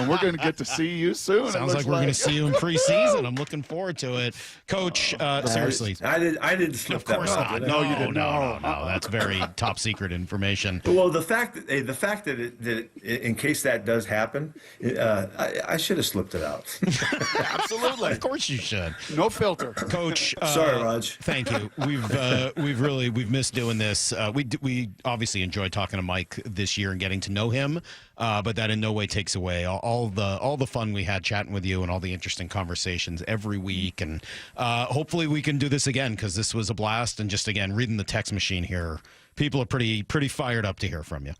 Speaker 12: we're going to get to see you soon.
Speaker 2: Sounds like we're going to see you in preseason. I'm looking forward to it, Coach. Seriously,
Speaker 28: I didn't slip that.
Speaker 2: Of course not. No, you didn't. No. That's very top secret information.
Speaker 28: Well, the fact that it in case that does happen, I should have slipped it out.
Speaker 2: Absolutely, of course you should.
Speaker 12: No filter,
Speaker 2: Coach.
Speaker 28: Sorry, Raj.
Speaker 2: Thank you. We've missed doing this. We obviously enjoyed talking to Mike this year and getting to know him, but that in no way takes away all the fun we had chatting with you and all the interesting conversations every week. And hopefully we can do this again, because this was a blast. And just again, reading the text machine here, people are pretty fired up to hear from you.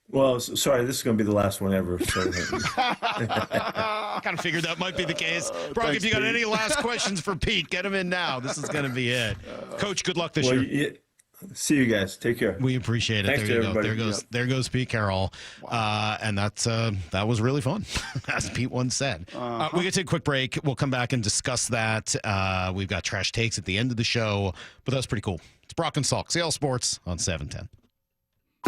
Speaker 28: Well, sorry, this is going to be the last one ever. So.
Speaker 2: I kind of figured that might be the case. Brock, if you got any last questions for Pete, get them in now. This is going to be it. Coach, good luck this year.
Speaker 28: See you guys. Take care.
Speaker 2: We appreciate it.
Speaker 28: Thanks
Speaker 2: there you
Speaker 28: to
Speaker 2: go.
Speaker 28: everybody.
Speaker 2: There goes Pete Carroll. And that was really fun, as Pete once said. We're going to take a quick break. We'll come back and discuss that. We've got trash takes at the end of the show, but that's pretty cool. It's Brock and Salk, Seattle Sports on 710.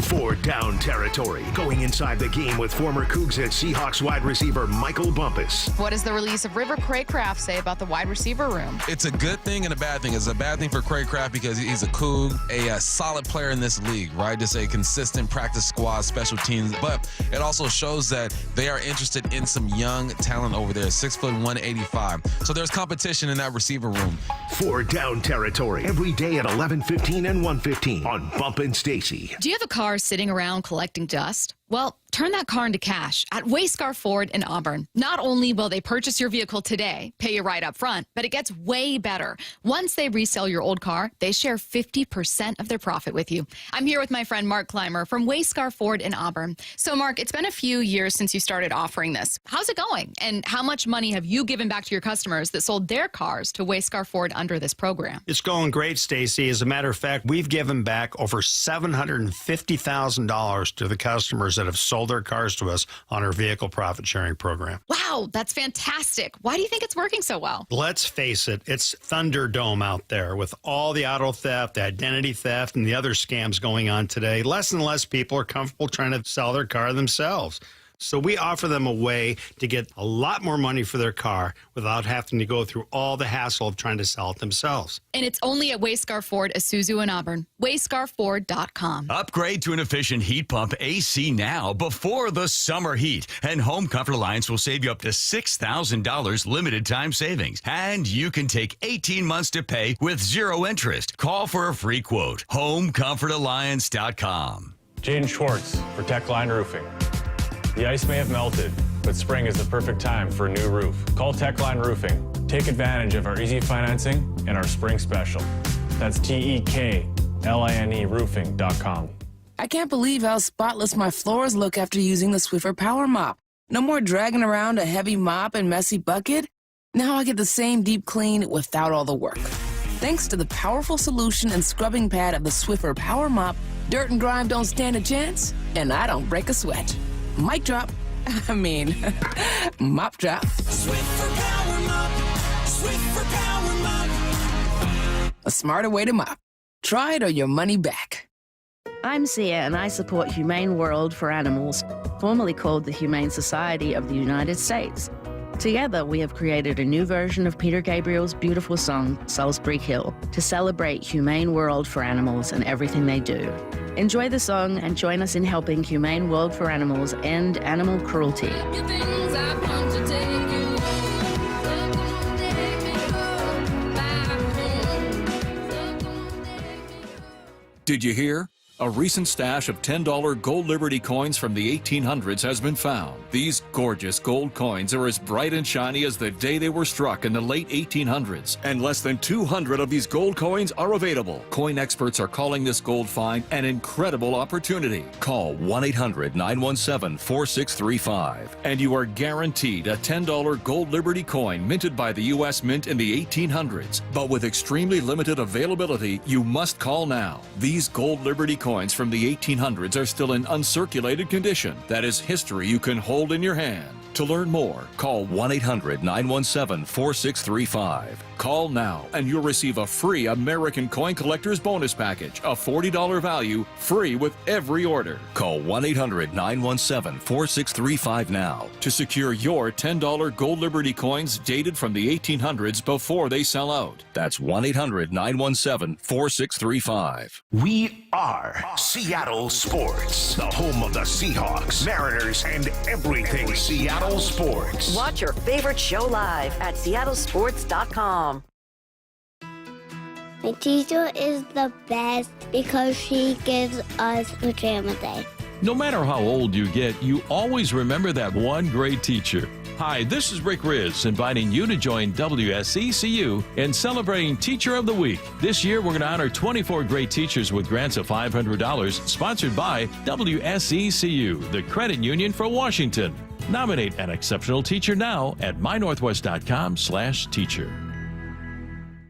Speaker 6: For Down Territory, going inside the game with former Cougs and Seahawks wide receiver Michael Bumpus.
Speaker 1: What does the release of River Craycraft say about the wide receiver room?
Speaker 18: It's a good thing and a bad thing. It's a bad thing for Craycraft because he's a Coug, a solid player in this league, right? Just a consistent practice squad, special teams. But it also shows that they are interested in some young talent over there, 6'1", 185. So there's competition in that receiver room.
Speaker 6: For Down Territory, every day at 11:15 and 1:15 on Bump and Stacy.
Speaker 10: Do you have a car sitting around collecting dust? Well, turn that car into cash at Wayscar Ford in Auburn. Not only will they purchase your vehicle today, pay you right up front, but it gets way better. Once they resell your old car, they share 50% of their profit with you. I'm here with my friend Mark Clymer from Wayscar Ford in Auburn. So, Mark, it's been a few years since you started offering this. How's it going? And how much money have you given back to your customers that sold their cars to Wayscar Ford under this program?
Speaker 11: It's going great, Stacy. As a matter of fact, we've given back over $750,000 to the customers that have sold their cars to us on our vehicle profit sharing program.
Speaker 10: Wow, that's fantastic. Why do you think it's working so well?
Speaker 11: Let's face it, it's Thunderdome out there with all the auto theft, the identity theft, and the other scams going on today. Less and less people are comfortable trying to sell their car themselves. So we offer them a way to get a lot more money for their car without having to go through all the hassle of trying to sell it themselves.
Speaker 10: And it's only at Wayscar Ford, Isuzu in Auburn. WayscarFord.com.
Speaker 13: Upgrade to an efficient heat pump AC now before the summer heat. And Home Comfort Alliance will save you up to $6,000 limited time savings. And you can take 18 months to pay with zero interest. Call for a free quote. HomeComfortAlliance.com.
Speaker 14: Jaden Schwartz for Techline Roofing. The ice may have melted, but spring is the perfect time for a new roof. Call Techline Roofing. Take advantage of our easy financing and our spring special. That's TEKLINE roofing.com.
Speaker 16: I can't believe how spotless my floors look after using the Swiffer Power Mop. No more dragging around a heavy mop and messy bucket. Now I get the same deep clean without all the work. Thanks to the powerful solution and scrubbing pad of the Swiffer Power Mop, dirt and grime don't stand a chance, and I don't break a sweat. Mic drop. I mean, mop job.
Speaker 20: Swift for power mop. Swift for power mop.
Speaker 16: A smarter way to mop. Try it or your money back.
Speaker 5: I'm Sia, and I support Humane World for Animals, formerly called the Humane Society of the United States. Together, we have created a new version of Peter Gabriel's beautiful song, Salisbury Hill, to celebrate Humane World for Animals and everything they do. Enjoy the song and join us in helping Humane World for Animals end animal cruelty.
Speaker 7: Did you hear? A recent stash of $10 gold Liberty coins from the 1800s has been found. These gorgeous gold coins are as bright and shiny as the day they were struck in the late 1800s, and less than 200 of these gold coins are available. Coin experts are calling this gold find an incredible opportunity. Call 1-800-917-4635, and you are guaranteed a $10 gold Liberty coin minted by the U.S. Mint in the 1800s. But with extremely limited availability, you must call now. These gold Liberty coins from the 1800s are still in uncirculated condition. That is history you can hold in your hand. To learn more, call 1-800-917-4635. Call now and you'll receive a free American Coin Collector's Bonus Package, a $40 value, free with every order. Call 1-800-917-4635 now to secure your $10 gold Liberty coins dated from the 1800s before they sell out. That's 1-800-917-4635.
Speaker 6: We are Seattle Sports, the home of the Seahawks, Mariners, and everything Seattle sports.
Speaker 21: Watch your favorite show live at seattlesports.com.
Speaker 15: My teacher is the best because she gives us pajama day.
Speaker 17: No matter how old you get, you always remember that one great teacher. Hi, this is Rick Riz, inviting you to join WSECU in celebrating Teacher of the Week. This year, we're going to honor 24 great teachers with grants of $500, sponsored by WSECU, the credit union for Washington. Nominate an exceptional teacher now at mynorthwest.com/teacher.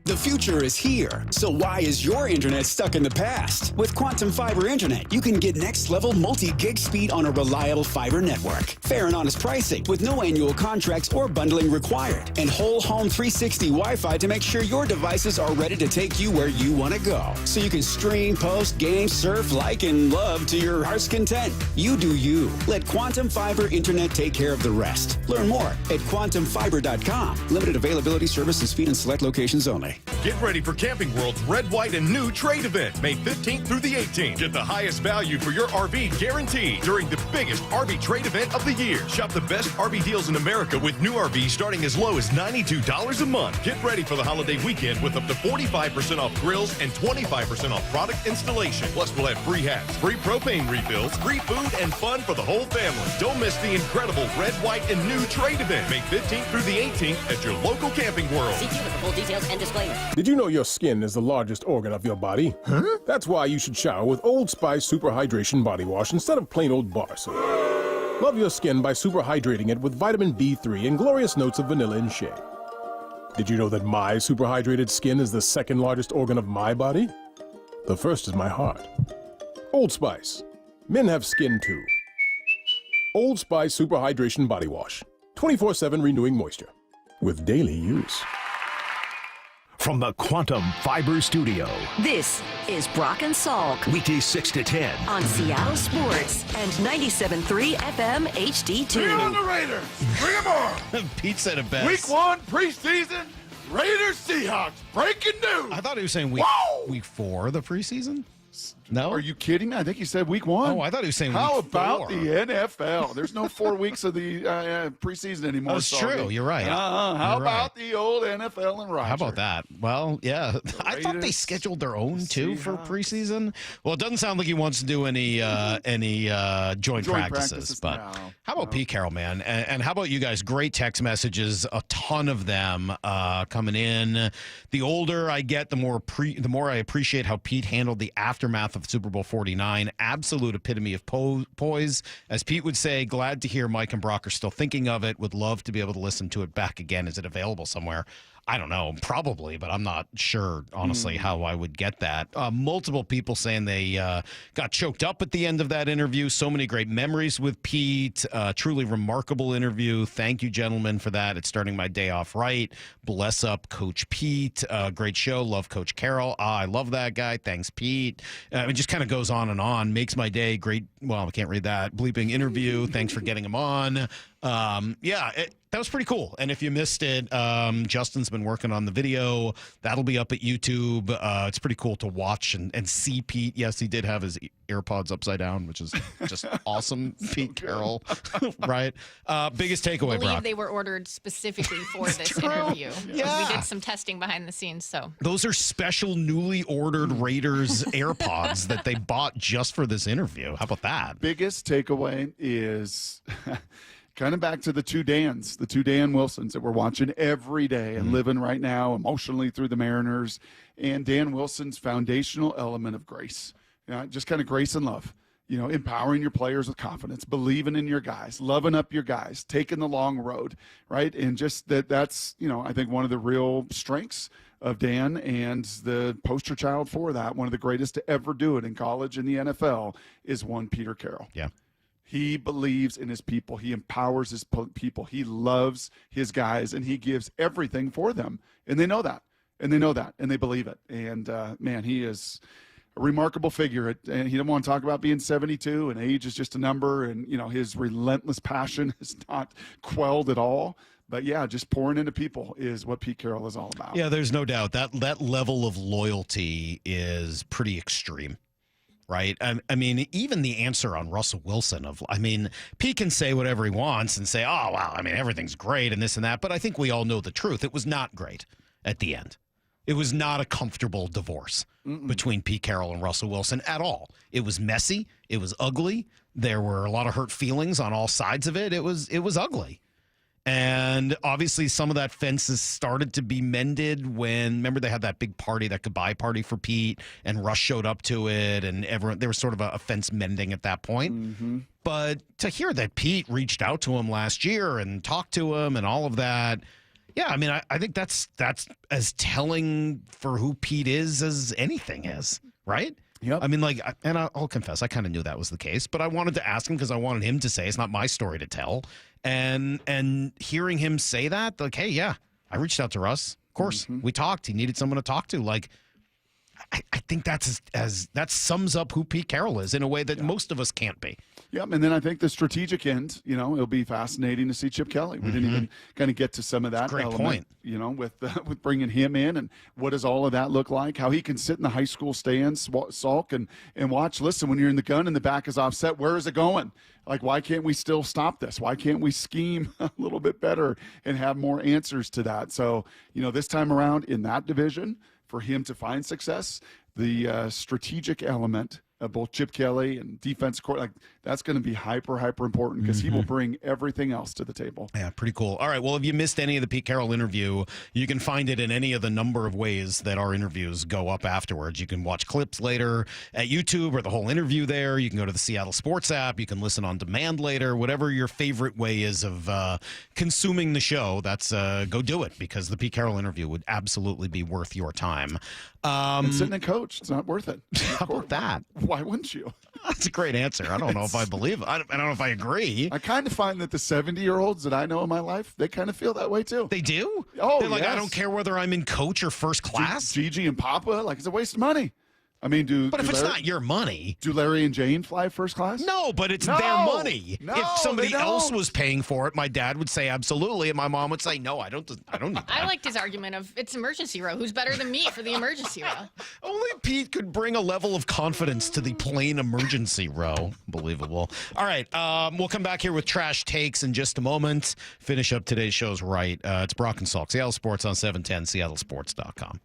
Speaker 20: The future is here, so why is your internet stuck in the past? With Quantum Fiber Internet, you can get next-level multi-gig speed on a reliable fiber network. Fair and honest pricing with no annual contracts or bundling required. And whole home 360 Wi-Fi to make sure your devices are ready to take you where you want to go. So you can stream, post, game, surf, like, and love to your heart's content. You do you. Let Quantum Fiber Internet take care of the rest. Learn more at quantumfiber.com. Limited availability, service, and speed in select locations only.
Speaker 19: Get ready for Camping World's Red, White, and New Trade Event, May 15th through the 18th. Get the highest value for your RV guaranteed during the biggest RV trade event of the year. Shop the best RV deals in America with new RVs starting as low as $92 a month. Get ready for the holiday weekend with up to 45% off grills and 25% off product installation. Plus, we'll have free hats, free propane refills, free food, and fun for the whole family. Don't miss the incredible Red, White, and New Trade Event, May 15th through the 18th at your local Camping World.
Speaker 25: See you for full details and disclaimer.
Speaker 26: Did you know your skin is the largest organ of your body? Huh? That's why you should shower with Old Spice Super Hydration Body Wash instead of plain old bar soap. Love your skin by super hydrating it with vitamin D3 and glorious notes of vanilla and shea. Did you know that my super hydrated skin is the second largest organ of my body? The first is my heart. Old Spice. Men have skin too. Old Spice Super Hydration Body Wash. 24/7 renewing moisture. With daily use.
Speaker 6: From the Quantum Fiber Studio.
Speaker 21: This is Brock and Salk.
Speaker 6: Weekdays 6 to 10.
Speaker 21: On Seattle Sports and 97.3 FM HD2.
Speaker 12: Bring on the Raiders. Bring them on.
Speaker 2: Pete said it best.
Speaker 12: Week 1 preseason. Raiders Seahawks. Breaking news.
Speaker 2: I thought he was saying week 4 of the preseason. No?
Speaker 12: Are you kidding me? I think he said week 1.
Speaker 2: Oh, I thought he was saying week 4.
Speaker 12: How about the NFL? There's no 4 weeks of the preseason anymore.
Speaker 2: That's true. You're right.
Speaker 12: How about the old NFL and Roger?
Speaker 2: How about that? Well, yeah. I thought they scheduled their own, too, for preseason. Well, it doesn't sound like he wants to do any joint practices. But how about Pete Carroll, man? And how about you guys? Great text messages, a ton of them coming in. The older I get, the more I appreciate how Pete handled the aftermath of Super Bowl 49. Absolute epitome of poise. As Pete would say, glad to hear Mike and Brock are still thinking of it. Would love to be able to listen to it back again. Is it available somewhere? I don't know, probably, but I'm not sure, honestly, how I would get that. Multiple people saying they got choked up at the end of that interview. So many great memories with Pete. Truly remarkable interview. Thank you, gentlemen, for that. It's starting my day off right. Bless up, Coach Pete. Great show. Love Coach Carroll. I love that guy. Thanks, Pete. It just kind of goes on and on. Makes my day. Great. Well, I can't read that. Bleeping interview. Thanks for getting him on. That was pretty cool. And if you missed it, Justin's been working on the video. That'll be up at YouTube. It's pretty cool to watch and see Pete. Yes, he did have his AirPods upside down, which is just awesome. Pete Carroll, right? Biggest takeaway,
Speaker 3: I believe
Speaker 2: Brock.
Speaker 3: they were ordered specifically for this interview.
Speaker 2: Yeah.
Speaker 3: We did some testing behind the scenes, so.
Speaker 2: Those are special, newly ordered Raiders AirPods that they bought just for this interview. How about that?
Speaker 12: Biggest takeaway is kind of back to the two Dan Wilsons that we're watching every day and living right now emotionally through the Mariners. And Dan Wilson's foundational element of grace, just kind of grace and love, empowering your players with confidence, believing in your guys, loving up your guys, taking the long road, right? And just that's, I think one of the real strengths of Dan and the poster child for that, one of the greatest to ever do it in college and the NFL is one Peter Carroll.
Speaker 2: Yeah.
Speaker 12: He believes in his people. He empowers his people. He loves his guys, and he gives everything for them. And they know that. And they believe it. And, man, he is a remarkable figure. And he didn't want to talk about being 72, and age is just a number. And, his relentless passion is not quelled at all. But, yeah, just pouring into people is what Pete Carroll is all about.
Speaker 2: Yeah, there's no doubt. That level of loyalty is pretty extreme. Right. I mean, even the answer on Russell Wilson Pete can say whatever he wants and say, oh, wow, everything's great and this and that. But I think we all know the truth. It was not great at the end. It was not a comfortable divorce between Pete Carroll and Russell Wilson at all. It was messy. It was ugly. There were a lot of hurt feelings on all sides of it. It was ugly. And obviously some of that fences started to be mended when, remember, they had that big party, that goodbye party for Pete, and Russ showed up to it, and there was sort of a fence mending at that point. Mm-hmm. But to hear that Pete reached out to him last year and talked to him and all of that, yeah, I think that's as telling for who Pete is as anything is, right?
Speaker 12: Yep.
Speaker 2: And I'll confess, I kind of knew that was the case, but I wanted to ask him because I wanted him to say it's not my story to tell. And hearing him say that, like, hey, yeah, I reached out to Russ. Of course, we talked. He needed someone to talk to. Like, I think that's that sums up who Pete Carroll is in a way that most of us can't be.
Speaker 12: Yep, and then I think the strategic end, it'll be fascinating to see Chip Kelly. We didn't even kind of get to some of that
Speaker 2: Great
Speaker 12: element,
Speaker 2: point.
Speaker 12: With bringing him in, and what does all of that look like? How he can sit in the high school stands, sulk, and watch. Listen, when you're in the gun and the back is offset, where is it going? Like, why can't we still stop this? Why can't we scheme a little bit better and have more answers to that? So, this time around in that division, for him to find success, the strategic element of both Chip Kelly and defense court, like, that's going to be hyper important because he will bring everything else to the table.
Speaker 2: Yeah, pretty cool. All right, well, if you missed any of the Pete Carroll interview, you can find it in any of the number of ways that our interviews go up afterwards. You can watch clips later at YouTube or the whole interview there. You can go to the Seattle Sports app. You can listen on demand later. Whatever your favorite way is of consuming the show, that's go do it, because the Pete Carroll interview would absolutely be worth your time.
Speaker 12: And sitting in coach, it's not worth it.
Speaker 2: How about that?
Speaker 12: Why wouldn't you?
Speaker 2: That's a great answer. I don't know if I believe it. I don't know if I agree.
Speaker 12: I kind of find that the 70-year-olds that I know in my life, they kind of feel that way too.
Speaker 2: They do?
Speaker 12: Oh,
Speaker 2: they're like,
Speaker 12: yes.
Speaker 2: I don't care whether I'm in coach or first class.
Speaker 12: Gigi and Papa, like, it's a waste of money. But
Speaker 2: if it's not your money,
Speaker 12: do Larry and Jane fly first class?
Speaker 2: No, but it's their money. If somebody else was paying for it, my dad would say absolutely, and my mom would say no. I don't need that.
Speaker 3: I liked his argument of it's emergency row. Who's better than me for the emergency row?
Speaker 2: Only Pete could bring a level of confidence to the plain emergency row. Unbelievable. All right, we'll come back here with trash takes in just a moment. Finish up today's shows right. It's Brock and Salk, Seattle Sports on 710, seattlesports.com.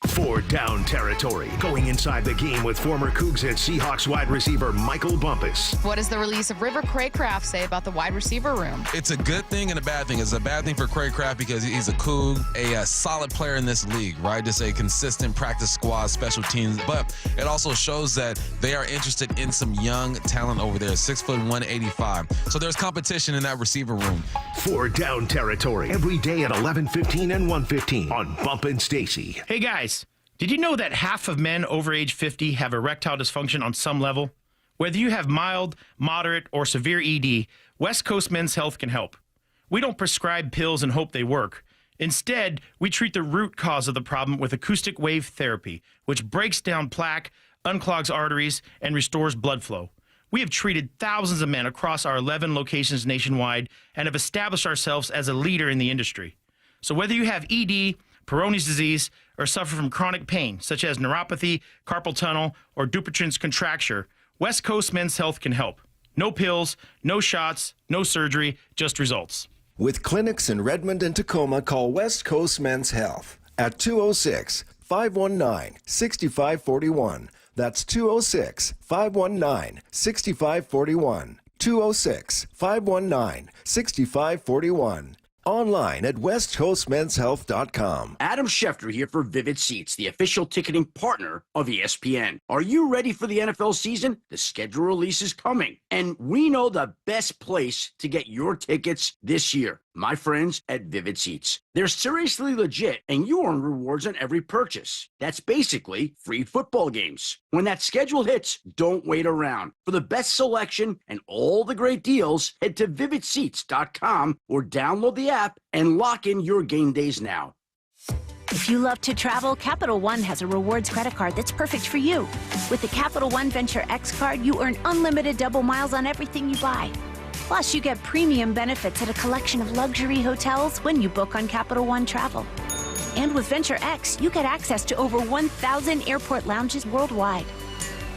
Speaker 6: Four down territory. Going inside the game with former Cougs and Seahawks wide receiver Michael Bumpus.
Speaker 1: What does the release of River Craycraft say about the wide receiver room?
Speaker 18: It's a good thing and a bad thing. It's a bad thing for Craycraft because he's a Coug, a solid player in this league, right? Just a consistent practice squad, special teams. But it also shows that they are interested in some young talent over there, 6'1", 185. So there's competition in that receiver room.
Speaker 6: Four down territory. Every day at 11:15 and 1:15 on Bump and Stacy.
Speaker 4: Hey guys, did you know that half of men over age 50 have erectile dysfunction on some level? Whether you have mild, moderate, or severe ED, West Coast Men's Health can help. We don't prescribe pills and hope they work. Instead, we treat the root cause of the problem with acoustic wave therapy, which breaks down plaque, unclogs arteries, and restores blood flow. We have treated thousands of men across our 11 locations nationwide and have established ourselves as a leader in the industry. So whether you have ED, Peyronie's disease, or suffer from chronic pain, such as neuropathy, carpal tunnel, or Dupuytren's contracture, West Coast Men's Health can help. No pills, no shots, no surgery, just results.
Speaker 8: With clinics in Redmond and Tacoma, call West Coast Men's Health at 206-519-6541. That's 206-519-6541. 206-519-6541. Online at westcoastmenshealth.com.
Speaker 9: Adam Schefter here for Vivid Seats, the official ticketing partner of ESPN. Are you ready for the NFL season? The schedule release is coming, and we know the best place to get your tickets this year. My friends at Vivid Seats. They're seriously legit, and you earn rewards on every purchase. That's basically free football games. When that schedule hits, don't wait around. For the best selection and all the great deals, head to vividseats.com or download the app and lock in your game days now.
Speaker 22: If you love to travel, Capital One has a rewards credit card that's perfect for you. With the Capital One Venture X card, you earn unlimited double miles on everything you buy. Plus, you get premium benefits at a collection of luxury hotels when you book on Capital One Travel. And with Venture X, you get access to over 1,000 airport lounges worldwide.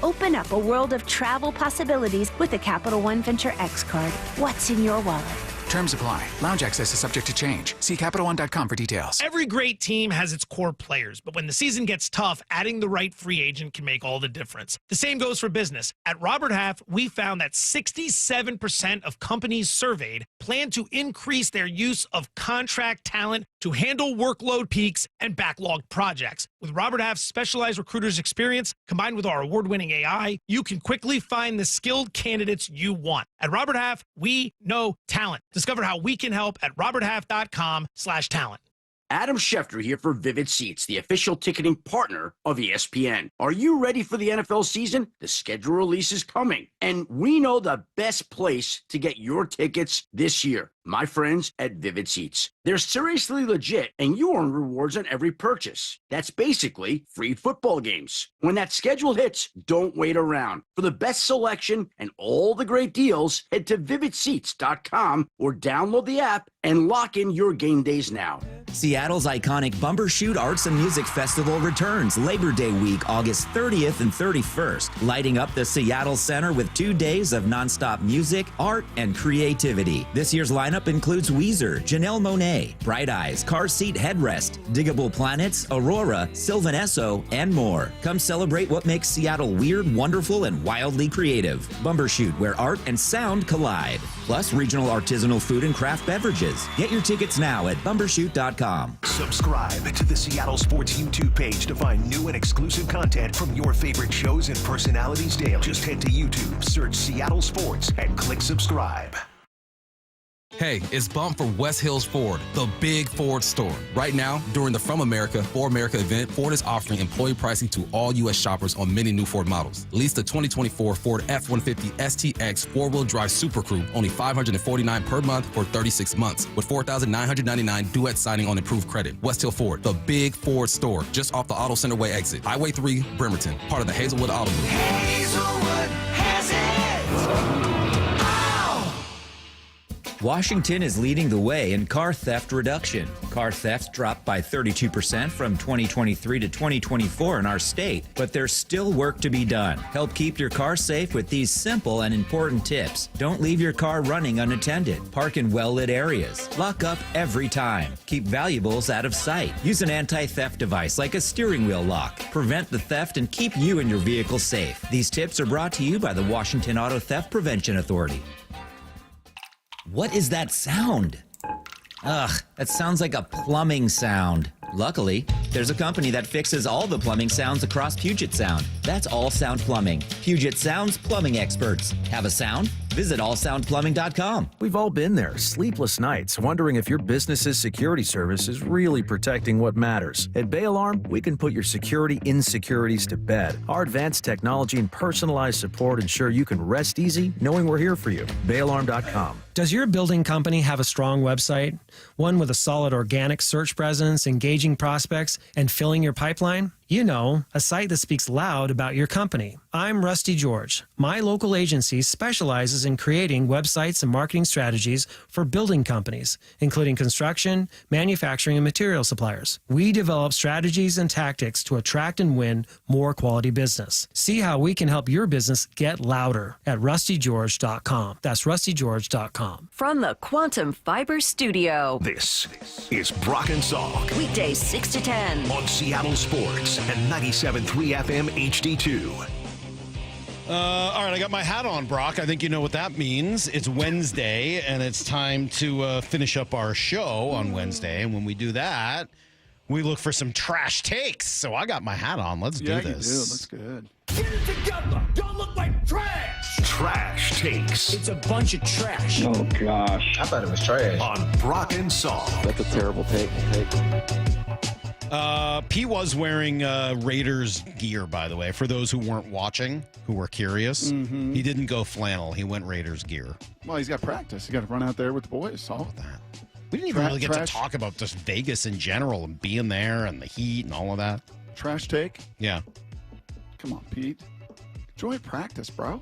Speaker 22: Open up a world of travel possibilities with the Capital One Venture X card. What's in your wallet?
Speaker 23: Terms apply. Lounge access is subject to change. See CapitalOne.com for details.
Speaker 24: Every great team has its core players, but when the season gets tough, adding the right free agent can make all the difference. The same goes for business. At Robert Half, we found that 67% of companies surveyed plan to increase their use of contract talent to handle workload peaks and backlogged projects. With Robert Half's specialized recruiters' experience, combined with our award-winning AI, you can quickly find the skilled candidates you want. At Robert Half, we know talent. Discover how we can help at roberthalf.com/talent.
Speaker 9: Adam Schefter here for Vivid Seats, the official ticketing partner of ESPN. Are you ready for the NFL season? The schedule release is coming, and we know the best place to get your tickets this year. My friends at Vivid Seats. They're seriously legit, and you earn rewards on every purchase. That's basically free football games. When that schedule hits, don't wait around. For the best selection and all the great deals, head to vividseats.com or download the app and lock in your game days now.
Speaker 25: Seattle's iconic Bumbershoot Arts and Music Festival returns Labor Day week, August 30th and 31st, lighting up the Seattle Center with 2 days of nonstop music, art, and creativity. This year's lineup includes Weezer, Janelle Monáe, Bright Eyes, Car Seat Headrest, Diggable Planets, Aurora, Sylvan Esso, and more. Come celebrate what makes Seattle weird, wonderful, and wildly creative. Bumbershoot, where art and sound collide. Plus regional artisanal food and craft beverages. Get your tickets now at bumbershoot.com.
Speaker 6: Subscribe to the Seattle Sports YouTube page to find new and exclusive content from your favorite shows and personalities daily. Just head to YouTube, search Seattle Sports, and click subscribe.
Speaker 18: Hey, it's Bump for West Hills Ford, the big Ford store. Right now, during the From America for America event, Ford is offering employee pricing to all U.S. shoppers on many new Ford models. Lease the 2024 Ford F-150 STX four-wheel drive Super Crew, only $549 per month for 36 months, with $4,999 duet signing on improved credit. West Hill Ford, the big Ford store, just off the Auto Center Way exit. Highway 3, Bremerton, part of the Hazelwood Auto Group.
Speaker 20: Hazelwood has it.
Speaker 25: Washington is leading the way in car theft reduction. Car theft dropped by 32% from 2023 to 2024 in our state, but there's still work to be done. Help keep your car safe with these simple and important tips. Don't leave your car running unattended. Park in well-lit areas. Lock up every time. Keep valuables out of sight. Use an anti-theft device like a steering wheel lock. Prevent the theft and keep you and your vehicle safe. These tips are brought to you by the Washington Auto Theft Prevention Authority. What is that sound? Ugh, that sounds like a plumbing sound. Luckily, there's a company that fixes all the plumbing sounds across Puget Sound. That's All Sound Plumbing. Puget Sound's plumbing experts. Have a sound? Visit allsoundplumbing.com.
Speaker 5: We've all been there, sleepless nights, wondering if your business's security service is really protecting what matters. At Bay Alarm, we can put your security insecurities to bed. Our advanced technology and personalized support ensure you can rest easy knowing we're here for you. BayAlarm.com.
Speaker 10: Does your building company have a strong website? One with a solid organic search presence, engaging prospects, and filling your pipeline? You know, a site that speaks loud about your company. I'm Rusty George. My local agency specializes in creating websites and marketing strategies for building companies, including construction, manufacturing, and material suppliers. We develop strategies and tactics to attract and win more quality business. See how we can help your business get louder at rustygeorge.com. That's rustygeorge.com.
Speaker 21: From the Quantum Fiber Studio.
Speaker 6: This is Brock and Salk.
Speaker 21: Weekdays 6 to 10.
Speaker 6: On Seattle Sports and 97.3 FM HD2.
Speaker 2: All right, I got my hat on, Brock. I think you know what that means. It's Wednesday, and it's time to finish up our show on Wednesday. And when we do that, we look for some trash takes. So I got my hat on. Let's do this.
Speaker 12: You do. Looks good.
Speaker 20: Get it together. Don't look like trash.
Speaker 6: Trash takes.
Speaker 20: It's a bunch of trash.
Speaker 11: Oh, gosh. I thought it was trash.
Speaker 6: On Brock and Salk.
Speaker 11: That's a terrible take.
Speaker 2: P was wearing Raiders gear, by the way, for those who weren't watching, who were curious.
Speaker 12: Mm-hmm.
Speaker 2: He didn't go flannel. He went Raiders gear.
Speaker 12: Well, he's got practice. He's got to run out there with the boys. All
Speaker 2: of that. We didn't even really get to talk about just Vegas in general and being there and the heat and all of that.
Speaker 12: Trash take?
Speaker 2: Yeah.
Speaker 12: Come on, Pete. Joint practice, bro.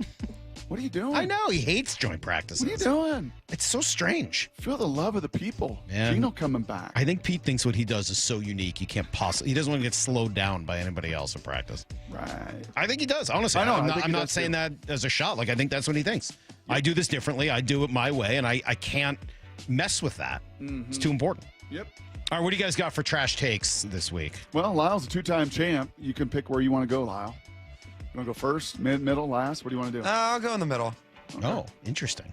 Speaker 12: What are you doing?
Speaker 2: I know. He hates joint practices.
Speaker 12: What are you doing?
Speaker 2: It's so strange.
Speaker 12: Feel the love of the people.
Speaker 2: Yeah.
Speaker 12: Gino coming back.
Speaker 2: I think Pete thinks what he does is so unique. He can't possibly. He doesn't want to get slowed down by anybody else in practice.
Speaker 12: Right.
Speaker 2: I think he does. Honestly,
Speaker 12: I know.
Speaker 2: I'm not saying that as a shot. Like, I think that's what he thinks. Yep. I do this differently. I do it my way, and I can't mess with that.
Speaker 12: Mm-hmm.
Speaker 2: It's too important.
Speaker 12: Yep.
Speaker 2: All right, what do you guys got for trash takes this week?
Speaker 12: Well, Lyle's a two-time champ. You can pick where you want to go, Lyle. You want to go first, middle, last? What do you want to do?
Speaker 13: I'll go in the middle.
Speaker 2: Okay. Oh, interesting.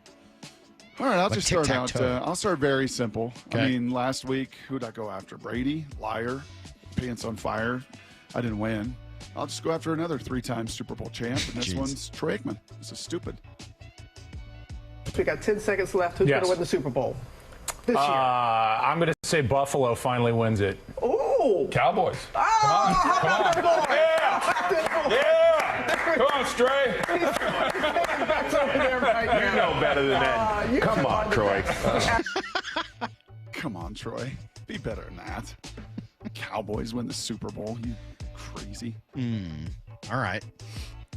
Speaker 12: All right, I'll
Speaker 2: Like
Speaker 12: just start out.
Speaker 2: tic-tac-toe.
Speaker 12: I'll start very simple.
Speaker 2: Okay.
Speaker 12: I mean, last week, who'd I go after? Brady, liar, pants on fire. I didn't win. I'll just go after another three-time Super Bowl champ, and this
Speaker 2: Jeez.
Speaker 12: one's Troy Aikman. This is stupid.
Speaker 14: We got 10 seconds left. Who's going to win the Super Bowl this year?
Speaker 16: I'm going to say Buffalo finally wins it.
Speaker 14: Oh!
Speaker 16: Cowboys.
Speaker 14: Oh,
Speaker 16: Come on.
Speaker 14: how about
Speaker 16: Yeah! Yeah! Come on, Stray.
Speaker 14: That's over there right now.
Speaker 16: You know better than that.
Speaker 12: Come on, Troy. Come on, Troy. Be better than that. Cowboys win the Super Bowl. You crazy.
Speaker 2: All right.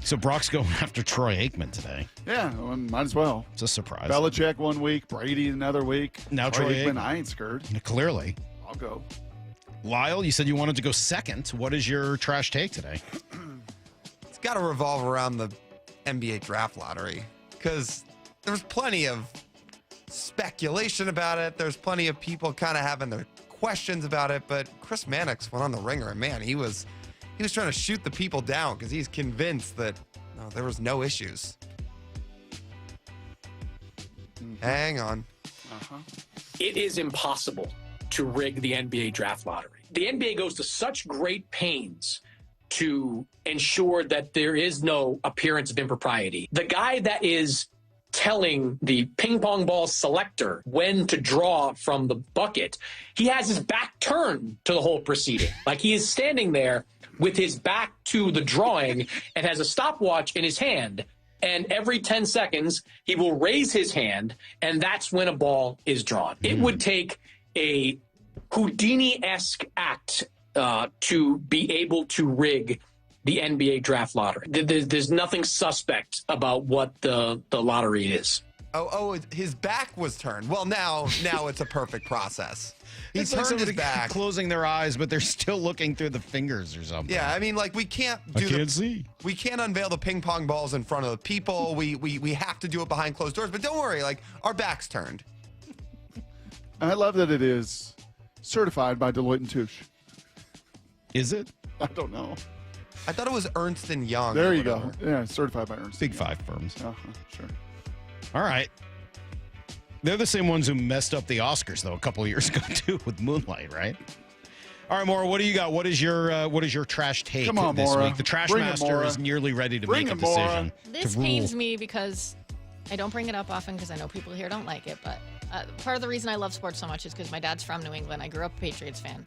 Speaker 2: So Brock's going after Troy Aikman today.
Speaker 12: Yeah, well, might as well.
Speaker 2: It's a surprise.
Speaker 12: Belichick 1 week, Brady another week.
Speaker 2: Now Troy Aikman.
Speaker 12: I ain't scared.
Speaker 2: Clearly.
Speaker 12: I'll go.
Speaker 2: Lyle, you said you wanted to go second. What is your trash take today?
Speaker 13: It's got to revolve around the NBA draft lottery because there's plenty of speculation about it. There's plenty of people kind of having their questions about it. But Chris Mannix went on the ringer, and man, he was trying to shoot the people down because he's convinced that there was no issues. Hang on.
Speaker 27: It is impossible to rig the NBA draft lottery. The NBA goes to such great pains to ensure that there is no appearance of impropriety. The guy that is telling the ping pong ball selector when to draw from the bucket, he has his back turned to the whole proceeding. Like he is standing there with his back to the drawing and has a stopwatch in his hand. And every 10 seconds, he will raise his hand, and that's when a ball is drawn. It would take a Houdini-esque act to be able to rig the NBA draft lottery. There's nothing suspect about what the lottery is.
Speaker 13: Oh, his back was turned. Well, now it's a perfect process. He
Speaker 2: It's like
Speaker 13: turned his
Speaker 2: somebody
Speaker 13: back.
Speaker 2: closing their eyes, but they're still looking through the fingers or something.
Speaker 13: Yeah, I mean, like we can't
Speaker 2: see.
Speaker 13: We can't unveil the ping pong balls in front of the people. We have to do it behind closed doors. But don't worry, like our back's turned.
Speaker 12: I love that it is certified by Deloitte & Touche.
Speaker 2: Is it?
Speaker 12: I don't know.
Speaker 13: I thought it was Ernst & Young.
Speaker 12: There you go. Yeah, certified by Ernst.
Speaker 2: Big Five firms.
Speaker 12: Sure.
Speaker 2: All right. They're the same ones who messed up the Oscars, though, a couple of years ago, too, with Moonlight, right? All right, Maura, what do you got? What is your trash take
Speaker 12: Come on,
Speaker 2: this
Speaker 12: Maura.
Speaker 2: week? The Trash
Speaker 12: Bring it,
Speaker 2: Master
Speaker 12: Maura.
Speaker 2: is nearly ready to
Speaker 12: Bring
Speaker 2: make a
Speaker 12: it, Maura.
Speaker 2: decision.
Speaker 1: This
Speaker 2: to rule.
Speaker 1: pains me because I don't bring it up often because I know people here don't like it. But part of the reason I love sports so much is because my dad's from New England. I grew up a Patriots fan.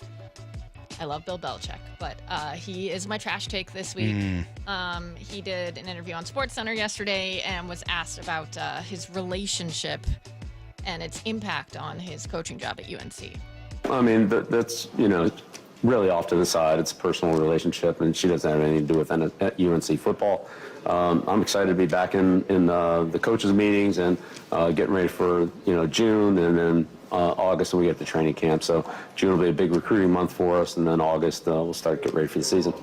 Speaker 1: I love Bill Belichick, but he is my trash take this week. He did an interview on SportsCenter yesterday and was asked about his relationship and its impact on his coaching job at UNC.
Speaker 3: I mean, that's, really off to the side. It's a personal relationship, and she doesn't have anything to do with at UNC football. I'm excited to be back in the coaches' meetings and getting ready for, June, and then August when we get to training camp. So June will be a big recruiting month for us, and then August we'll start getting ready for the season.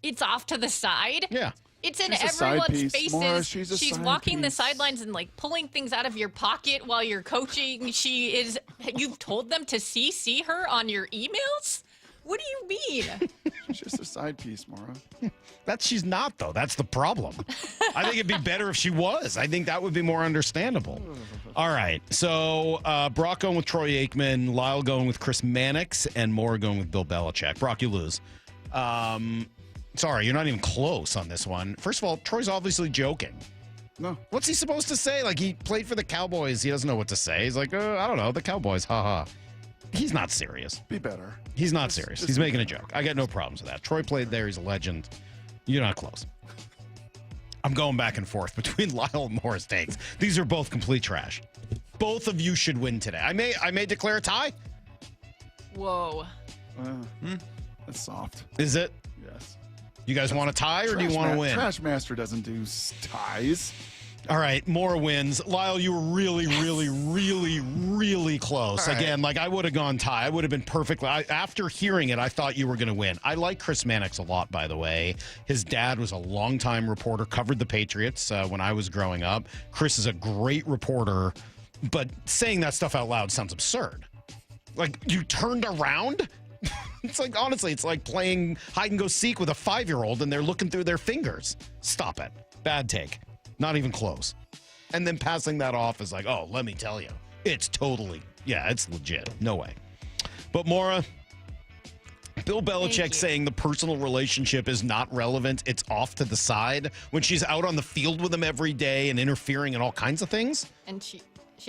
Speaker 1: It's off to the side.
Speaker 2: Yeah.
Speaker 1: It's in
Speaker 12: She's a side
Speaker 1: everyone's
Speaker 12: piece.
Speaker 1: faces.
Speaker 12: Maura, she's a side
Speaker 1: walking the
Speaker 12: piece.
Speaker 1: sidelines and like pulling things out of your pocket while you're coaching. You've told them to CC her on your emails? What do you mean?
Speaker 12: She's just a side piece, Maura.
Speaker 2: She's not, though. That's the problem. I think it'd be better if she was. I think that would be more understandable. All right. So Brock going with Troy Aikman, Lyle going with Chris Mannix, and Maura going with Bill Belichick. Brock, you lose. Sorry, you're not even close on this one. First of all, Troy's obviously joking.
Speaker 12: No.
Speaker 2: What's he supposed to say? Like, he played for the Cowboys. He doesn't know what to say. He's like, I don't know, the Cowboys, haha. He's not serious.
Speaker 12: Be better.
Speaker 2: He's not serious.
Speaker 12: just
Speaker 2: He's
Speaker 12: be
Speaker 2: making a joke. I got no problems with that. Troy played there. He's a legend. You're not close. I'm going back and forth between Lyle and Maura's takes. These are both complete trash. Both of you should win today. I may declare a tie.
Speaker 1: Whoa.
Speaker 12: That's soft.
Speaker 2: Is it?
Speaker 12: Yes.
Speaker 2: You guys want a tie or do you want to win?
Speaker 12: Trash Master doesn't do ties.
Speaker 2: All right, Maura wins. Lyle, you were really, really, really, really close.
Speaker 13: All right.
Speaker 2: Again, like I would have gone tie. I would have been perfectly. After hearing it, I thought you were going to win. I like Chris Mannix a lot, by the way. His dad was a longtime reporter, covered the Patriots when I was growing up. Chris is a great reporter, but saying that stuff out loud sounds absurd. Like, you turned around? It's like, honestly, it's like playing hide and go seek with a 5-year-old and they're looking through their fingers. Stop it. Bad take. Not even close. And then passing that off is like, oh, let me tell you. It's totally, it's legit. No way. But Maura, Bill Belichick saying the personal relationship is not relevant. It's off to the side when she's out on the field with him every day and interfering in all kinds of things.
Speaker 1: And she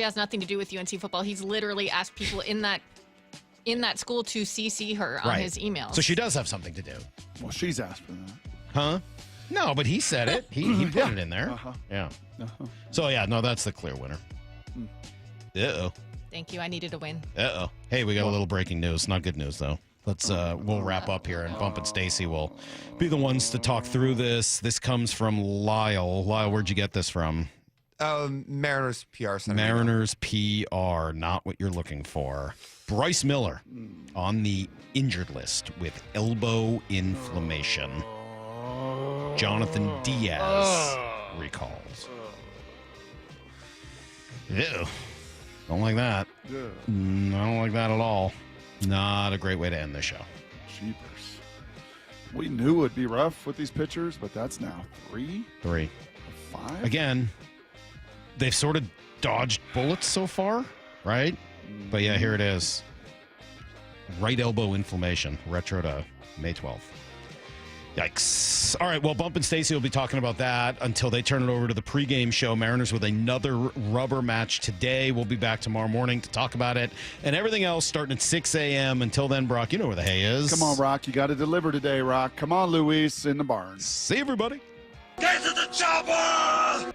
Speaker 1: has nothing to do with UNC football. He's literally asked people in that school to CC her on his emails.
Speaker 2: So she does have something to do.
Speaker 12: Well, she's asked for that.
Speaker 2: Huh? No, but he said it. He put it in there.
Speaker 12: Uh-huh.
Speaker 2: Yeah.
Speaker 12: Uh-huh.
Speaker 2: So, that's the clear winner. Uh-oh.
Speaker 1: Thank you. I needed a win.
Speaker 2: Uh-oh. Hey, we got a little breaking news. Not good news, though. We'll wrap up here, and Bump and Stacy will be the ones to talk through this. This comes from Lyle. Lyle, where'd you get this from?
Speaker 13: Mariners PR Center.
Speaker 2: Mariners PR, not what you're looking for. Bryce Miller on the injured list with elbow inflammation. Jonathan Diaz recalls. Ew. Don't like that.
Speaker 12: Yeah.
Speaker 2: I don't like that at all. Not a great way to end the show.
Speaker 12: Jeepers. We knew it would be rough with these pitchers, but that's now 3?
Speaker 2: 3.
Speaker 12: 5?
Speaker 2: Again, they've sort of dodged bullets so far, right? But yeah, here it is. Right elbow inflammation, retro to May 12th. Yikes. All right, well, Bump and Stacy will be talking about that until they turn it over to the pregame show. Mariners with another rubber match today. We'll be back tomorrow morning to talk about it and everything else starting at 6 a.m. Until then, Brock, you know where the hay is.
Speaker 12: Come on, Rock. You got to deliver today, Rock. Come on, Luis, in the barn.
Speaker 2: See everybody.
Speaker 6: Get to the chopper!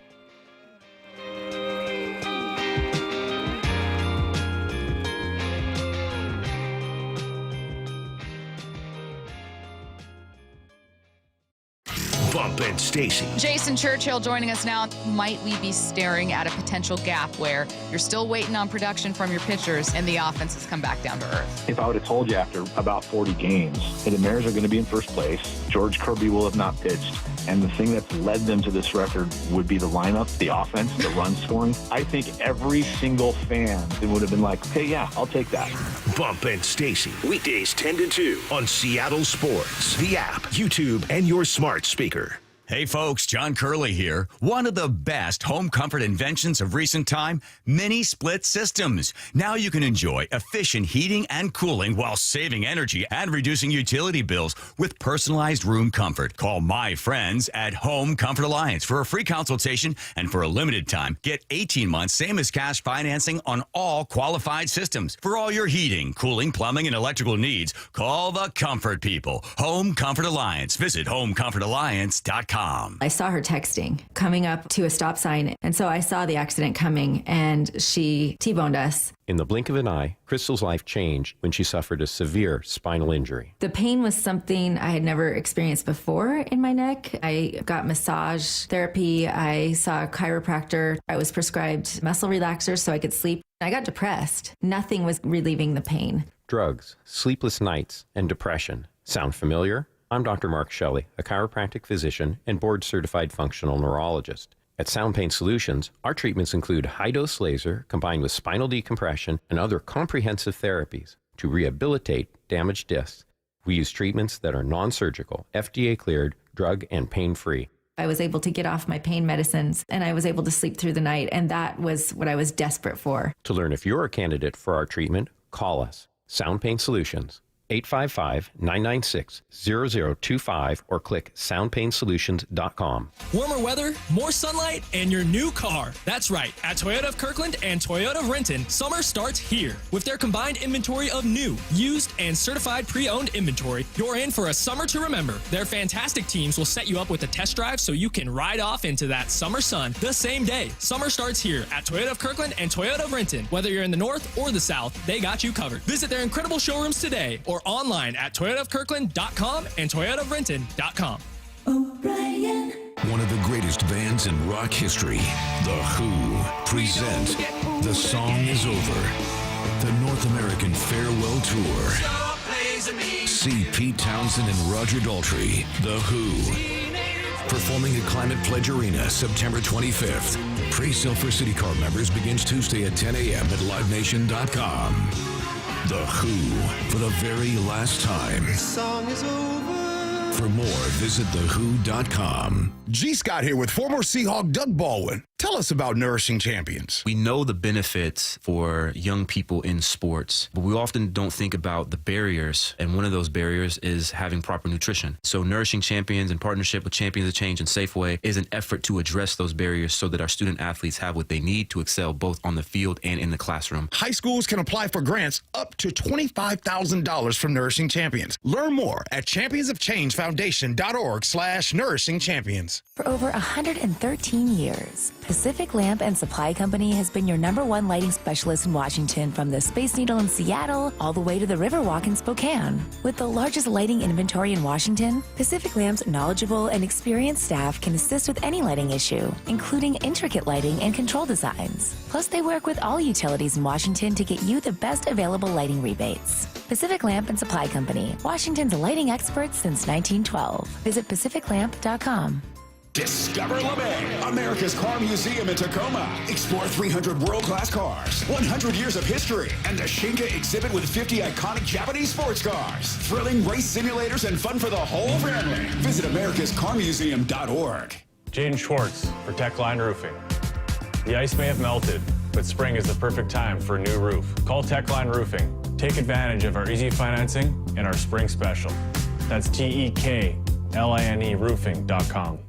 Speaker 6: Bump and Stacy.
Speaker 4: Jason Churchill joining us now. Might we be staring at a potential gap where you're still waiting on production from your pitchers and the offense has come back down to earth?
Speaker 11: If I would have told you after about 40 games that the Mariners are going to be in first place, George Kirby will have not pitched, and the thing that's led them to this record would be the lineup, the offense, the run scoring, I think every single fan would have been like, hey, yeah, I'll take that.
Speaker 6: Bump and Stacy. Weekdays 10 to 2 on Seattle Sports, the app, YouTube, and your smart speaker.
Speaker 7: Hey folks, John Curley here. One of the best home comfort inventions of recent time, mini split systems. Now you can enjoy efficient heating and cooling while saving energy and reducing utility bills with personalized room comfort. Call my friends at Home Comfort Alliance for a free consultation, and for a limited time, get 18 months same as cash financing on all qualified systems. For all your heating, cooling, plumbing, and electrical needs, call the comfort people. Home Comfort Alliance. Visit homecomfortalliance.com.
Speaker 8: I saw her texting, coming up to a stop sign, and so I saw the accident coming, and she T-boned us.
Speaker 15: In the blink of an eye, Crystal's life changed when she suffered a severe spinal injury.
Speaker 8: The pain was something I had never experienced before in my neck. I got massage therapy. I saw a chiropractor. I was prescribed muscle relaxers so I could sleep. I got depressed. Nothing was relieving the pain.
Speaker 15: Drugs, sleepless nights, and depression. Sound familiar? I'm Dr. Mark Shelley, a chiropractic physician and board-certified functional neurologist. At Sound Pain Solutions, our treatments include high-dose laser combined with spinal decompression and other comprehensive therapies to rehabilitate damaged discs. We use treatments that are non-surgical, FDA-cleared, drug and pain-free.
Speaker 8: I was able to get off my pain medicines, and I was able to sleep through the night, and that was what I was desperate for.
Speaker 15: To learn if you're a candidate for our treatment, call us. Sound Pain Solutions. 855-996-0025 or click soundpainsolutions.com.
Speaker 17: Warmer weather, more sunlight, and your new car. That's right. At Toyota of Kirkland and Toyota of Renton, summer starts here. With their combined inventory of new, used, and certified pre-owned inventory, you're in for a summer to remember. Their fantastic teams will set you up with a test drive so you can ride off into that summer sun the same day. Summer starts here at Toyota of Kirkland and Toyota of Renton. Whether you're in the north or the south, they got you covered. Visit their incredible showrooms today or online at toyotaofkirkland.com and toyotaofrenton.com.
Speaker 6: O'Brien. One of the greatest bands in rock history, The Who, present The Song Is Over, the North American Farewell Tour. See Pete Townsend and Roger Daltrey, The Who, performing at Climate Pledge Arena September 25th. Pre-sale for City Card members begins Tuesday at 10 a.m. at livenation.com. The Who, for the very last time. The song is over. For more, visit thewho.com.
Speaker 19: G. Scott here with former Seahawk Doug Baldwin. Tell us about Nourishing Champions.
Speaker 26: We know the benefits for young people in sports, but we often don't think about the barriers, and one of those barriers is having proper nutrition. So Nourishing Champions, in partnership with Champions of Change and Safeway, is an effort to address those barriers so that our student athletes have what they need to excel both on the field and in the classroom.
Speaker 19: High schools can apply for grants up to $25,000 from Nourishing Champions. Learn more at championsofchangefoundation.org/Nourishing Champions.
Speaker 28: For over 113 years, Pacific Lamp and Supply Company has been your #1 lighting specialist in Washington, from the Space Needle in Seattle all the way to the Riverwalk in Spokane. With the largest lighting inventory in Washington, Pacific Lamp's knowledgeable and experienced staff can assist with any lighting issue, including intricate lighting and control designs. Plus, they work with all utilities in Washington to get you the best available lighting rebates. Pacific Lamp and Supply Company, Washington's lighting experts since 1912. Visit pacificlamp.com.
Speaker 20: Discover LeMay, America's car museum in Tacoma. Explore 300 world-class cars, 100 years of history, and the Shinka exhibit with 50 iconic Japanese sports cars. Thrilling race simulators and fun for the whole family. Visit americascarmuseum.org.
Speaker 29: Jaden Schwartz for Techline Roofing. The ice may have melted, but spring is the perfect time for a new roof. Call Techline Roofing. Take advantage of our easy financing and our spring special. That's TEKLINE roofing.com.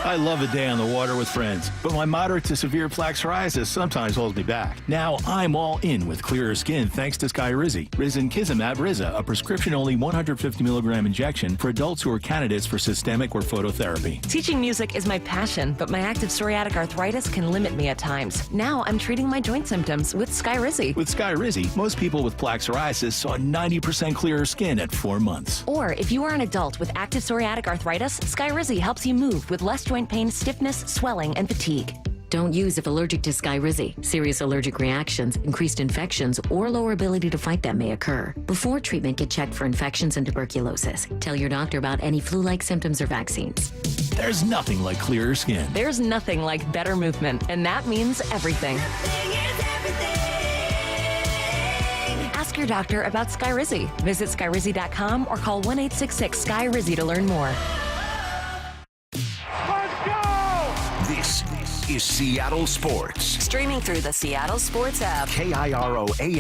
Speaker 5: I love a day on the water with friends, but my moderate to severe plaque psoriasis sometimes holds me back. Now I'm all in with clearer skin thanks to Skyrizi. Risankizumab Riza, a prescription-only 150 milligram injection for adults who are candidates for systemic or phototherapy.
Speaker 9: Teaching music is my passion, but my active psoriatic arthritis can limit me at times. Now I'm treating my joint symptoms with Skyrizi.
Speaker 5: With Skyrizi, most people with plaque psoriasis saw 90% clearer skin at 4 months.
Speaker 9: Or if you are an adult with active psoriatic arthritis, Skyrizi helps you move with less joint pain, stiffness, swelling, and fatigue.
Speaker 10: Don't use if allergic to Skyrizi. Serious allergic reactions, increased infections, or lower ability to fight them may occur. Before treatment, get checked for infections and tuberculosis. Tell your doctor about any flu-like symptoms or vaccines.
Speaker 5: There's nothing like clearer skin.
Speaker 9: There's nothing like better movement, and that means everything. Ask your doctor about Skyrizi. Visit Skyrizi.com or call 1-866-SKY-RIZI to learn more.
Speaker 6: This is Seattle Sports.
Speaker 28: Streaming through the Seattle Sports app.
Speaker 6: KIRO AM.